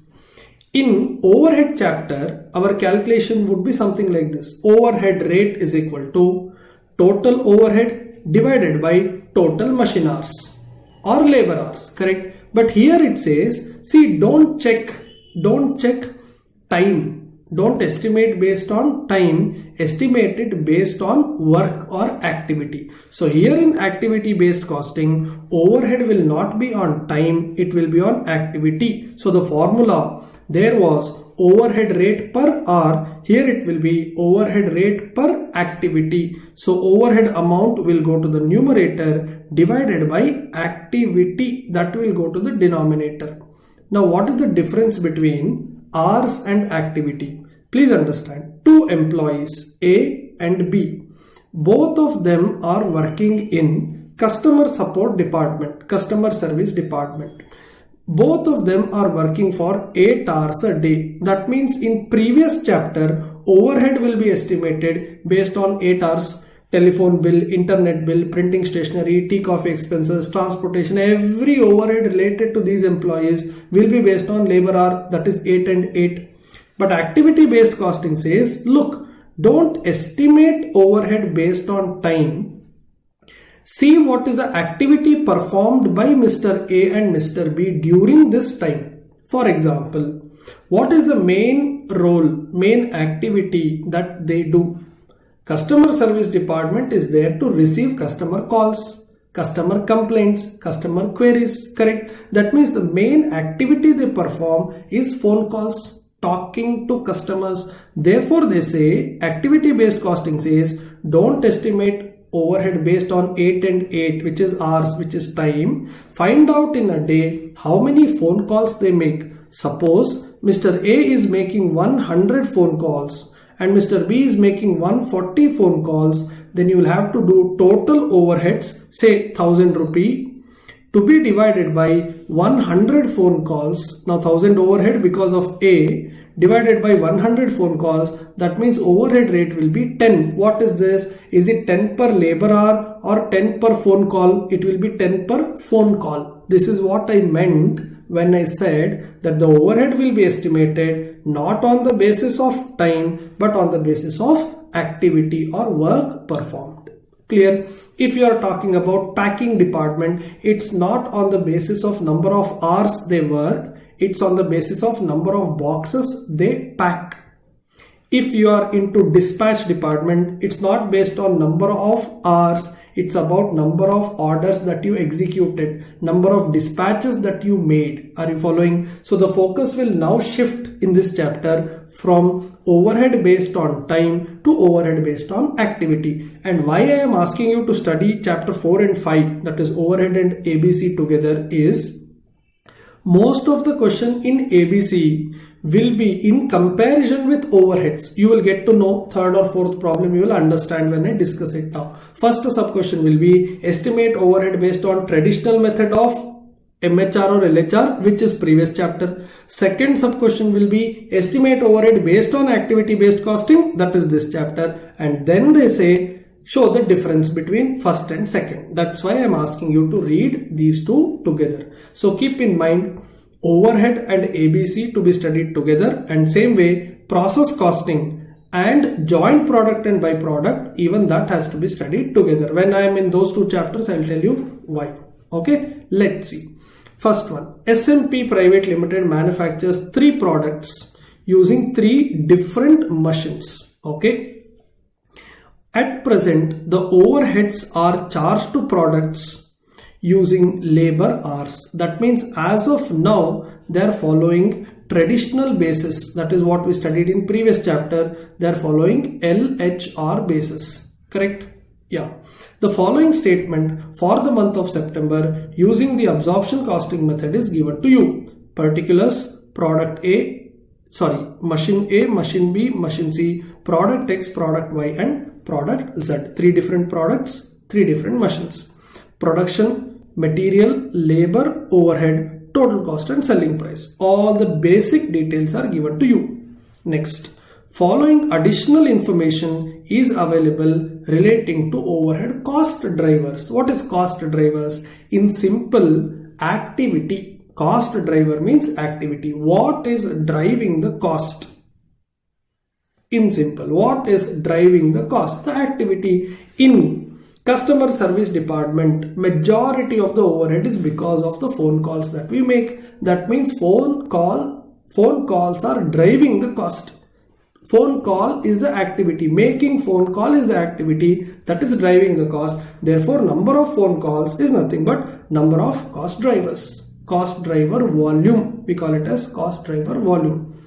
In overhead chapter, our calculation would be something like this. Overhead rate is equal to total overhead divided by total machine hours or labor hours, correct? But here it says, see, don't check time. Don't estimate based on time, estimate it based on work or activity. So here in activity based costing, overhead will not be on time, it will be on activity. So the formula there was overhead rate per hour, here it will be overhead rate per activity. So overhead amount will go to the numerator divided by activity, that will go to the denominator. Now what is the difference between hours and activity? Please understand, two employees A and B, both of them are working in customer support department, customer service department. Both of them are working for 8 hours a day. That means in previous chapter, overhead will be estimated based on 8 hours, telephone bill, internet bill, printing stationery, tea coffee expenses, transportation. Every overhead related to these employees will be based on labor hour, that is 8 and 8. But activity based costing says, look, don't estimate overhead based on time. See what is the activity performed by Mr. A and Mr. B during this time. For example, what is the main role, main activity that they do? Customer service department is there to receive customer calls, customer complaints, customer queries, correct? That means the main activity they perform is phone calls, talking to customers. Therefore they say activity based costing says don't estimate overhead based on 8 and 8, which is hours, which is time. Find out in a day how many phone calls they make. Suppose Mr. A is making 100 phone calls and Mr. B is making 140 phone calls, then you will have to do total overheads, say 1000 rupee, to be divided by 100 phone calls. Now 1000 overhead because of A divided by 100 phone calls, that means overhead rate will be 10. What is this? Is it 10 per labor hour or 10 per phone call? It will be 10 per phone call. This is what I meant when I said that the overhead will be estimated not on the basis of time but on the basis of activity or work performed. Clear? If you are talking about packing department, it's not on the basis of number of hours they work, it's on the basis of number of boxes they pack. If you are into dispatch department, it's not based on number of hours, it's about number of orders that you executed, number of dispatches that you made. Are you following? So the focus will now shift in this chapter from overhead based on time to overhead based on activity. And why I am asking you to study chapter 4 and 5, that is overhead and ABC together, is most of the question in ABC will be in comparison with overheads. You will get to know third or fourth problem. You will understand when I discuss it now. First sub question will be estimate overhead based on traditional method of MHR or LHR, which is previous chapter. Second sub question will be estimate overhead based on activity based costing, that is this chapter. And then they say show the difference between first and second. That's why I'm asking you to read these two together. So keep in mind overhead and ABC to be studied together, and same way process costing and joint product and byproduct, even that has to be studied together. When I am in those two chapters, I'll tell you why. Okay, let's see. First one, SMP Private Limited manufactures 3 products using 3 different machines. Okay. At present, the overheads are charged to products using labor hours. That means as of now, they are following traditional basis. That is what we studied in previous chapter. They are following LHR basis. Correct? Yeah. The following statement for the month of September using the absorption costing method is given to you. Particulars, machine A, machine B, machine C, product X, product Y and product Z. 3 different products, 3 different machines. Production, material, labor, overhead, total cost and selling price. All the basic details are given to you. Next, following additional information is available relating to overhead cost drivers. What is cost drivers? In simple, activity. Cost driver means activity. What is driving the cost? In simple, what is driving the cost? The activity. In customer service department, majority of the overhead is because of the phone calls that we make. That means phone calls are driving the cost. Phone call is the activity. Making phone call is the activity that is driving the cost. Therefore, number of phone calls is nothing but number of cost drivers. Cost driver volume. We call it as cost driver volume.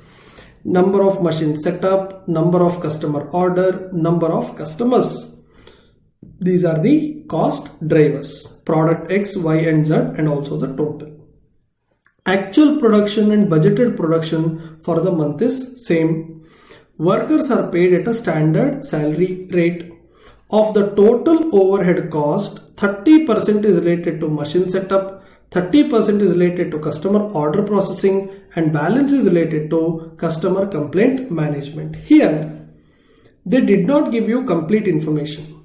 Number of machines set up, number of customer order, number of customers. These are the cost drivers. Product X, Y and Z and also the total. Actual production and budgeted production for the month is same. Workers are paid at a standard salary rate. Of the total overhead cost, 30% is related to machine setup, 30% is related to customer order processing and balance is related to customer complaint management. Here, they did not give you complete information.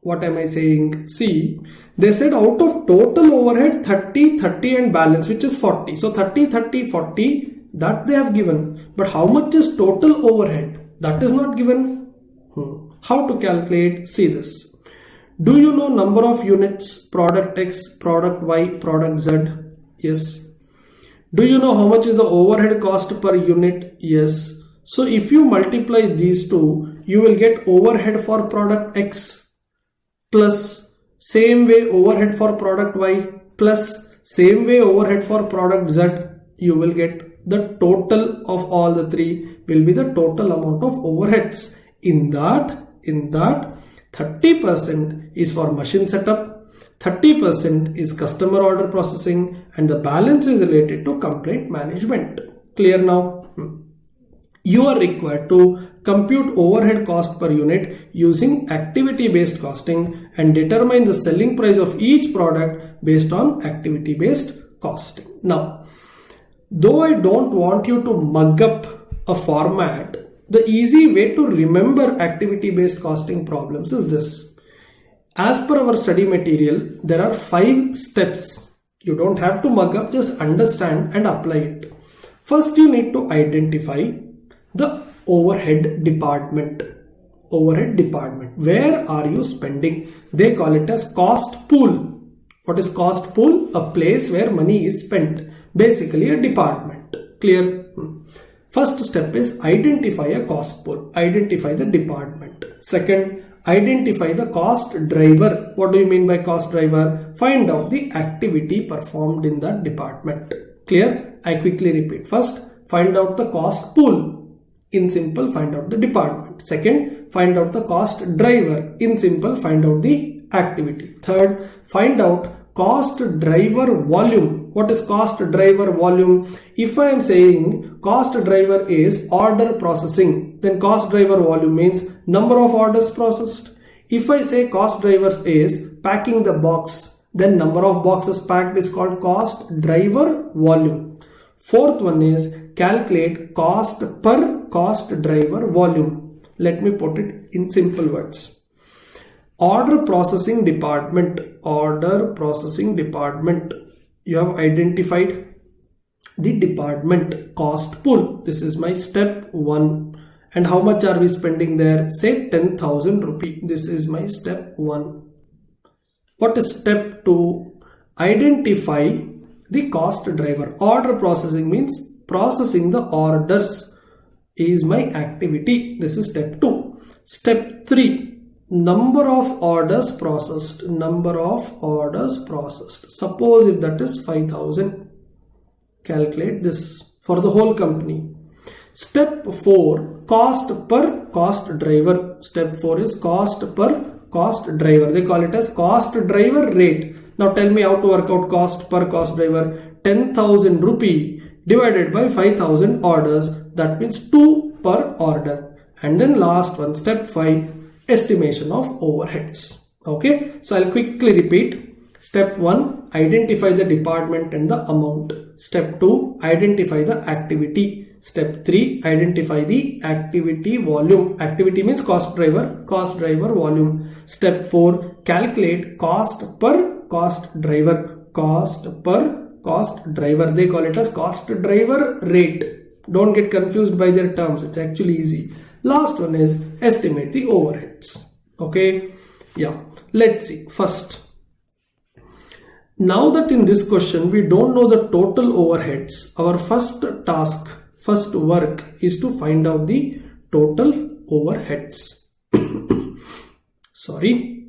What am I saying? See, they said out of total overhead 30, 30 and balance, which is 40. So 30, 30, 40 that they have given. But how much is total overhead? That is not given. How to calculate? See this. Do you know number of units? Product X, product Y, product Z? Yes. Do you know how much is the overhead cost per unit? Yes. So if you multiply these two, you will get overhead for product X plus same way overhead for product Y plus same way overhead for product Z. You will get the total of all the 3 will be the total amount of overheads. In that 30% is for machine setup, 30% is customer order processing and the balance is related to complaint management. Clear now? You are required to compute overhead cost per unit using activity based costing and determine the selling price of each product based on activity based costing. Now, though I don't want you to mug up a format, the easy way to remember activity based costing problems is this. As per our study material, there are 5 steps. You don't have to mug up, just understand and apply it. First, you need to identify the overhead department. Overhead department. Where are you spending? They call it as cost pool. What is cost pool? A place where money is spent. Basically a department. Clear? First step is identify a cost pool. Identify the department. Second, identify the cost driver. What do you mean by cost driver? Find out the activity performed in that department. Clear? I quickly repeat. First, find out the cost pool. In simple, find out the department. Second, find out the cost driver. In simple, find out the activity. Third, find out cost driver volume. What is cost driver volume? If I am saying cost driver is order processing, then cost driver volume means number of orders processed. If I say cost drivers is packing the box, then number of boxes packed is called cost driver volume. Fourth one is calculate cost per cost driver volume. Let me put it in simple words. Order processing department. You have identified the department cost pool. This is my step 1. And how much are we spending there? Say 10,000 rupee. This is my step 1. What is step 2? Identify the cost driver. Order processing means processing the orders is my activity. This is step 2. Step 3, number of orders processed. Suppose if that is 5,000, calculate this for the whole company. Step 4, cost per cost driver. Step 4 is cost per cost driver. They call it as cost driver rate. Now tell me how to work out cost per cost driver. 10,000 rupee divided by 5,000 orders. That means 2 per order. And then last one, step 5, estimation of overheads. Okay, so I'll quickly repeat. Step 1, identify the department and the amount. Step 2, identify the activity. Step 3, identify the activity volume. Activity means cost driver volume. Step 4, calculate cost per cost driver. They call it as cost driver rate. Don't get confused by their terms. It's actually easy. Last one is estimate the overheads. Okay. Yeah. Let's see. First, now that in this question we don't know the total overheads, our first work is to find out the total overheads. Sorry.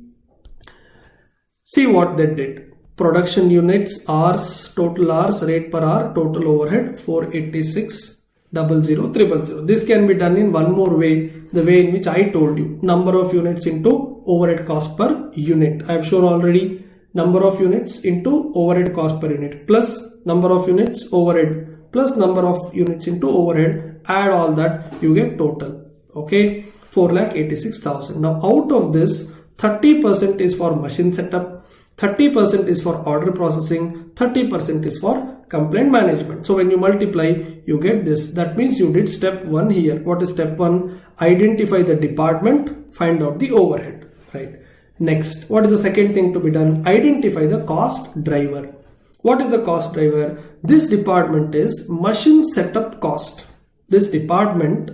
See what they did. Production units, hours, total hours, rate per hour, total overhead 486, 00, This can be done in one more way, the way in which I told you. Number of units into overhead cost per unit. I have shown already number of units into overhead cost per unit plus number of units overhead plus number of units into overhead. Add all that, you get total. Okay, 4,86,000. Now out of this, 30% is for machine setup, 30% is for order processing, 30% is for complaint management. So when you multiply, you get this. That means you did step 1 here. What is step 1? Identify the department, find out the overhead. Right. Next, what is the second thing to be done? Identify the cost driver. What is the cost driver? This department is machine setup cost. This department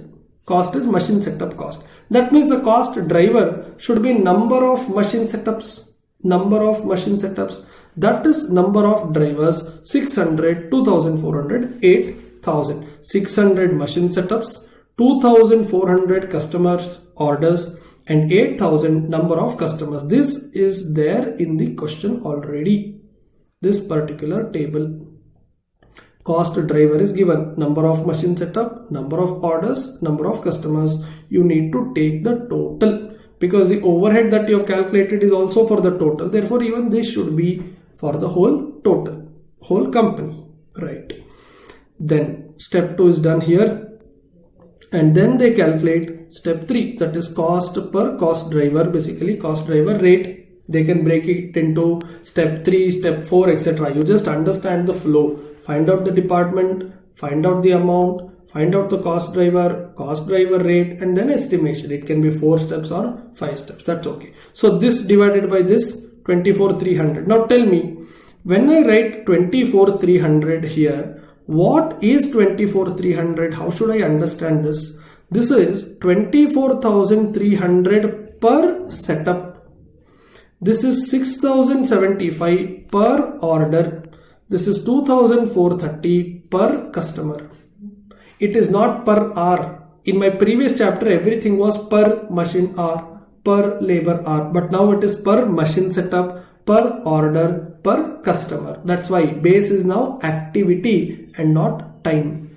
cost is machine setup cost. That means the cost driver should be number of machine setups. That is number of drivers 600, 2400, 8000. 600 machine setups, 2400 customers orders and 8000 number of customers. This is there in the question already. This particular table. Cost driver is given. Number of machine setup, number of orders, number of customers. You need to take the total because the overhead that you have calculated is also for the total. Therefore, even this should be for the whole total, whole company. Right. Then step 2 is done here. And then they calculate step 3, that is cost per cost driver, basically cost driver rate. They can break it into step 3, step 4, etc. You just understand the flow. Find out the department, find out the amount, find out the cost driver rate, and then estimation. It can be 4 steps or 5 steps. That's okay. So this divided by this 24,300. Now tell me, when I write 24,300 here, what is 24,300? How should I understand this? This is 24,300 per setup. This is 6,075 per order. This is 2,430 per customer. It is not per hour. In my previous chapter, everything was per machine hour, per labor hour. But now it is per machine setup, per order, per customer. That's why base is now activity and not time.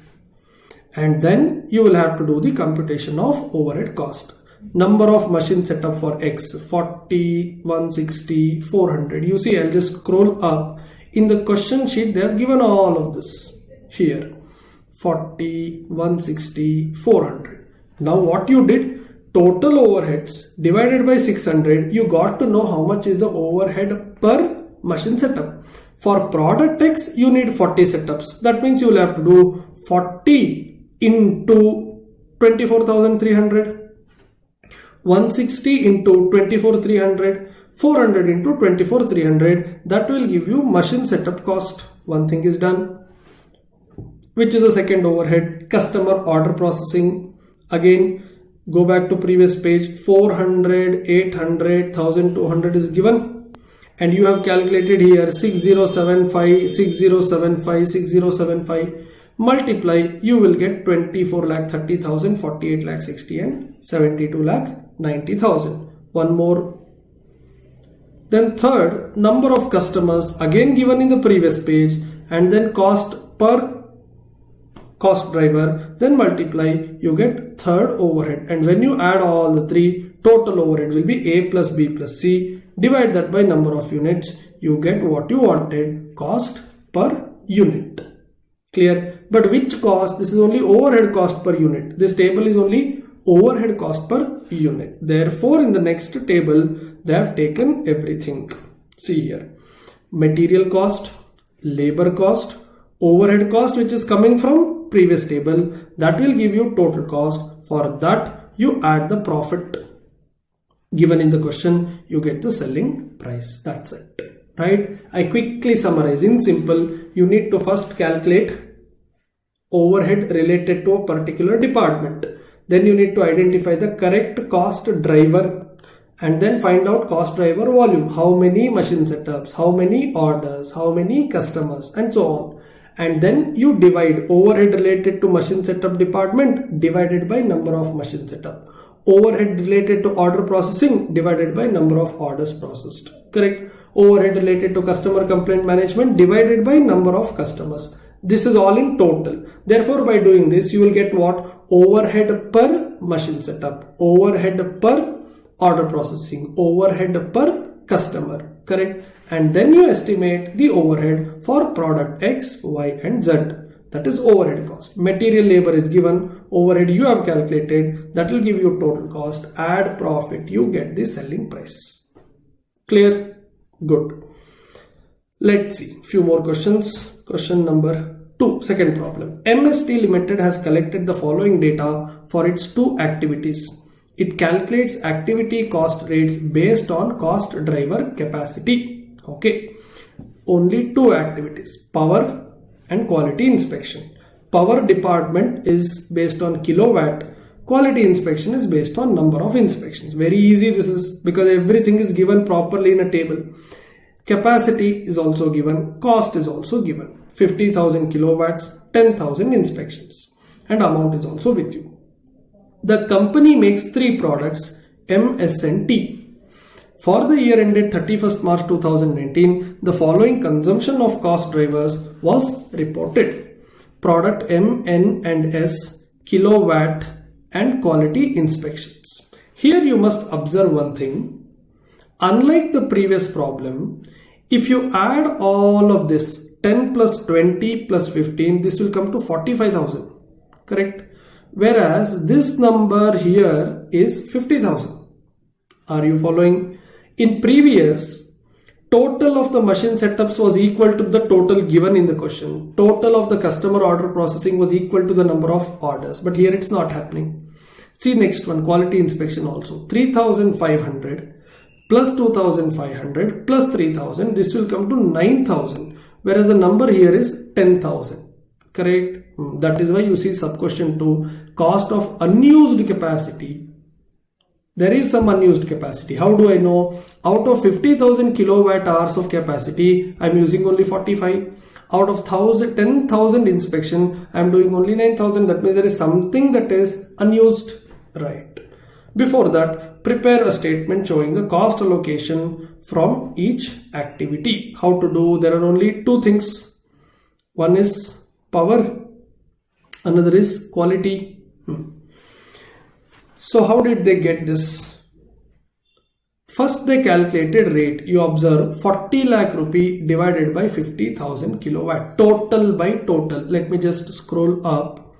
And then you will have to do the computation of overhead cost. Number of machine setup for X, 40, 160, 400. You see, I'll just scroll up. In the question sheet, they have given all of this here. 40, 160, 400. Now what you did, total overheads divided by 600, you got to know how much is the overhead per machine setup. For product X, you need 40 setups. That means you will have to do 40 into 24,300, 160 into 24,300, 400 into 24,300. That will give you machine setup cost. One thing is done. Which is the second overhead? Customer order processing. Again, go back to previous page. 400, 800, 1200 is given, and you have calculated here 6075, 6075, 6075. Multiply, you will get 24,30,000, 48,60,000 and 72,90,000. One more. Then third, number of customers, again given in the previous page, and then cost per cost driver, then multiply, you get third overhead. And when you add all the three, total overhead will be A plus B plus C. Divide that by number of units, you get what you wanted, cost per unit. Clear? But which cost? This is only overhead cost per unit. This table is only overhead cost per unit. Therefore, in the next table, they have taken everything. See here. Material cost, labor cost, overhead cost, which is coming from previous table, that will give you total cost. For that, you add the profit given in the question, you get the selling price. That's it, right? I quickly summarize. In simple, you need to first calculate overhead related to a particular department. Then you need to identify the correct cost driver, and then find out cost driver volume. How many machine setups, how many orders, how many customers, and so on. And then you divide overhead related to machine setup department divided by number of machine setup. Overhead related to order processing divided by number of orders processed. Correct? Overhead related to customer complaint management divided by number of customers. This is all in total. Therefore, by doing this, you will get what? Overhead per machine setup, overhead per order processing, overhead per customer. Correct? And then you estimate the overhead for product X, Y and Z. That is overhead cost. Material labor is given, overhead you have calculated, that will give you total cost. Add profit, you get the selling price. Clear? Good. Let's see few more questions. Question number 2, second problem. MST Limited has collected the following data for its 2 activities. It calculates activity cost rates based on cost driver capacity. Okay, only 2 activities, power and quality inspection. Power department is based on kilowatt, quality inspection is based on number of inspections. Very easy this is, because everything is given properly in a table. Capacity is also given, cost is also given. 50,000 kilowatts, 10,000 inspections, and amount is also with you. The company makes 3 products, M, S and T. For the year ended 31st March 2019, the following consumption of cost drivers was reported. Product M, N and S, kilowatt and quality inspections. Here you must observe one thing. Unlike the previous problem, if you add all of this, 10 plus 20 plus 15, this will come to 45,000. Correct? Whereas this number here is 50,000. Are you following? In previous, total of the machine setups was equal to the total given in the question. Total of the customer order processing was equal to the number of orders. But here it's not happening. See next one, quality inspection also. 3,500 plus 2,500 plus 3,000. This will come to 9,000. Whereas the number here is 10,000. Correct? That is why you see sub question 2, cost of unused capacity. There is some unused capacity. How do I know? Out of 50,000 kilowatt hours of capacity, I am using only 45. Out of 10,000 inspection, I am doing only 9,000. That means there is something that is unused. Right. Before that, prepare a statement showing the cost allocation from each activity. How to do? There are only 2 things. One is power, another is quality. So how did they get this? First they calculated rate. You observe 40 lakh rupee divided by 50,000 kilowatt. Total by total. Let me just scroll up.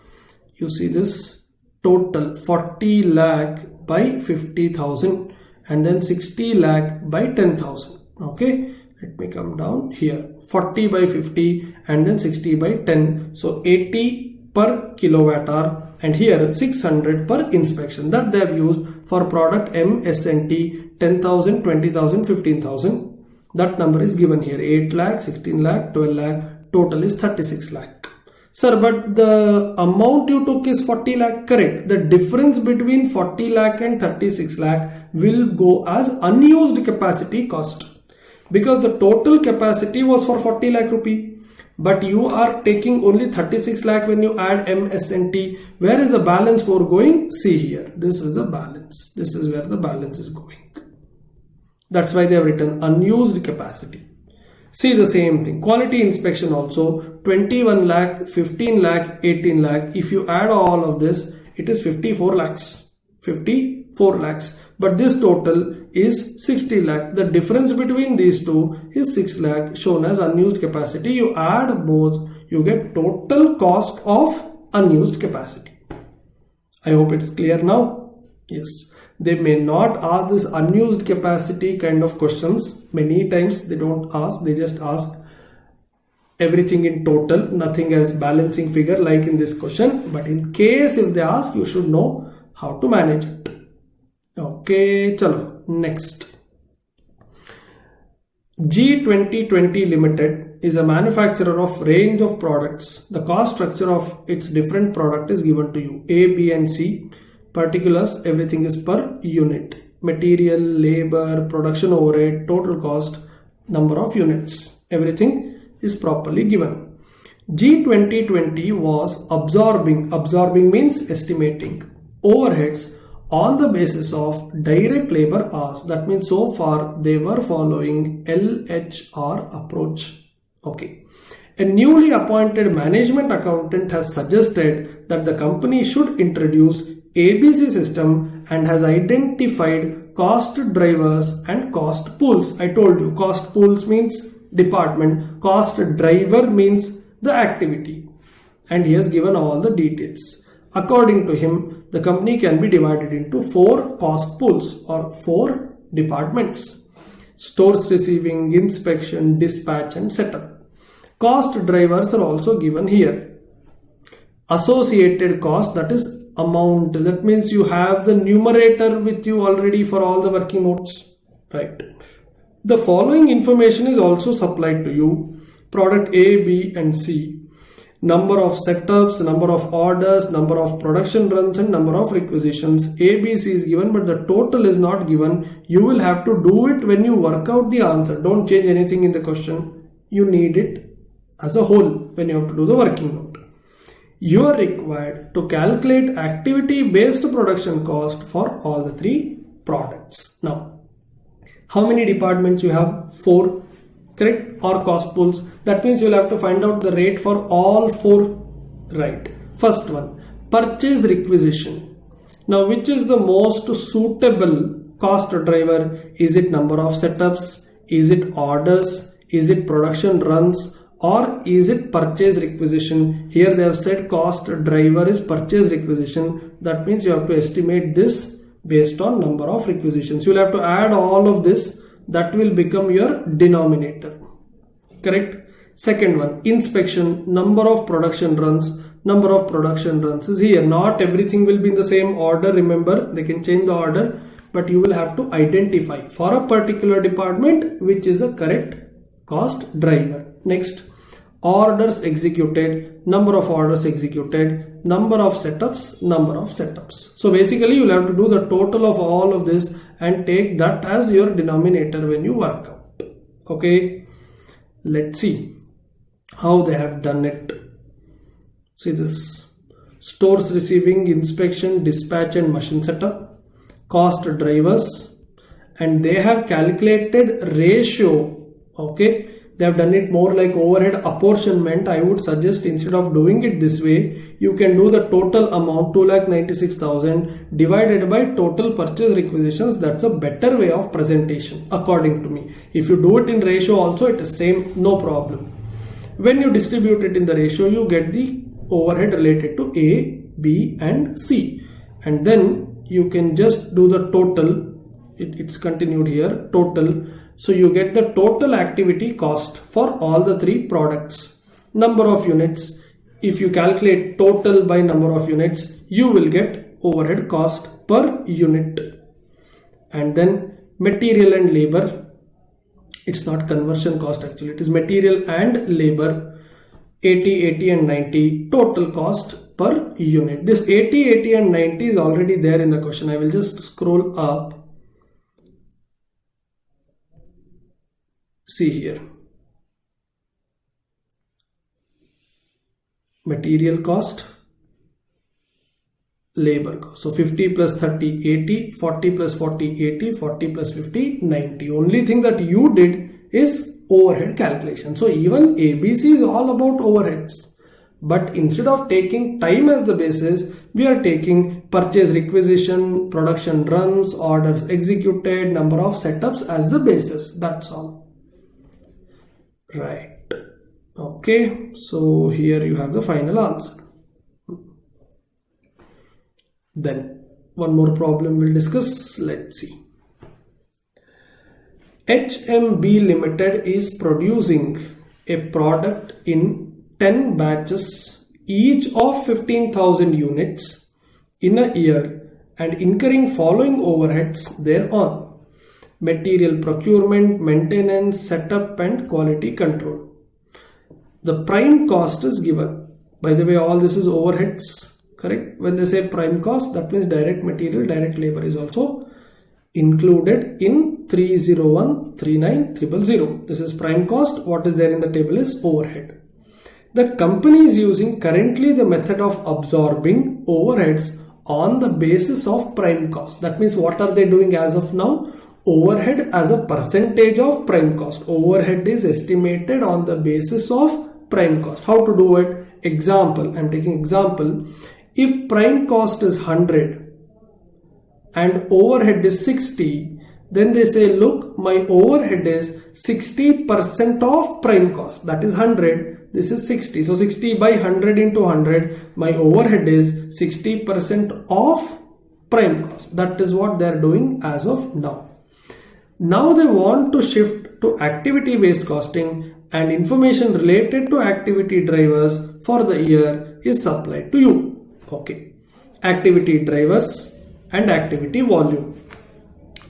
You see this total 40 lakh by 50,000 and then 60 lakh by 10,000. Okay. Let me come down here. 40 by 50 and then 60 by 10. So 80 per kilowatt hour. And here 600 per inspection that they have used for product M, S and T, 10,000, 20,000, 15,000. That number is given here. 8 lakh, 16 lakh, 12 lakh. Total is 36 lakh. Sir, but the amount you took is 40 lakh. Correct. The difference between 40 lakh and 36 lakh will go as unused capacity cost. Because the total capacity was for 40 lakh rupee. But you are taking only 36 lakh when you add M, S and T. Where is the balance 4 going? See here. This is the balance. This is where the balance is going. That's why they have written unused capacity. See the same thing. Quality inspection also 21 lakh, 15 lakh, 18 lakh. If you add all of this, it is 54 lakhs. 54 lakhs. But this total is 60 lakh. The difference between these two is 6 lakh shown as unused capacity. You add both, you get total cost of unused capacity. I hope it's clear now. Yes. They may not ask this unused capacity kind of questions. Many times they don't ask. They just ask everything in total, nothing as balancing figure like in this question. But in case if they ask, you should know how to manage it. Okay, chalo, next. G2020 Limited is a manufacturer of range of products. The cost structure of its different product is given to you. A, B and C. Particulars, everything is per unit. Material, labor, production overhead, total cost, number of units. Everything is properly given. G2020 was absorbing means estimating, overheads on the basis of direct labor hours. That means so far they were following LHR approach. Okay. A newly appointed management accountant has suggested that the company should introduce ABC system and has identified cost drivers and cost pools. I told you cost pools means department, cost driver means the activity, and he has given all the details. According to him, the company can be divided into 4 cost pools or 4 departments: stores receiving, inspection, dispatch and setup. Cost drivers are also given here. Associated cost, that is amount, that means you have the numerator with you already for all the working notes, right? The following information is also supplied to you: product A, B and C. Number of setups, number of orders, number of production runs and number of requisitions. A, B, C is given, but the total is not given. You will have to do it when you work out the answer. Don't change anything in the question. You need it as a whole when you have to do the working note. You are required to calculate activity based production cost for all the 3 products. Now, how many departments you have? 4. Correct? Or cost pools. That means you will have to find out the rate for all 4. Right. First one, purchase requisition. Now, which is the most suitable cost driver? Is it number of setups? Is it orders? Is it production runs? Or is it purchase requisition? Here they have said cost driver is purchase requisition. That means you have to estimate this based on number of requisitions. You will have to add all of this. That will become your denominator. Correct? Second one, inspection, number of production runs. Number of production runs is here. Not everything will be in the same order. Remember, they can change the order, but you will have to identify for a particular department which is a correct cost driver. Next, orders executed, number of orders executed, number of setups, number of setups. So basically you will have to do the total of all of this and take that as your denominator when you work out. Okay, let's see how they have done it. See this: stores receiving, inspection, dispatch and machine setup, cost drivers, and they have calculated ratio. Okay, They have done it more like overhead apportionment. I would suggest instead of doing it this way, you can do the total amount 2,96,000 divided by total purchase requisitions. That's a better way of presentation according to me. If you do it in ratio also, it is same, no problem. When you distribute it in the ratio, you get the overhead related to A, B and C, and then you can just do the total. It's continued here, total. So you get the total activity cost for all the three products. Number of units. If you calculate total by number of units, you will get overhead cost per unit. And then material and labor. It's not conversion cost actually. It is material and labor. 80, 80 and 90 total cost per unit. This 80, 80 and 90 is already there in the question. I will just scroll up. See here, material cost, labor cost. So 50 plus 30, 80, 40 plus 40, 80, 40 plus 50, 90. Only thing that you did is overhead calculation. So even ABC is all about overheads. But instead of taking time as the basis, we are taking purchase requisition, production runs, orders executed, number of setups as the basis. That's all. Right. Okay. So here you have the final answer. Then one more problem we'll discuss. Let's see. HMB Limited is producing a product in 10 batches, each of 15,000 units in a year and incurring following overheads thereon: material procurement, maintenance, setup and quality control. The prime cost is given. By the way, all this is overheads, correct? When they say prime cost, that means direct material, direct labor is also included in 30139,000. This is prime cost. What is there in the table is overhead. The company is using currently the method of absorbing overheads on the basis of prime cost. That means what are they doing as of now? Overhead as a percentage of prime cost. Overhead is estimated on the basis of prime cost. How to do it? Example. I'm taking example. If prime cost is 100 and overhead is 60, then they say, look, my overhead is 60% of prime cost. That is 100. This is 60. So 60 by 100 into 100. My overhead is 60% of prime cost. That is what they are doing as of now. Now they want to shift to activity-based costing, and information related to activity drivers for the year is supplied to you. Okay. Activity drivers and activity volume.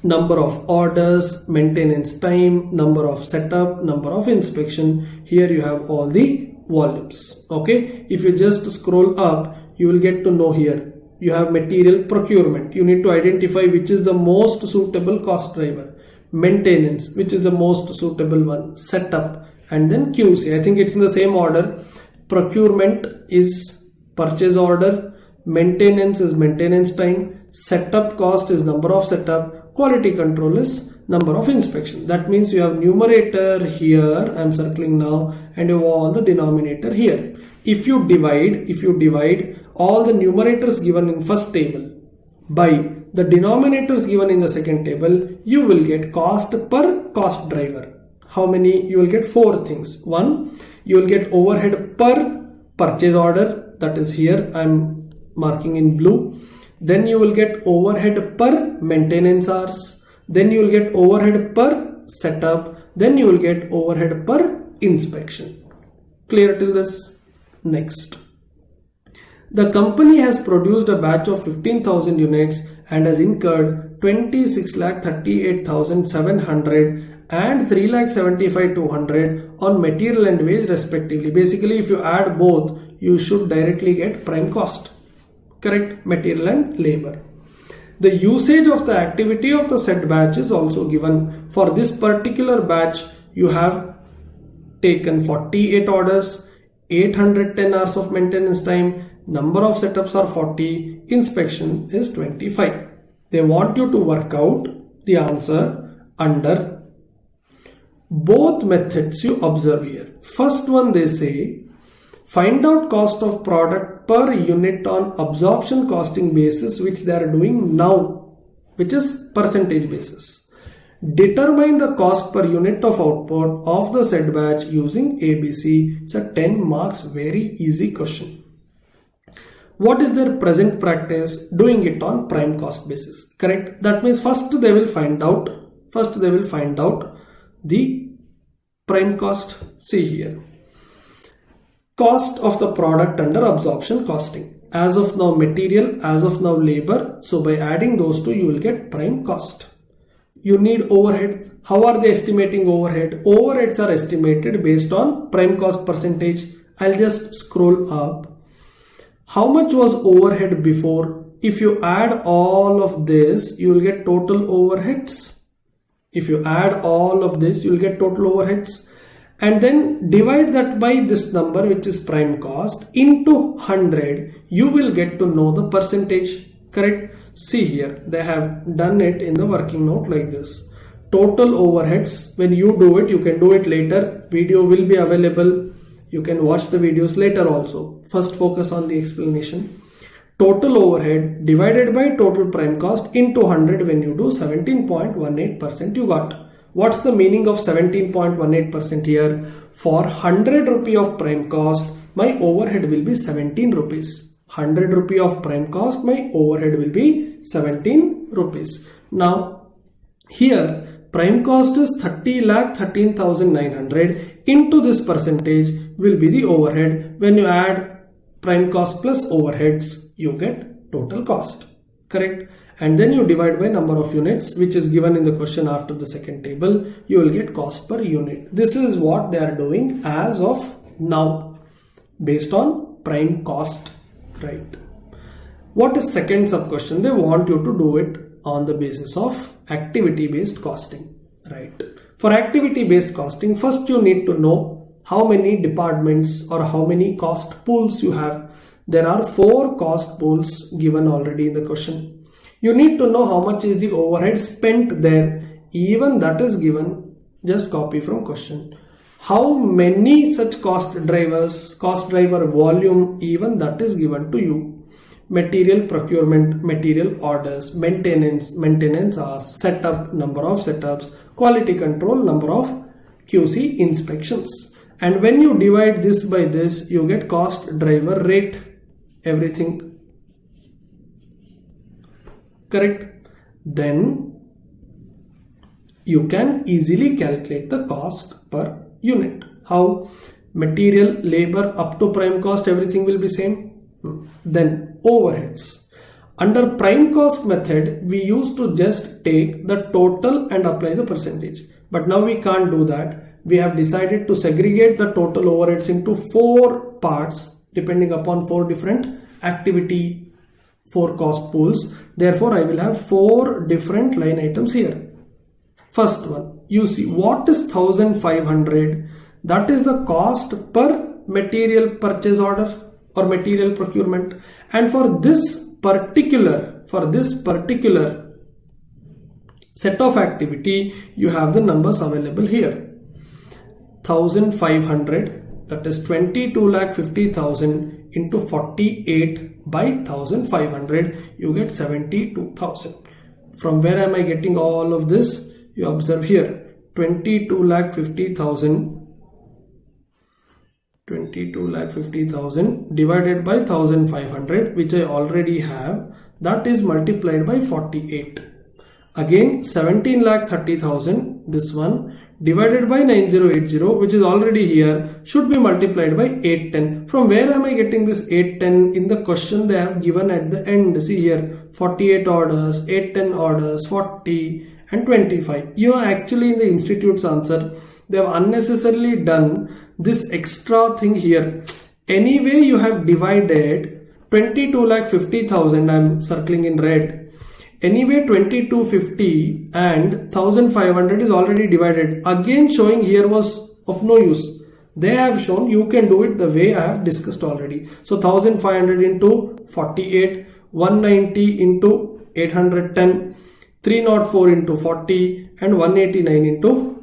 Number of orders, maintenance time, number of setup, number of inspection. Here you have all the volumes. Okay. If you just scroll up, you will get to know here. You have material procurement. You need to identify which is the most suitable cost driver. Maintenance, which is the most suitable one. Setup, and then QC. I think it's in the same order. Procurement is purchase order. Maintenance is maintenance time. Setup cost is number of setup. Quality control is number of inspection. That means you have numerator here, I'm circling now, and you have all the denominator here. If you divide all the numerators given in first table by the denominators given in the second table, you will get cost per cost driver. How many? You will get 4 things. 1, you will get overhead per purchase order. That is here, I'm marking in blue. Then you will get overhead per maintenance hours. Then you will get overhead per setup. Then you will get overhead per inspection. Clear till this? Next. The company has produced a batch of 15,000 units and has incurred 26,38,700 and 3,75,200 on material and wage respectively. Basically, if you add both, you should directly get prime cost. Correct? Material and labor. The usage of the activity of the said batch is also given. For this particular batch, you have taken 48 orders, 810 hours of maintenance time, number of setups are 40, inspection is 25. They want you to work out the answer under Both methods you observe here. First one, they say find out cost of product per unit on absorption costing basis, which they are doing now, which is percentage basis. Determine the cost per unit of output of the said batch using ABC. It's a 10 marks, very easy question. What is their present practice? Doing it on prime cost basis. Correct? That means first they will find out the prime cost. See here. Cost of the product under absorption costing. As of now material, as of now labor. So by adding those two you will get prime cost. You need overhead. How are they estimating overhead? Overheads are estimated based on prime cost percentage. I'll just scroll up. How much was overhead before? If you add all of this, you will get total overheads. If you add all of this, you will get total overheads. And then divide that by this number, which is prime cost, into 100, you will get to know the percentage. Correct? See here, they have done it in the working note like this. Total overheads, when you do it, you can do it later. Video will be available. You can watch the videos later also. First focus on the explanation. Total overhead divided by total prime cost into 100, when you do 17.18% you got. What's the meaning of 17.18% here? For 100 rupee of prime cost, my overhead will be 17 rupees. 100 rupee of prime cost, my overhead will be 17 rupees. Now here prime cost is 30,13,900 into this percentage will be the overhead. When you add prime cost plus overheads, you get total cost. Correct? And then you divide by number of units, which is given in the question after the second table. You will get cost per unit. This is what they are doing as of now based on prime cost. Right. What is second sub question? They want you to do it on the basis of activity based costing. Right. For activity based costing, first you need to know how many departments or how many cost pools you have. There are 4 cost pools given already in the question. You need to know how much is the overhead spent there. Even that is given. Just copy from question. How many such cost drivers, cost driver volume, even that is given to you. Material procurement, material orders, maintenance hours, setup, number of setups, quality control, number of QC inspections. And when you divide this by this, you get cost driver rate, everything. Correct? Then you can easily calculate the cost per unit. How? Material, labor, up to prime cost, everything will be same. Then overheads. Under prime cost method, we used to just take the total and apply the percentage. But now we can't do that. We have decided to segregate the total overheads into 4 parts depending upon 4 different activity, 4 cost pools. Therefore, I will have 4 different line items here. First one, you see what is 1500? That is the cost per material purchase order or material procurement. And for this particular set of activity, you have the numbers available here. 1500, that is 22,50,000 into 48 by 1500, you get 72,000. From where am I getting all of this? You observe here 22,50,000 divided by 1500, which I already have, that is multiplied by 48. Again 17,30,000, this one divided by 9080, which is already here, should be multiplied by 810. From where am I getting this 810? In the question they have given at the end. See here, 48 orders, 810 orders, 40 and 25. You know, actually in the institute's answer, they have unnecessarily done this extra thing here. Anyway, you have divided 22,50,000, I am circling in red. Anyway, 2250 and 1500 is already divided. Again, showing here was of no use. They have shown you can do it the way I have discussed already. So 1500 into 48, 190 into 810, 304 into 40 and 189 into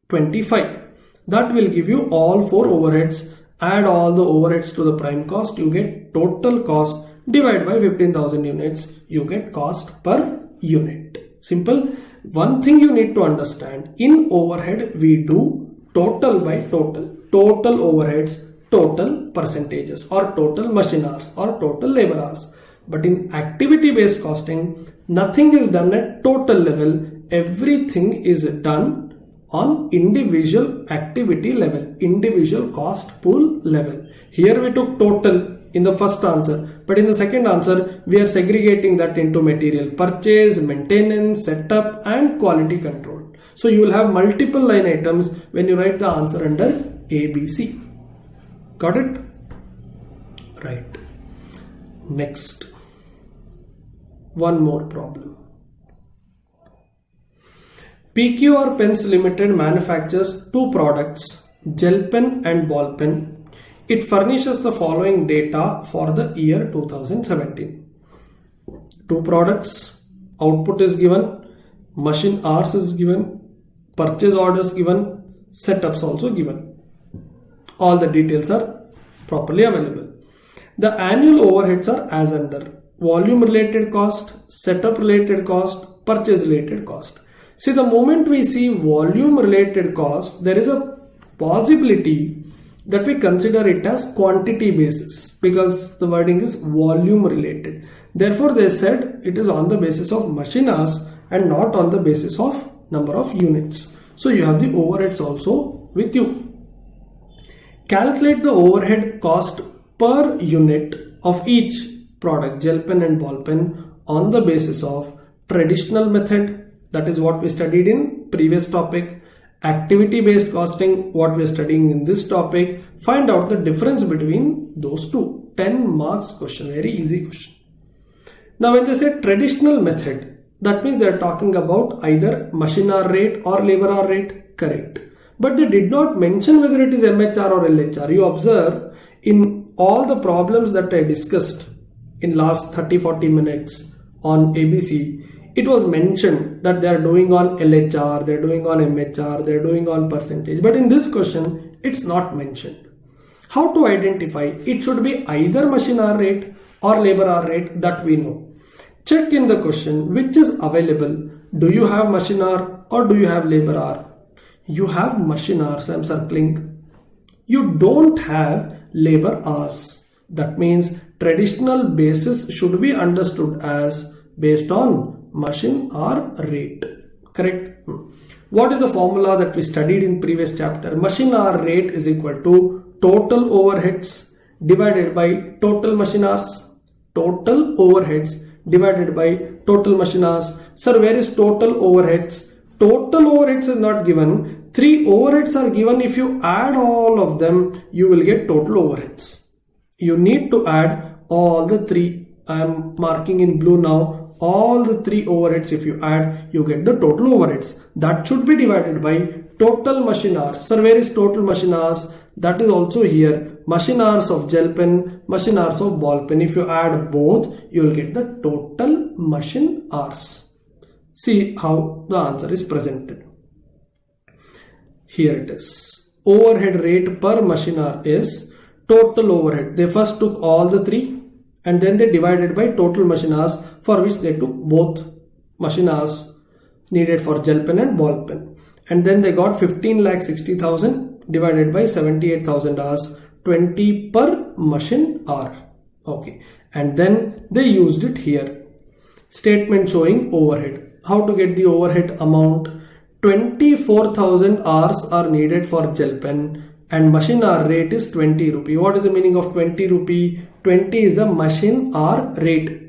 25. That will give you all 4 overheads. Add all the overheads to the prime cost, you get total cost, divide by 15,000 units, you get cost per unit. Simple. One thing you need to understand, in overhead we do total by total. Total overheads, total percentages, or total machine hours, or total labor hours. But in activity based costing, nothing is done at total level. Everything is done on individual activity level, individual cost pool level. Here we took total in the first answer, but in the second answer we are segregating that into material purchase, maintenance, setup and quality control. So you will have multiple line items when you write the answer under ABC. Got it? Right. Next. One more problem. PQR Pens Limited manufactures 2 products, gel pen and ball pen. It furnishes the following data for the year 2017. 2 products, output is given, machine hours is given, purchase orders given, setups also given. All the details are properly available. The annual overheads are as under: volume related cost, setup related cost, purchase related cost. See, the moment we see volume related cost, there is a possibility that we consider it as quantity basis because the wording is volume related. Therefore, they said it is on the basis of machine hours and not on the basis of number of units. So you have the overheads also with you. Calculate the overhead cost per unit of each product, gel pen and ball pen, on the basis of traditional method. That is what we studied in previous topic. Activity based costing, what we are studying in this topic. Find out the difference between those two. 10 marks question, very easy question. Now when they say traditional method, that means they are talking about either machine hour rate or labor hour rate. Correct. But they did not mention whether it is MHR or LHR. You observe in all the problems that I discussed in last 30-40 minutes on ABC, it was mentioned that they are doing on LHR, they are doing on MHR, they are doing on percentage. But in this question, it's not mentioned. How to identify? It should be either machine hour rate or labor hour rate, that we know. Check in the question which is available. Do you have machine hour or do you have labor hour? You have machine hours, I am circling. You don't have labor hours. That means traditional basis should be understood as based on machine hour rate. Correct? What is the formula that we studied in previous chapter? Machine hour rate is equal to total overheads divided by total machine hours. Total overheads divided by total machine hours. Sir, where is total overheads? Total overheads is not given. 3 overheads are given. If you add all of them, you will get total overheads. You need to add all the 3. I am marking in blue now. All the 3 overheads, if you add, you get the total overheads. That should be divided by total machine hours. Sir, where is total machine hours? That is also here. Machine hours of gel pen, machine hours of ball pen. If you add both, you will get the total machine hours. See how the answer is presented. Here it is. Overhead rate per machine hour is total overhead. They first took all the 3 and then they divided by total machine hours, for which they took both machine hours needed for gel pen and ball pen. And then they got 15,60,000 divided by 78,000 hours, 20 per machine hour. Okay. And then they used it here. Statement showing overhead. How to get the overhead amount? 24,000 hours are needed for gel pen and machine hour rate is 20 rupee. What is the meaning of 20 rupee? 20 is the machine hour rate.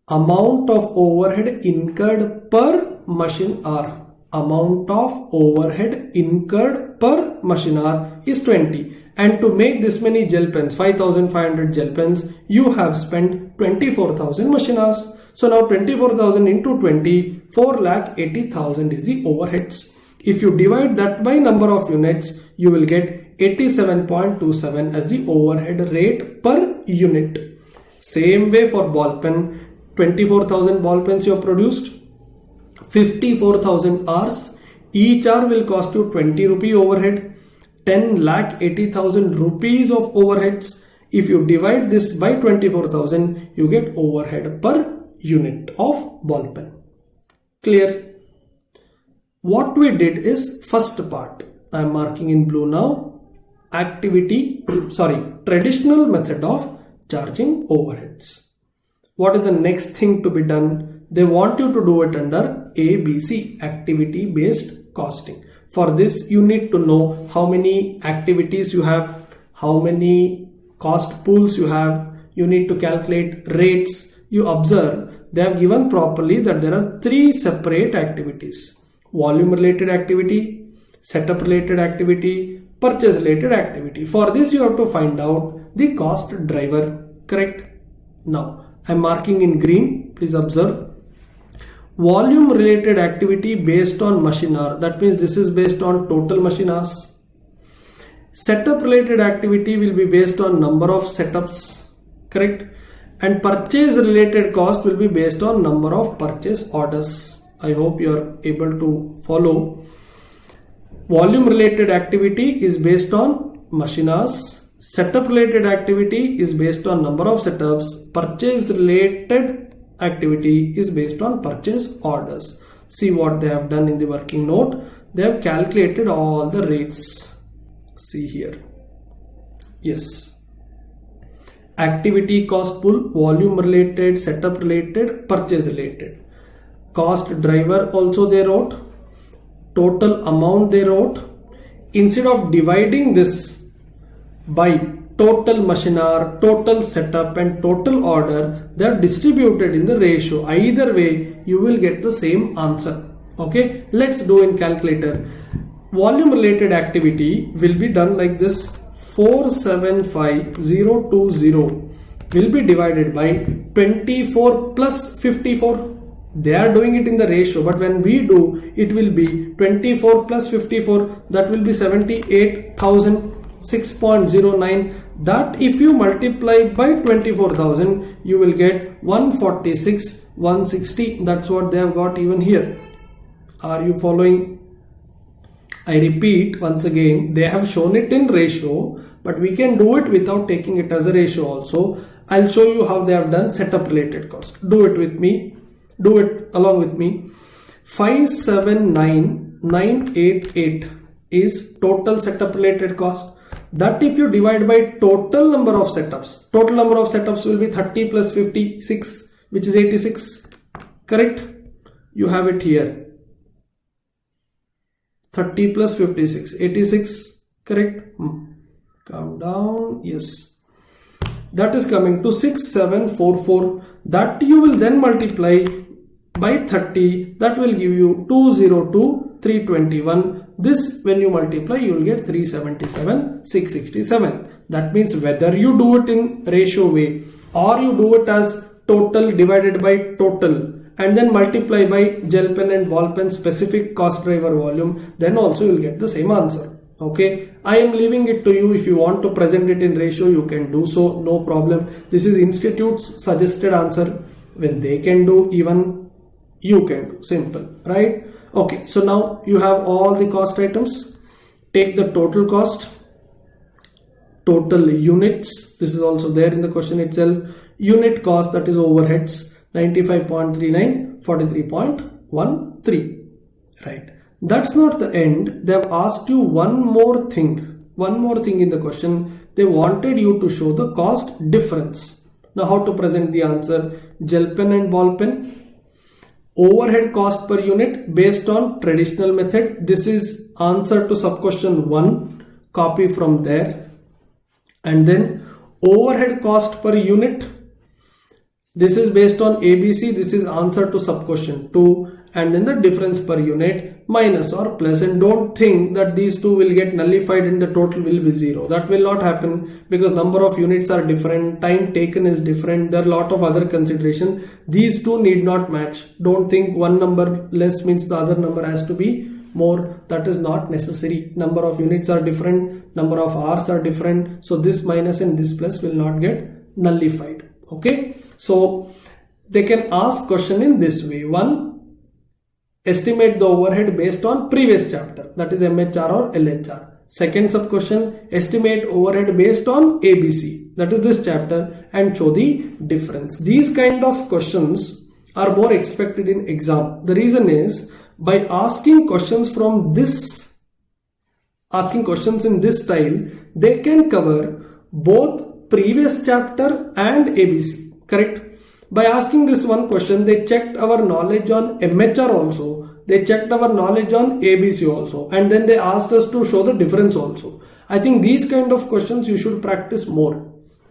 Amount of overhead incurred per machine hour. Amount of overhead incurred per machine hour is 20. And to make this many gel pens, 5,500 gel pens, you have spent 24,000 machine hours. So now 24,000 into 20, 4,80,000 is the overheads. If you divide that by number of units, you will get 87.27 as the overhead rate per unit. Same way for ball pen, 24,000 ball pens you have produced, 54,000 hours Each hour will cost you 20 rupee overhead, 10,80,000 rupees of overheads. If you divide this by 24,000, you get overhead per unit of ball pen. Clear? What we did is first part. I am marking in blue now. Traditional method of charging overheads. What is the next thing to be done? They want you to do it under ABC, activity based costing. For this, you need to know how many activities you have, how many cost pools you have. You need to calculate rates. You observe they have given properly that there are 3 separate activities: volume related activity, setup related activity, purchase related activity. For this, you have to find out the cost driver. Correct? Now I am marking in green. Please observe. Volume related activity based on machine hour. That means this is based on total machine hours. Setup related activity will be based on number of setups. Correct? And purchase related cost will be based on number of purchase orders. I hope you are able to follow. Volume related activity is based on machine hours. Setup related activity is based on number of setups. Purchase related activity is based on purchase orders. See what they have done in the working note. They have calculated all the rates. See here. Yes. Activity cost pool, volume related, setup related, purchase related. Cost driver also they wrote. Total amount they wrote. Instead of dividing this by total machine hour, total setup and total order, they are distributed in the ratio. Either way you will get the same answer. Okay, let's do in calculator. Volume related activity will be done like this. 475020 will be divided by 24 plus 54. They are doing it in the ratio, but when we do, it will be 24 plus 54. That will be 78,006.09. That if you multiply by 24,000, you will get 146,160. That's what they have got even here. Are you following? I repeat once again, they have shown it in ratio, but we can do it without taking it as a ratio also. I'll show you how they have done setup related cost. Do it with me. Do it along with me. 579,988 is total setup related cost. That if you divide by total number of setups will be 30 plus 56, which is 86. Correct? You have it here. 30 plus 56, 86. Correct? Calm down. Yes. That is coming to 6744. That you will then multiply by 30. That will give you 202,321. This when you multiply, you will get 377,667. That means whether you do it in ratio way or you do it as total divided by total and then multiply by gel pen and ball pen specific cost driver volume, then also you will get the same answer. Okay, I am leaving it to you. If you want to present it in ratio, you can do so, no problem. This is institute's suggested answer. When they can do, even you can do. Simple, right? Okay, so now you have all the cost items. Take the total cost, total units. This is also there in the question itself. Unit cost, that is overheads, 95.39, 43.13. Right. That's not the end. They have asked you one more thing in the question. They wanted you to show the cost difference. Now how to present the answer? Gel pen and ball pen. Overhead cost per unit based on traditional method. This is answer to sub question 1. Copy from there. And then overhead cost per unit. This is based on ABC. This is answer to sub question 2. And then the difference per unit minus or plus, and don't think that these two will get nullified and the total will be 0. That will not happen because number of units are different, time taken is different, there are a lot of other consideration. These two need not match. Don't think one number less means the other number has to be more. That is not necessary. Number of units are different, number of hours are different, so this minus and this plus will not get nullified. Okay, so they can ask question in this way. 1, estimate the overhead based on previous chapter, that is MHR or LHR. Second sub question, estimate overhead based on ABC, that is this chapter, and show the difference. These kind of questions are more expected in exam. The reason is, by asking questions from this, asking questions in this style, they can cover both previous chapter and ABC, correct? By asking this one question, they checked our knowledge on MHR also, they checked our knowledge on ABC also, and then they asked us to show the difference also. I think these kind of questions you should practice more.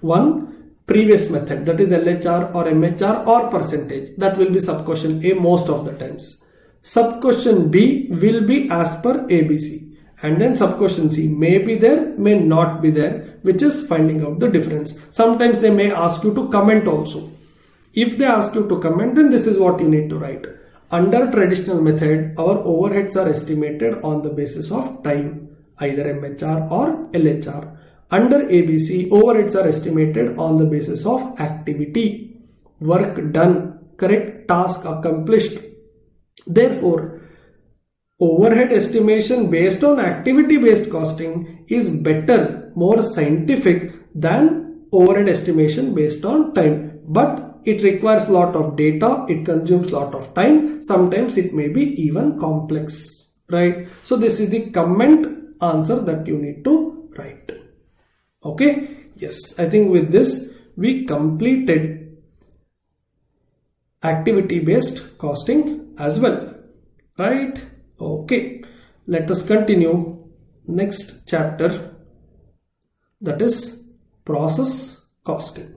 One, previous method, that is LHR or MHR or percentage, that will be sub question A most of the times. Sub question B will be as per ABC, and then sub question C may be there, may not be there, which is finding out the difference. Sometimes they may ask you to comment also. If they ask you to comment, then this is what you need to write. Under traditional method, our overheads are estimated on the basis of time, either MHR or LHR. Under ABC, overheads are estimated on the basis of activity, work done, correct, task accomplished. Therefore, overhead estimation based on activity based costing is better, more scientific than overhead estimation based on time. But it requires a lot of data, it consumes a lot of time, sometimes it may be even complex, right? So this is the comment answer that you need to write. Okay, yes, I think with this we completed activity based costing as well, right? Okay, let us continue next chapter, that is process costing.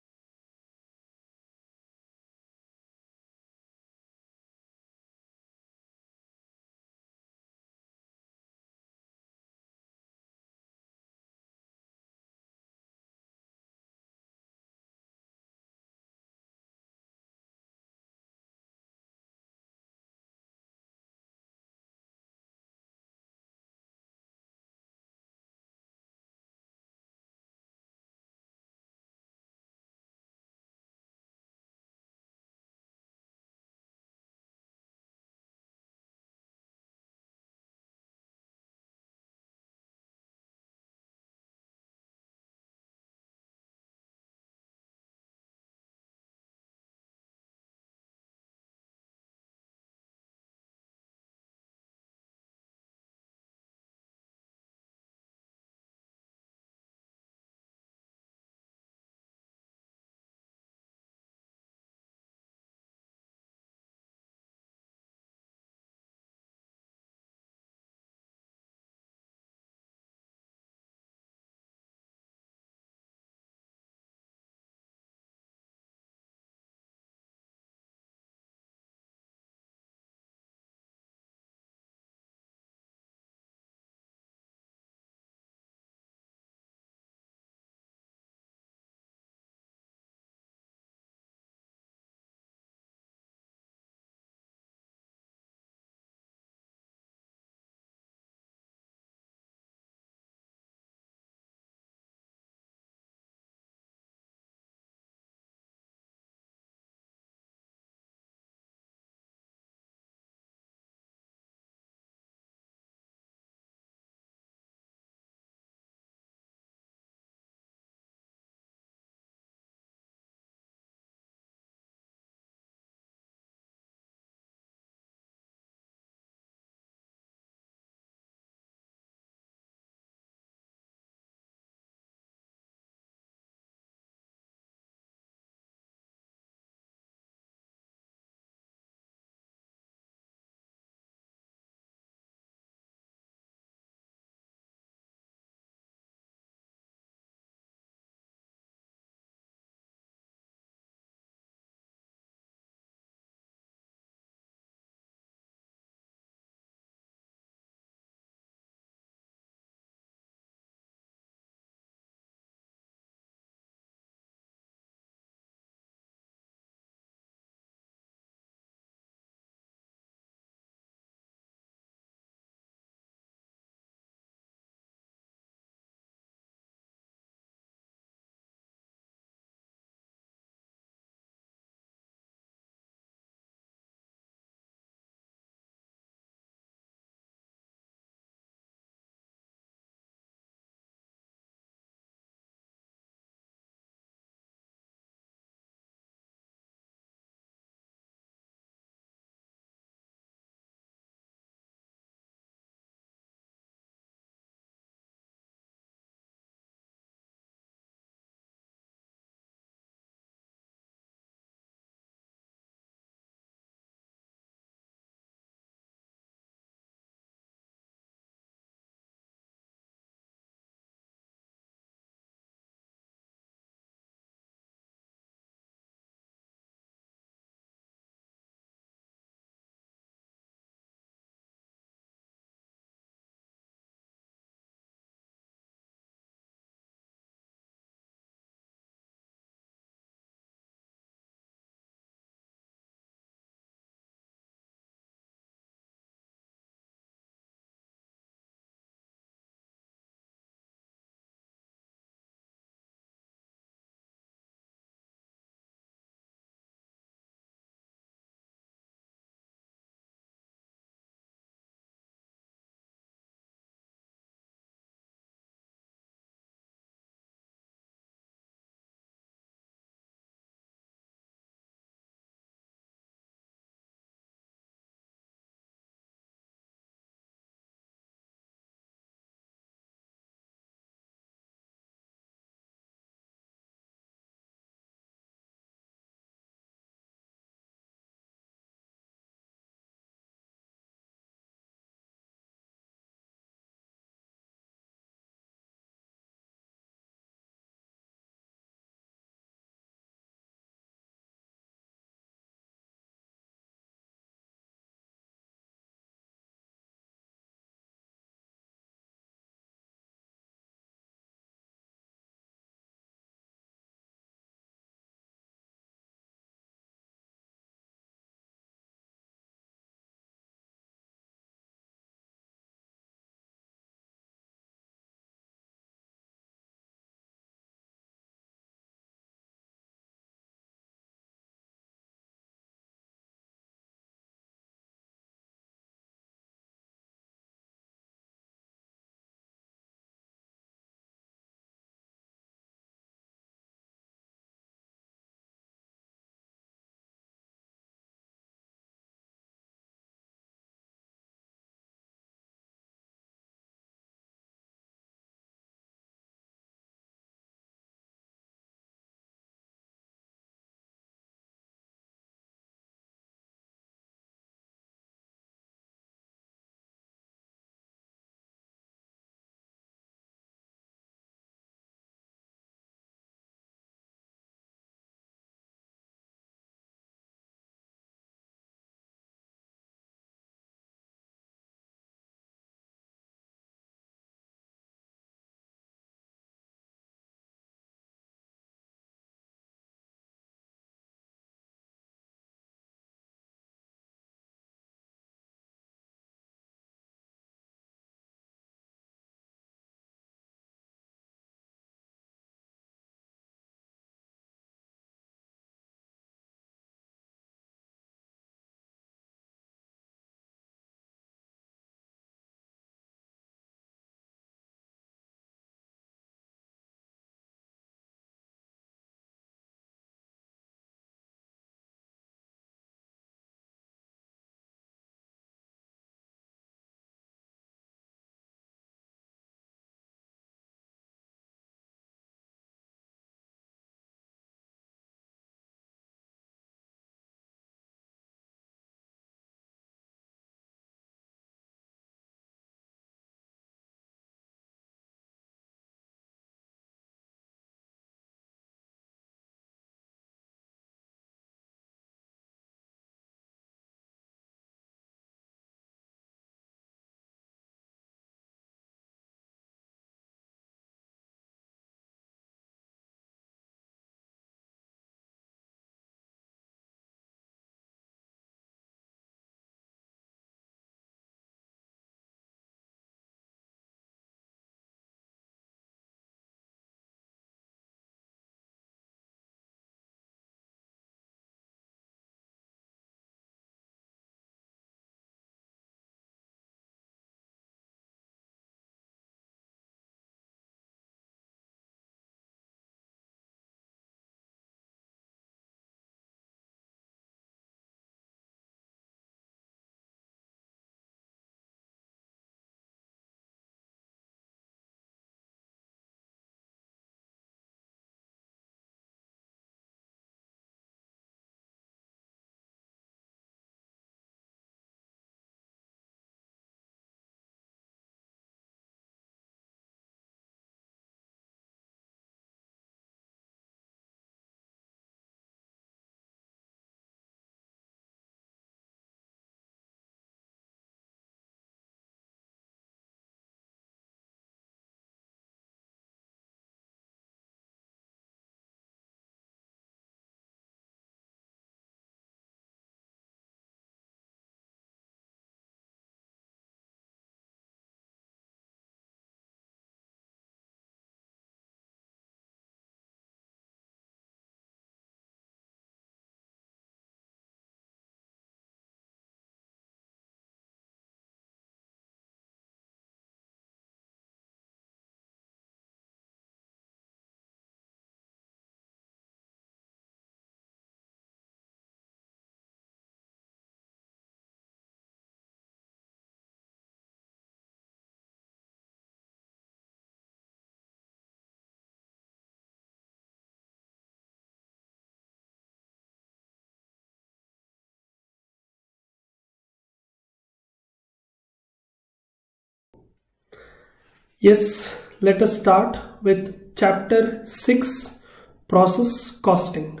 Yes, let us start with chapter 6, process costing.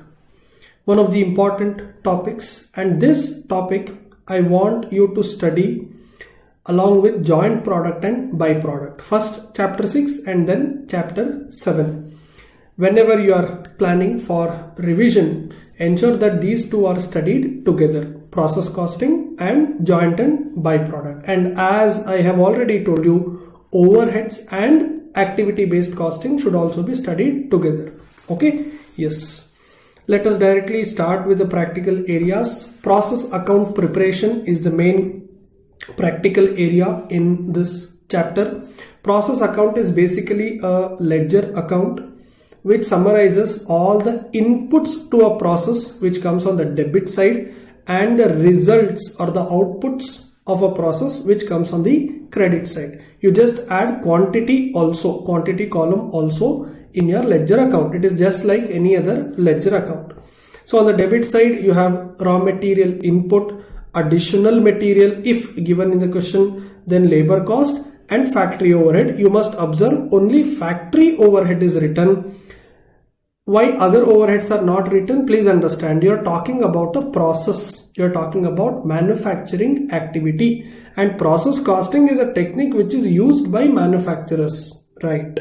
One of the important topics, and this topic I want you to study along with joint product and byproduct. First chapter 6 and then chapter 7. Whenever you are planning for revision, ensure that these two are studied together, process costing and joint and byproduct. And as I have already told you, overheads and activity based costing should also be studied together. Okay, yes, let us directly start with the practical areas. Process account preparation is the main practical area in this chapter. Process account is basically a ledger account which summarizes all the inputs to a process which comes on the debit side and the results or the outputs of a process which comes on the credit side. You just add quantity column also in your ledger account. It is just like any other ledger account. So on the debit side, you have raw material input, additional material if given in the question, then labor cost and factory overhead. You must observe only factory overhead is written. Why other overheads are not written? Please understand, you are talking about a process. You are talking about manufacturing activity, and process costing is a technique which is used by manufacturers, right?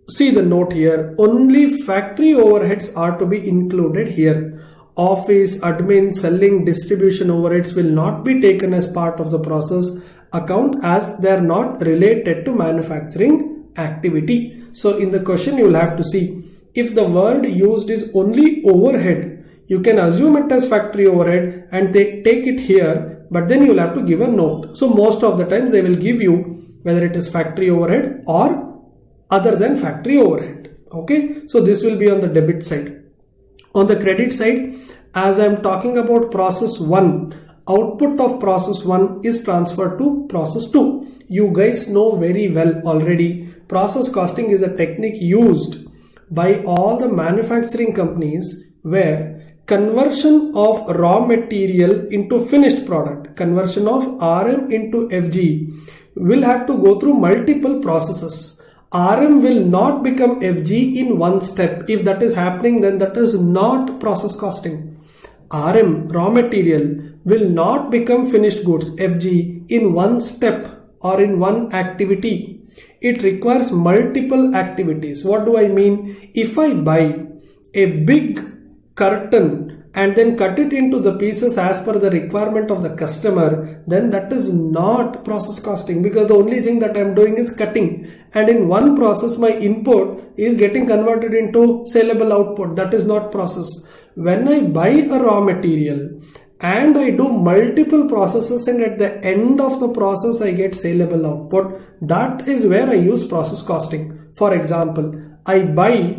See the note here, only factory overheads are to be included here. Office, admin, selling, distribution overheads will not be taken as part of the process account as they are not related to manufacturing activity. So in the question you will have to see, if the word used is only overhead, you can assume it as factory overhead and take it here, but then you will have to give a note. So most of the time they will give you whether it is factory overhead or other than factory overhead. Okay, so this will be on the debit side. On the credit side, as I am talking about process 1, output of process 1 is transferred to process 2. You guys know very well already, process costing is a technique used by all the manufacturing companies where conversion of raw material into finished product, conversion of RM into FG will have to go through multiple processes. RM will not become FG in one step. If that is happening, then that is not process costing. RM, raw material, will not become finished goods, FG, in one step or in one activity. It requires multiple activities. What do I mean? If I buy a big curtain and then cut it into the pieces as per the requirement of the customer, then that is not process costing, because the only thing that I am doing is cutting, and in one process my input is getting converted into saleable output. That is not process. When I buy a raw material and I do multiple processes and at the end of the process I get saleable output, that is where I use process costing. For example, I buy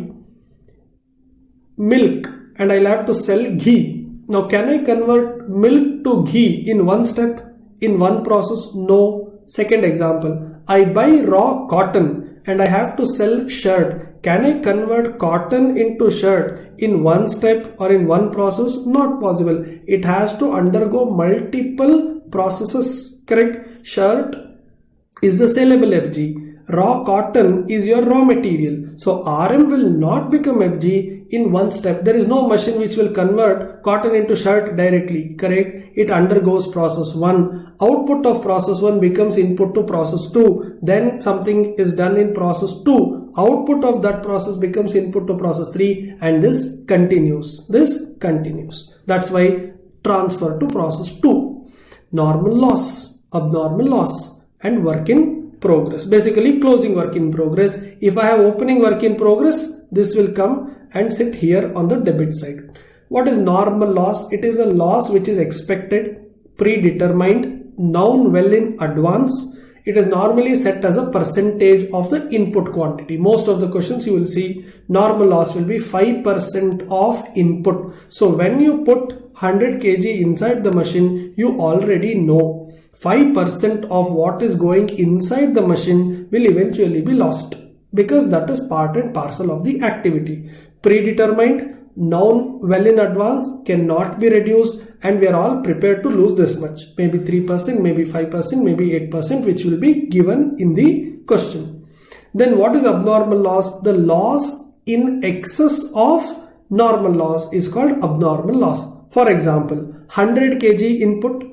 milk and I'll have to sell ghee. Now can I convert milk to ghee in one step, in one process? No. Second example, I buy raw cotton and I have to sell shirt. Can I convert cotton into shirt in one step or in one process? Not possible. It has to undergo multiple processes, correct? Shirt is the saleable FG. Raw cotton is your raw material. So RM will not become FG in one step. There is no machine which will convert cotton into shirt directly, correct? It undergoes process 1. Output of process 1 becomes input to process 2. Then something is done in process 2. Output of that process becomes input to process 3, and this continues. That's why transfer to process 2. Normal loss, abnormal loss, and work in progress. Basically closing work in progress. If I have opening work in progress, this will come and sit here on the debit side. What is normal loss? It is a loss which is expected, predetermined, known well in advance. It is normally set as a percentage of the input quantity. Most of the questions you will see, normal loss will be 5% of input. So when you put 100 kg inside the machine, you already know 5% of what is going inside the machine will eventually be lost, because that is part and parcel of the activity. Predetermined, known well in advance, cannot be reduced, and we are all prepared to lose this much, maybe 3%, maybe 5%, maybe 8%, which will be given in the question. Then what is abnormal loss? The loss in excess of normal loss is called abnormal loss. For example, 100 kg input,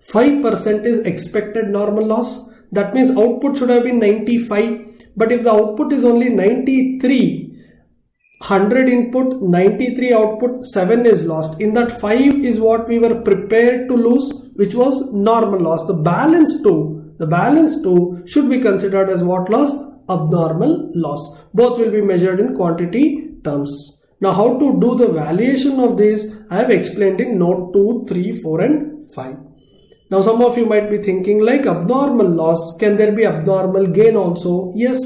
5% is expected normal loss. That means output should have been 95, but if the output is only 93, 100 input, 93 output, 7 is lost. In that 5 is what we were prepared to lose, which was normal loss. The balance 2 should be considered as what loss? Abnormal loss. Both will be measured in quantity terms. Now how to do the valuation of this, I have explained in note 2, 3, 4 and 5. Now some of you might be thinking, like abnormal loss, can there be abnormal gain also? Yes,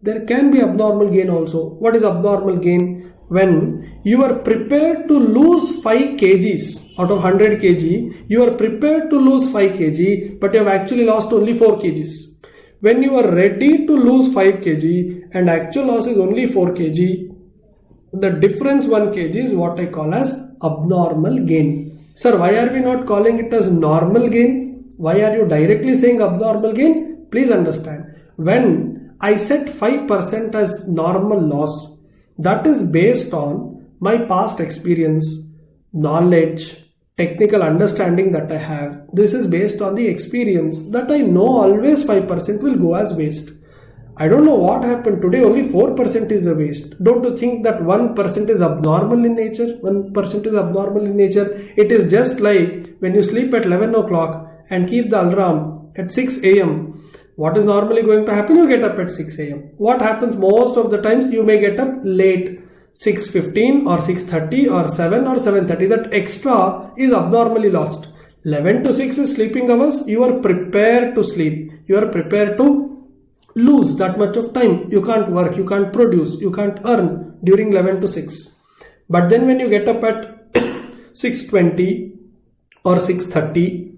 there can be abnormal gain also. What is abnormal gain? When you are prepared to lose 5 kgs out of 100 kg, you are prepared to lose 5 kg, but you have actually lost only 4 kgs. When you are ready to lose 5 kg and actual loss is only 4 kg, the difference 1 kg is what I call as abnormal gain. Sir, why are we not calling it as normal gain? Why are you directly saying abnormal gain? Please understand. When I set 5% as normal loss, that is based on my past experience, knowledge, technical understanding that I have. This is based on the experience that I know always 5% will go as waste. I don't know what happened today, only 4% is the waste. Don't you think that 1% is abnormal in nature? 1% is abnormal in nature. It is just like when you sleep at 11 o'clock and keep the alarm at 6 a.m. What is normally going to happen? You get up at 6 a.m. What happens most of the times? You may get up late, 6:15 or 6:30 or 7 or 7:30. That extra is abnormally lost. 11 to 6 is sleeping hours. You are prepared to sleep. You are prepared to lose that much of time. You can't work, you can't produce, you can't earn during 11 to 6. But then when you get up at 6:20 or 6:30,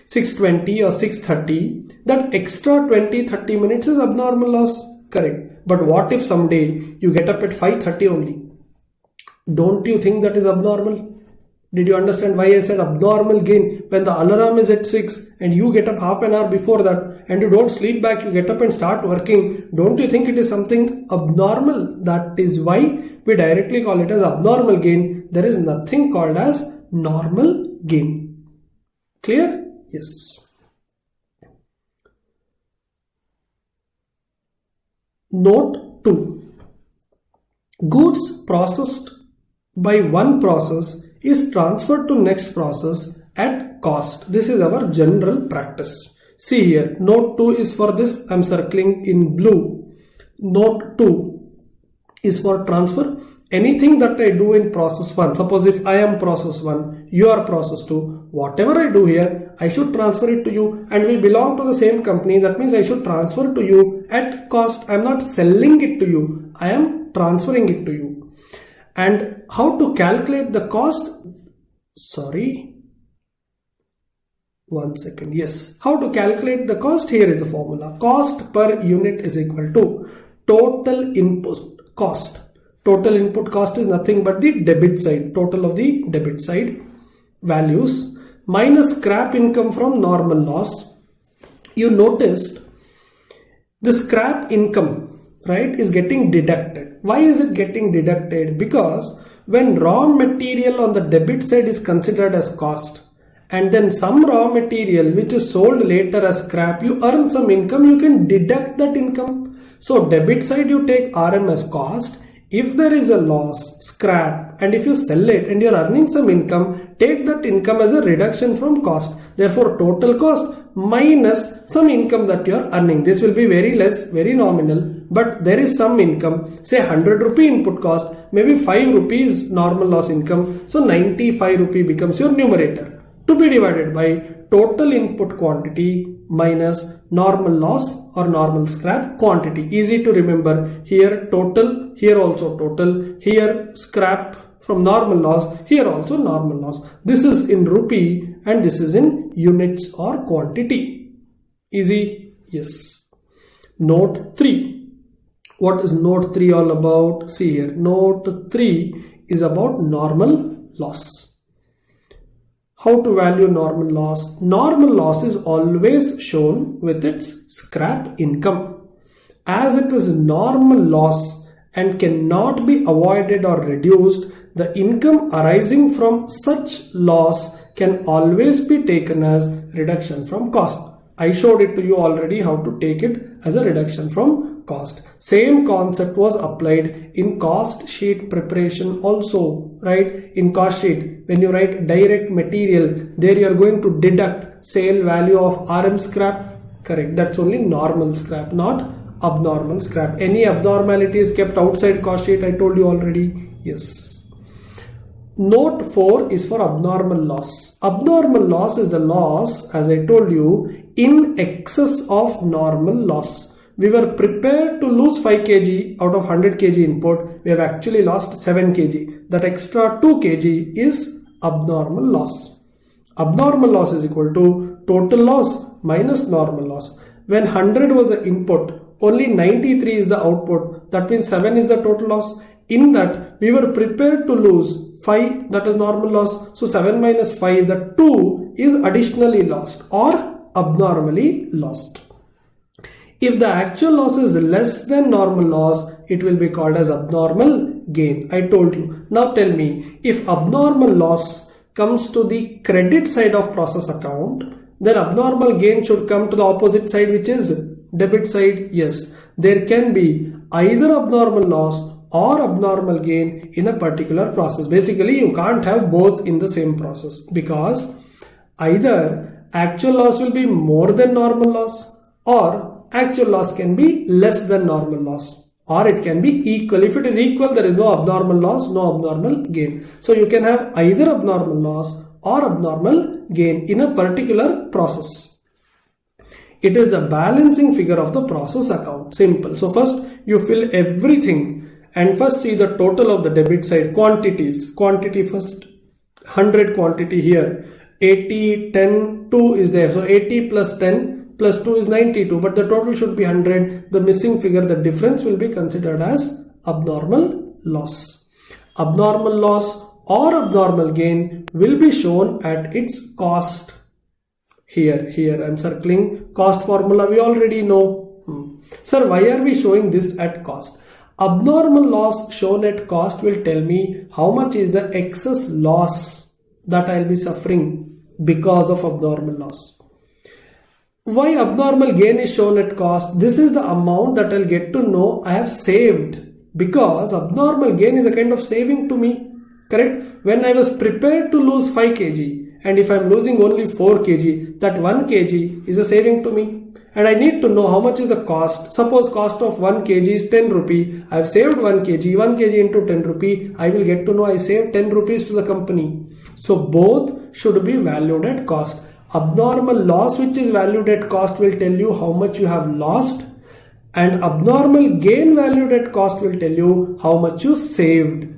6:20 or 6:30, that extra 20-30 minutes is abnormal loss. Correct. But what if someday you get up at 5:30 only? Don't you think that is abnormal? Did you understand why I said abnormal gain? When the alarm is at 6 and you get up half an hour before that and you don't sleep back, you get up and start working. Don't you think it is something abnormal? That is why we directly call it as abnormal gain. There is nothing called as normal gain. Clear? Yes. Note 2. Goods processed by one process is transferred to next process at cost. This is our general practice. See here, note 2 is for this. I am circling in blue. Note 2 is for transfer. Anything that I do in process 1, suppose if I am process 1, you are process 2, whatever I do here, I should transfer it to you, and we belong to the same company. That means I should transfer to you at cost. I am not selling it to you. I am transferring it to you. And how to calculate the cost? Yes. How to calculate the cost? Here is the formula. Cost per unit is equal to total input cost. Total input cost is nothing but the debit side. Total of the debit side values minus scrap income from normal loss. You noticed the scrap income, right, is getting deducted. Why is it getting deducted? Because when raw material on the debit side is considered as cost, and then some raw material which is sold later as scrap, you earn some income, you can deduct that income. So debit side you take RM as cost. If there is a loss, scrap, and if you sell it and you are earning some income, take that income as a reduction from cost. Therefore total cost minus some income that you are earning. This will be very less, very nominal, but there is some income. Say 100 rupee input cost, maybe 5 rupees normal loss income. So 95 rupee becomes your numerator, to be divided by total input quantity minus normal loss or normal scrap quantity. Easy to remember. Here total, here also total, here scrap from normal loss, here also normal loss. This is in rupee and this is in units or quantity. Easy? Yes. Note 3. What is note 3 all about? See here. Note 3 is about normal loss. How to value normal loss? Normal loss is always shown with its scrap income. As it is normal loss and cannot be avoided or reduced, the income arising from such loss can always be taken as reduction from cost. I showed it to you already how to take it as a reduction from cost. Same concept was applied in cost sheet preparation also, right? In cost sheet, when you write direct material, there you are going to deduct sale value of RM scrap. Correct. That's only normal scrap, not abnormal scrap. Any abnormality is kept outside cost sheet. I told you already. Yes. Note 4 is for abnormal loss. Abnormal loss is the loss, as I told you, in excess of normal loss. We were prepared to lose 5 kg out of 100 kg input. We have actually lost 7 kg. That extra 2 kg is abnormal loss. Abnormal loss is equal to total loss minus normal loss. When 100 was the input, only 93 is the output. That means 7 is the total loss. In that, we were prepared to lose 5, that is normal loss. So 7 minus 5, the 2 is additionally lost or abnormally lost. If the actual loss is less than normal loss, it will be called as abnormal gain. I told you. Now tell me, if abnormal loss comes to the credit side of process account, then abnormal gain should come to the opposite side, which is debit side. Yes, there can be either abnormal loss or abnormal gain in a particular process. Basically, you can't have both in the same process, because either actual loss will be more than normal loss, or actual loss can be less than normal loss, or it can be equal. If it is equal, there is no abnormal loss, no abnormal gain. So you can have either abnormal loss or abnormal gain in a particular process. It is the balancing figure of the process account. Simple. So first you fill everything and first see the total of the debit side quantities. Quantity first, 100 quantity here, 80, 10, 2 is there. So 80 plus 10 plus 2 is 92, but the total should be 100. The missing figure, the difference, will be considered as abnormal loss. Abnormal loss or abnormal gain will be shown at its cost. Here I'm circling cost formula, we already know. Sir, why are we showing this at cost? Abnormal loss shown at cost will tell me how much is the excess loss that I'll be suffering because of abnormal loss. Why abnormal gain is shown at cost? This is the amount that I'll get to know I have saved, because abnormal gain is a kind of saving to me. Correct? When I was prepared to lose 5 kg, and if I'm losing only 4 kg, that 1 kg is a saving to me. And I need to know how much is the cost. Suppose cost of 1 kg is 10 rupee. I have saved 1 kg. 1 kg into 10 rupee. I will get to know I saved 10 rupees to the company. So both should be valued at cost. Abnormal loss, which is valued at cost, will tell you how much you have lost. And abnormal gain valued at cost will tell you how much you saved.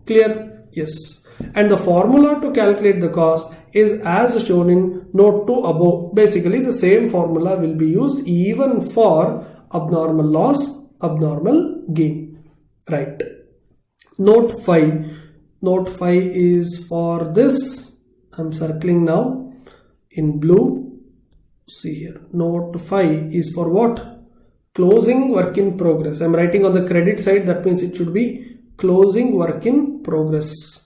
Clear? Yes. And the formula to calculate the cost is as shown in note 2 above. Basically the same formula will be used even for abnormal loss, abnormal gain. Right. Note 5. Note 5 is for this. I'm circling now in blue. See here. Note 5 is for what? Closing work in progress. I'm writing on the credit side. That means it should be closing work in progress.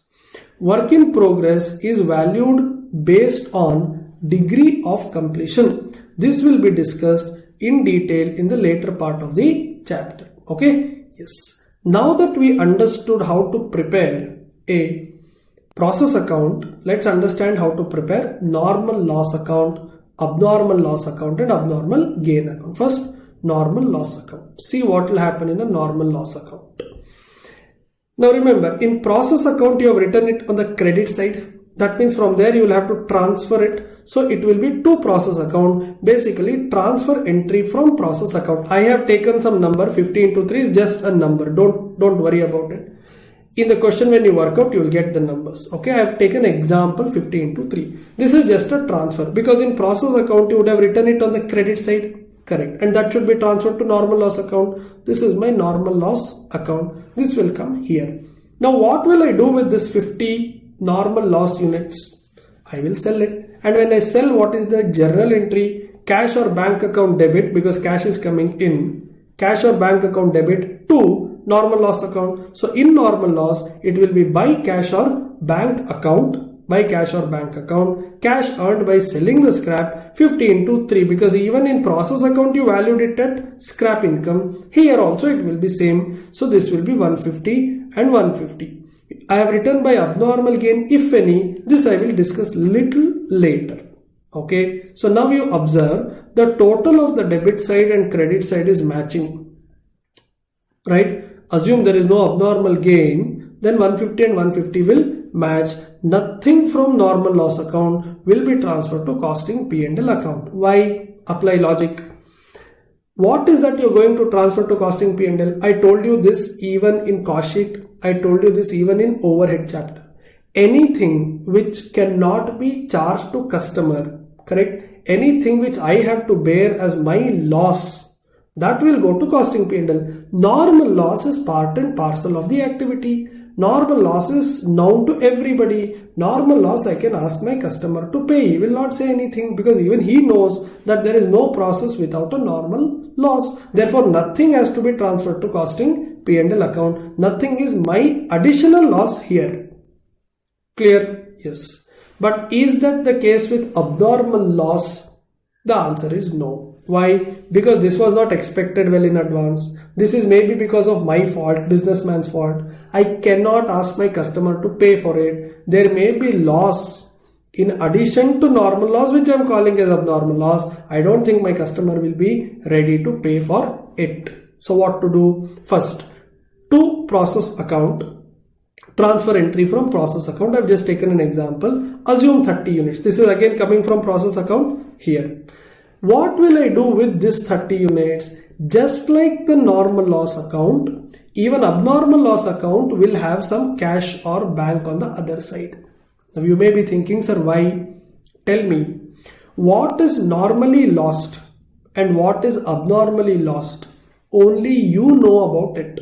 Work in progress is valued based on degree of completion. This will be discussed in detail in the later part of the chapter. Okay? Yes. Now that we understood how to prepare a process account, let's understand how to prepare normal loss account, abnormal loss account, and abnormal gain account. First, normal loss account. See what will happen in a normal loss account. Now remember, in process account you have written it on the credit side. That means from there you will have to transfer it. So it will be to process account. Basically transfer entry from process account. I have taken some number, 50 into 3 is just a number. Don't worry about it. In the question when you work out, you will get the numbers. Okay, I have taken example 50 into 3. This is just a transfer, because in process account you would have written it on the credit side. Correct. And that should be transferred to normal loss account. This is my normal loss account. This will come here. Now what will I do with this 50 normal loss units? I will sell it. And when I sell, what is the journal entry? Cash or bank account debit, because cash is coming in. Cash or bank account debit to normal loss account. So in normal loss, it will be by cash or bank account. By cash or bank account, cash earned by selling the scrap 50 into 3, because even in process account you valued it at scrap income. Here also it will be same. So this will be 150 and 150. I have written by abnormal gain, if any. This I will discuss little later. Okay. So now you observe the total of the debit side and credit side is matching. Right? Assume there is no abnormal gain, then 150 and 150 will match. Nothing from normal loss account will be transferred to costing P&L account. Why? Apply logic. What is that you're going to transfer to costing P&L? I told you this even in cost sheet. I told you this even in overhead chapter. Anything which cannot be charged to customer, correct? Anything which I have to bear as my loss, that will go to costing P&L. Normal loss is part and parcel of the activity. Normal loss is known to everybody. Normal loss I can ask my customer to pay. He will not say anything, because even he knows that there is no process without a normal loss. Therefore, nothing has to be transferred to costing P&L account. Nothing is my additional loss here. Clear? Yes. But is that the case with abnormal loss? The answer is no. Why? Because this was not expected well in advance. This is maybe because of my fault, businessman's fault. I cannot ask my customer to pay for it. There may be loss in addition to normal loss, which I am calling as abnormal loss. I don't think my customer will be ready to pay for it. So what to do? First, to process account, transfer entry from process account. I've just taken an example. Assume 30 units. This is again coming from process account here. What will I do with this 30 units? Just like the normal loss account, even abnormal loss account will have some cash or bank on the other side. Now you may be thinking, sir, why? Tell me, what is normally lost and what is abnormally lost? Only you know about it.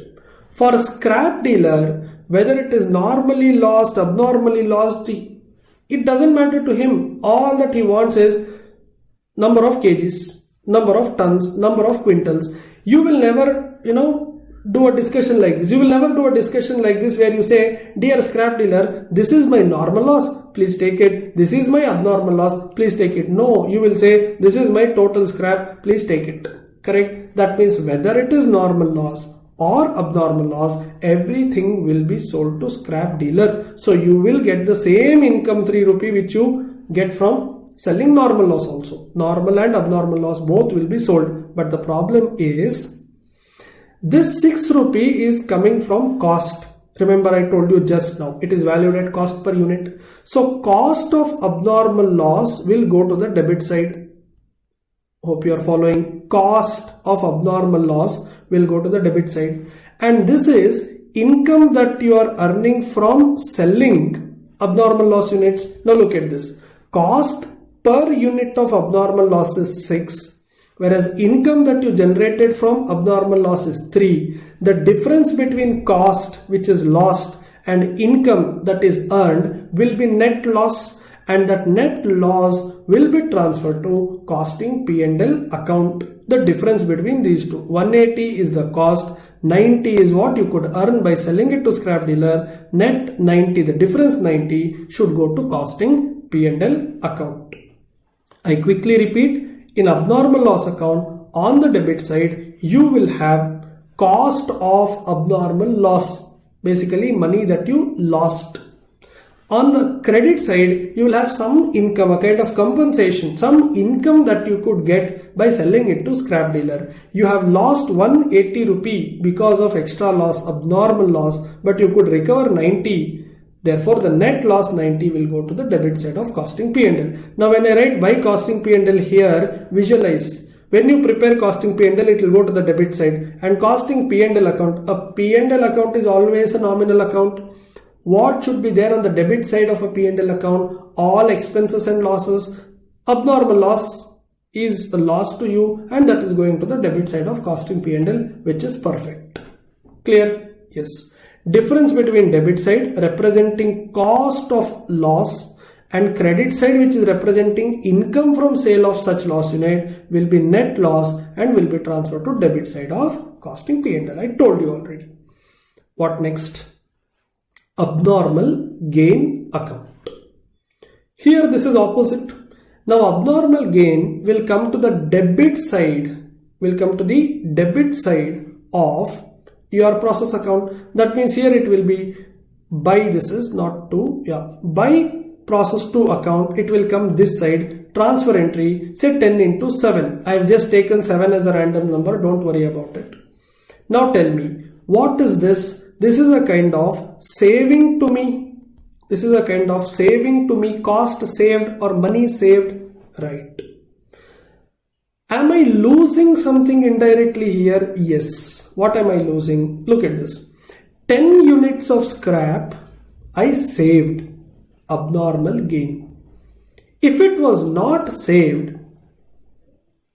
For a scrap dealer, whether it is normally lost, abnormally lost, it doesn't matter to him. All that he wants is number of kgs, number of tons, number of quintals. You will never, do a discussion like this. You will never do a discussion like this where you say, dear scrap dealer, this is my normal loss, please take it. This is my abnormal loss, please take it. No, you will say, this is my total scrap, please take it. Correct? That means whether it is normal loss or abnormal loss, everything will be sold to scrap dealer. So you will get the same income 3 rupee which you get from selling normal loss also. Normal and abnormal loss both will be sold. But the problem is, this 6 rupee is coming from cost. Remember I told you just now, it is valued at cost per unit. So cost of abnormal loss will go to the debit side. Hope you are following. Cost of abnormal loss will go to the debit side. And this is income that you are earning from selling abnormal loss units. Now look at this. Cost per unit of abnormal loss is 6. Whereas income that you generated from abnormal loss is 3. The difference between cost, which is lost, and income that is earned will be net loss, and that net loss will be transferred to costing P&L account. The difference between these two, 180 is the cost, 90 is what you could earn by selling it to scrap dealer. Net 90, the difference 90 should go to costing P&L account. I quickly repeat. In abnormal loss account, on the debit side, you will have cost of abnormal loss, basically money that you lost. On the credit side, you will have some income, a kind of compensation, some income that you could get by selling it to scrap dealer. You have lost 180 rupee because of extra loss, abnormal loss, but you could recover 90. Therefore, the net loss 90 will go to the debit side of costing P&L. Now, when I write by costing P&L here, visualize. When you prepare costing P&L, it will go to the debit side. And costing P&L account, a P&L account is always a nominal account. What should be there on the debit side of a P&L account? All expenses and losses. Abnormal loss is a loss to you, and that is going to the debit side of costing P&L, which is perfect. Clear? Yes. Difference between debit side representing cost of loss and credit side, which is representing income from sale of such loss unit, will be net loss and will be transferred to debit side of costing P&L. I told you already. What next? Abnormal gain account. Here this is opposite. Now abnormal gain will come to the debit side, of your process account. That means here it will be by, this is not to, by process 2 account, it will come this side, transfer entry, say 10 into 7. I have just taken 7 as a random number, don't worry about it. Now tell me, what is this? This is a kind of saving to me. This is a kind of saving to me, cost saved or money saved, right? Am I losing something indirectly here? Yes. What am I losing? Look at this. 10 units of scrap I saved. Abnormal gain. If it was not saved,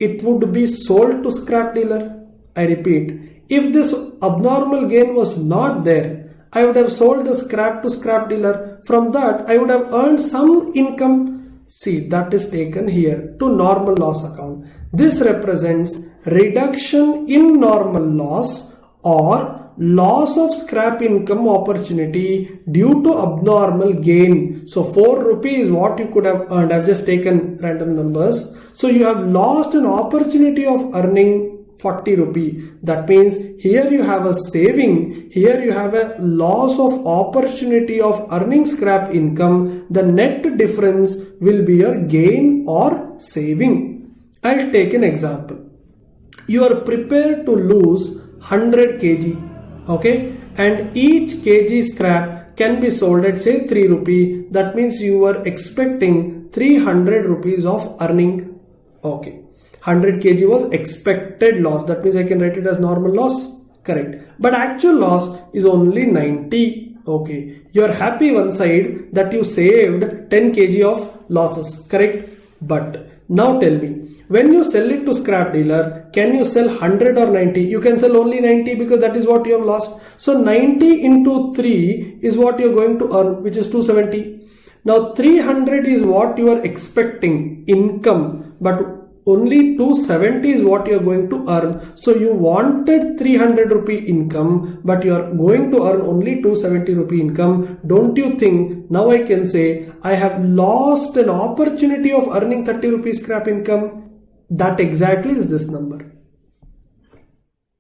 it would be sold to scrap dealer. I repeat, if this abnormal gain was not there, I would have sold the scrap to scrap dealer. From that, I would have earned some income. See, that is taken here to normal loss account. This represents reduction in normal loss or loss of scrap income opportunity due to abnormal gain. So 4 rupees what you could have earned. I've just taken random numbers. So you have lost an opportunity of earning 40 rupee. That means here you have a saving, here you have a loss of opportunity of earning scrap income. The net difference will be your gain or saving. I'll take an example. You are prepared to lose 100 kg. Okay, and each kg scrap can be sold at say 3 rupee. That means you were expecting 300 rupees of earning. Okay, 100 kg was expected loss. That means I can write it as normal loss. Correct. But actual loss is only 90. Okay, you are happy one side that you saved 10 kg of losses. Correct. But now tell me, when you sell it to scrap dealer, can you sell 100 or 90? You can sell only 90 because that is what you have lost. So 90 into 3 is what you are going to earn, which is 270. Now 300 is what you are expecting income, but only 270 is what you are going to earn. So you wanted 300 rupee income, but you are going to earn only 270 rupee income. Don't you think now I can say I have lost an opportunity of earning 30 rupees scrap income? That exactly is this number.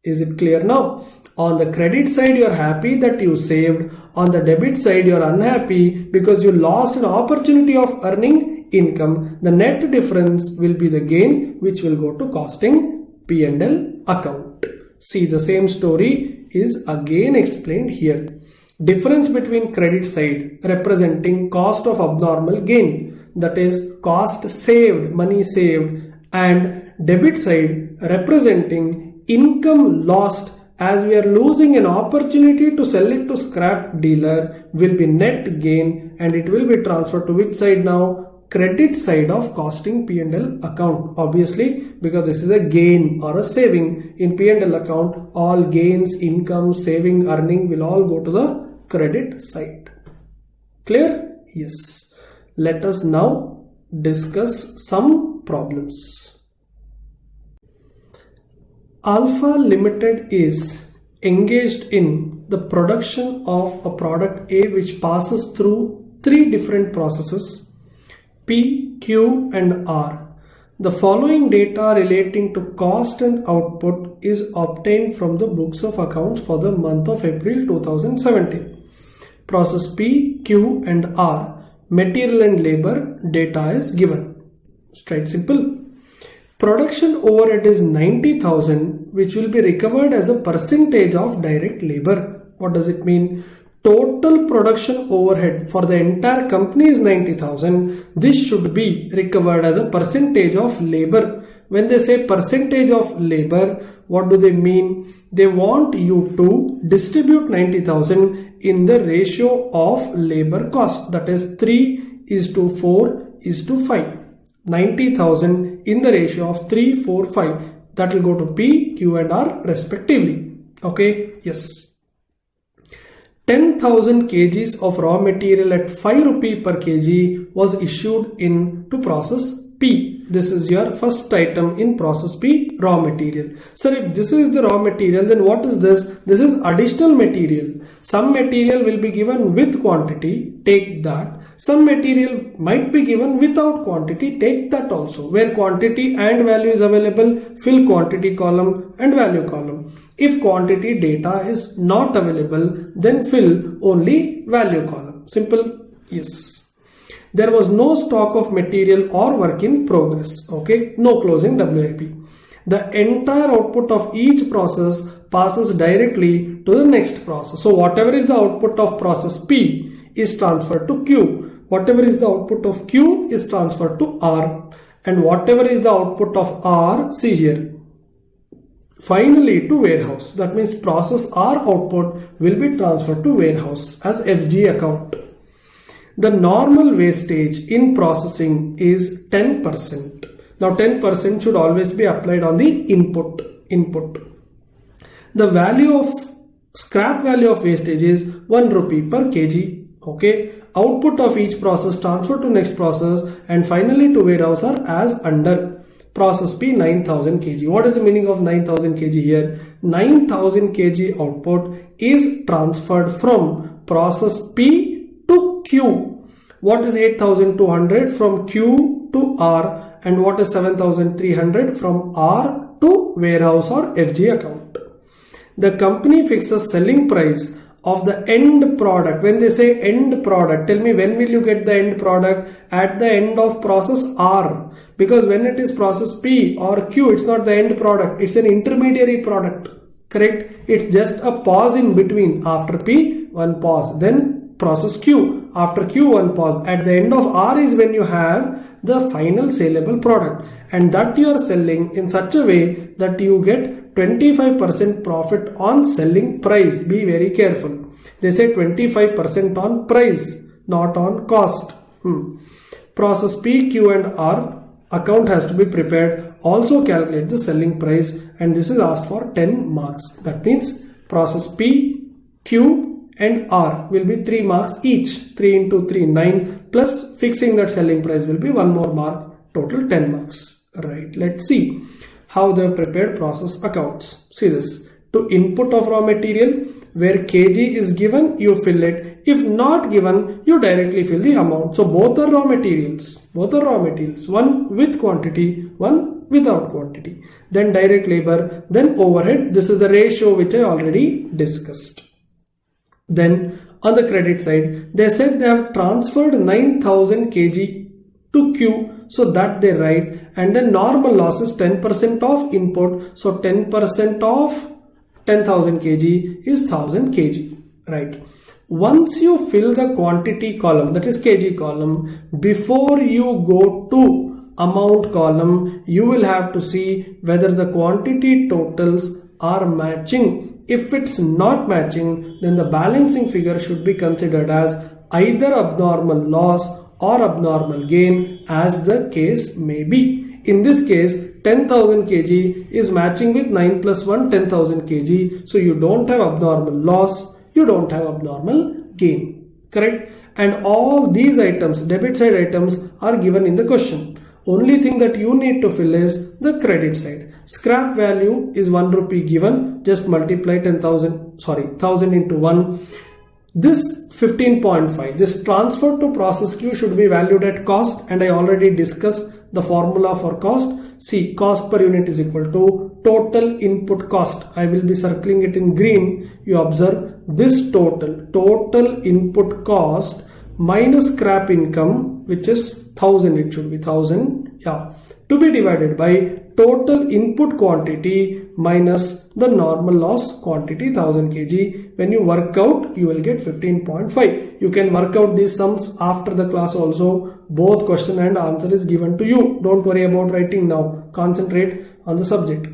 Is it clear now? On the credit side, you are happy that you saved. On the debit side, you are unhappy because you lost an opportunity of earning income. The net difference will be the gain, which will go to costing P&L account. See, the same story is again explained here. Difference between credit side representing cost of abnormal gain, that is cost saved, money saved, and debit side representing income lost as we are losing an opportunity to sell it to scrap dealer, will be net gain, and it will be transferred to which side now? Credit side of costing P&L account. Obviously, because this is a gain or a saving. In P&L account, all gains, income, saving, earning will all go to the credit side. Clear? Yes. Let us now discuss some problems. Alpha Limited is engaged in the production of a product A which passes through 3 different processes P, Q and R. The following data relating to cost and output is obtained from the books of accounts for the month of April 2017. Process P, Q and R. Material and labor data is given. Straight simple. Production overhead is 90,000, which will be recovered as a percentage of direct labor. What does it mean? Total production overhead for the entire company is 90,000. This should be recovered as a percentage of labor. When they say percentage of labor, what do they mean? They want you to distribute 90,000 in the ratio of labor cost. That is 3:4:5. 90,000 in the ratio of 3:4:5. That will go to P, Q and R respectively. Okay, yes. 10,000 kgs of raw material at 5 rupee per kg was issued into process P. This is your first item in process P, raw material. Sir, if this is the raw material, then what is this? This is additional material. Some material will be given with quantity, take that. Some material might be given without quantity, take that also. Where quantity and value is available, fill quantity column and value column. If quantity data is not available, then fill only value column. Simple? Yes. There was no stock of material or work in progress. Okay, no closing WIP. The entire output of each process passes directly to the next process. So whatever is the output of process P is transferred to Q. Whatever is the output of Q is transferred to R. And whatever is the output of R, see here, finally to warehouse. That means process R output will be transferred to warehouse as FG account. The normal wastage in processing is 10%. Now 10% should always be applied on the input. The value of scrap value of wastage is 1 rupee per kg. Okay. Output of each process transferred to next process and finally to warehouse are as under. Process P 9000 kg. What is the meaning of 9000 kg here? 9000 kg output is transferred from process P to Q. What is 8200 from Q to R, and what is 7300 from R to warehouse or FG account? The company fixes selling price of the end product. When they say end product, tell me when will you get the end product? At the end of process R, because when it is process P or Q, it's not the end product, it's an intermediary product. Correct? It's just a pause in between. After P, one pause, then process Q, after Q, one pause. At the end of R is when you have the final saleable product, and that you are selling in such a way that you get 25% profit on selling price. Be very careful. They say 25% on price, not on cost. Process P, Q and R account has to be prepared. Also calculate the selling price, and this is asked for 10 marks. That means process P, Q and R will be 3 marks each. 3 into 3, 9, plus fixing that selling price will be 1 more mark, total 10 marks. Right, let's see how they have prepared process accounts. See this, to input of raw material, where kg is given, you fill it. If not given, you directly fill the amount. So both are raw materials, one with quantity, one without quantity. Then direct labor, then overhead. This is the ratio which I already discussed. Then on the credit side, they said they have transferred 9000 kg to Q, so that they write, and then normal loss is 10% of input, so 10% of 10,000 kg is 1000 kg, right? Once you fill the quantity column, that is kg column, before you go to amount column, you will have to see whether the quantity totals are matching. If it's not matching, then the balancing figure should be considered as either abnormal loss or abnormal gain, as the case may be. In this case, 10,000 kg is matching with 9 plus 1, 10,000 kg. So you don't have abnormal loss, you don't have abnormal gain. Correct? And all these items, debit side items, are given in the question. Only thing that you need to fill is the credit side. Scrap value is 1 rupee given, just multiply 1000 into 1. This 15.5, this transfer to process Q should be valued at cost, and I already discussed the formula for cost. See, cost per unit is equal to total input cost. I will be circling it in green. You observe this total input cost minus scrap income, which is 1000, it should be 1000, yeah, to be divided by total input quantity minus the normal loss quantity 1000 kg. When you work out, you will get 15.5. You can work out these sums after the class also. Both question and answer is given to you. Don't worry about writing now. Concentrate on the subject.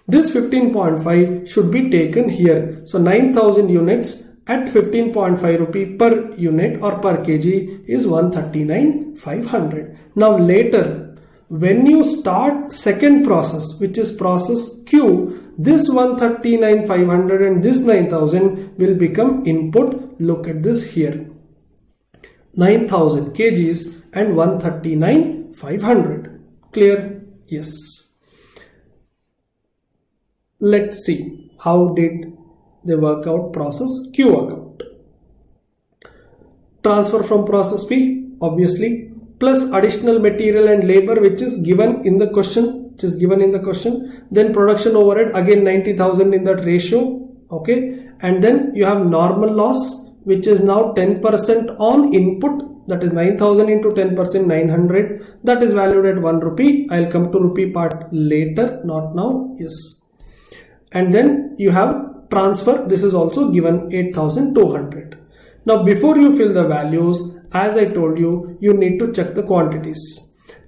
This 15.5 should be taken here. So 9000 units at 15.5 rupee per unit or per kg is 139,500. Now later, when you start second process, which is process Q, this 139,500 and this 9,000 will become input. Look at this here. 9,000 kgs and 139,500. Clear? Yes. Let's see how did they work out process Q account. Transfer from process P, obviously, plus additional material and labor which is given in the question, then production overhead, again 90,000 in that ratio, okay, and then you have normal loss which is now 10% on input, that is 9,000 into 10%, 900, that is valued at 1 rupee. I'll come to rupee part later, not now. Yes. And then you have transfer, this is also given 8,200. Now before you fill the values, as I told you, you need to check the quantities.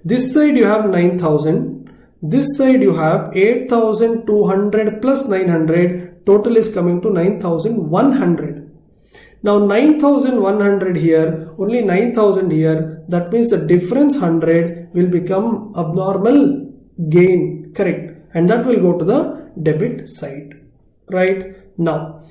This side you have 9,000, this side you have 8,200 plus 900, total is coming to 9,100. Now 9,100 here, only 9,000 here, that means the difference 100 will become abnormal gain, correct? And that will go to the debit side, right? Now,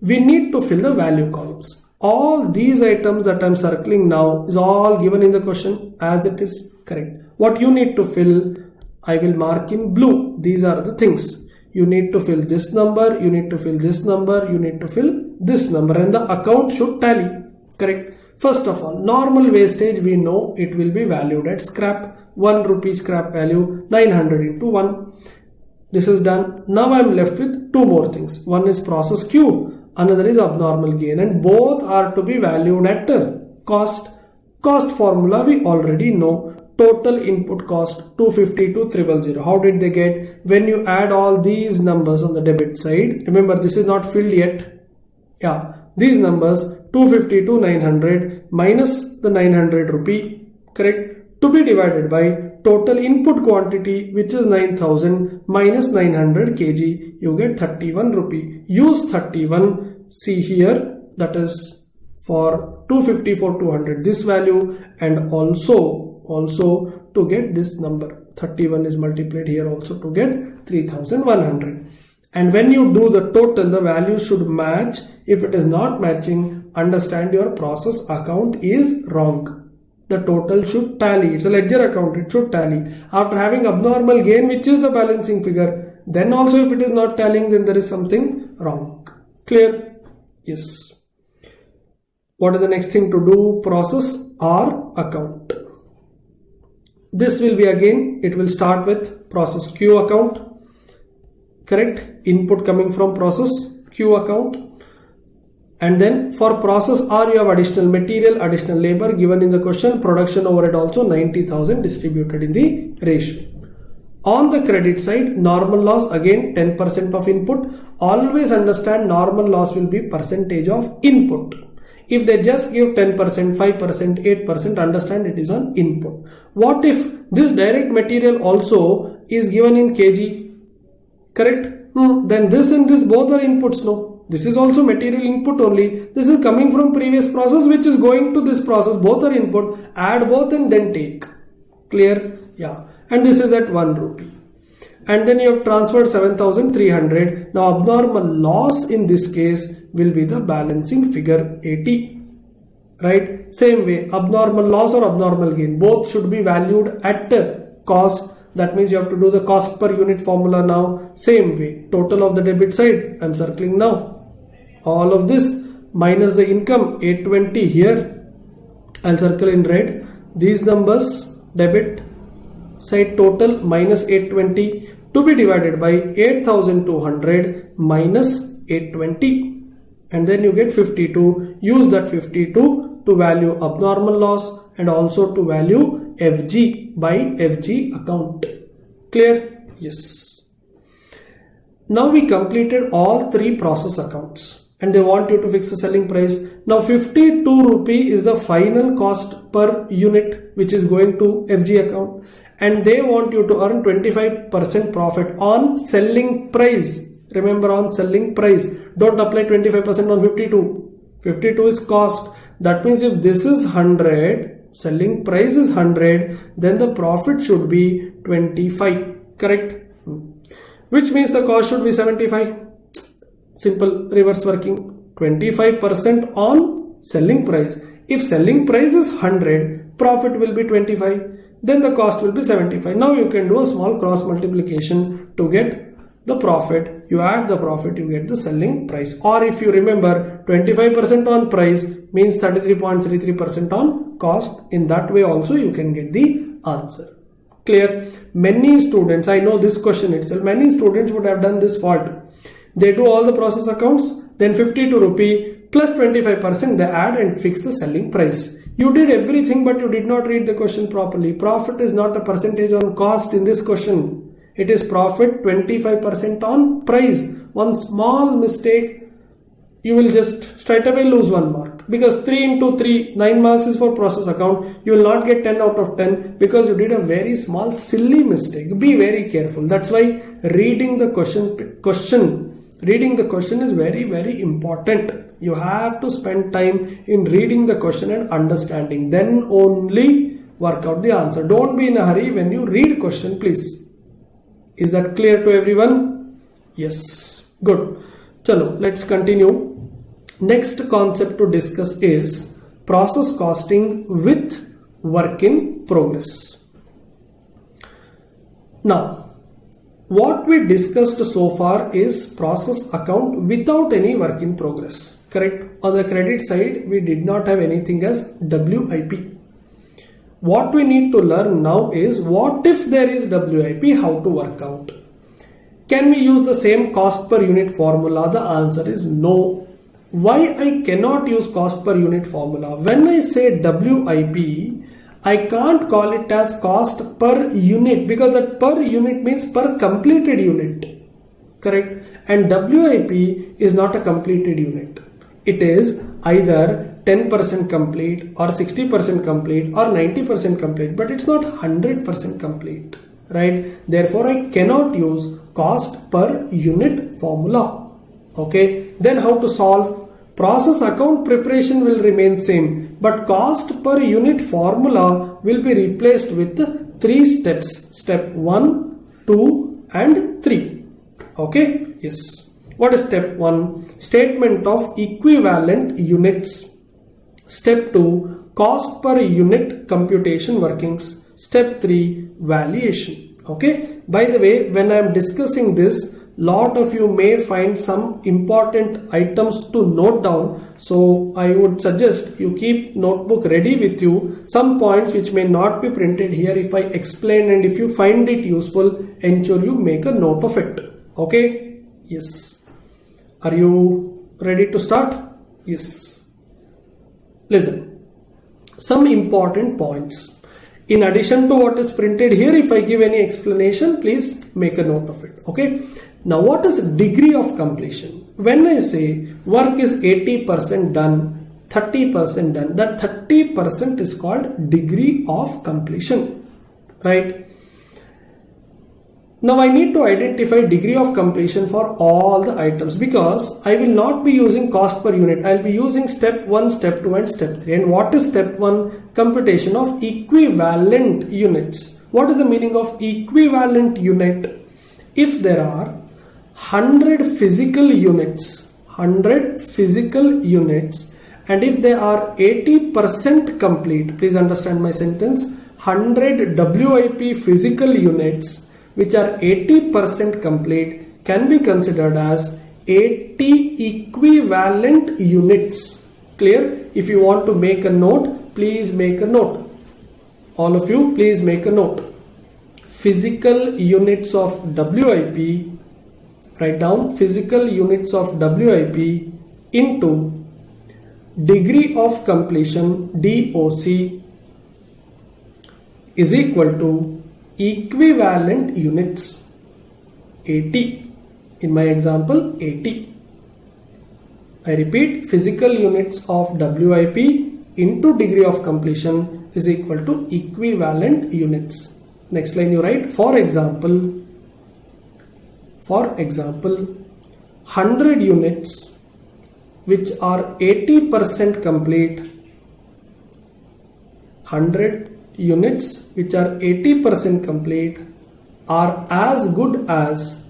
we need to fill the value columns. All these items that I am circling now is all given in the question as it is, correct? What you need to fill, I will mark in blue. These are the things. You need to fill this number, you need to fill this number, you need to fill this number, and the account should tally, correct? First of all, normal wastage, we know it will be valued at scrap. 1 rupee scrap value, 900 into 1. This is done. Now I am left with two more things. One is process Q, another is abnormal gain, and both are to be valued at cost. Cost formula we already know. Total input cost 250 to 000. How did they get? When you add all these numbers on the debit side, remember this is not filled yet. Yeah, these numbers 250 to 900 minus the 900 rupee, correct? To be divided by total input quantity, which is 9,000 minus 900 kg, you get 31 rupee. Use 31, see here, that is for 250 for 200 this value, and also to get this number 31 is multiplied here also to get 3,100. And when you do the total, the value should match. If it is not matching, understand your process account is wrong. The total should tally. It's a ledger account, it should tally. After having abnormal gain, which is the balancing figure, then also if it is not tallying, then there is something wrong. Clear? Yes. What is the next thing to do? Process R account. This will be again, it will start with process Q account, correct? Input coming from process Q account. And then for process R, you have additional material, additional labor given in the question, production overhead also 90,000 distributed in the ratio. On the credit side, normal loss, again 10% of input. Always understand normal loss will be percentage of input. If they just give 10%, 5%, 8%, understand it is on input. What if this direct material also is given in kg? Correct? Then this and this both are inputs. No, this is also material input only. This is coming from previous process which is going to this process. Both are input. Add both and then take. Clear? Yeah. And this is at 1 rupee. And then you have transferred 7,300. Now abnormal loss in this case will be the balancing figure 80. Right? Same way, abnormal loss or abnormal gain, both should be valued at cost. That means you have to do the cost per unit formula now. Same way, total of the debit side, I am circling now. All of this minus the income 820 here. I'll circle in red. These numbers, debit side total minus 820 to be divided by 8,200 minus 820, and then you get 52. Use that 52 to value abnormal loss and also to value FG by FG account. Clear? Yes. Now we completed all three process accounts and they want you to fix the selling price. Now 52 rupee is the final cost per unit which is going to FG account, and they want you to earn 25% profit on selling price. Remember, on selling price, don't apply 25% on 52. 52 is cost. That means if this is 100, selling price is 100, then the profit should be 25. Correct? which means the cost should be 75. Simple reverse working. 25% on selling price. If selling price is 100, profit will be 25. Then the cost will be 75. Now you can do a small cross multiplication to get the profit. You add the profit, you get the selling price. Or if you remember, 25% on price means 33.33% on cost. In that way also you can get the answer. Clear? Many students, I know this question itself, many students would have done this fault. They do all the process accounts, then 52 rupee plus 25% they add and fix the selling price. You did everything, but you did not read the question properly. Profit is not a percentage on cost in this question. It is profit 25% on price. One small mistake, you will just straight away lose 1 mark. Because 3 into 3, 9 marks is for process account. You will not get 10 out of 10 because you did a very small silly mistake. Be very careful. That's why reading the question is very, very important. You have to spend time in reading the question and understanding. Then only work out the answer. Don't be in a hurry when you read question, please. Is that clear to everyone? Yes. Good. Chalo, let's continue. Next concept to discuss is process costing with work in progress. Now, what we discussed so far is process account without any work in progress. Correct? On the credit side, we did not have anything as WIP. What we need to learn now is what if there is WIP, how to work out. Can we use the same cost per unit formula? The answer is no. Why I cannot use cost per unit formula? When I say WIP, I can't call it as cost per unit because that per unit means per completed unit. Correct? And WIP is not a completed unit. It is either 10% complete or 60% complete or 90% complete, but it's not 100% complete, right? Therefore, I cannot use cost per unit formula. Okay, then how to solve? Process account preparation will remain same, but cost per unit formula will be replaced with 3 steps. Step 1, 2 and 3. Okay, yes. What is step 1? Statement of equivalent units. Step 2, cost per unit computation workings. Step 3, valuation. Okay. By the way, when I am discussing this, lot of you may find some important items to note down. So I would suggest you keep notebook ready with you. Some points which may not be printed here, if I explain and if you find it useful, ensure you make a note of it. Okay. Yes. Are you ready to start? Yes. Listen. Some important points. In addition to what is printed here, if I give any explanation, please make a note of it. Okay. Now, what is degree of completion? When I say work is 80% done, 30% done, that 30% is called degree of completion. Right. Now I need to identify degree of completion for all the items because I will not be using cost per unit. I will be using step 1, step 2 and step 3. And what is step 1? Computation of equivalent units. What is the meaning of equivalent unit? If there are 100 physical units, and if they are 80% complete, please understand my sentence, 100 WIP physical units which are 80% complete can be considered as 80 equivalent units. Clear? If you want to make a note, please make a note. All of you, please make a note. Physical units of WIP, write down physical units of WIP into degree of completion DOC is equal to equivalent units 80. In my example, 80. I repeat, physical units of WIP into degree of completion is equal to equivalent units. Next line you write, for example, 100 units which are 80% complete, 100 units which are 80% complete are as good as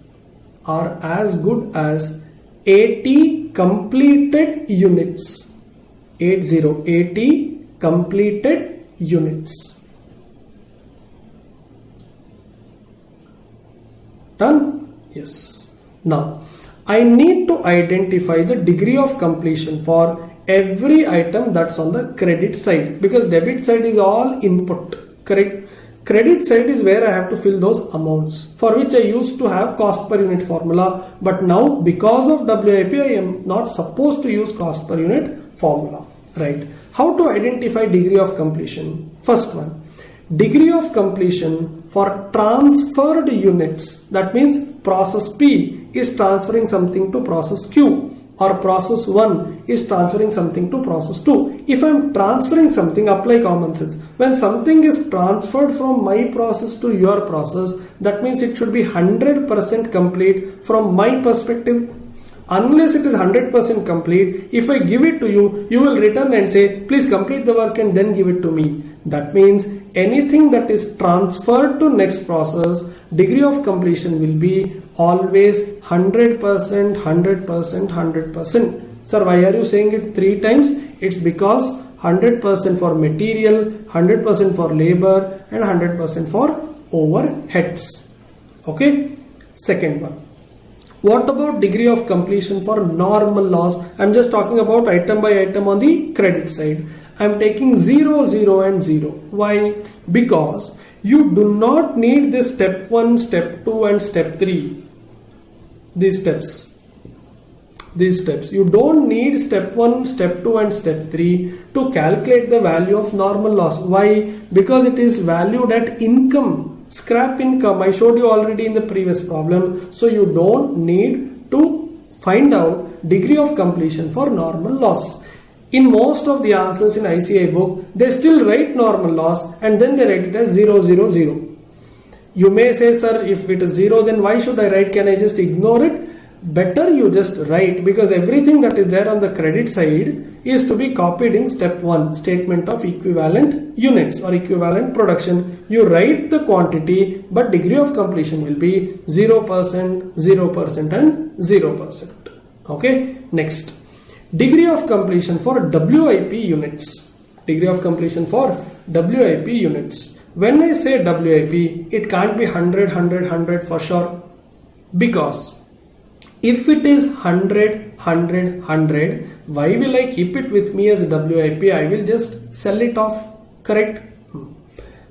are as good as 80 completed units. 80 completed units. Done? Yes. Now, I need to identify the degree of completion for every item that's on the credit side, because debit side is all input, correct? Credit side is where I have to fill those amounts, for which I used to have cost per unit formula, but now because of WIP I am not supposed to use cost per unit formula, right? How to identify degree of completion? First one, degree of completion for transferred units. That means process P is transferring something to process Q, or process 1 is transferring something to process 2. If I am transferring something, apply common sense. When something is transferred from my process to your process, that means it should be 100% complete from my perspective. Unless it is 100% complete, if I give it to you, you will return and say, please complete the work and then give it to me. That means anything that is transferred to next process, degree of completion will be always 100%, 100%, 100%. Sir, why are you saying it 3 times? It's because 100% for material, 100% for labor, and 100% for overheads. Okay? Second one. What about degree of completion for normal loss? I'm just talking about item by item on the credit side. I'm taking 0, 0 and 0. Why? Because you do not need this step 1, step 2 and step 3. These steps. You don't need step 1, step 2 and step 3 to calculate the value of normal loss. Why? Because it is valued at income, scrap income. I showed you already in the previous problem. So you don't need to find out degree of completion for normal loss. In most of the answers in ICI book, they still write normal loss and then they write it as 0, 0, 0. You may say, sir, if it is 0, then why should I write? Can I just ignore it? Better you just write, because everything that is there on the credit side is to be copied in step 1, statement of equivalent units or equivalent production. You write the quantity, but degree of completion will be 0%, 0% and 0%. Okay, next. Degree of completion for WIP units. Degree of completion for WIP units. When I say WIP, it can't be 100, 100, 100 for sure. Because if it is 100, 100, 100, why will I keep it with me as WIP? I will just sell it off, correct?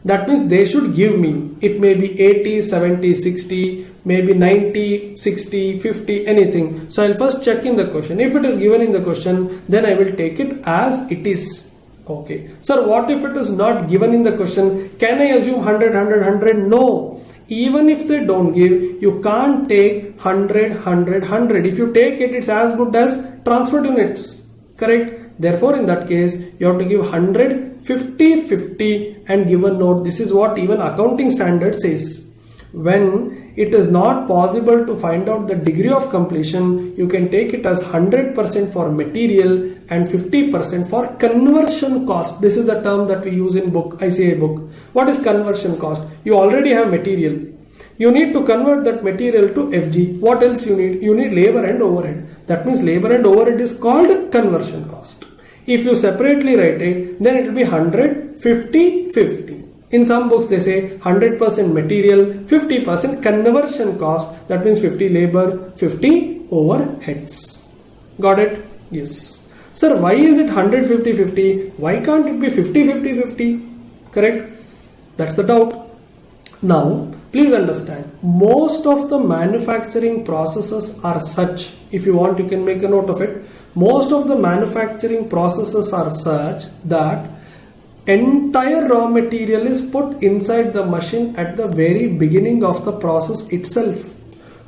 That means they should give me, it may be 80, 70, 60, maybe 90, 60, 50, anything. So I'll first check in the question. If it is given in the question, then I will take it as it is. Okay. Sir, what if it is not given in the question? Can I assume 100, 100, 100? No. Even if they don't give, you can't take 100, 100, 100. If you take it, it's as good as transferred units. Correct? Therefore, in that case, you have to give 100, 50, 50 and give a note. This is what even accounting standard says. When it is not possible to find out the degree of completion, you can take it as 100% for material and 50% for conversion cost. This is the term that we use in book, ICA book. What is conversion cost? You already have material. You need to convert that material to FG. What else you need? You need labor and overhead. That means labor and overhead is called conversion cost. If you separately write it, then it will be 100, 50, 50. In some books they say 100% material, 50% conversion cost. That means 50 labor, 50 overheads. Got it? Yes. Sir, why is it 100, 50, 50? Why can't it be 50, 50, 50? Correct? That's the doubt. Now, please understand, most of the manufacturing processes are such, if you want you can make a note of it, most of the manufacturing processes are such that entire raw material is put inside the machine at the very beginning of the process itself.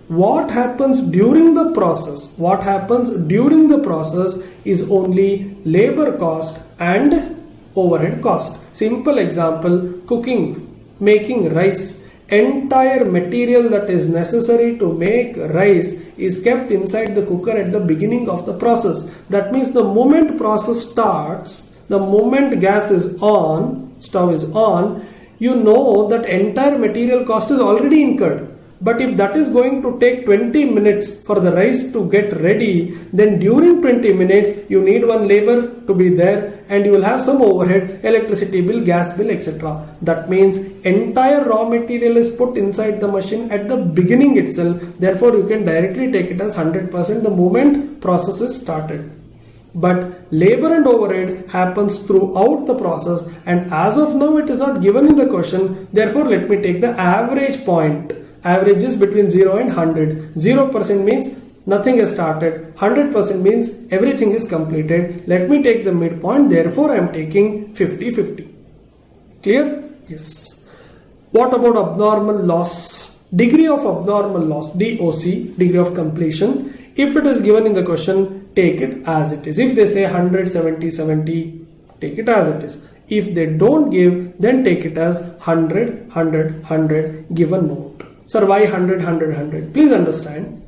What happens during the process? What happens during the process is only labor cost and overhead cost. Simple example, cooking, making rice. Entire material that is necessary to make rice is kept inside the cooker at the beginning of the process. That means the moment process starts, the moment gas is on, stove is on, you know that entire material cost is already incurred. But if that is going to take 20 minutes for the rice to get ready, then during 20 minutes you need one labor to be there, and you will have some overhead, electricity bill, gas bill, etc. That means entire raw material is put inside the machine at the beginning itself. Therefore, you can directly take it as 100% the moment process is started. But labor and overhead happens throughout the process, and as of now it is not given in the question. Therefore, let me take the average point. Average is between 0 and 100. 0% means nothing has started. 100% means everything is completed. Let me take the midpoint. Therefore, I am taking 50-50. Clear? Yes. What about abnormal loss? Degree of abnormal loss, DOC, degree of completion. If it is given in the question, take it as it is. If they say 100, 70, 70, take it as it is. If they don't give, then take it as 100, 100, 100, give a note. Sir, why 100, 100, 100? Please understand.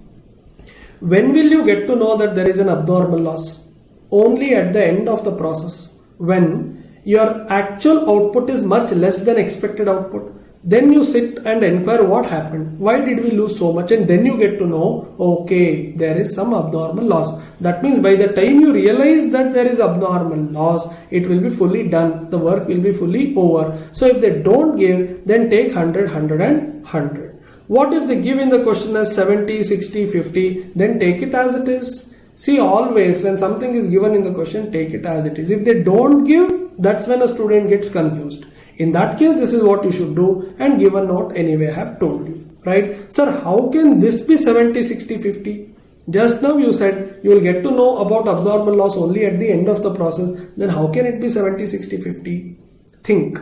When will you get to know that there is an abnormal loss? Only at the end of the process, when your actual output is much less than expected output. Then you sit and inquire what happened, why did we lose so much, and then you get to know, okay, there is some abnormal loss. That means by the time you realize that there is abnormal loss, it will be fully done, the work will be fully over. So if they don't give, then take 100, 100 and 100. What if they give in the question as 70, 60, 50, then take it as it is. See, always when something is given in the question, take it as it is. If they don't give, that's when a student gets confused. In that case, this is what you should do and give a note anyway I have told you, right? Sir, how can this be 70, 60, 50? Just now you said you will get to know about abnormal loss only at the end of the process. Then how can it be 70, 60, 50? Think.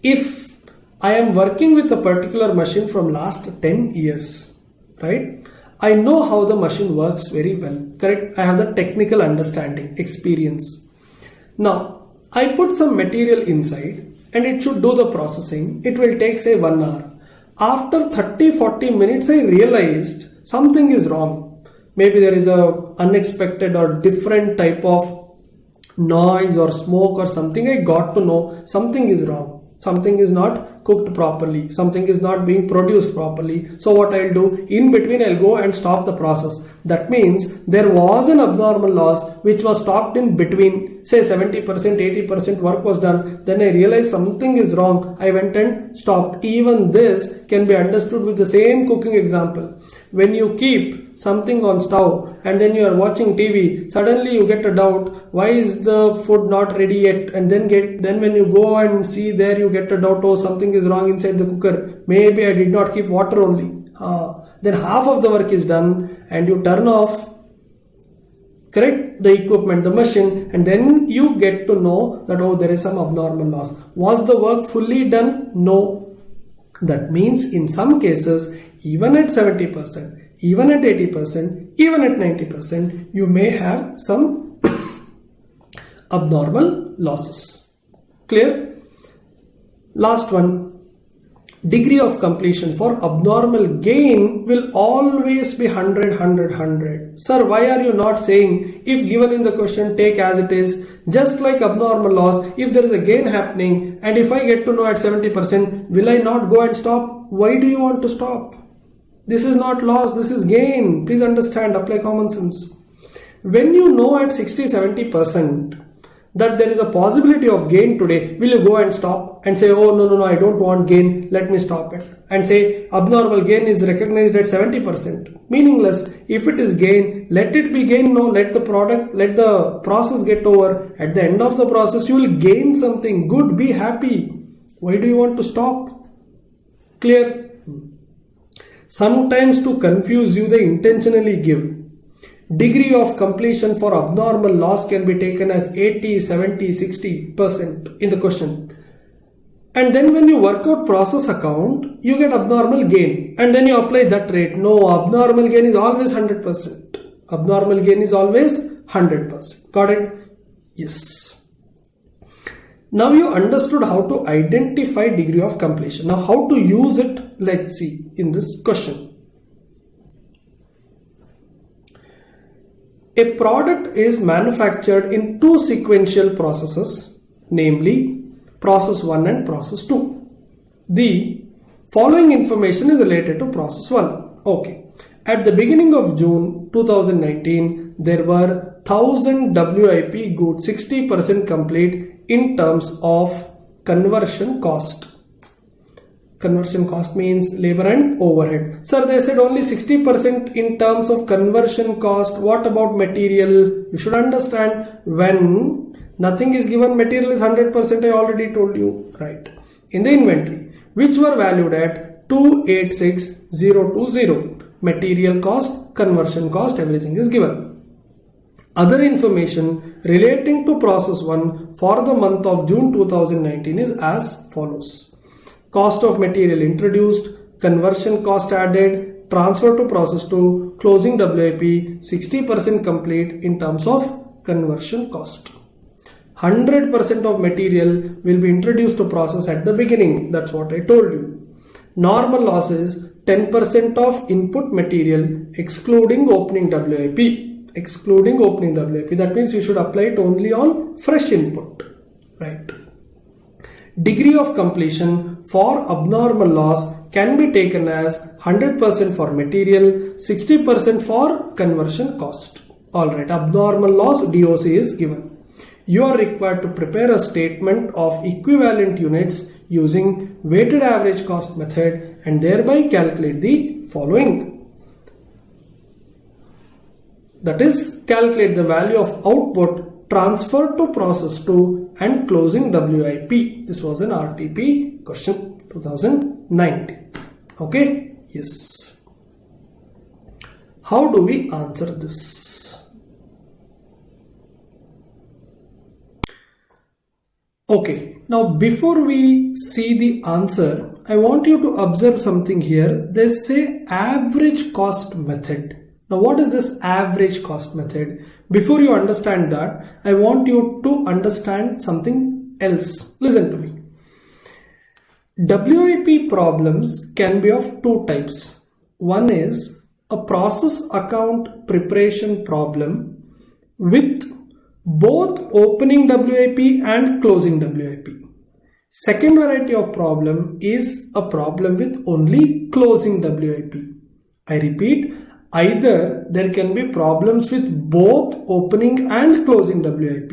If I am working with a particular machine from last 10 years, right? I know how the machine works very well, correct? I have the technical understanding, experience. Now, I put some material inside and it should do the processing. It will take say 1 hour. After 30-40 minutes, I realized something is wrong. Maybe there is a unexpected or different type of noise or smoke or something. I got to know something is wrong. Something is not cooked properly. Something is not being produced properly. So what I'll do, in between I'll go and stop the process. That means there was an abnormal loss which was stopped in between. Say 70%, 80% work was done. Then I realized something is wrong. I went and stopped. Even this can be understood with the same cooking example. When you keep something on stove and then you are watching TV, suddenly you get a doubt, why is the food not ready yet? And then when you go and see there, you get a doubt, oh, something is wrong inside the cooker. Maybe I did not keep water only. Then half of the work is done and you turn off, correct, the equipment, the machine, and then you get to know that, oh, there is some abnormal loss. Was the work fully done? No. That means in some cases, even at 70%, even at 80%, even at 90%, you may have some abnormal losses. Clear? Last one. Degree of completion for abnormal gain will always be 100, 100, 100. Sir, why are you not saying if given in the question take as it is? Just like abnormal loss, if there is a gain happening and if I get to know at 70%, will I not go and stop? Why do you want to stop? This is not loss, this is gain. Please understand, apply common sense. When you know at 60, 70% that there is a possibility of gain today, will you go and stop and say, oh, no, I don't want gain, let me stop it. And say abnormal gain is recognized at 70%. Meaningless. If it is gain, let it be gain. No, let the process get over. At the end of the process, you will gain something good, be happy. Why do you want to stop? Clear? Sometimes to confuse you, they intentionally give. Degree of completion for abnormal loss can be taken as 80, 70, 60% in the question. And then when you work out process account, you get abnormal gain. And then you apply that rate. No, abnormal gain is always 100%. Abnormal gain is always 100%. Got it? Yes. Now you understood how to identify degree of completion. Now how to use it, let's see in this question. A product is manufactured in two sequential processes, namely process 1 and process 2. The Following information is related to process 1. Okay. At the beginning of June 2019, there were 1000 WIP goods, 60% complete in terms of conversion cost. Conversion cost means labor and overhead. Sir, they said only 60% in terms of conversion cost. What about material? You should understand, when nothing is given, material is 100%. I already told you, right? In the inventory, which were valued at 286,020. Material cost, conversion cost, everything is given. Other information relating to process 1 for the month of June 2019 is as follows. Cost of material introduced, conversion cost added, transfer to process 2, closing WIP, 60% complete in terms of conversion cost. 100% of material will be introduced to process at the beginning. That's what I told you. Normal loss is 10% of input material excluding opening WIP. Excluding opening WIP. That means you should apply it only on fresh input. Right. Degree of completion for abnormal loss can be taken as 100% for material, 60% for conversion cost. Alright, abnormal loss DOC is given. You are required to prepare a statement of equivalent units using weighted average cost method and thereby calculate the following. That is, calculate the value of output transferred to process 2 and closing WIP. This was an RTP question 2019. Okay? Yes. How do we answer this? Okay, now before we see the answer, I want you to observe something here. They say average cost method. Now what is this average cost method? Before you understand that, I want you to understand something else. Listen to me. WIP problems can be of two types. One is a process account preparation problem with both opening WIP and closing WIP. Second variety of problem is a problem with only closing WIP. I repeat, either there can be problems with both opening and closing WIP,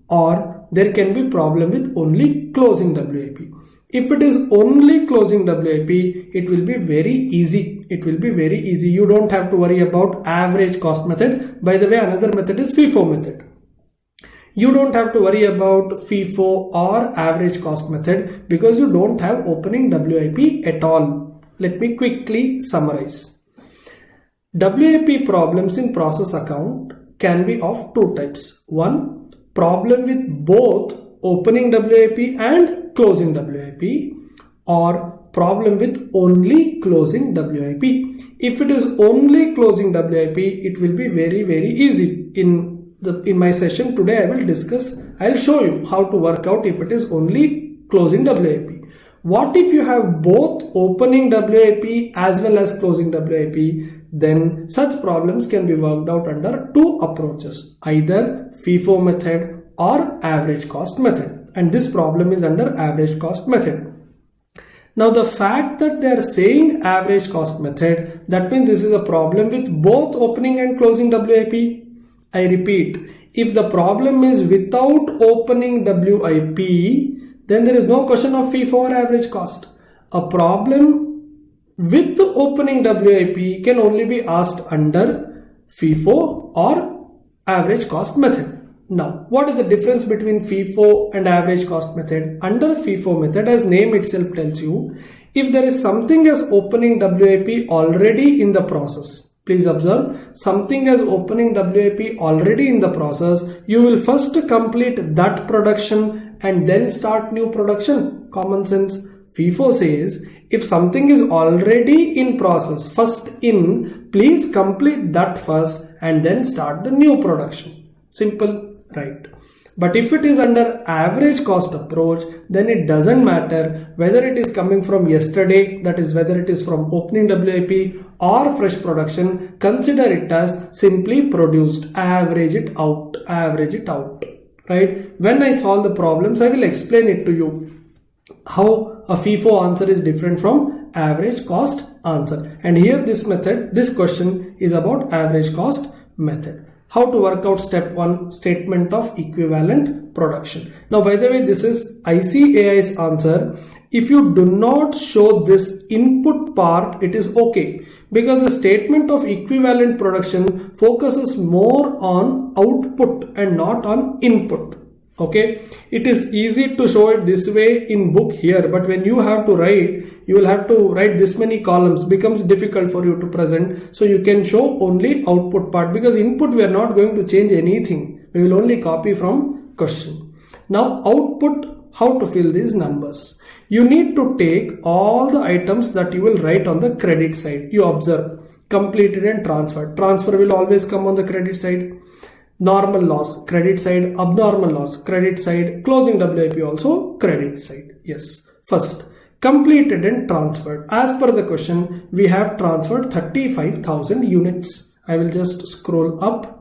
or there can be problem with only closing WIP. If it is only closing WIP, it will be very easy. It will be very easy. You don't have to worry about average cost method. By the way, another method is FIFO method. You don't have to worry about FIFO or average cost method because you don't have opening WIP at all. Let me quickly summarize. WIP problems in process account can be of two types. One, problem with both opening WIP and closing WIP, or problem with only closing WIP. If it is only closing WIP, it will be very easy. In my session today, I'll show you how to work out if it is only closing WIP. What if you have both opening WIP as well as closing WIP? Then such problems can be worked out under two approaches, either FIFO method or average cost method, and this problem is under average cost method. Now the fact that they are saying average cost method, that means this is a problem with both opening and closing WIP. I repeat, if the problem is without opening WIP, then there is no question of FIFO or average cost. A problem with opening WIP can only be asked under FIFO or average cost method. Now, what is the difference between FIFO and average cost method? Under FIFO method, as name itself tells you, if there is something as opening WIP already in the process, please observe, something as opening WIP already in the process, you will first complete that production and then start new production. Common sense. FIFO says, if something is already in process, first in, please complete that first and then start the new production. Simple, right? But if it is under average cost approach, then it doesn't matter whether it is coming from yesterday, that is whether it is from opening WIP or fresh production. Consider it as simply produced, average it out, right? When I solve the problems, I will explain it to you how A FIFO answer is different from average cost answer. And here this method, this question is about average cost method. How to work out step 1, statement of equivalent production. Now, by the way, this is ICAI's answer. If you do not show this input part, it is okay, because the statement of equivalent production focuses more on output and not on input. Okay, it is easy to show it this way in book here, but when you have to write, you will have to write this many columns, becomes difficult for you to present. So you can show only output part, because input we are not going to change anything. We will only copy from question. Now output, how to fill these numbers. You need to take all the items that you will write on the credit side. You observe completed and transferred. Transfer will always come on the credit side. Normal loss, credit side. Abnormal loss, credit side. Closing WIP also credit side. Yes. First, completed and transferred. As per the question, we have transferred 35,000 units. I will just scroll up.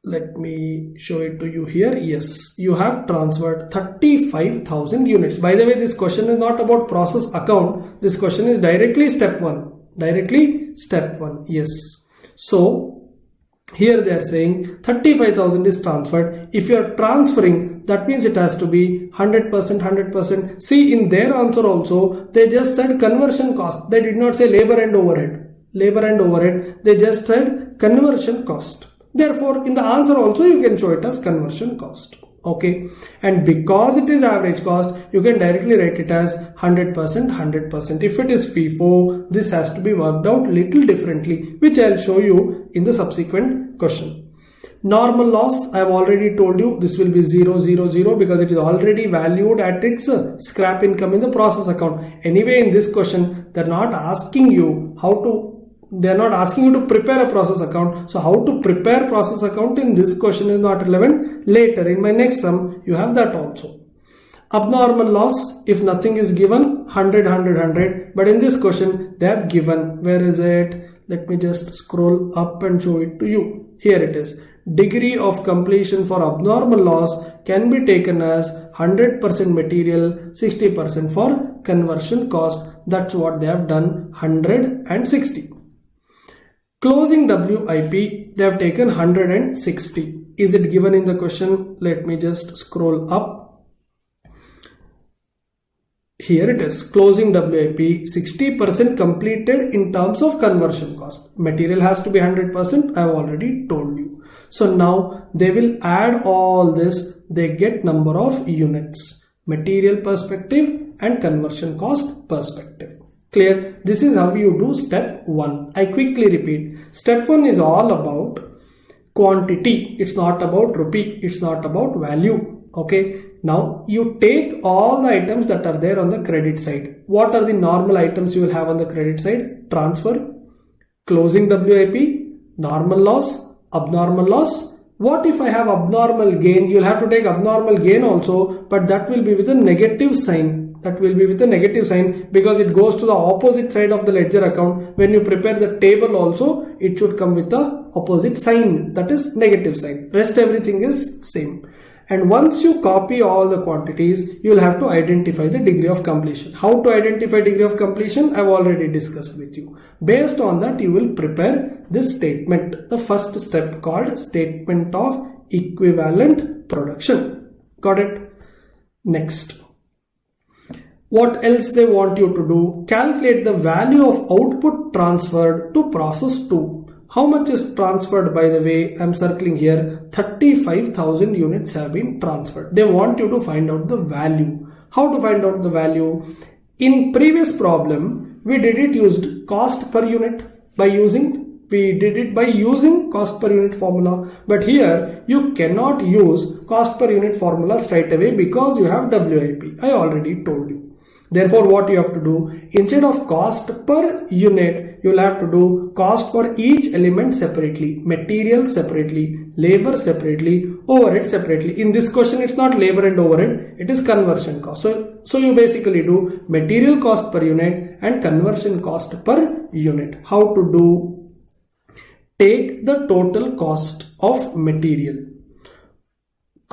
Let me show it to you here. Yes, you have transferred 35,000 units. By the way, this question is not about process account. This question is directly step 1. Directly step 1. Yes. So here they are saying 35,000 is transferred. If you are transferring, that means it has to be 100%, 100%. See, in their answer also, they just said conversion cost. They did not say labor and overhead. Labor and overhead. They just said conversion cost. Therefore, in the answer also, you can show it as conversion cost. Okay. And because it is average cost, you can directly write it as 100%, 100%. If it is FIFO, this has to be worked out little differently, which I'll show you in the subsequent question. Normal loss, I have already told you, this will be 0, 0, 0, because it is already valued at its scrap income in the process account. Anyway, in this question, they're not asking you they're not asking you to prepare a process account. So how to prepare process account in this question is not relevant. Later in my next sum, you have that also. Abnormal loss, if nothing is given, 100, 100, 100. But in this question, they have given. Where is it? Let me just scroll up and show it to you. Here it is. Degree of completion for abnormal loss can be taken as 100% material, 60% for conversion cost. That's what they have done, 160. Closing WIP, they have taken 160. Is it given in the question? Let me just scroll up. Here it is. Closing WIP, 60% completed in terms of conversion cost. Material has to be 100%. I have already told you. So now they will add all this. They get number of units. Material perspective and conversion cost perspective. Clear? This is how you do step 1. I quickly repeat. Step 1 is all about quantity. It's not about rupee. It's not about value. Okay. Now you take all the items that are there on the credit side. What are the normal items you will have on the credit side? Transfer, closing WIP, normal loss, abnormal loss. What if I have abnormal gain? You will have to take abnormal gain also, but that will be with a negative sign. That will be with a negative sign, because it goes to the opposite side of the ledger account. When you prepare the table also, it should come with the opposite sign, that is negative sign. Rest everything is same. And once you copy all the quantities, you will have to identify the degree of completion. How to identify degree of completion? I have already discussed with you. Based on that, you will prepare this statement, the first step called statement of equivalent production. Got it? Next. What else they want you to do? Calculate the value of output transferred to process 2. How much is transferred, by the way? I'm circling here. 35,000 units have been transferred. They want you to find out the value. How to find out the value? In previous problem, we did it used cost per unit we did it by using cost per unit formula. But here you cannot use cost per unit formula straight away because you have WIP. I already told you. Therefore, what you have to do, instead of cost per unit, you will have to do cost for each element separately, material separately, labor separately, overhead separately. In this question, it's not labor and overhead, it is conversion cost. So you basically do material cost per unit and conversion cost per unit. How to do? Take the total cost of material.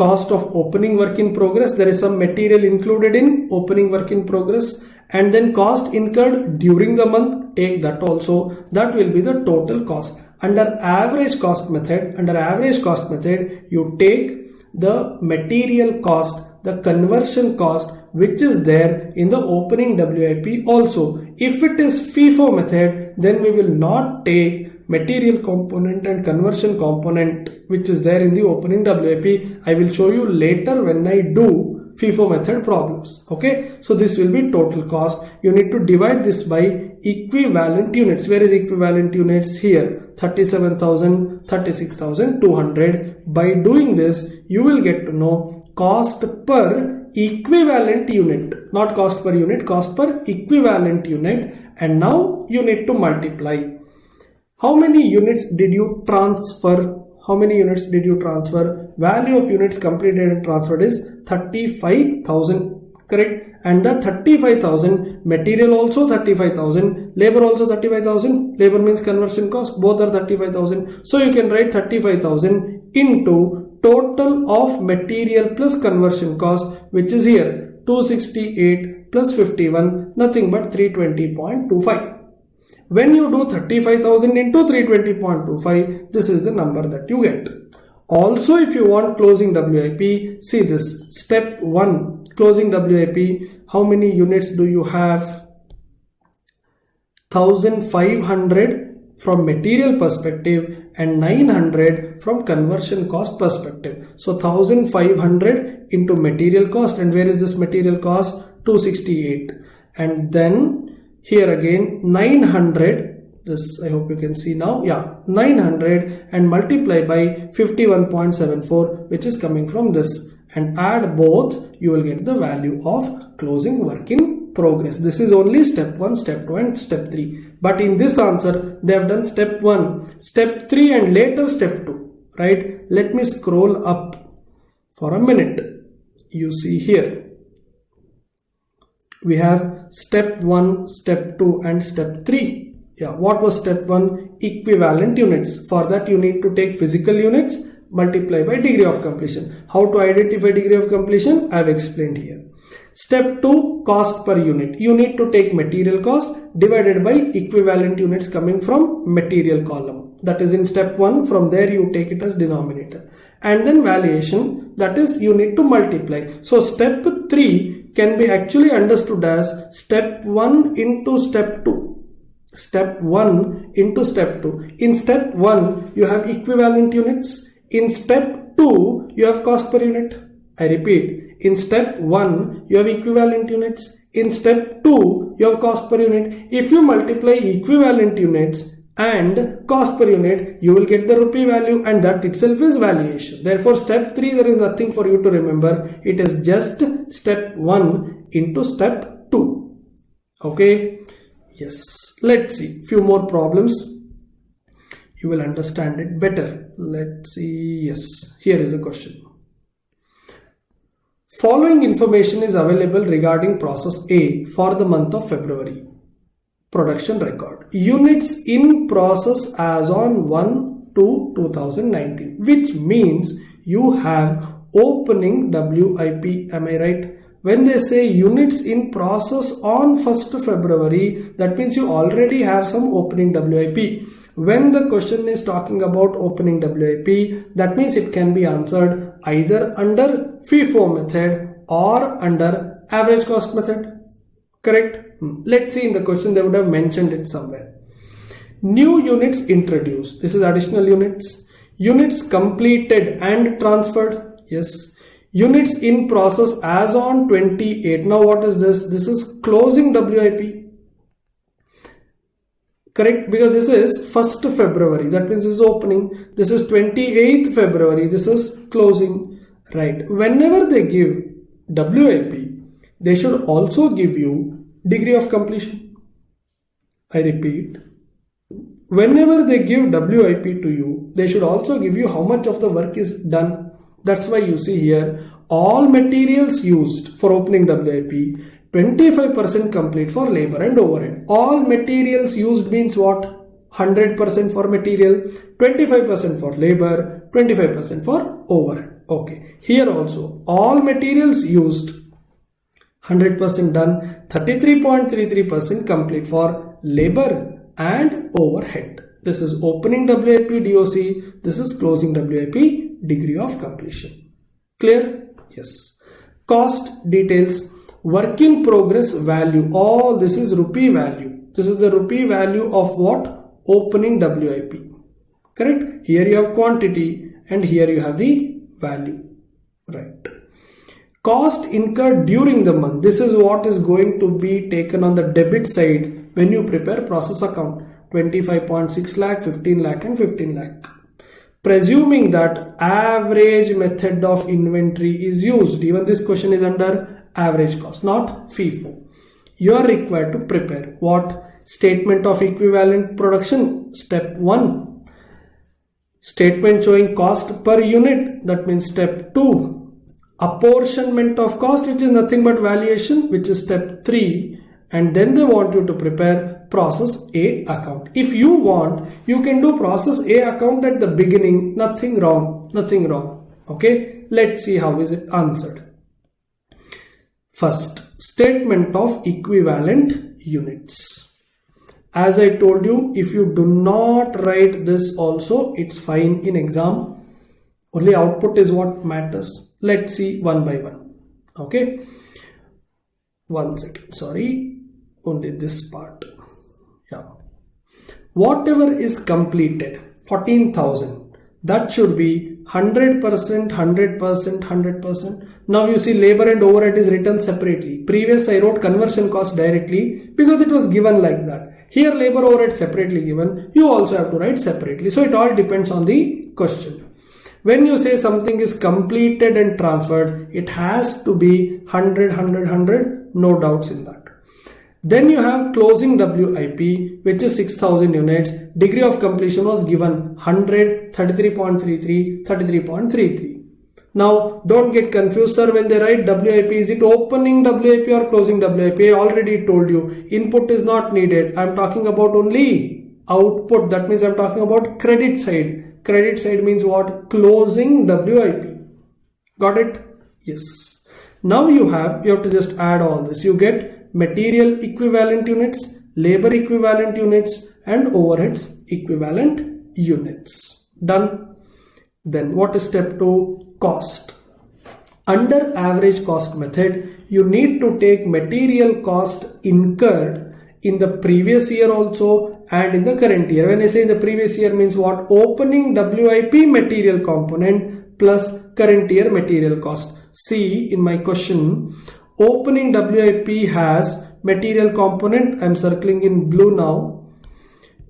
cost of opening work in progress. There is some material included in opening work in progress, and then cost incurred during the month, take that also. That will be the total cost. Under average cost method, you take the material cost, the conversion cost which is there in the opening WIP also. If it is FIFO method, then we will not take material component and conversion component which is there in the opening WIP. I will show you later when I do FIFO method problems. Okay, so this will be total cost. You need to divide this by equivalent units. Where is equivalent units? Here, 37,000, 36,200. By doing this, you will get to know cost per equivalent unit, not cost per unit, cost per equivalent unit. And now you need to multiply. How many units did you transfer? Value of units completed and transferred is 35,000, correct? And that 35,000, material also 35,000, labor also 35,000. Labor means conversion cost, both are 35,000. So you can write 35,000 into total of material plus conversion cost, which is here 268 plus 51, nothing but 320.25. When you do 35,000 into 320.25, this is the number that you get. Also, if you want closing WIP, see this, step 1, closing WIP, how many units do you have? 1,500 from material perspective and 900 from conversion cost perspective. So 1,500 into material cost, and where is this material cost? 268. And then here again 900, this I hope you can see now, yeah, 900, and multiply by 51.74, which is coming from this, and add both, you will get the value of closing work in progress. This is only step 1, step 2 and step 3. But in this answer, they have done step 1, step 3 and later step 2, right? Let me scroll up for a minute. You see here, we have step 1, step 2 and step 3. Yeah, what was step 1? Equivalent units. For that you need to take physical units, multiply by degree of completion. How to identify degree of completion? I have explained here. Step 2, cost per unit. You need to take material cost divided by equivalent units coming from material column. That is in step 1. From there you take it as denominator. And then valuation, that is you need to multiply. So step 3 can be actually understood as step 1 into step 2. Step 1 into step 2. In step 1 you have equivalent units. In step 2 you have cost per unit. I repeat, in step 1 you have equivalent units. In step 2 you have cost per unit. If you multiply equivalent units and cost per unit, you will get the rupee value, and that itself is valuation. Therefore step 3 there is nothing for you to remember. It is just step 1 into step 2. Okay. Yes, let's see few more problems. You will understand it better. Let's see. Yes, here is a question. Following information is available regarding process A for the month of February. Production record. Units in process as on 1/2/2019, which means you have opening WIP. Am I right? When they say units in process on 1st February, that means you already have some opening WIP. When the question is talking about opening WIP, that means it can be answered either under FIFO method or under average cost method. Correct? Let's see in the question, they would have mentioned it somewhere. New units introduced. This is additional units. Units completed and transferred. Yes. Units in process as on 28. Now what is this? This is closing WIP. Correct? Because this is 1st February. That means this is opening. This is 28th February. This is closing. Right. Whenever they give WIP, they should also give you degree of completion. I repeat. Whenever they give WIP to you, they should also give you how much of the work is done. That's why you see here, all materials used for opening WIP, 25% complete for labor and overhead. All materials used means what? 100% for material, 25% for labor, 25% for overhead. Okay, here also all materials used 100% done, 33.33% complete for labor and overhead. This is opening WIP DOC, this is closing WIP degree of completion. Clear? Yes. Cost details, work in progress value, all this is rupee value. This is the rupee value of what? Opening WIP. Correct? Here you have quantity and here you have the value. Right. Cost incurred during the month. This is what is going to be taken on the debit side when you prepare process account. 25.6 lakh, 15 lakh and 15 lakh. Presuming that average method of inventory is used. Even this question is under average cost, not FIFO. You are required to prepare what? Statement of equivalent production. Step 1. Statement showing cost per unit. That means step 2. Apportionment of cost, which is nothing but valuation, which is step 3. And then they want you to prepare process A account. If you want, you can do process A account at the beginning. Nothing wrong. Nothing wrong. Okay. Let's see how is it answered. First, statement of equivalent units. As I told you, if you do not write this also, it's fine in exam. Only output is what matters. Let's see one by one. Okay. 1 second. Sorry. Only this part. Yeah. Whatever is completed, 14,000. That should be 100%, 100%, 100%. Now you see labor and overhead is written separately. Previous I wrote conversion cost directly because it was given like that. Here labor overhead separately given. You also have to write separately. So it all depends on the question. When you say something is completed and transferred, it has to be 100, 100, 100. No doubts in that. Then you have closing WIP, which is 6,000 units. Degree of completion was given 100, 33.33, 33.33. Now don't get confused, sir. When they write WIP, is it opening WIP or closing WIP? I already told you, input is not needed. I'm talking about only output. That means I'm talking about credit side. Credit side means what? Closing WIP. Got it? Yes. Now you have to just add all this. You get material equivalent units, labor equivalent units and overheads equivalent units. Done. Then what is step 2? Cost. Under average cost method, you need to take material cost incurred in the previous year also and in the current year. When I say in the previous year means what? Opening WIP material component plus current year material cost. See in my question, opening WIP has material component, I am circling in blue now,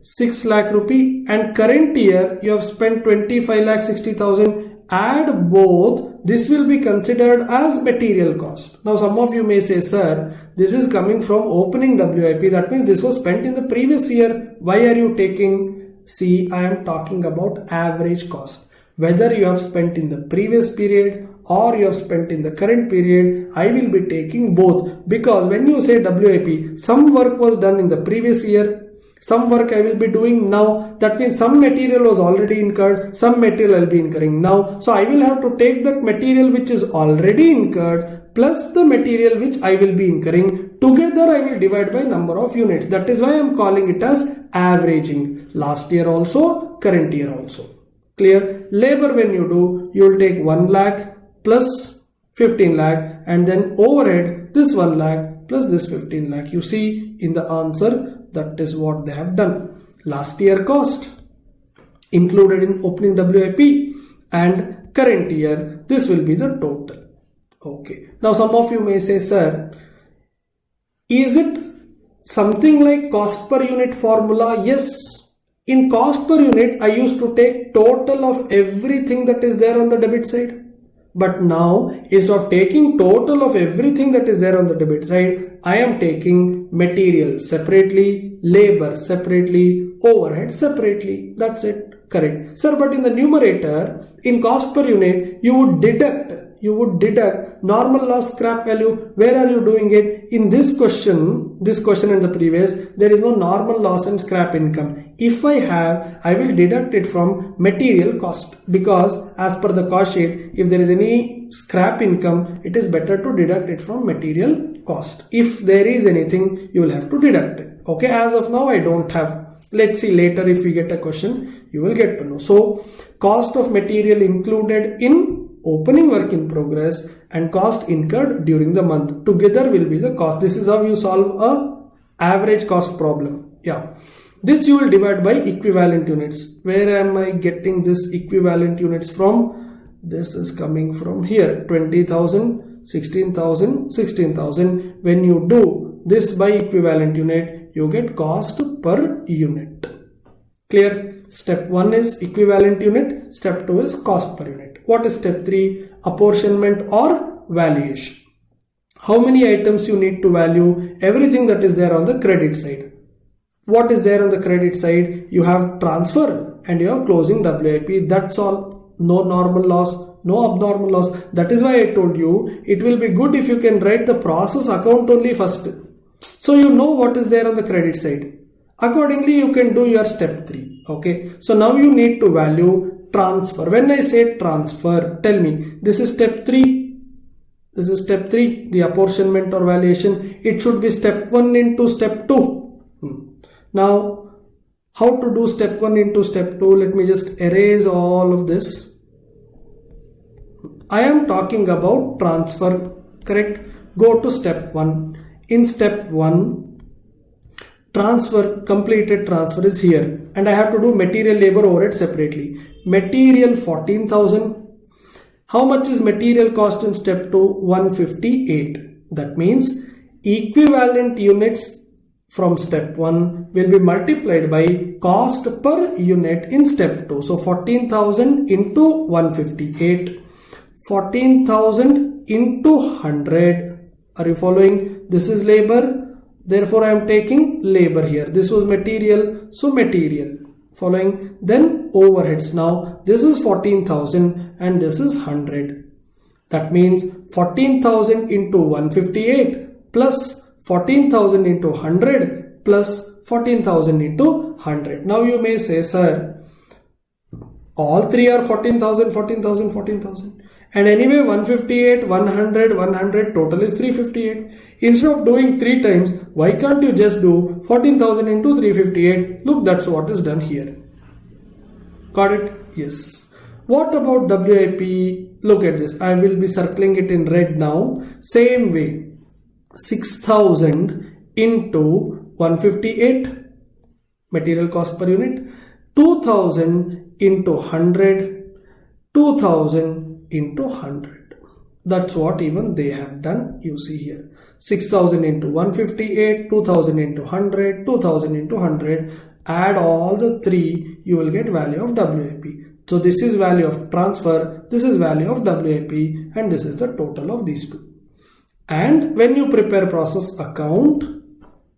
6 lakh rupee, and current year you have spent 25 lakh 60,000. Add both, this will be considered as material cost. Now some of you may say, sir, this is coming from opening WIP, that means this was spent in the previous year. Why are you taking? See, I am talking about average cost. Whether you have spent in the previous period or you have spent in the current period, I will be taking both, because when you say WIP, some work was done in the previous year, some work I will be doing now. That means some material was already incurred, some material I will be incurring now. So I will have to take that material which is already incurred plus the material which I will be incurring. Together I will divide by number of units. That is why I am calling it as averaging. Last year also, current year also. Clear? Labor when you do, you will take 1 lakh plus 15 lakh and then overhead this 1 lakh plus this 15 lakh. You see in the answer, that is what they have done. Last year cost included in opening WIP and current year, this will be the total. Okay. Now some of you may say, sir, is it something like cost per unit formula? Yes. In cost per unit, I used to take total of everything that is there on the debit side. But now, instead of taking total of everything that is there on the debit side, I am taking material separately, labor separately, overhead separately. That's it. Correct. Sir, but in the numerator, in cost per unit, you would deduct you would deduct normal loss, scrap value. Where are you doing it? In this question and the previous, there is no normal loss and scrap income. If I have, I will deduct it from material cost, because as per the cost sheet, if there is any scrap income, it is better to deduct it from material cost. If there is anything, you will have to deduct it. Okay, as of now I don't have. Let's see later if we get a question, you will get to know. So cost of material included in opening work in progress and cost incurred during the month together will be the cost. This is how you solve a average cost problem. Yeah, this you will divide by equivalent units. Where am I getting this equivalent units from? This is coming from here, 20,000, 16,000, 16,000. When you do this by equivalent unit, you get cost per unit. Clear? Step 1 is equivalent unit, step 2 is cost per unit. What is step 3? Apportionment or valuation. How many items you need to value? Everything that is there on the credit side. What is there on the credit side? You have transfer and you have closing WIP. That's all. No normal loss, no abnormal loss. That is why I told you it will be good if you can write the process account only first. So you know what is there on the credit side. Accordingly, you can do your step 3. Okay. So now you need to value transfer. When I say transfer, tell me, this is step 3. This is step 3, the apportionment or valuation. It should be step 1 into step 2. Now, how to do step 1 into step 2? Let me just erase all of this. I am talking about transfer, correct? Go to step 1. In step 1, transfer, completed transfer is here, and I have to do material, labor, overhead separately. Material 14,000. How much is material cost in step 2? 158. That means equivalent units from step 1 will be multiplied by cost per unit in step 2. So 14,000 into 158. 14,000 into 100. Are you following? This is labor, therefore I am taking labor here. This was material, so material. Following, then overheads. Now this is 14,000 and this is 100. That means 14,000 into 158 plus 14,000 into 100 plus 14,000 into 100. Now you may say, sir, all three are 14,000, 14,000, 14,000. And anyway 158, 100, 100, total is 358. Instead of doing 3 times, why can't you just do 14,000 into 358? Look, that's what is done here. Got it? Yes. What about WIP? Look at this. I will be circling it in red now. Same way. 6,000 into 158 material cost per unit. 2,000 into 100. 2,000 into 100. That's what even they have done. You see here, 6,000 into 158, 2,000 into 100, 2,000 into 100. Add all the 3, you will get value of WIP. So this is value of transfer, this is value of WIP, and this is the total of these two. And when you prepare process account,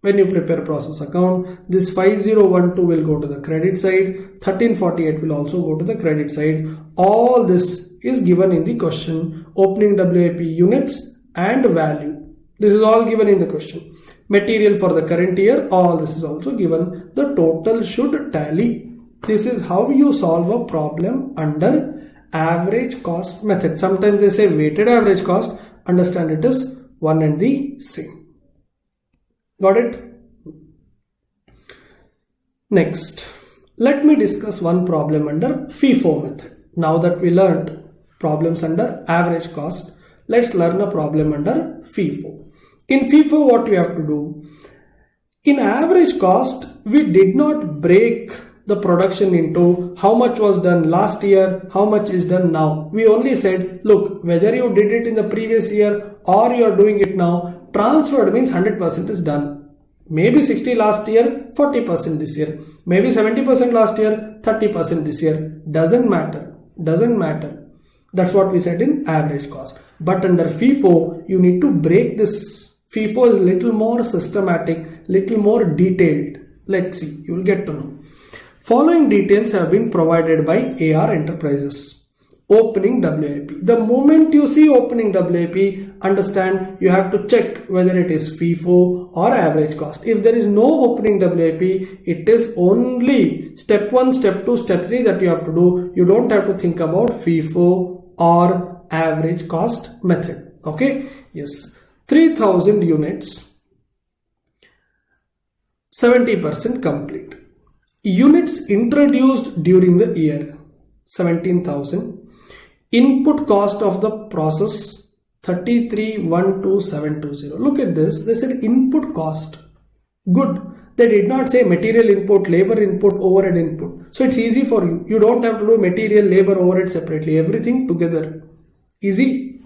this 5012 will go to the credit side, 1348 will also go to the credit side. All this is given in the question. Opening WIP units and value. This is all given in the question. Material for the current year, all this is also given. The total should tally. This is how you solve a problem under average cost method. Sometimes they say weighted average cost. Understand it is one and the same. Got it? Next, let me discuss one problem under FIFO method. Now that we learned problems under average cost, let's learn a problem under FIFO. In FIFO, what we have to do? In average cost, we did not break the production into how much was done last year, how much is done now. We only said, look, whether you did it in the previous year or you are doing it now, transferred means 100% is done. Maybe 60 last year, 40% this year. Maybe 70% last year, 30% this year. Doesn't matter. That's what we said in average cost. But under FIFO, you need to break this. FIFO is little more systematic, little more detailed. Let's see, you will get to know. Following details have been provided by AR Enterprises. opening WIP. The moment you see opening WIP, understand you have to check whether it is FIFO or average cost. If there is no opening WIP, it is only step 1, step 2, step 3 that you have to do. You don't have to think about FIFO or average cost method. Okay, yes, 3000 units, 70% complete. Units introduced during the year, 17,000. Input cost of the process, 33,12,720. Look at this. They said input cost. Good. They did not say material input, labor input, overhead input. So it's easy for you. You don't have to do material, labor, overhead separately. Everything together. Easy.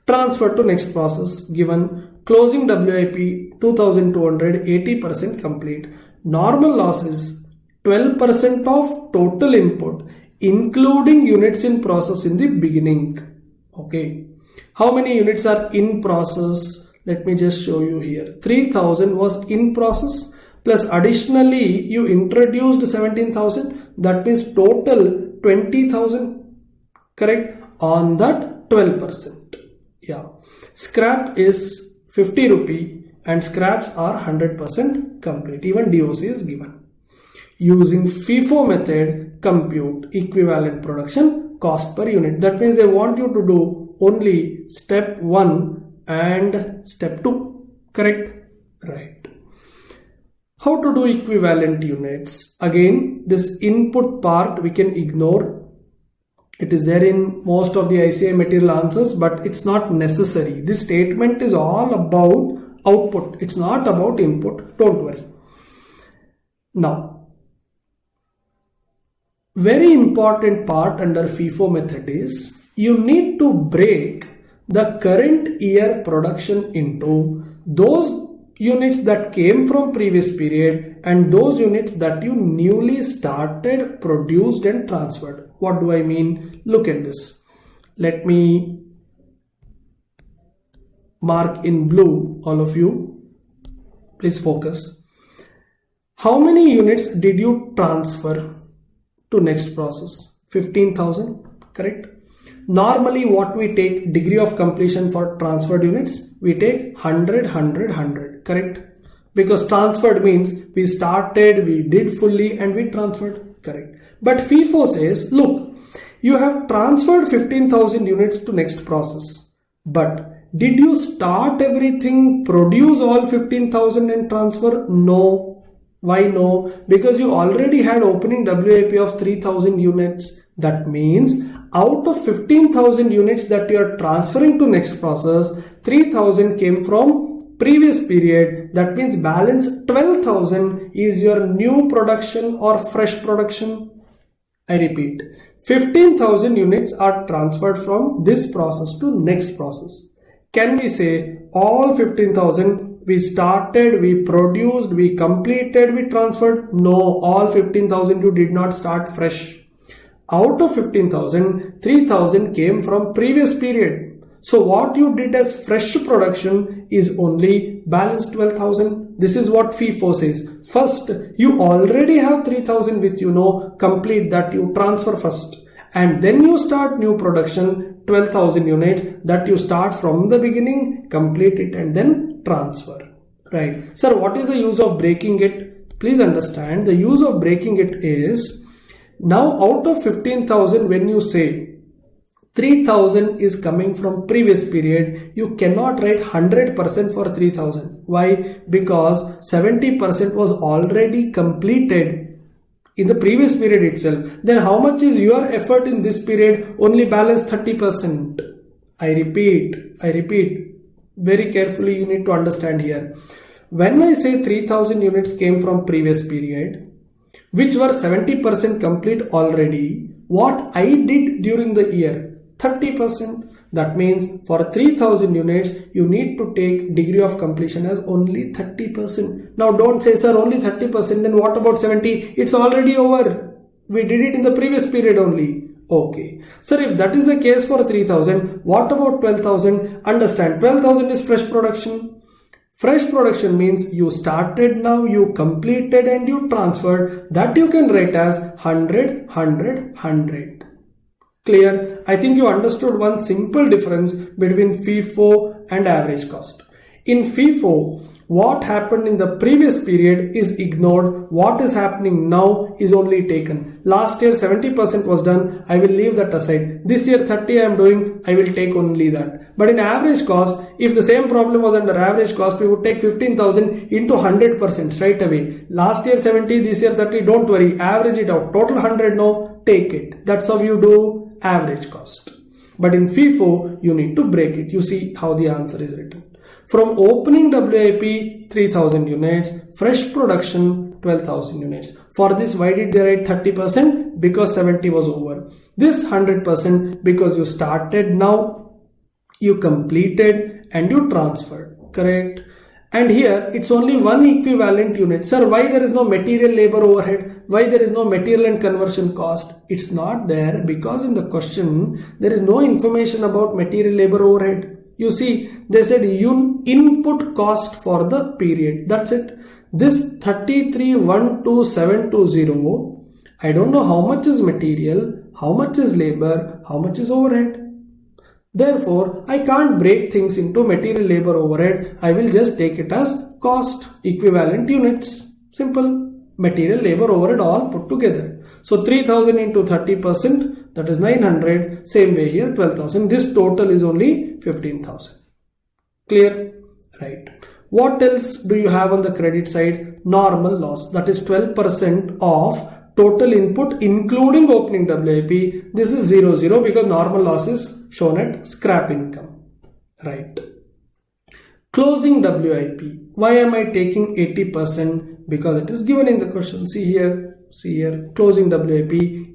Transfer to next process. Given closing WIP 2,200, 80% complete. Normal loss is 12% of total input, including units in process in the beginning. Okay. How many units are in process? Let me just show you here. 3000 was in process, plus additionally you introduced 17,000. That means total 20,000. Correct? On that 12%. Yeah. Scrap is 50 rupee and scraps are 100% complete. Even DOC is given. Using FIFO method, compute equivalent production cost per unit. That means they want you to do only step 1 and step 2. Correct? Right. How to do equivalent units? Again, this input part we can ignore. It is there in most of the ICI material answers, but it's not necessary. This statement is all about output. It's not about input. Don't worry. Now, very important part under FIFO method is you need to break the current year production into those units that came from previous period and those units that you newly started, produced and transferred. What do I mean? Look at this. Let me mark in blue, all of you. Please focus. How many units did you transfer to next process? 15,000, correct? Normally what we take degree of completion for transferred units, we take 100, 100, 100, correct? Because transferred means we started, we did fully and we transferred, correct? But FIFO says, look, you have transferred 15,000 units to next process, but did you start everything, produce all 15,000 and transfer? No. Why no? Because you already had opening WIP of 3,000 units. That means out of 15,000 units that you are transferring to next process, 3,000 came from previous period. That means balance 12,000 is your new production or fresh production. I repeat, 15,000 units are transferred from this process to next process. Can we say all 15,000 we started, we produced, we completed, we transferred? No, all 15,000 you did not start fresh. Out of 15,000, 3,000 came from previous period. So what you did as fresh production is only balance 12,000. This is what FIFO says. First, you already have 3,000 with you, complete that, you transfer first. And then you start new production, 12,000 units that you start from the beginning, complete it and then transfer. Right. Sir, what is the use of breaking it? Please understand, the use of breaking it is, now out of 15,000 when you say 3,000 is coming from previous period, you cannot write 100% for 3,000. Why? Because 70% was already completed in the previous period itself. Then how much is your effort in this period? Only balance 30%. I repeat, very carefully you need to understand here. When I say 3,000 units came from previous period, which were 70% complete already, what I did during the year? 30%. That means for 3,000 units, you need to take degree of completion as only 30%. Now don't say, sir, only 30%, then what about 70? It's already over. We did it in the previous period only. Okay. Sir, if that is the case for 3,000, what about 12,000? Understand, 12,000 is fresh production. Fresh production means you started now, you completed and you transferred. That you can write as 100, 100, 100. Clear? I think you understood one simple difference between FIFO and average cost. In FIFO, what happened in the previous period is ignored. What is happening now is only taken. Last year 70% was done. I will leave that aside. This year 30 I am doing. I will take only that. But in average cost, if the same problem was under average cost, we would take 15,000 into 100% straight away. Last year 70, this year 30. Don't worry. Average it out. Total 100 no. Take it. That's how you do average cost. But in FIFO, you need to break it. You see how the answer is written. From opening WIP 3000 units, fresh production 12,000 units. For this, why did they write 30%? Because 70 was over. This 100% because you started now, you completed and you transferred. Correct? And here it's only one equivalent unit. Sir, why there is no material labor overhead? Why there is no material and conversion cost? It's not there because in the question there is no information about material labor overhead. You see, they said input cost for the period. That's it. This 33,12720, I don't know how much is material, how much is labor, how much is overhead. Therefore, I can't break things into material labor overhead. I will just take it as cost equivalent units. Simple. Material labor overhead all put together. So 3000 into 30%. That is 900. Same way here 12,000. This total is only 15,000. Clear? Right. What else do you have on the credit side? Normal loss. That is 12% of total input including opening WIP. This is 00 because normal loss is shown at scrap income. Right. Closing WIP. Why am I taking 80%? Because it is given in the question. See here. Closing WIP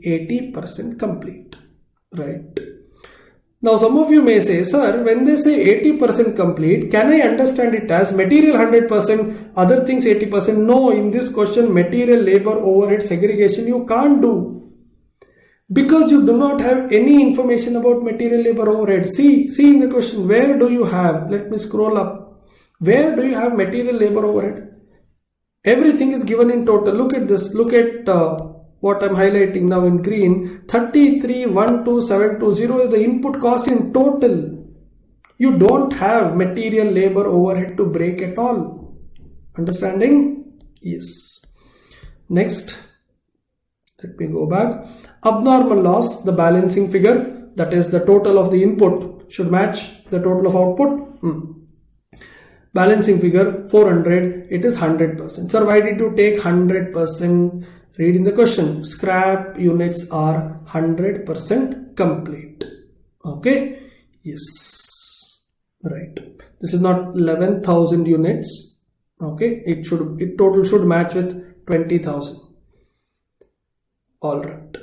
80% complete. Right. Now some of you may say, sir, when they say 80% complete, can I understand it as material 100%, other things 80%? No, in this question, material labor overhead segregation you can't do. Because you do not have any information about material labor overhead. See in the question, where do you have, let me scroll up, where do you have material labor overhead? Everything is given in total. Look at this. Look at what I'm highlighting now in green. 33,12720 is the input cost in total. You don't have material labor overhead to break at all. Understanding? Yes. Next. Let me go back. Abnormal loss, the balancing figure, that is the total of the input should match the total of output. Balancing figure 400, it is 100%. Sir, why did you take 100%? Read in the question. Scrap units are 100% complete. Okay? Yes. Right. This is not 11,000 units. Okay? It total should match with 20,000. All right.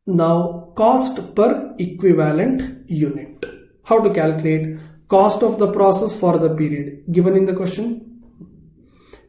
Now, cost per equivalent unit. How to calculate? Cost of the process for the period given in the question.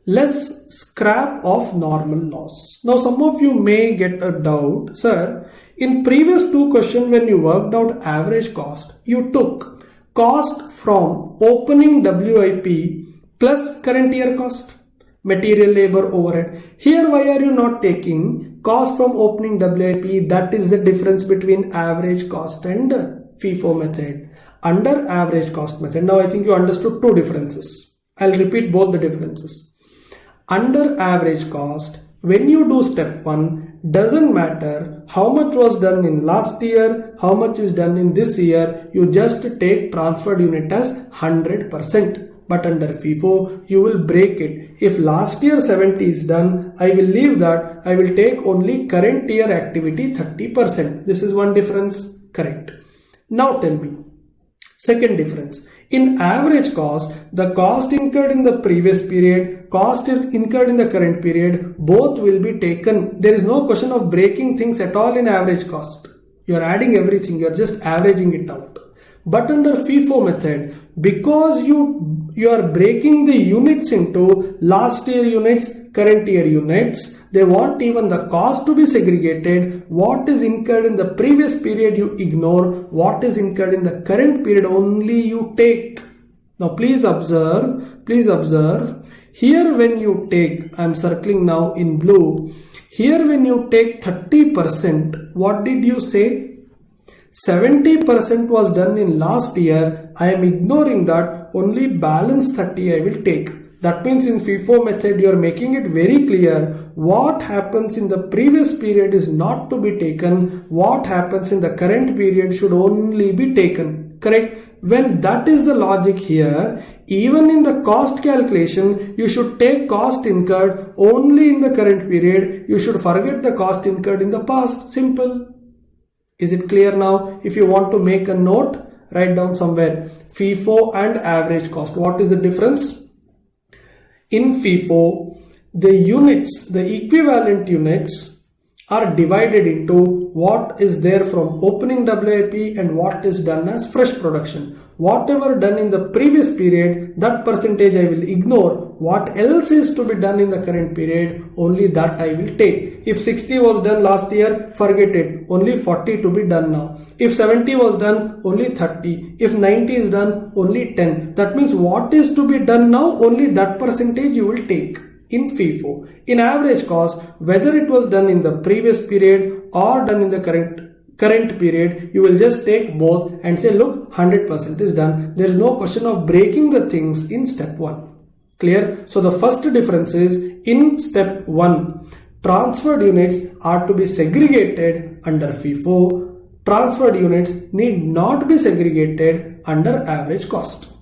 Less scrap of normal loss. Now some of you may get a doubt. Sir, in previous two questions when you worked out average cost, you took cost from opening WIP plus current year cost, material labor overhead. Here why are you not taking cost from opening WIP? That is the difference between average cost and FIFO method. Under average cost method. Now I think you understood two differences. I'll repeat both the differences. Under average cost, when you do step 1, doesn't matter how much was done in last year, how much is done in this year, you just take transferred unit as 100%. But under FIFO, you will break it. If last year 70 is done, I will leave that. I will take only current year activity 30%. This is one difference. Correct. Now tell me. Second difference. In average cost, the cost incurred in the previous period, cost incurred in the current period, both will be taken. There is no question of breaking things at all in average cost. You are adding everything, you are just averaging it out. But under FIFO method, because you are breaking the units into last year units, current year units, they want even the cost to be segregated. What is incurred in the previous period you ignore, what is incurred in the current period only you take. Now please observe, here when you take, I am circling now in blue, here when you take 30%, what did you say? 70% was done in last year. I am ignoring that, only balance 30 I will take. That means in FIFO method you are making it very clear what happens in the previous period is not to be taken, what happens in the current period should only be taken. Correct? When that is the logic here, even in the cost calculation, you should take cost incurred only in the current period. You should forget the cost incurred in the past. Simple. Is it clear now? If you want to make a note, write down somewhere. FIFO and average cost. What is the difference? In FIFO, the units, the equivalent units are divided into what is there from opening WIP and what is done as fresh production. Whatever done in the previous period, that percentage I will ignore. What else is to be done in the current period, only that I will take. If 60 was done last year, forget it. Only 40 to be done now. If 70 was done, only 30. If 90 is done, only 10. That means what is to be done now, only that percentage you will take. In FIFO, in average cost, whether it was done in the previous period or done in the current period, you will just take both and say, look, 100% is done. There is no question of breaking the things in step 1. Clear? So the first difference is in step 1, transferred units are to be segregated under FIFO. Transferred units need not be segregated under average cost.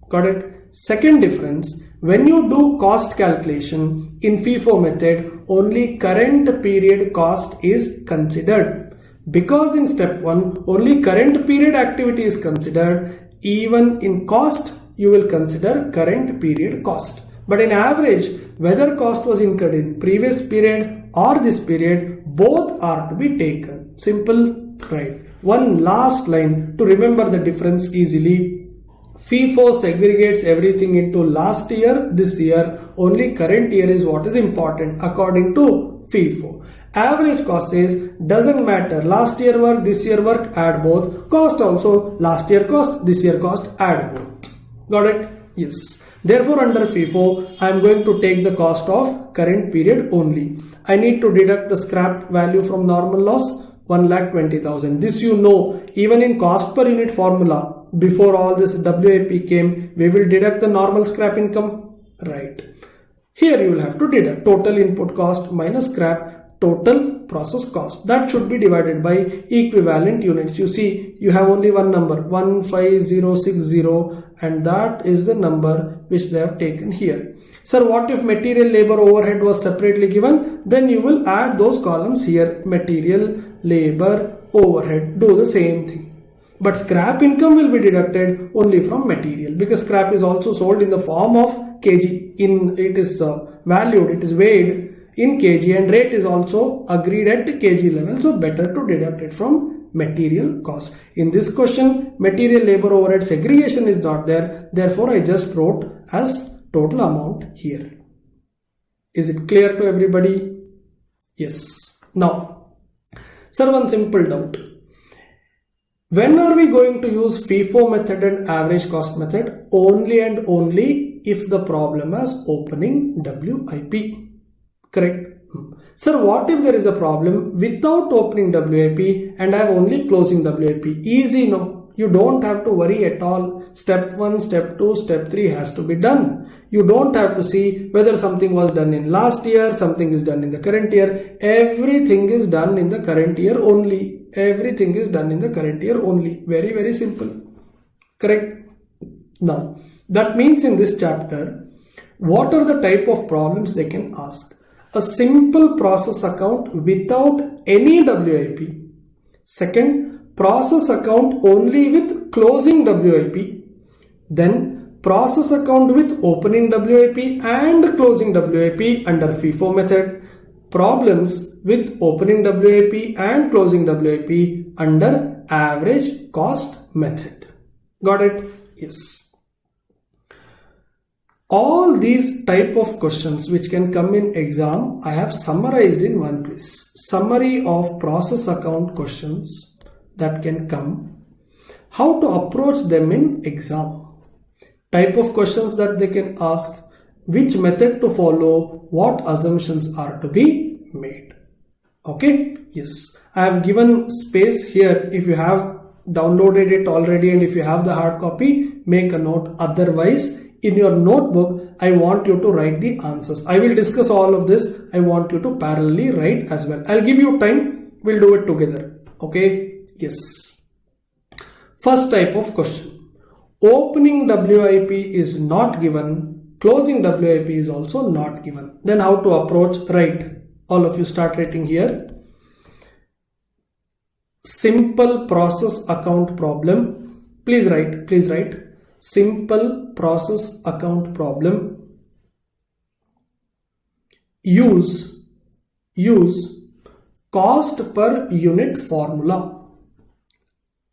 Got it? Second difference, when you do cost calculation in FIFO method, only current period cost is considered. Because in step 1, only current period activity is considered, even in cost, you will consider current period cost. But in average, whether cost was incurred in previous period or this period, both are to be taken. Simple, right? One last line to remember the difference easily. FIFO segregates everything into last year, this year, only current year is what is important according to FIFO. Average cost says, doesn't matter, last year work, this year work, add both. Cost also, last year cost, this year cost, add both. Got it? Yes. Therefore, under FIFO, I am going to take the cost of current period only. I need to deduct the scrap value from normal loss, 1,20,000. This you know, even in cost per unit formula, before all this WIP came, we will deduct the normal scrap income, right? Here you will have to deduct total input cost minus scrap, total process cost. That should be divided by equivalent units. You see, you have only one number, 15060, and that is the number which they have taken here. Sir, what if material, labor, overhead was separately given? Then you will add those columns here, material, labor, overhead, do the same thing. But scrap income will be deducted only from material, because scrap is also sold in the form of kg. It is valued, it is weighed in kg, and rate is also agreed at kg level. So better to deduct it from material cost. In this question, material, labor, overhead segregation is not there. Therefore, I just wrote as total amount here. Is it clear to everybody? Yes. Now, sir, one simple doubt. When are we going to use FIFO method and average cost method? Only and only if the problem has opening WIP. Correct? Sir, what if there is a problem without opening WIP and I have only closing WIP? Easy, no? You don't have to worry at all. Step 1, step 2, step 3 has to be done. You don't have to see whether something was done in last year, something is done in the current year. Everything is done in the current year only. Everything is done in the current year only. Very, very simple. Correct? Now, that means in this chapter, what are the type of problems they can ask? A simple process account without any WIP. Second, process account only with closing WIP. Then, process account with opening WIP and closing WIP under FIFO method. Problems with opening WIP and closing WIP under average cost method. Got it? Yes. All these type of questions which can come in exam, I have summarized in one place. Summary of process account questions that can come. How to approach them in exam. type of questions that they can ask, which method to follow, what assumptions are to be made. Okay, yes, I have given space here. If you have downloaded it already and if you have the hard copy, make a note. Otherwise, in your notebook, I want you to write the answers. I will discuss all of this. I want you to parallelly write as well. I'll give you time. We'll do it together. Okay, yes. First type of question. Opening WIP is not given. Closing WIP is also not given. Then how to approach? Right. All of you start writing here. Simple process account problem. Please write. Please write. Simple process account problem. Use cost per unit formula.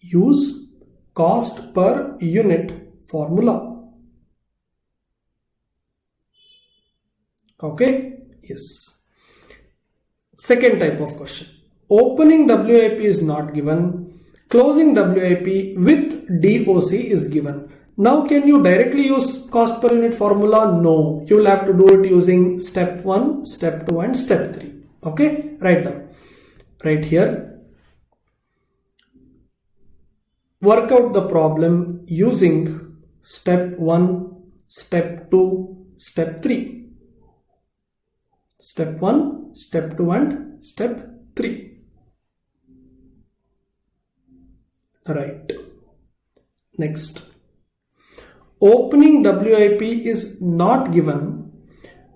Use cost per unit formula. Okay, yes. Second type of question. Opening WIP is not given. Closing WIP with DOC is given. Now can you directly use cost per unit formula? No. You will have to do it using step 1, step 2 and step 3. Okay, write down. Right here. Work out the problem using step 1, step 2, step 3. Step 1, step 2 and step 3. Right. Next. Opening WIP is not given,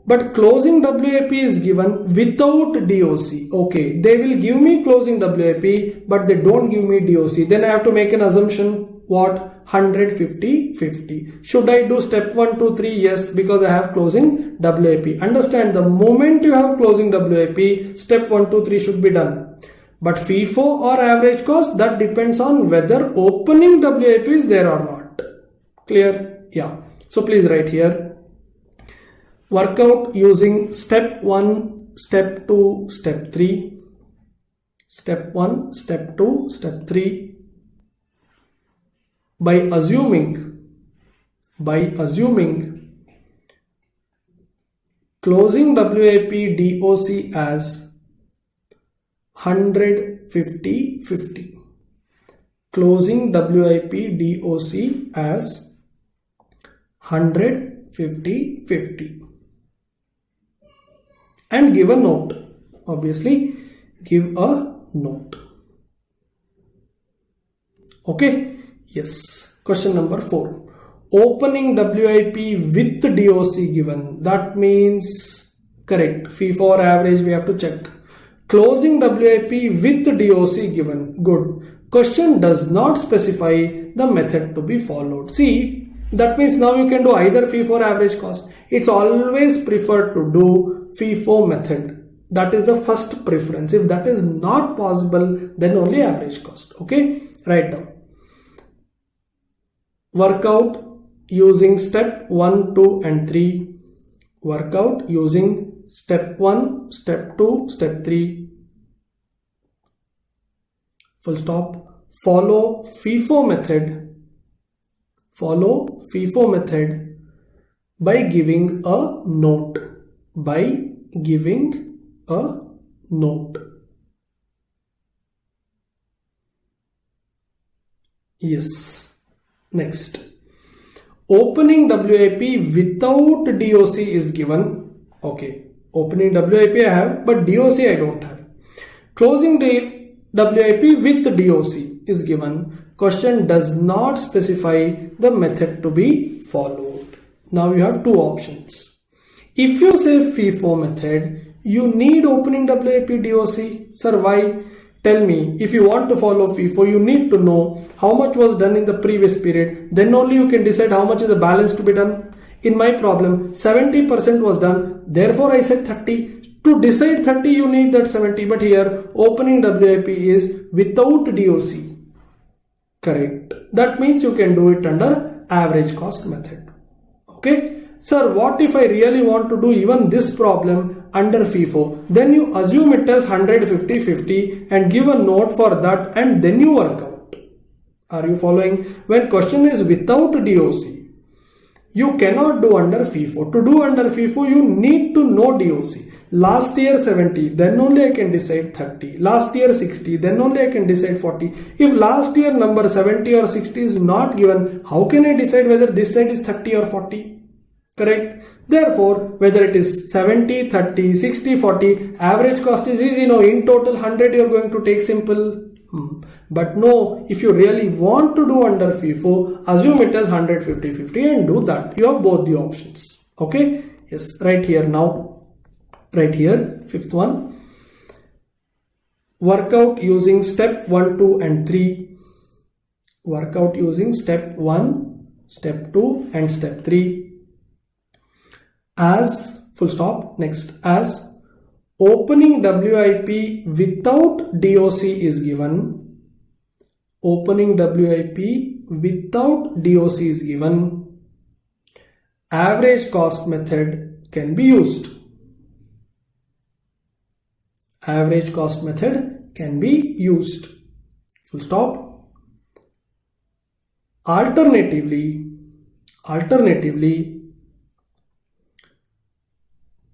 but closing WIP is given without DOC. Okay, they will give me closing WIP, but they don't give me DOC. Then I have to make an assumption. What? 150, 50. Should I do step 1, 2, 3? Yes, because I have closing WIP. Understand, the moment you have closing WIP, step 1, 2, 3 should be done. But FIFO or average cost, that depends on whether opening WIP is there or not. Clear? Yeah. So please write here. Work out using step 1, step 2, step 3. Step 1, step 2, step 3. By assuming closing WIP DOC as 150, 50. Closing WIP DOC as 150, 50. And give a note. Obviously, give a note. Okay. Yes. Question number 4. Opening WIP with DOC given. That means correct. FIFO or average we have to check. Closing WIP with DOC given. Good. Question does not specify the method to be followed. See, that means now you can do either FIFO or average cost. It's always preferred to do FIFO method. That is the first preference. If that is not possible, then only average cost. Okay. Write down. Work out using step 1, 2 and 3. Work out using step 1, step 2, step 3. Full stop. Follow FIFO method. Follow FIFO method by giving a note. By giving a note. Yes. Next. Opening WIP without DOC is given. Okay. Opening WIP I have, but DOC I don't have. Closing the WIP with DOC is given. Question does not specify the method to be followed. Now you have two options. If you say FIFO method, you need opening WIP DOC. Sir, why? Tell me, if you want to follow FIFO, you need to know how much was done in the previous period. Then only you can decide how much is the balance to be done. In my problem, 70% was done. Therefore, I said 30. To decide 30, you need that 70. But here, opening WIP is without DOC. Correct. That means you can do it under average cost method. Okay. Sir, what if I really want to do even this problem under FIFO? Then you assume it as 150, 50 and give a note for that and then you work out. Are you following? When question is without DOC, you cannot do under FIFO. To do under FIFO, you need to know DOC. Last year 70, then only I can decide 30. Last year 60, then only I can decide 40. If last year number 70 or 60 is not given, how can I decide whether this side is 30 or 40? Correct? Therefore, whether it is 70, 30, 60, 40, average cost is easy. No, in total 100 you are going to take simple. But no, if you really want to do under FIFO, assume it as 100, 50, 50 and do that. You have both the options. Okay? Yes, right here now. Right here, fifth one. Work out using step 1, 2 and 3. Work out using step 1, step 2 and step 3. As, full stop, next, as opening WIP without DOC is given. Opening WIP without DOC is given. Average cost method can be used. Average cost method can be used. Full stop. Alternatively,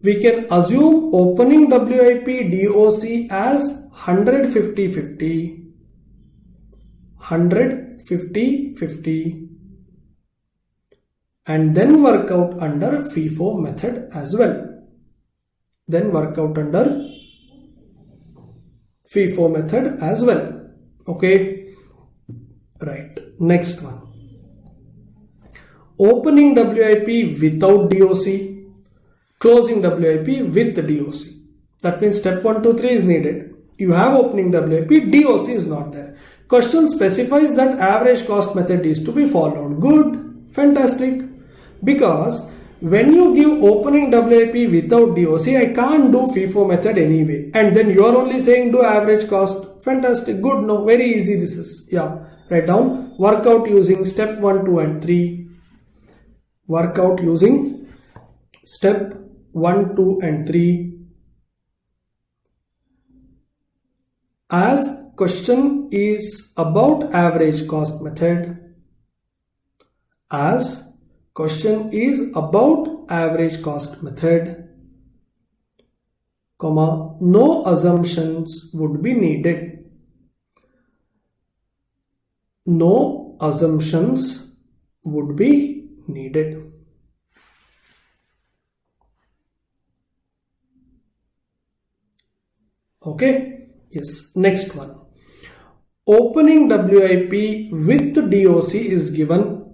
we can assume opening WIP DOC as 150, 50, 150, 50 and then work out under FIFO method as well. Then work out under FIFO method as well. Okay. Right. Next one. Opening WIP without DOC. Closing WIP with DOC. That means step 1, 2, 3 is needed. You have opening WIP, DOC is not there. Question specifies that average cost method is to be followed. Good. Fantastic. Because when you give opening WIP without DOC, I can't do FIFO method anyway. And then you are only saying do average cost. Fantastic. Good. No, very easy this is. Yeah. Write down. Work out using step 1, 2 and 3. Work out using step 1, 2 and 3. As question is about average cost method. As question is about average cost method, comma, no assumptions would be needed. No assumptions would be needed. Okay. Yes. Next one. Opening WIP with DOC is given.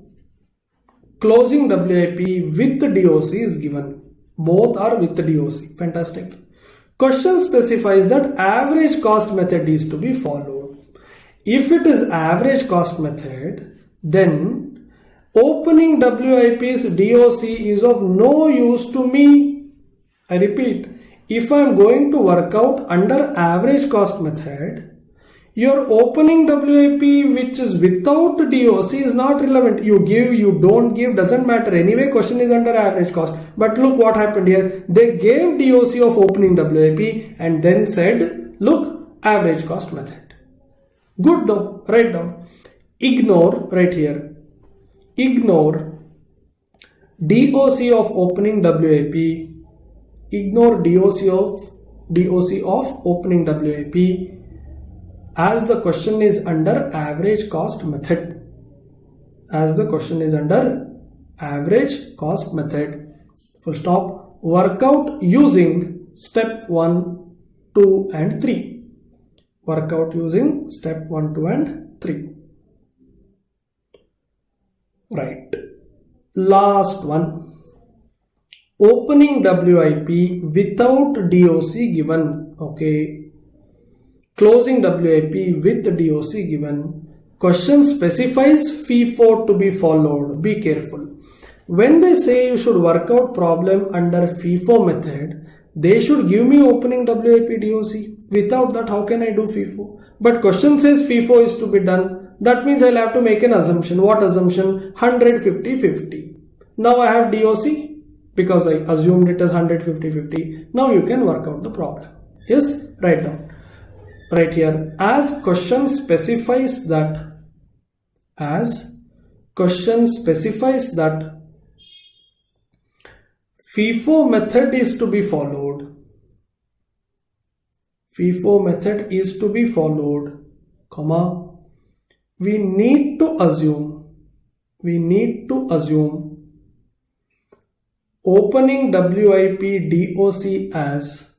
Closing WIP with DOC is given. Both are with DOC. Fantastic. Question specifies that average cost method is to be followed. If it is average cost method, then opening WIP's DOC is of no use to me. I repeat, if I am going to work out under average cost method, your opening WIP which is without DOC is not relevant. You give, you don't give, doesn't matter. Anyway, question is under average cost. But look what happened here. They gave DOC of opening WIP and then said, look, average cost method. Good though. Write down. Ignore, right here. Ignore DOC of opening WIP. Ignore DOC of opening WIP. As the question is under average cost method. As the question is under average cost method. Full stop. Work out using step 1, 2 and 3. Work out using step 1, 2 and 3. Right. Last one. Opening WIP without DOC given. Okay. Closing WIP with DOC given. Question specifies FIFO to be followed. Be careful. When they say you should work out problem under FIFO method, they should give me opening WIP DOC. Without that, how can I do FIFO? But question says FIFO is to be done. That means I'll have to make an assumption. What assumption? 150, 50. Now I have DOC because I assumed it as 150, 50. Now you can work out the problem. Yes, write down. Right here, as question specifies that FIFO method is to be followed. FIFO method is to be followed, comma. We need to assume opening WIP DOC as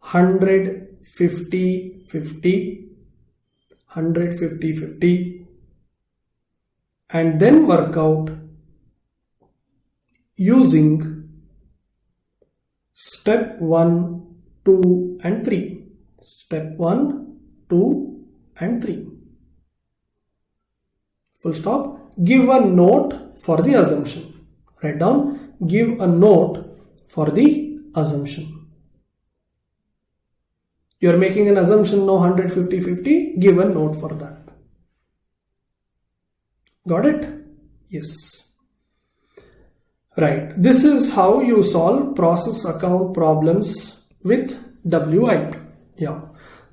100 50 50 100 50 50 and then work out using step 1, 2 and 3. Step 1, 2 and 3. Full stop. Give a note for the assumption. Write down, give a note for the assumption. You are making an assumption, no 100 50 50, give a note for that. Got it? Yes. Right. This is how you solve process account problems with WIP. Yeah.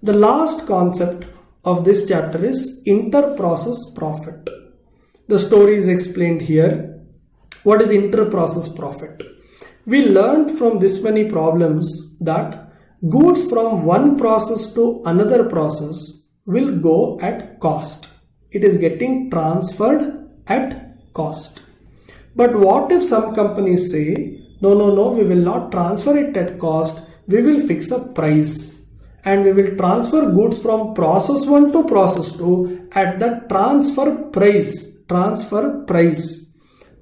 The last concept of this chapter is inter-process profit. The story is explained here. What is inter-process profit? We learned from this many problems that goods from one process to another process will go at cost. It is getting transferred at cost. But what if some companies say, no, we will not transfer it at cost, we will fix a price and we will transfer goods from process 1 to process 2 at the transfer price.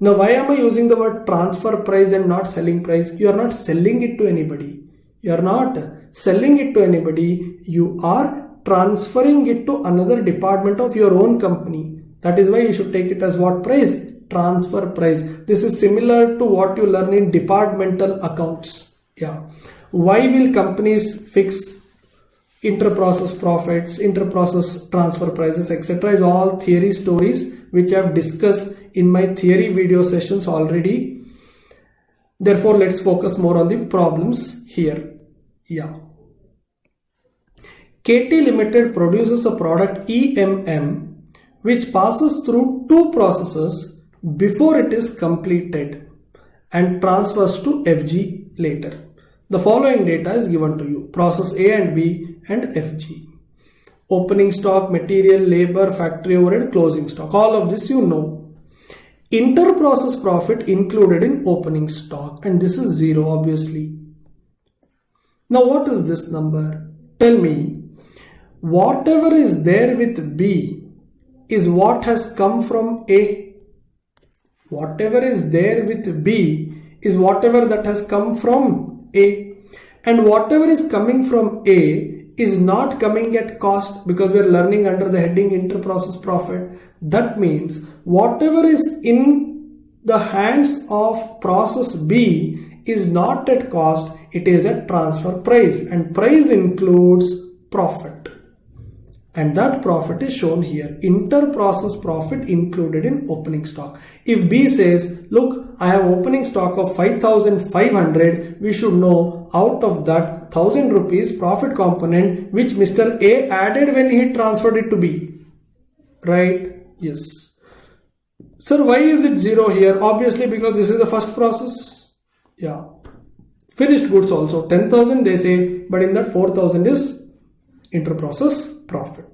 Now why am I using the word transfer price and not selling price? You are not selling it to anybody. You are not selling it to anybody. You are transferring it to another department of your own company. That is why you should take it as what price? Transfer price. This is similar to what you learn in departmental accounts. Yeah. Why will companies fix inter-process profits, inter-process transfer prices, etc. is all theory stories which I have discussed in my theory video sessions already. Therefore, let's focus more on the problems here. Yeah. KT Limited produces a product EMM which passes through two processes before it is completed and transfers to FG later. The following data is given to you. Process A and B and FG. Opening stock, material, labor, factory overhead, closing stock. All of this you know. Inter-process profit included in opening stock, and this is 0 obviously. Now what is this number? Tell me. Whatever is there with B is what has come from A. Whatever is there with B is whatever that has come from A. And whatever is coming from A is not coming at cost because we are learning under the heading inter-process profit. That means whatever is in the hands of process B is not at cost, it is at transfer price, and price includes profit. And that profit is shown here. Inter-process profit included in opening stock. If B says, look, I have opening stock of 5,500, we should know out of that 1,000 rupees profit component which Mr. A added when he transferred it to B. Right? Yes. Sir, why is it 0 here? Obviously because this is the first process. Yeah. Finished goods also 10,000 they say, but in that 4,000 is inter-process profit.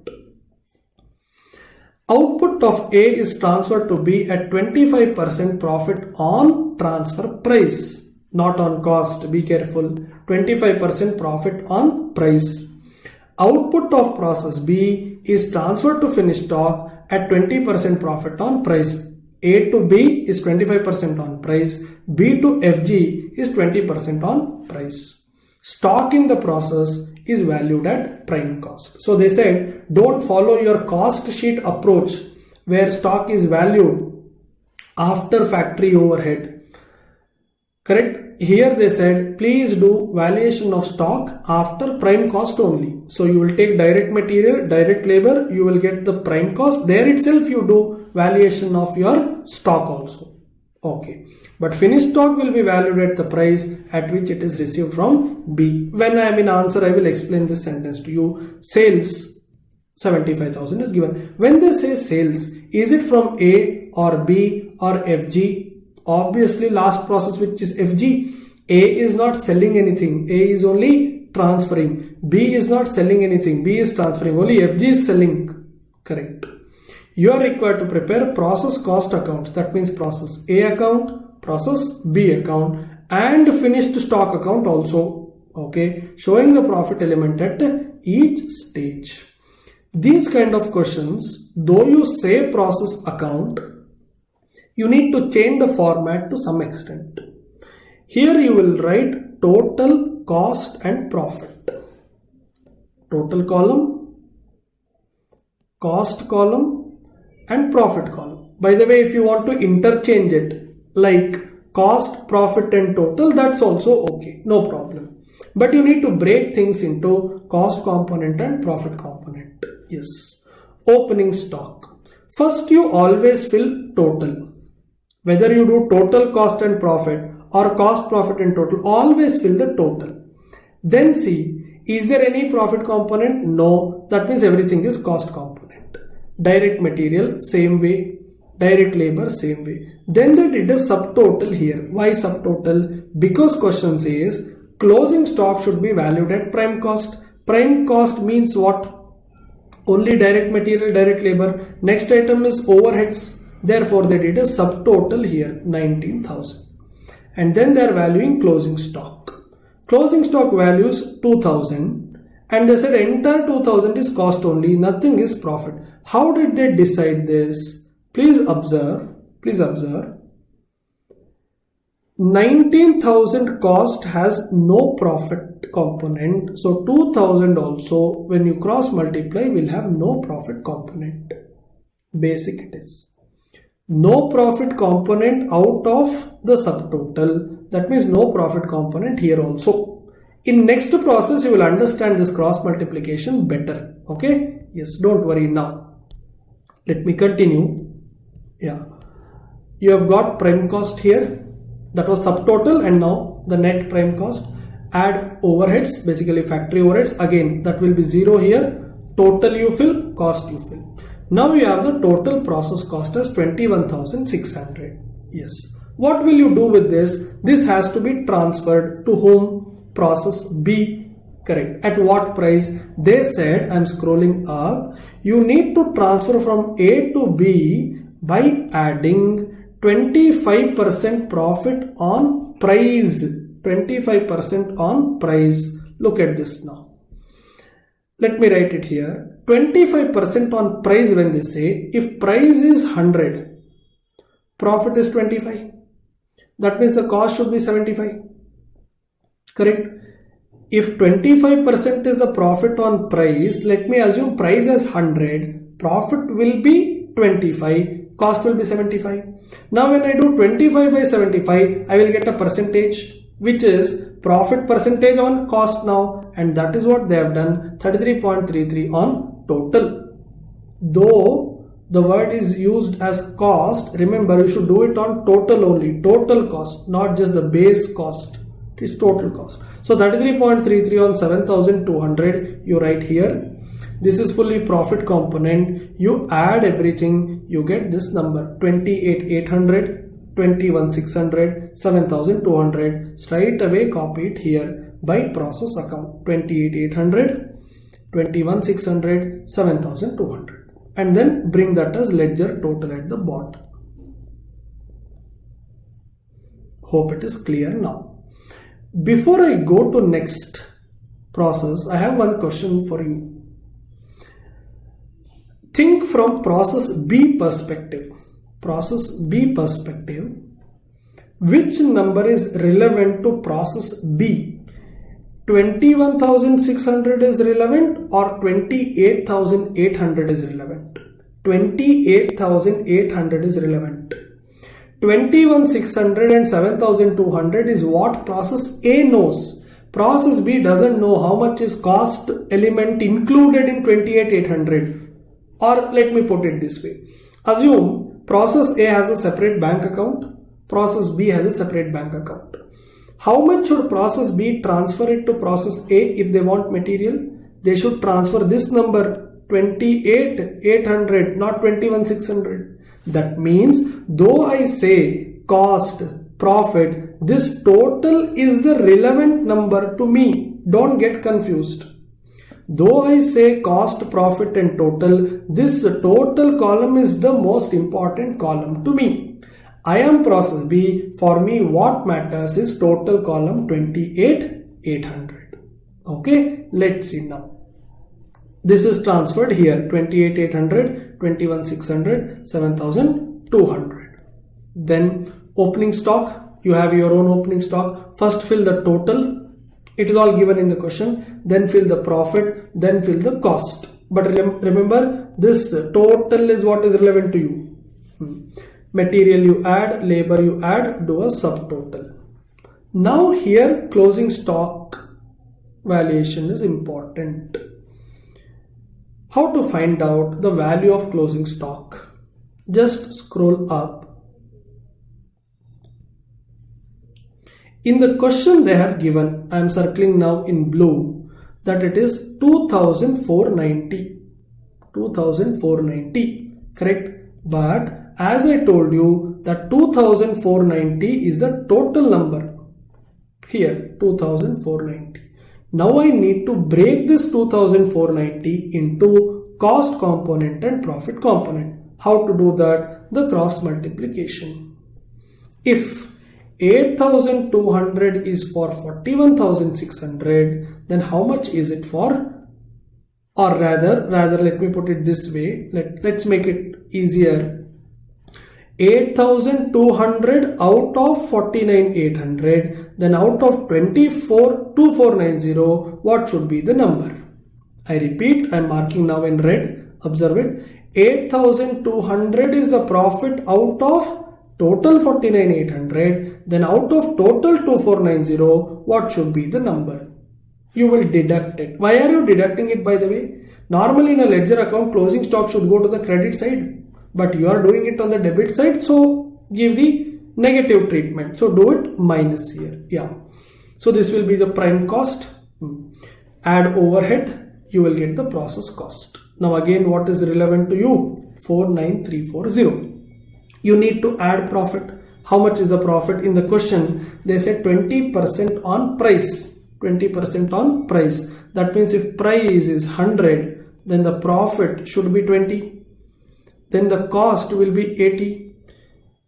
Output of A is transferred to B at 25% profit on transfer price, not on cost. Be careful. 25% profit on price. Output of process B is transferred to finished stock at 20% profit on price. A to B is 25% on price. B to FG is 20% on price. Stock in the process is valued at prime cost. So they said, don't follow your cost sheet approach where stock is valued after factory overhead. Correct? Here they said, please do valuation of stock after prime cost only. So you will take direct material, direct labor, you will get the prime cost. There itself you do valuation of your stock also. Okay. But finished stock will be valued at the price at which it is received from B. When I am in answer, I will explain this sentence to you. Sales 75,000 is given. When they say sales, Is it from A or B or FG? Obviously last process, which is FG. A is not selling anything. A is only transferring. B is not selling anything. B is transferring. Only FG is selling. Correct. You are required to prepare process cost accounts. That means process A account, process B account, and finished stock account also. Okay. Showing the profit element at each stage. These kind of questions, though you say process account, you need to change the format to some extent. Here you will write total cost and profit. Total column, cost column, and profit column. By the way, if you want to interchange it like cost, profit and total, that's also okay, no problem. But you need to break things into cost component and profit component. Yes. Opening stock. First you always fill total. Whether you do total cost and profit or cost, profit and total, always fill the total. Then see, is there any profit component? No. That means everything is cost component. Direct material, same way. Direct labor, same way. Then they did a subtotal here. Why subtotal? Because question says closing stock should be valued at prime cost. Prime cost means what? Only direct material, direct labor. Next item is overheads. Therefore, they did a subtotal here, 19,000. And then they are valuing closing stock. Closing stock values 2,000. And they said entire 2,000 is cost only, nothing is profit. How did they decide this? Please observe. 19,000 cost has no profit component. So 2,000 also, when you cross multiply, will have no profit component. Basic it is. No profit component out of the subtotal. That means no profit component here also. In next process, you will understand this cross multiplication better. Okay? Yes, don't worry now. Let me continue. Yeah. You have got prime cost here. That was subtotal, and now the net prime cost. Add overheads, basically factory overheads. Again, that will be 0 here. Total you fill, cost you fill. Now you have the total process cost as 21,600. Yes. What will you do with this? This has to be transferred to whom? Process B. Correct. At what price? They said, I'm scrolling up, you need to transfer from A to B by adding 25% profit on price. 25% on price. Look at this now. Let me write it here. 25% on price when they say, if price is 100, profit is 25. That means the cost should be 75. Correct? If 25% is the profit on price, let me assume price as 100, profit will be 25, cost will be 75. Now when I do 25 by 75, I will get a percentage, which is profit percentage on cost now, and that is what they have done, 33.33 on total. Though the word is used as cost, remember you should do it on total only, total cost, not just the base cost. It is total cost. So 33.33 on 7,200 you write here. This is fully profit component. You add everything, you get this number 28,800, 21,600, 7,200. Straight away copy it here by process account. 28,800, 21,600, 7,200, and then bring that as ledger total at the bottom. Hope it is clear now. Before I go to next process, I have one question for you. Think from process B perspective. Process B perspective. Which number is relevant to process B? 21,600 is relevant or 28,800 is relevant? 28,800 is relevant. 21,600 and 7,200 is what process A knows. Process B doesn't know how much is cost element included in 28,800. Or let me put it this way. Assume process A has a separate bank account. Process B has a separate bank account. How much should process B transfer it to process A if they want material? They should transfer this number 28,800, not 21,600. That means though I say cost, profit, this total is the relevant number to me. Don't get confused. Though I say cost, profit and total, this total column is the most important column to me. I am process B. For me, what matters is total column 28,800. Okay, let's see now. This is transferred here 28,800, 21,600, 7,200. Then opening stock, you have your own opening stock. First fill the total. It is all given in the question. Then fill the profit. Then fill the cost. But remember, this total is what is relevant to you. Material you add, labor you add, do a subtotal. Now here closing stock valuation is important. How to find out the value of closing stock? Just scroll up. In the question they have given, I am circling now in blue, that it is 2,490. 2,490, correct? But as I told you that 2,490 is the total number. Here 2,490. Now I need to break this 2,490 into cost component and profit component. How to do that? The cross multiplication. If 8,200 is for 41,600, then how much is it for? Or rather let me put it this way. Let's make it easier. 8,200 out of 49,800, then out of 24,290, what should be the number? I repeat, I am marking now in red. Observe it. 8,200 is the profit out of total 49,800, then out of total 2490, what should be the number? You will deduct it. Why are you deducting it, by the way? Normally in a ledger account, closing stock should go to the credit side, but you are doing it on the debit side, so give the negative treatment. So do it minus here. Yeah. So this will be the prime cost. Add overhead, you will get the process cost. Now again, what is relevant to you? 49340. You need to add profit. How much is the profit? In the question, they said 20% on price. 20% on price. That means if price is 100, then the profit should be 20. Then the cost will be 80.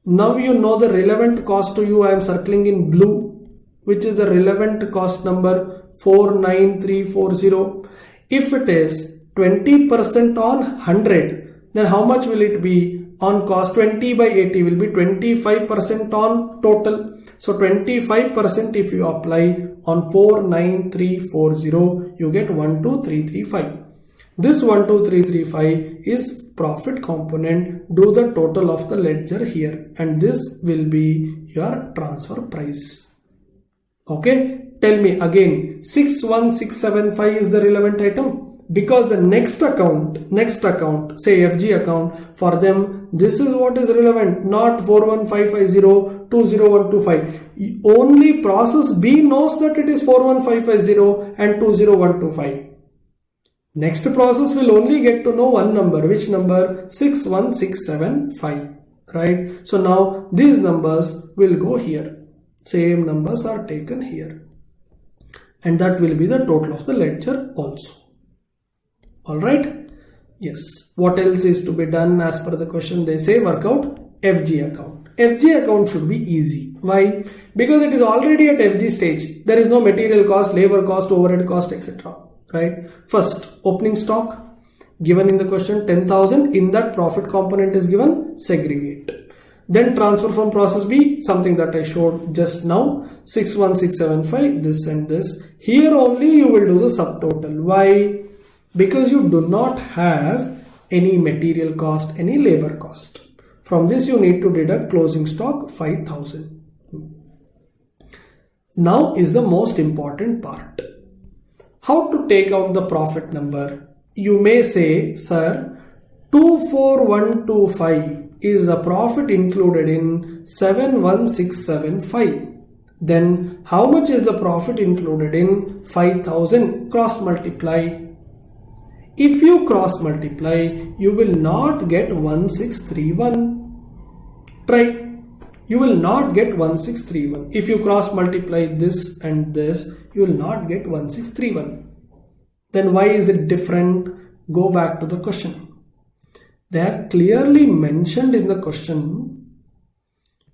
Now you know the relevant cost to you. I am circling in blue, which is the relevant cost number 49340. If it is 20% on 100, then how much will it be? On cost 20 by 80 will be 25% on total. So 25% if you apply on 49340, you get 12335. This 12335 is profit component. Do the total of the ledger here, and this will be your transfer price. Okay, tell me again, 61675 is the relevant item. Because the next account, say FG account, for them, this is what is relevant, not 41550, 20125. Only process B knows that it is 41550 and 20125. Next process will only get to know one number. Which number? 61675. Right? So now these numbers will go here. Same numbers are taken here. And that will be the total of the ledger also. Alright? Yes. What else is to be done as per the question? They say work out FG account. FG account should be easy. Why? Because it is already at FG stage. There is no material cost, labor cost, overhead cost, etc. Right? First, opening stock given in the question 10,000. In that profit component is given, segregate. Then transfer from process B, something that I showed just now, 61675, this and this. Here only you will do the subtotal. Why? Because you do not have any material cost, any labor cost. From this you need to deduct closing stock 5,000. Now is the most important part. How to take out the profit number? You may say, sir, 24125 is the profit included in 71675. Then how much is the profit included in 5,000? Cross multiply. If you cross multiply, you will not get 1631. Try. You will not get 1631. If you cross multiply this and this, you will not get 1631. Then why is it different? Go back to the question. They have clearly mentioned in the question.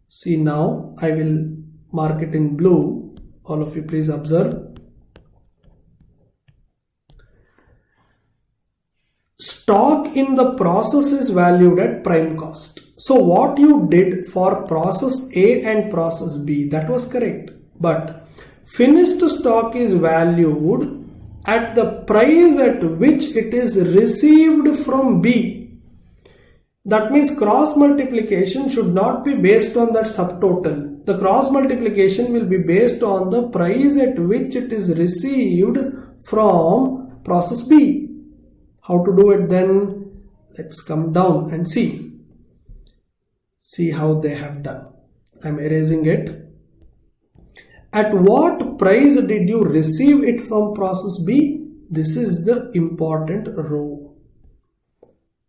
See, now I will mark it in blue. All of you please observe. Stock in the process is valued at prime cost. So what you did for process A and process B, that was correct. But finished stock is valued at the price at which it is received from B. That means cross multiplication should not be based on that subtotal. The cross multiplication will be based on the price at which it is received from process B. How to do it then? Let's come down and see. See how they have done. I'm erasing it. At what price did you receive it from process B? This is the important row.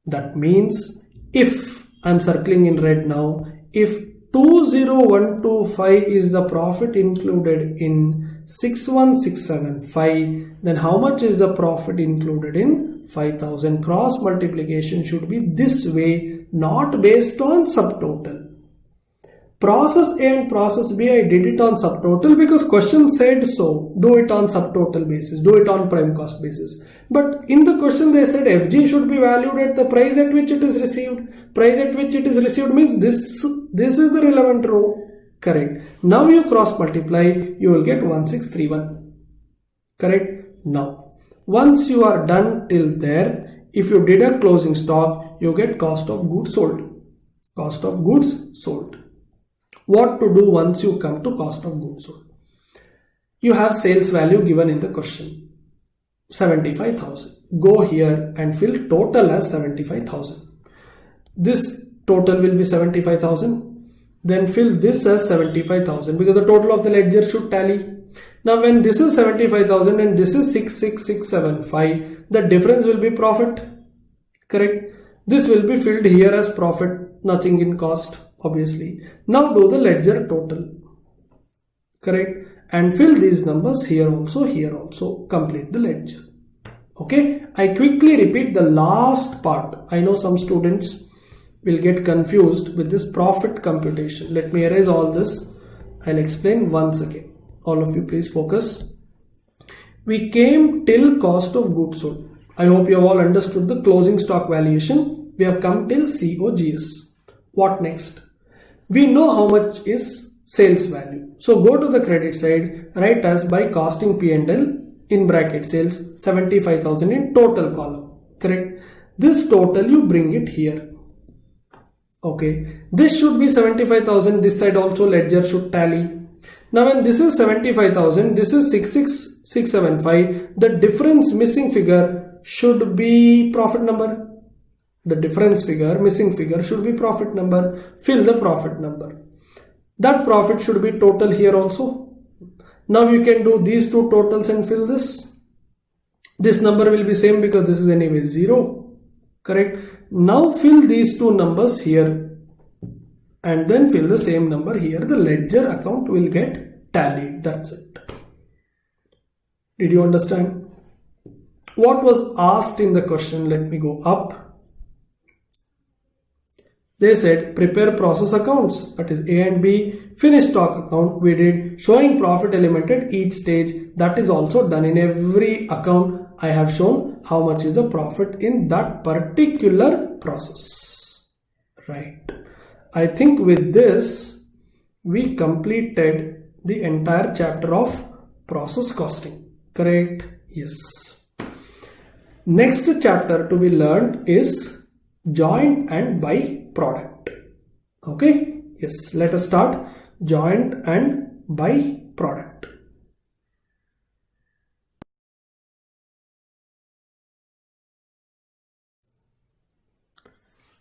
That means if, I'm circling in red now, if 20125 is the profit included in 61675, then how much is the profit included in 5000? Cross multiplication should be this way, not based on subtotal. Process A and process B, I did it on subtotal because question said so. Do it on subtotal basis, do it on prime cost basis. But in the question they said FG should be valued at the price at which it is received. Price at which it is received means this is the relevant row. Correct. Now you cross multiply, you will get 1631. Correct. Now, once you are done till there, if you deduct closing stock, you get cost of goods sold. Cost of goods sold. What to do once you come to cost of goods sold? You have sales value given in the question, 75,000. Go here and fill total as 75,000. This total will be 75,000. Then fill this as 75,000 because the total of the ledger should tally. Now when this is 75,000 and this is 66675, the difference will be profit. Correct. This will be filled here as profit, nothing in cost. Obviously. Now do the ledger total. Correct. And fill these numbers here also, complete the ledger. Okay. I quickly repeat the last part. I know some students will get confused with this profit computation. Let me erase all this. I'll explain once again. All of you please focus. We came till cost of goods sold. I hope you have all understood the closing stock valuation. We have come till COGS. What next? We know how much is sales value. So go to the credit side, write as by costing P&L in bracket sales 75,000 in total column. Correct. This total you bring it here. Okay. This should be 75,000. This side also ledger should tally. Now when this is 75,000, this is 66675. The difference missing figure should be profit number. The difference figure, missing figure should be profit number. Fill the profit number. That profit should be total here also. Now you can do these two totals and fill this. This number will be same because this is anyway 0. Correct. Now fill these two numbers here and then fill the same number here. The ledger account will get tallied. That's it. Did you understand? What was asked in the question? Let me go up. They said prepare process accounts, that is A and B. Finished stock account we did, showing profit element at each stage. That is also done in every account. I have shown how much is the profit in that particular process. Right. I think with this we completed the entire chapter of process costing. Correct? Yes. Next chapter to be learned is joint and buy product. Okay. Yes. Let us start joint and buy product.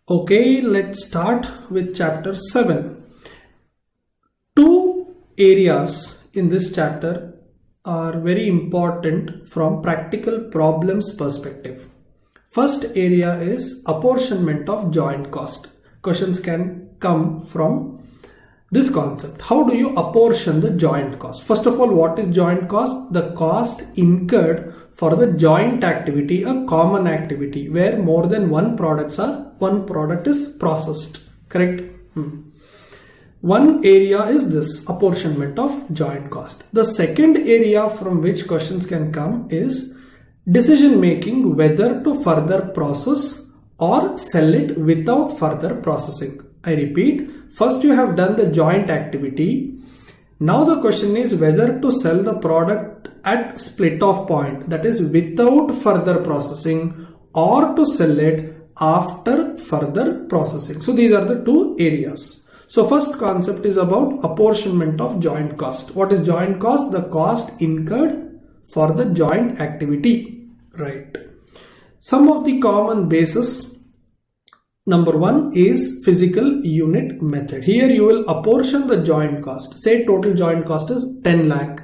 Okay, let's start with chapter 7. Two areas in this chapter are very important from practical problems perspective. First area is apportionment of joint cost. Questions can come from this concept. How do you apportion the joint cost? First of all, what is joint cost? The cost incurred for the joint activity, a common activity where more than one product is processed. Correct? One area is this apportionment of joint cost. The second area from which questions can come is decision making whether to further process or sell it without further processing. I repeat, first you have done the joint activity. Now the question is whether to sell the product at split off point, that is without further processing, or to sell it after further processing. So these are the two areas. So first concept is about apportionment of joint cost. What is joint cost? The cost incurred for the joint activity. Right. Some of the common basis. Number one is physical unit method. Here you will apportion the joint cost. Say total joint cost is 10 lakh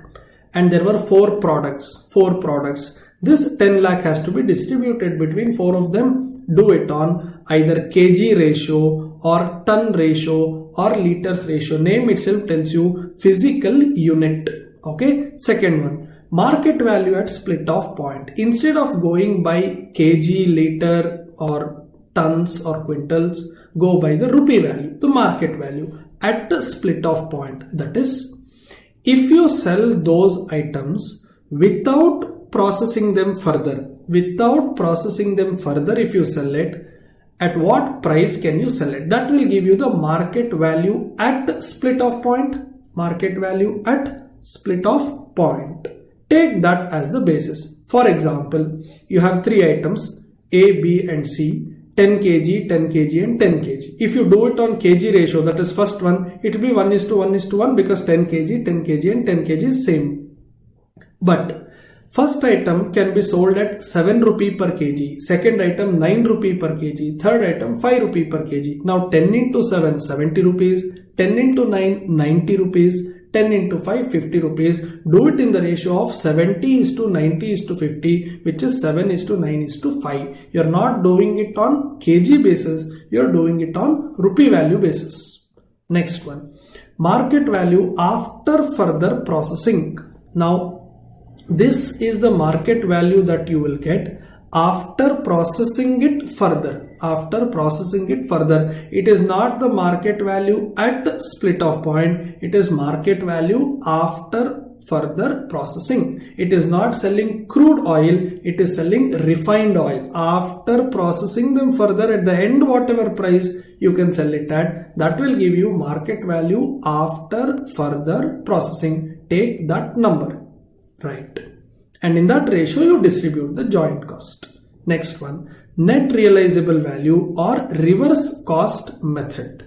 and there were four products. This 10 lakh has to be distributed between four of them. Do it on either kg ratio or ton ratio or liters ratio. Name itself tells you physical unit. Okay. Second one, market value at split off point. Instead of going by kg, liter or tons or quintals, go by the rupee value, the market value at the split off point. That is, if you sell those items without processing them further, if you sell it, at what price can you sell it? That will give you the market value at split off point. Take that as the basis. For example, you have three items A, B and C. 10 kg, 10 kg and 10 kg. If you do it on kg ratio, that is first one, it will be 1:1:1 because 10 kg, 10 kg and 10 kg is same. But first item can be sold at 7 rupee per kg, second item 9 rupee per kg, third item 5 rupee per kg. Now 10 into 7, 70 rupees, 10 into 9, 90 rupees, 10 into 5, 50 rupees. Do it in the ratio of 70:90:50, which is 7:9:5. You're not doing it on kg basis, you're doing it on rupee value basis. Next one, market value after further processing. Now, this is the market value that you will get after processing it further. It is not the market value at the split off point. It is market value after further processing. It is not selling crude oil. It is selling refined oil. After processing them further, at the end, whatever price you can sell it at, that will give you market value after further processing. Take that number. Right. And in that ratio, you distribute the joint cost. Next one, net realizable value or reverse cost method.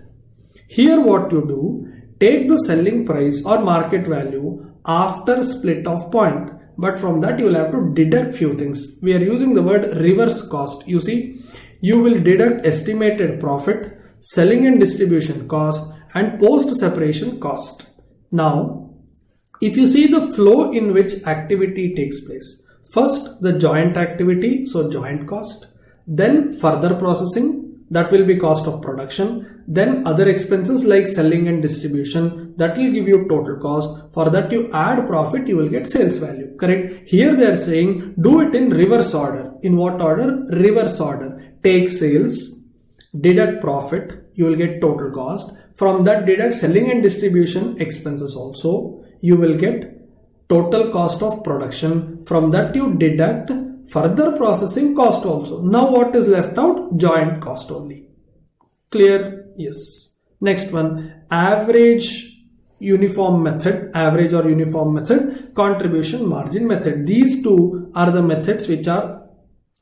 Here what you do, take the selling price or market value after split off point, but from that you will have to deduct few things. We are using the word reverse cost. You see, you will deduct estimated profit, selling and distribution cost and post separation cost. Now, if you see the flow in which activity takes place, first the joint activity, so joint cost, then further processing, that will be cost of production, then other expenses like selling and distribution, that will give you total cost. For that you add profit, you will get sales value. Correct? Here they are saying do it in reverse order. In what order? Reverse order. Take sales, deduct profit, you will get total cost. From that deduct selling and distribution expenses also, you will get total cost of production. From that you deduct further processing cost also. Now what is left out? Joint cost only. Clear? Yes. Next one, average uniform method, average or uniform method, contribution margin method. These two are the methods which are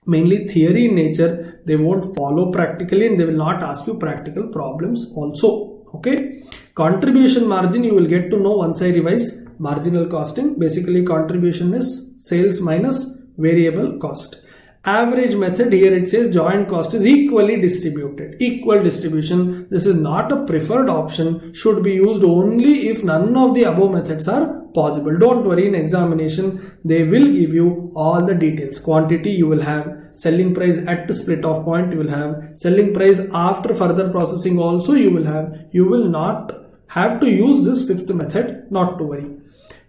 mainly theory in nature. They won't follow practically and they will not ask you practical problems also. Okay. Contribution margin you will get to know once I revise marginal costing. Basically contribution is sales minus variable cost. Average method, here it says joint cost is equally distributed. Equal distribution. This is not a preferred option. Should be used only if none of the above methods are possible. Don't worry, in examination they will give you all the details. Quantity you will have, selling price at split off point, you will have selling price after further processing also you will have. You will not have to use this fifth method, not to worry.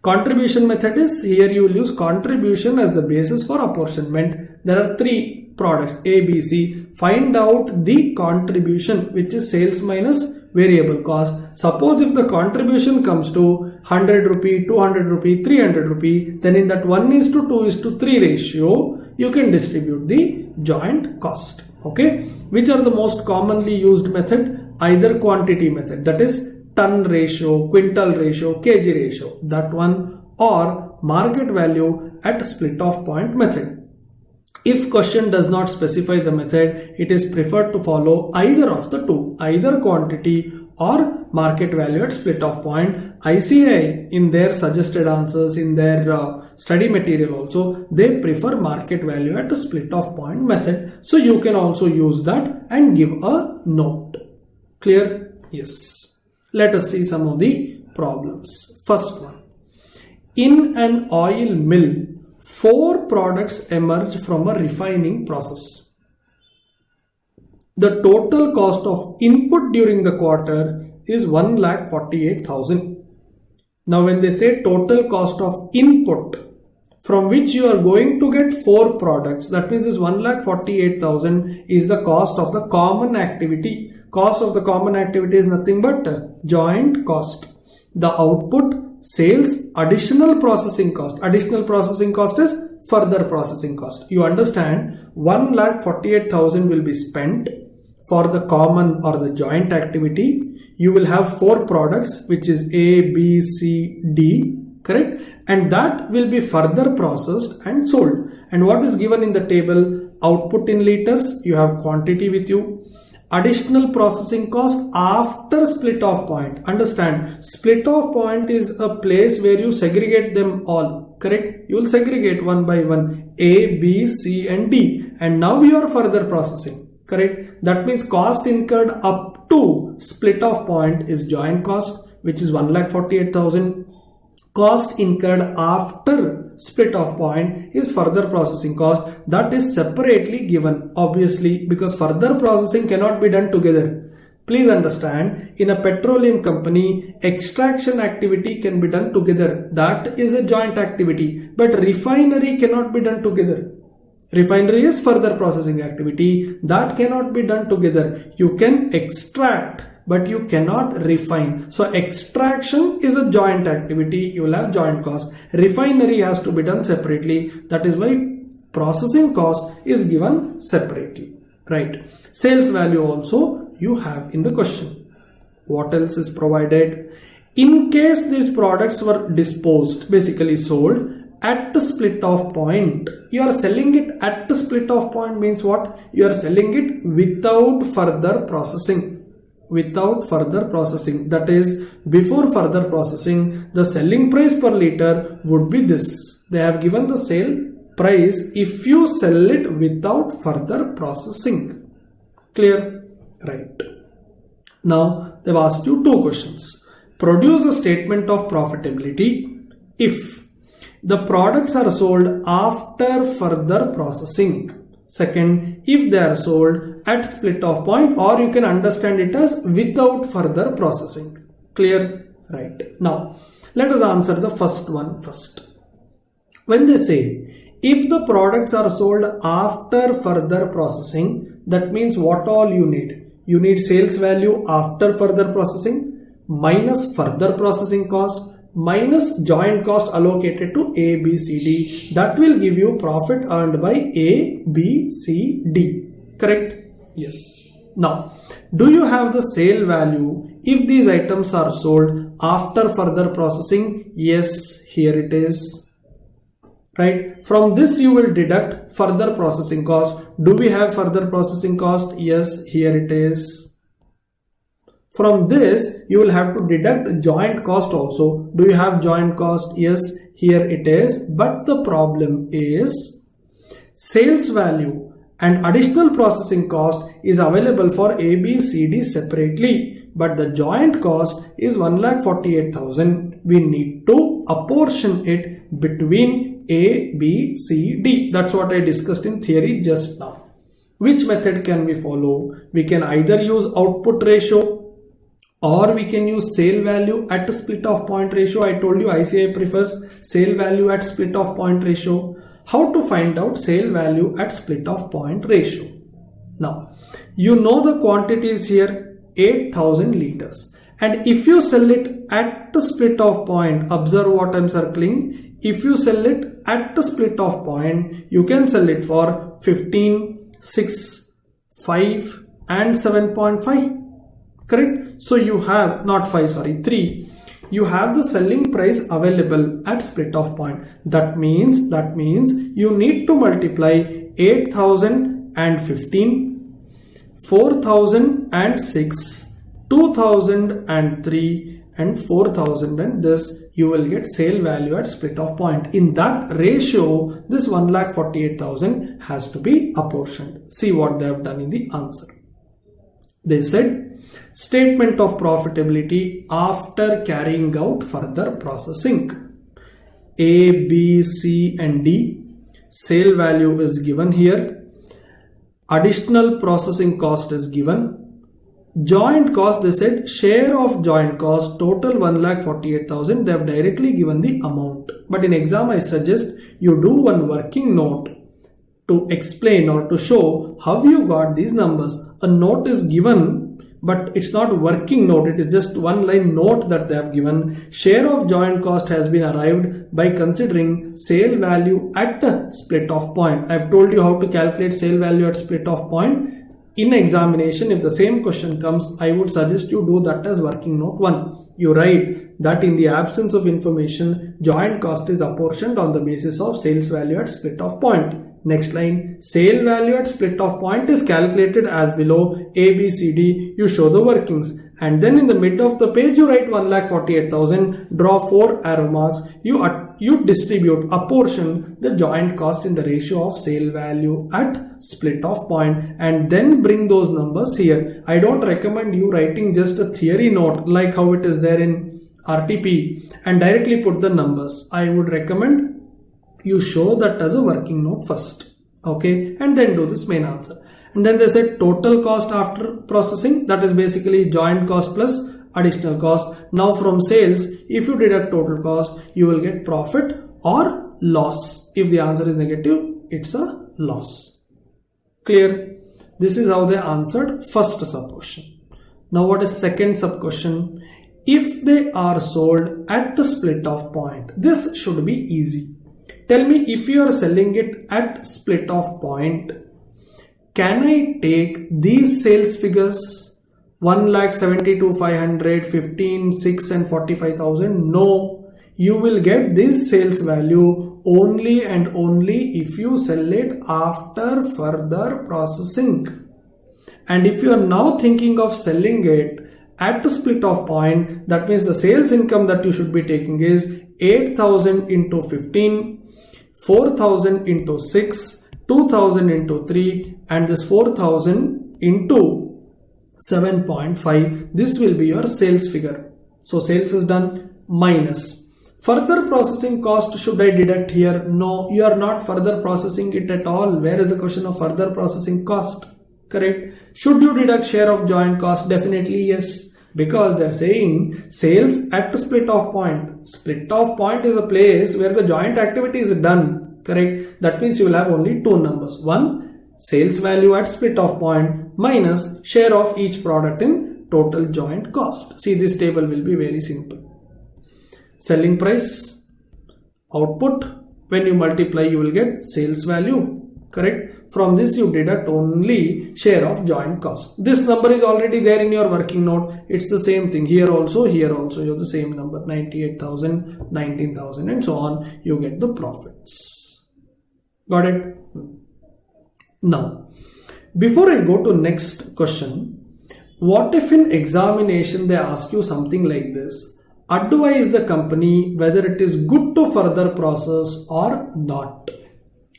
Contribution method is, here you will use contribution as the basis for apportionment. There are three products A, B, C. Find out the contribution, which is sales minus variable cost. Suppose if the contribution comes to 100 rupee, 200 rupee, 300 rupee, then in that 1:2:3 ratio, you can distribute the joint cost. Okay, which are the most commonly used method? Either quantity method, that is ton ratio, quintal ratio, kg ratio, that one, or market value at split off point method. If question does not specify the method, it is preferred to follow either of the two, either quantity or market value at split off point. ICAI in their suggested answers, in their study material also, they prefer market value at a split off point method. So you can also use that and give a note. Clear? Yes. Let us see some of the problems. First one. In an oil mill, 4 products emerge from a refining process. The total cost of input during the quarter is 1,48,000. Now when they say total cost of input, from which you are going to get 4 products, that means this 1,48,000 is the cost of the common activity. Cost of the common activity is nothing but joint cost. The output, sales, additional processing cost. Additional processing cost is further processing cost. You understand, 1,48,000 will be spent for the common or the joint activity. You will have 4 products, which is A, B, C, D, correct? And that will be further processed and sold. And what is given in the table? Output in liters, you have quantity with you. Additional processing cost after split off point. Understand, split off point is a place where you segregate them all, correct? You will segregate one by one, A, B, C and D, and now you are further processing, correct? That means cost incurred up to split off point is joint cost, which is 1,48,000. Cost incurred after split off point is further processing cost, that is separately given, obviously, because further processing cannot be done together. Please understand, in a petroleum company, extraction activity can be done together. That is a joint activity, but refinery cannot be done together. Refinery is further processing activity, that cannot be done together. You can extract, but you cannot refine. So extraction is a joint activity, you will have joint cost. Refinery has to be done separately. That is why processing cost is given separately, right? Sales value also you have in the question. What else is provided? In case these products were disposed, basically sold, at the split off point, you are selling it at the split off point means what? You are selling it without further processing. Without further processing, that is before further processing, the selling price per liter would be this. They have given the sale price if you sell it without further processing. Clear? Right. Now they've asked you 2 questions. Produce a statement of profitability if the products are sold after further processing. Second, if they are sold at split off point, or you can understand it as without further processing. Clear? Right. Now, let us answer the first one first. When they say, if the products are sold after further processing, that means what all you need? You need sales value after further processing minus further processing cost minus joint cost allocated to A, B, C, D. That will give you profit earned by A, B, C, D. Correct? Yes. Now, do you have the sale value if these items are sold after further processing? Yes, here it is. Right? From this you will deduct further processing cost. Do we have further processing cost? Yes, here it is. From this, you will have to deduct joint cost also. Do you have joint cost? Yes, here it is. But the problem is, sales value and additional processing cost is available for A, B, C, D separately. But the joint cost is 1,48,000. We need to apportion it between A, B, C, D. That's what I discussed in theory just now. Which method can we follow? We can either use output ratio or we can use sale value at split off point ratio. I told you ICI prefers sale value at split off point ratio. How to find out sale value at split off point ratio? Now, you know the quantities here 8,000 liters. And if you sell it at the split off point, observe what I am circling. If you sell it at the split off point, you can sell it for 15, 6, 5 and 7.5. Correct? So you have, not 5, sorry, 3. You have the selling price available at split off point. That means you need to multiply 8,015, 4,006, 2,003 and 4,000, and this you will get sale value at split off point. In that ratio, this 1,48,000 has to be apportioned. See what they have done in the answer. They said statement of profitability after carrying out further processing. A, B, C and D. Sale value is given here. Additional processing cost is given. Joint cost, they said share of joint cost total 1,48,000. They have directly given the amount. But in exam I suggest you do one working note to explain or to show how you got these numbers. A note is given, but it's not a working note. It is just one line note that they have given. Share of joint cost has been arrived by considering sale value at the split off point. I have told you how to calculate sale value at split off point. In examination, if the same question comes, I would suggest you do that as working note 1. You write that in the absence of information, joint cost is apportioned on the basis of sales value at split off point. Next line, sale value at split off point is calculated as below. A, B, C, D, you show the workings. And then in the mid of the page, you write 1,48,000, draw 4 arrow marks. You distribute, apportion the joint cost in the ratio of sale value at split off point and then bring those numbers here. I don't recommend you writing just a theory note like how it is there in RTP and directly put the numbers. I would recommend you show that as a working note first, okay, and then do this main answer. And then they said total cost after processing, that is basically joint cost plus additional cost. Now from sales, if you deduct total cost, you will get profit or loss. If the answer is negative, it's a loss. Clear? This is how they answered first sub-question. Now what is second sub-question? If they are sold at the split off point, this should be easy. Tell me, if you are selling it at split off point, can I take these sales figures 1,72,500, 15, 6 and 45,000? No, you will get this sales value only and only if you sell it after further processing. And if you are now thinking of selling it at the split off point, that means the sales income that you should be taking is 8,000 into 15, 4,000 into 6, 2,000 into 3 and this 4,000 into 7.5. This will be your sales figure. So sales is done minus. Further processing cost, should I deduct here? No, you are not further processing it at all. Where is the question of further processing cost? Correct. Should you deduct share of joint cost? Definitely yes. Because they are saying sales at the split off point. Split off point is a place where the joint activity is done. Correct. That means you will have only two numbers. One, sales value at split off point minus share of each product in total joint cost. See, this table will be very simple. Selling price, output, when you multiply you will get sales value. Correct. From this you deduct only share of joint cost. This number is already there in your working note. It's the same thing here also you have the same number, 98,000, 19,000 and so on. You get the profits. Got it? Now, before I go to next question, what if in examination they ask you something like this? Advise the company whether it is good to further process or not.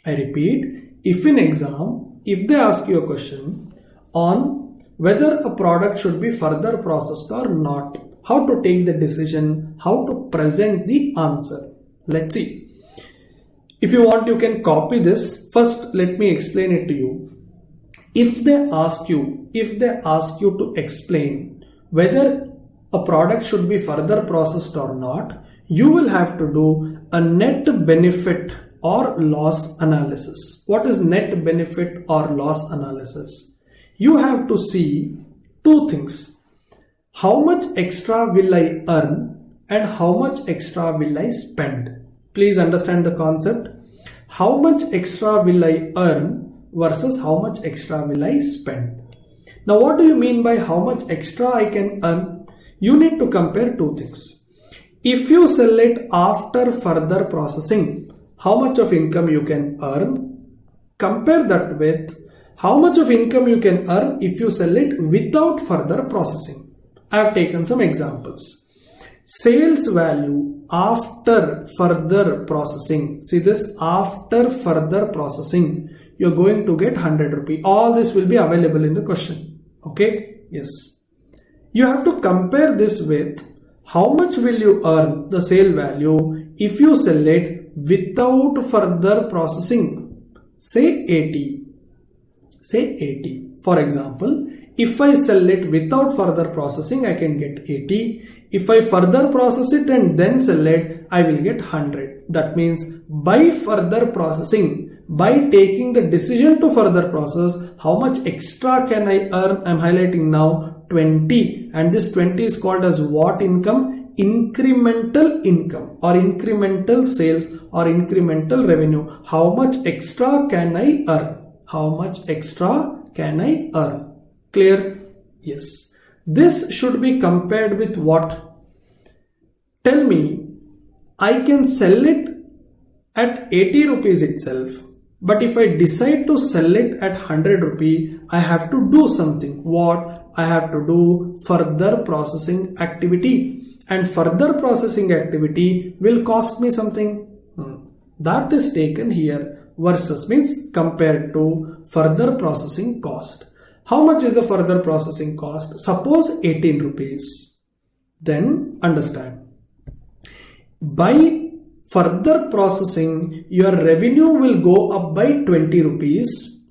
I repeat, if in exam, if they ask you a question on whether a product should be further processed or not, how to take the decision, how to present the answer. Let's see. If you want, you can copy this. First, let me explain it to you. If they ask you to explain whether a product should be further processed or not, you will have to do a net benefit or loss analysis. What is net benefit or loss analysis? You have to see two things. How much extra will I earn and how much extra will I spend? Please understand the concept. How much extra will I earn versus how much extra will I spend? Now, what do you mean by how much extra I can earn? You need to compare two things. If you sell it after further processing, how much of income you can earn? Compare that with how much of income you can earn if you sell it without further processing. I have taken some examples. Sales value after further processing. See this, after further processing, you're going to get 100 rupees. All this will be available in the question. Okay? Yes. You have to compare this with how much will you earn the sale value if you sell it without further processing. Say 80. Say 80. For example, if I sell it without further processing, I can get 80. If I further process it and then sell it, I will get 100. That means by further processing, by taking the decision to further process, how much extra can I earn? I'm highlighting now 20, and this 20 is called as what income? Incremental income or incremental sales or incremental revenue. How much extra can I earn? How much extra can I earn? Clear? Yes. This should be compared with what? Tell me, I can sell it at 80 rupees itself, but if I decide to sell it at 100 rupees, I have to do something. What? I have to do further processing activity, and further processing activity will cost me something. That is taken here versus means compared to further processing cost. How much is the further processing cost? Suppose 18 rupees. Then understand. By further processing, your revenue will go up by 20 rupees.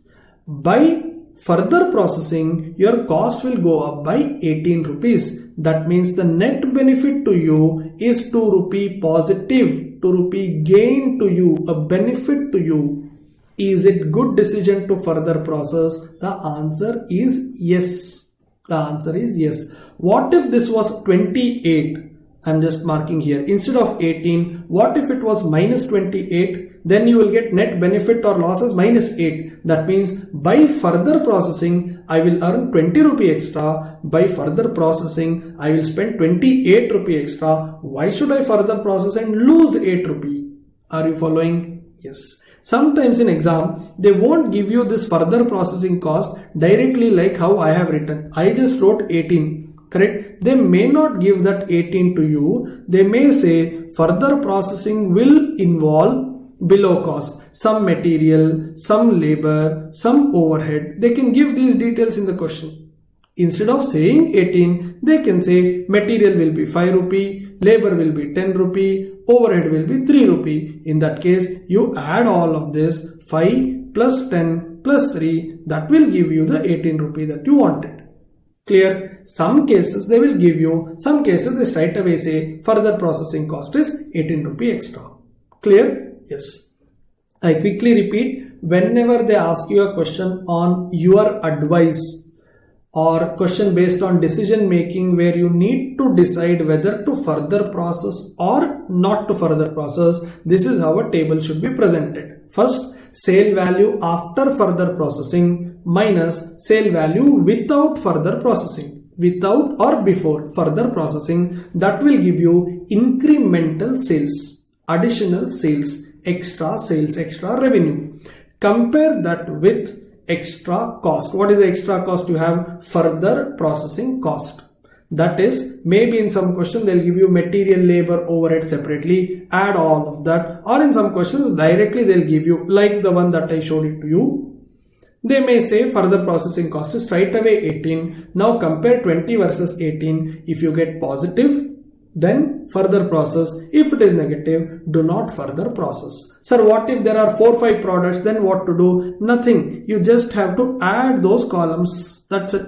By further processing, your cost will go up by 18 rupees. That means the net benefit to you is 2 rupee positive, 2 rupee gain to you, a benefit to you. Is it good decision to further process? The answer is yes. The answer is yes. What if this was 28? I'm just marking here. Instead of 18, what if it was minus 28? Then you will get net benefit or losses minus 8. That means by further processing, I will earn 20 rupee extra. By further processing, I will spend 28 rupee extra. Why should I further process and lose 8 rupee? Are you following? Yes. Sometimes in exam, they won't give you this further processing cost directly like how I have written. I just wrote 18. Correct? They may not give that 18 to you. They may say further processing will involve below cost, some material, some labor, some overhead. They can give these details in the question. Instead of saying 18, they can say material will be 5 rupee, labor will be 10 rupee, overhead will be 3 rupee. In that case, you add all of this 5 plus 10 plus 3, that will give you the 18 rupee that you wanted. Clear? Some cases they will give you, some cases they straight away say further processing cost is 18 rupee extra. Clear? Yes. I quickly repeat, whenever they ask you a question on your advice or question based on decision making where you need to decide whether to further process or not to further process, this is how a table should be presented. First, sale value after further processing minus sale value without further processing. Without or before further processing, that will give you incremental sales, additional sales, extra sales, extra revenue. Compare that with extra cost. What is the extra cost? You have further processing cost. That is, maybe in some question they'll give you material, labor, overhead separately, add all of that, or in some questions directly they'll give you, like the one that I showed it to you. They may say further processing cost is straight away 18. Now compare 20 versus 18. If you get positive, then further process. If it is negative, do not further process. Sir, what if there are 4-5 products? Then what to do? Nothing. You just have to add those columns. That's it.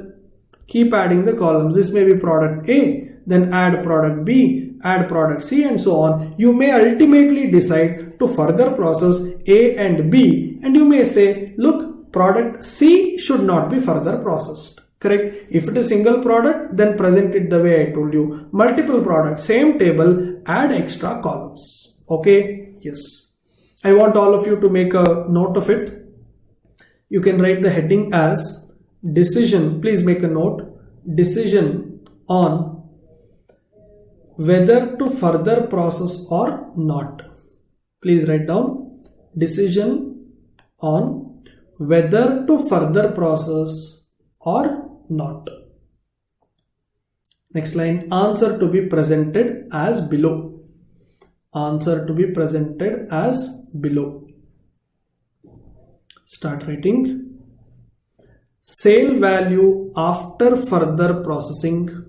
Keep adding the columns. This may be product A, then add product B, add product C, and so on. You may ultimately decide to further process A and B, and you may say, look, product C should not be further processed. Correct? If it is single product, then present it the way I told you. Multiple products, same table, add extra columns. Okay? Yes. I want all of you to make a note of it. You can write the heading as decision. Please make a note. Decision on whether to further process or not. Please write down decision on whether to further process or not. Next line, answer to be presented as below. Answer to be presented as below. Start writing. Sale value after further processing.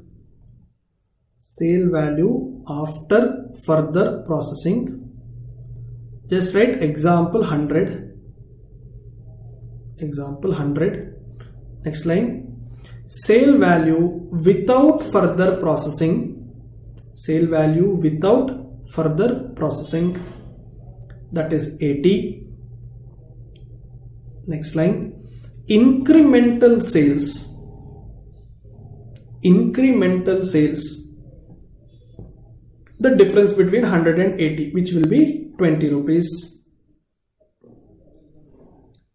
Sale value after further processing. Just write example 100. Example 100. Next line. Sale value without further processing. Sale value without further processing. That is 80. Next line. Incremental sales. Incremental sales. The difference between 100 and 80, which will be 20 rupees.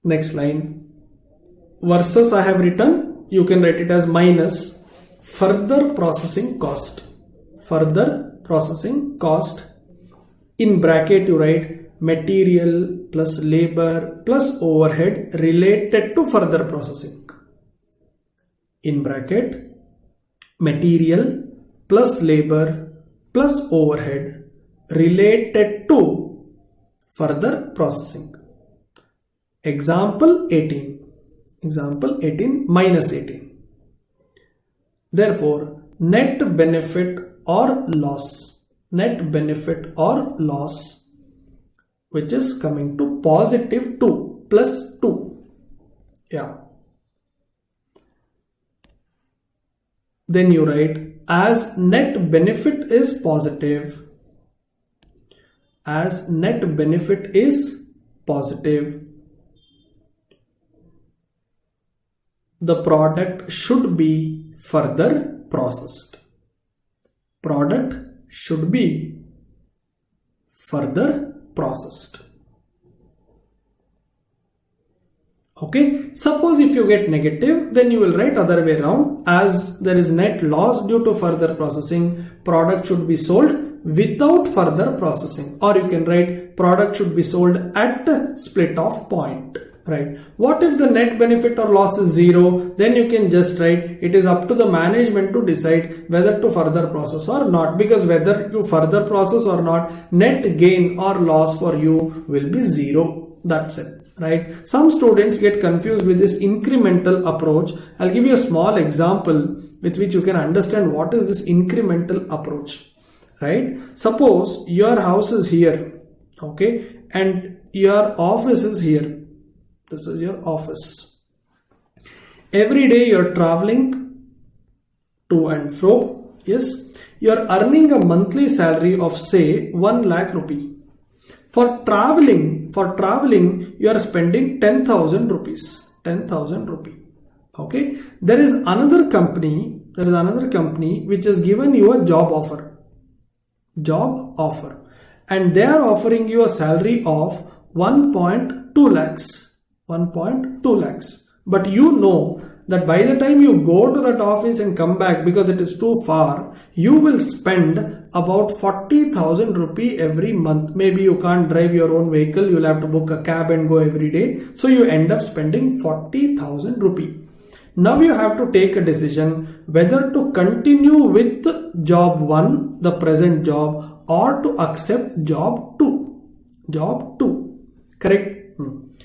Next line. Versus I have written. You can write it as minus further processing cost. Further processing cost. In bracket you write material plus labor plus overhead related to further processing. In bracket material plus labor plus overhead related to further processing. Example 18. Example 18 minus 18. Therefore, net benefit or loss. Net benefit or loss, which is coming to positive 2 plus 2. Yeah. Then you write as net benefit is positive. As net benefit is positive. The product should be further processed. Product should be further processed. Okay. Suppose if you get negative, then you will write other way around. As there is net loss due to further processing, product should be sold without further processing. Or you can write product should be sold at split off point. Right. What if the net benefit or loss is 0? Then you can just write it is up to the management to decide whether to further process or not, because whether you further process or not, net gain or loss for you will be 0. That's it. Right. Some students get confused with this incremental approach. I'll give you a small example with which you can understand what is this incremental approach. Right. Suppose your house is here. Okay. And your office is here. This is your office. Every day you're traveling to and fro. Yes. You're earning a monthly salary of say 1 lakh rupee. For traveling, you are spending 10,000 rupees. 10,000 rupee. Okay. There is another company which has given you a job offer. Job offer. And they are offering you a salary of 1.2 lakhs. 1.2 lakhs. But you know that by the time you go to that office and come back, because it is too far, you will spend about 40,000 rupee every month. Maybe you can't drive your own vehicle, you'll have to book a cab and go every day. So you end up spending 40,000 rupee. Now you have to take a decision whether to continue with job 1, the present job, or to accept job 2. Job 2. Correct?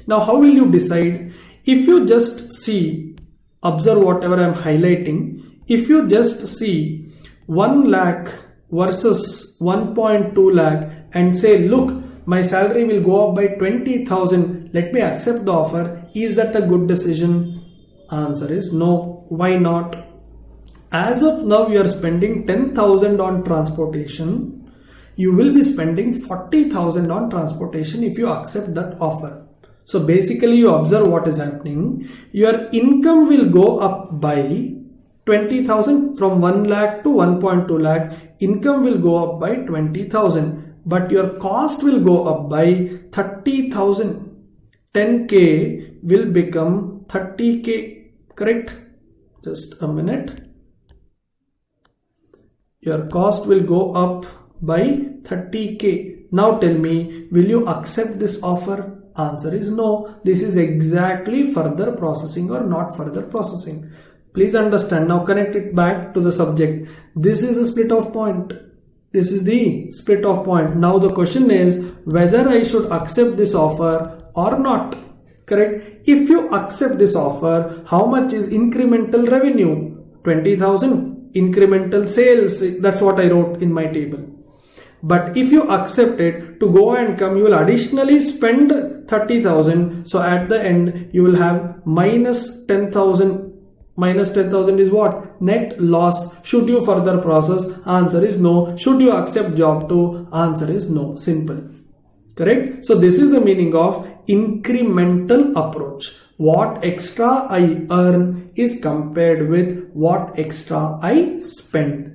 Now how will you decide? If you just see, observe whatever I am highlighting. If you just see 1 lakh versus 1.2 lakh and say, look, my salary will go up by 20,000. Let me accept the offer. Is that a good decision? Answer is no. Why not? As of now, you are spending 10,000 on transportation. You will be spending 40,000 on transportation if you accept that offer. So basically, you observe what is happening. Your income will go up by 20,000 from 1 lakh to 1.2 lakh. Income will go up by 20,000. But your cost will go up by 30,000. 10k will become 30k, correct? Just a minute. Your cost will go up by 30k. Now tell me, will you accept this offer? Answer is no. This is exactly further processing or not further processing. Please understand. Now connect it back to the subject. This is a split off point. This is the split off point. Now the question is whether I should accept this offer or not. Correct? If you accept this offer, how much is incremental revenue? 20,000. Incremental sales. That's what I wrote in my table. But if you accept it, to go and come, you will additionally spend 30,000. So at the end, you will have minus 10,000. Minus 10,000 is what? Net loss. Should you further process? Answer is no. Should you accept job 2? Answer is no. Simple. Correct? So this is the meaning of incremental approach. What extra I earn is compared with what extra I spend.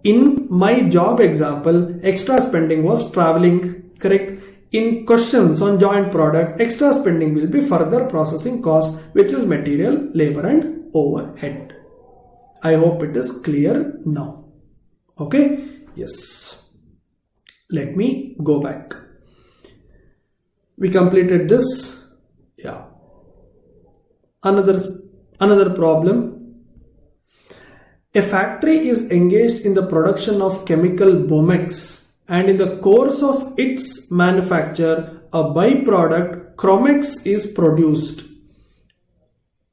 In my job example, extra spending was traveling. Correct? In questions on joint product, extra spending will be further processing cost, which is material, labor and overhead. I hope it is clear now. Okay? Yes. Let me go back. We completed this. Yeah. Another problem. A factory is engaged in the production of chemical Bomex, and in the course of its manufacture, a byproduct Chromex is produced,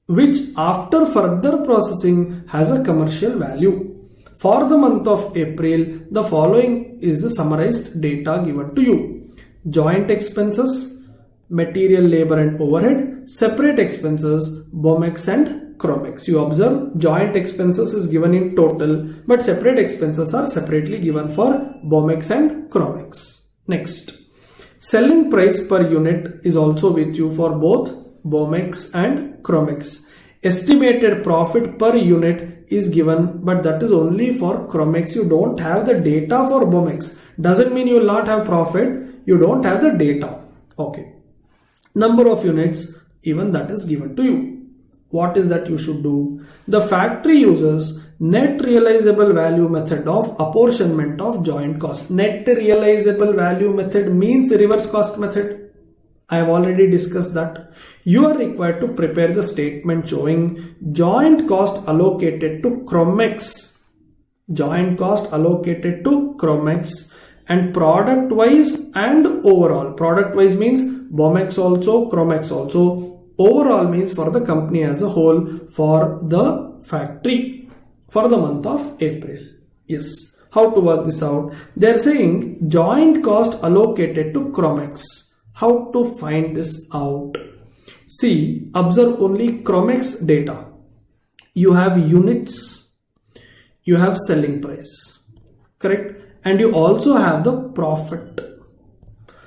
which after further processing has a commercial value. For the month of April, the following is the summarized data given to you. Joint expenses, material, labor and overhead, separate expenses, Bomex and Chromex. You observe joint expenses is given in total, but separate expenses are separately given for Bomex and Chromex. Next, selling price per unit is also with you for both Bomex and Chromex. Estimated profit per unit is given, but that is only for Chromex. You don't have the data for Bomex. Doesn't mean you will not have profit. You don't have the data. Okay. Number of units, even that is given to you. What is that you should do? The factory uses net realizable value method of apportionment of joint cost. Net realizable value method means reverse cost method. I have already discussed that. You are required to prepare the statement showing joint cost allocated to Chromex. Joint cost allocated to Chromex and product wise and overall. Product wise means Bomex also, Chromex also. Overall means for the company as a whole for the factory for the month of April. Yes. How to work this out? They are saying joint cost allocated to Chromex. How to find this out? See, observe only Chromex data. You have units, you have selling price, correct? And you also have the profit.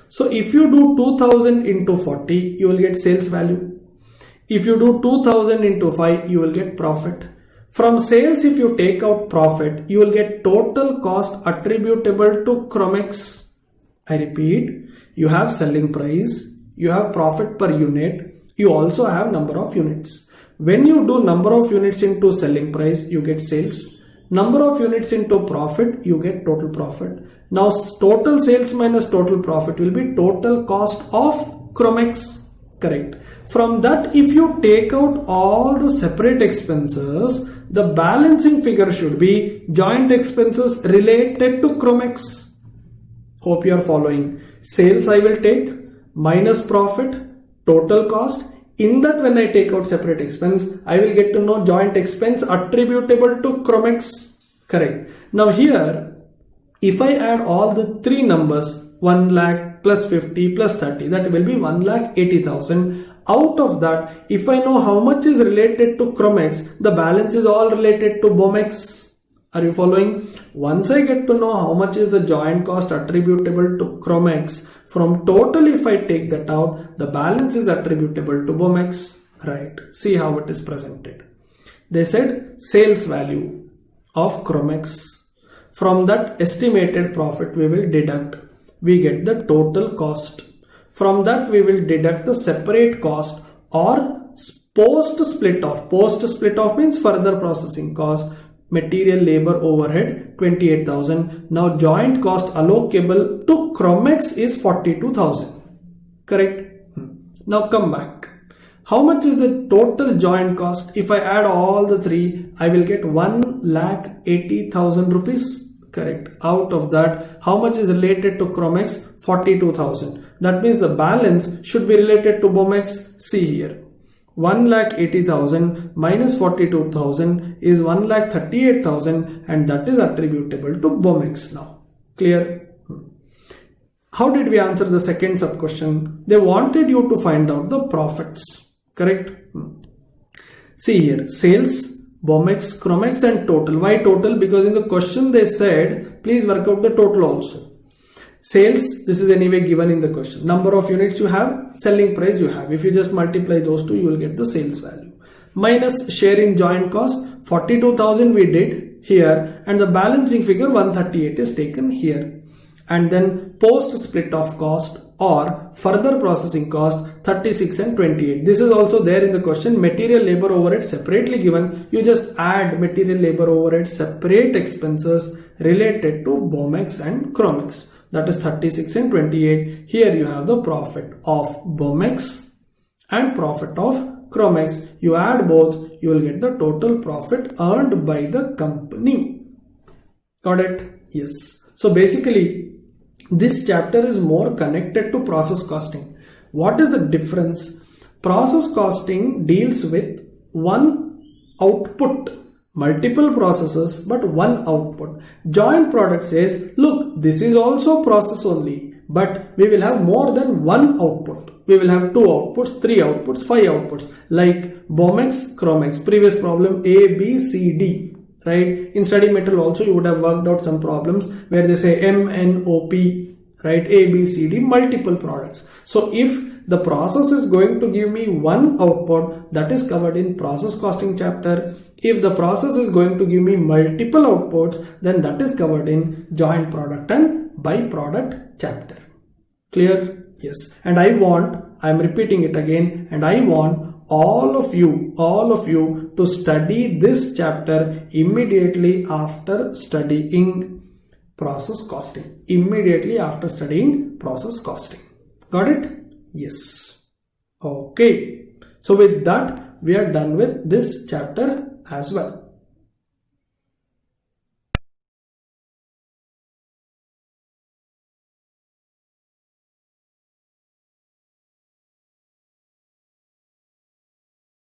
So if you do 2000 into 40, you will get sales value. If you do 2000 into 5, you will get profit. From sales, if you take out profit, you will get total cost attributable to Chromex. I repeat, you have selling price, you have profit per unit, you also have number of units. When you do number of units into selling price, you get sales. Number of units into profit, you get total profit. Now total sales minus total profit will be total cost of Chromex. Correct. From that, if you take out all the separate expenses, the balancing figure should be joint expenses related to Chromex. Hope you are following. Sales I will take minus profit, total cost. In that, when I take out separate expense, I will get to know joint expense attributable to Chromex. Correct. Now here, If I add all the three numbers, 1 lakh plus 50 plus 30, that will be 1,80,000. Out of that, if I know how much is related to Chromex, the balance is all related to Bomex. Are you following? Once I get to know how much is the joint cost attributable to Chromex, from total if I take that out, the balance is attributable to Bomex. Right. See how it is presented. They said sales value of Chromex. From that estimated profit we will deduct. We get the total cost. From that we will deduct the separate cost or post split off. Post split off means further processing cost, material, labor, overhead 28,000. Now joint cost allocable to Chromex is 42,000. Correct? Now come back. How much is the total joint cost? If I add all the three, I will get 1,80,000 rupees. Correct. Out of that, how much is related to Chromex? 42,000. That means the balance should be related to Bomex. See here. 1,80,000 minus 42,000 is 1,38,000 and that is attributable to Bomex now. Clear? How did we answer the second sub question? They wanted you to find out the profits. Correct? See here, sales, Bomex, Chromex and total. Why total? Because in the question they said, please work out the total also. Sales, this is anyway given in the question. Number of units you have, selling price you have. If you just multiply those two, you will get the sales value. Minus share in joint cost, 42,000 we did here and the balancing figure 138 is taken here. And then post split off cost or further processing cost 36 and 28. This is also there in the question. Material, labor, overhead separately given. You just add material, labor, overhead separate expenses related to Bomex and Chromex. That is 36 and 28. Here you have the profit of Bomex and profit of Chromex. You add both, you will get the total profit earned by the company. Got it? Yes. So basically, this chapter is more connected to process costing. What is the difference? Process costing deals with one output, multiple processes, but one output. Joint product says, look, this is also process only, but we will have more than one output. We will have 2 outputs, 3 outputs, 5 outputs, like Bomex, Chromex. Previous problem A, B, C, D. Right? In study metal also you would have worked out some problems where they say M, N, O, P, right? A, B, C, D, multiple products. So if the process is going to give me one output, that is covered in process costing chapter. If the process is going to give me multiple outputs, then that is covered in joint product and byproduct chapter. Clear? Yes. And I'm repeating it again, and I want all of you to study this chapter immediately after studying process costing. Immediately after studying process costing. Got it? Yes. Okay. So with that, we are done with this chapter as well.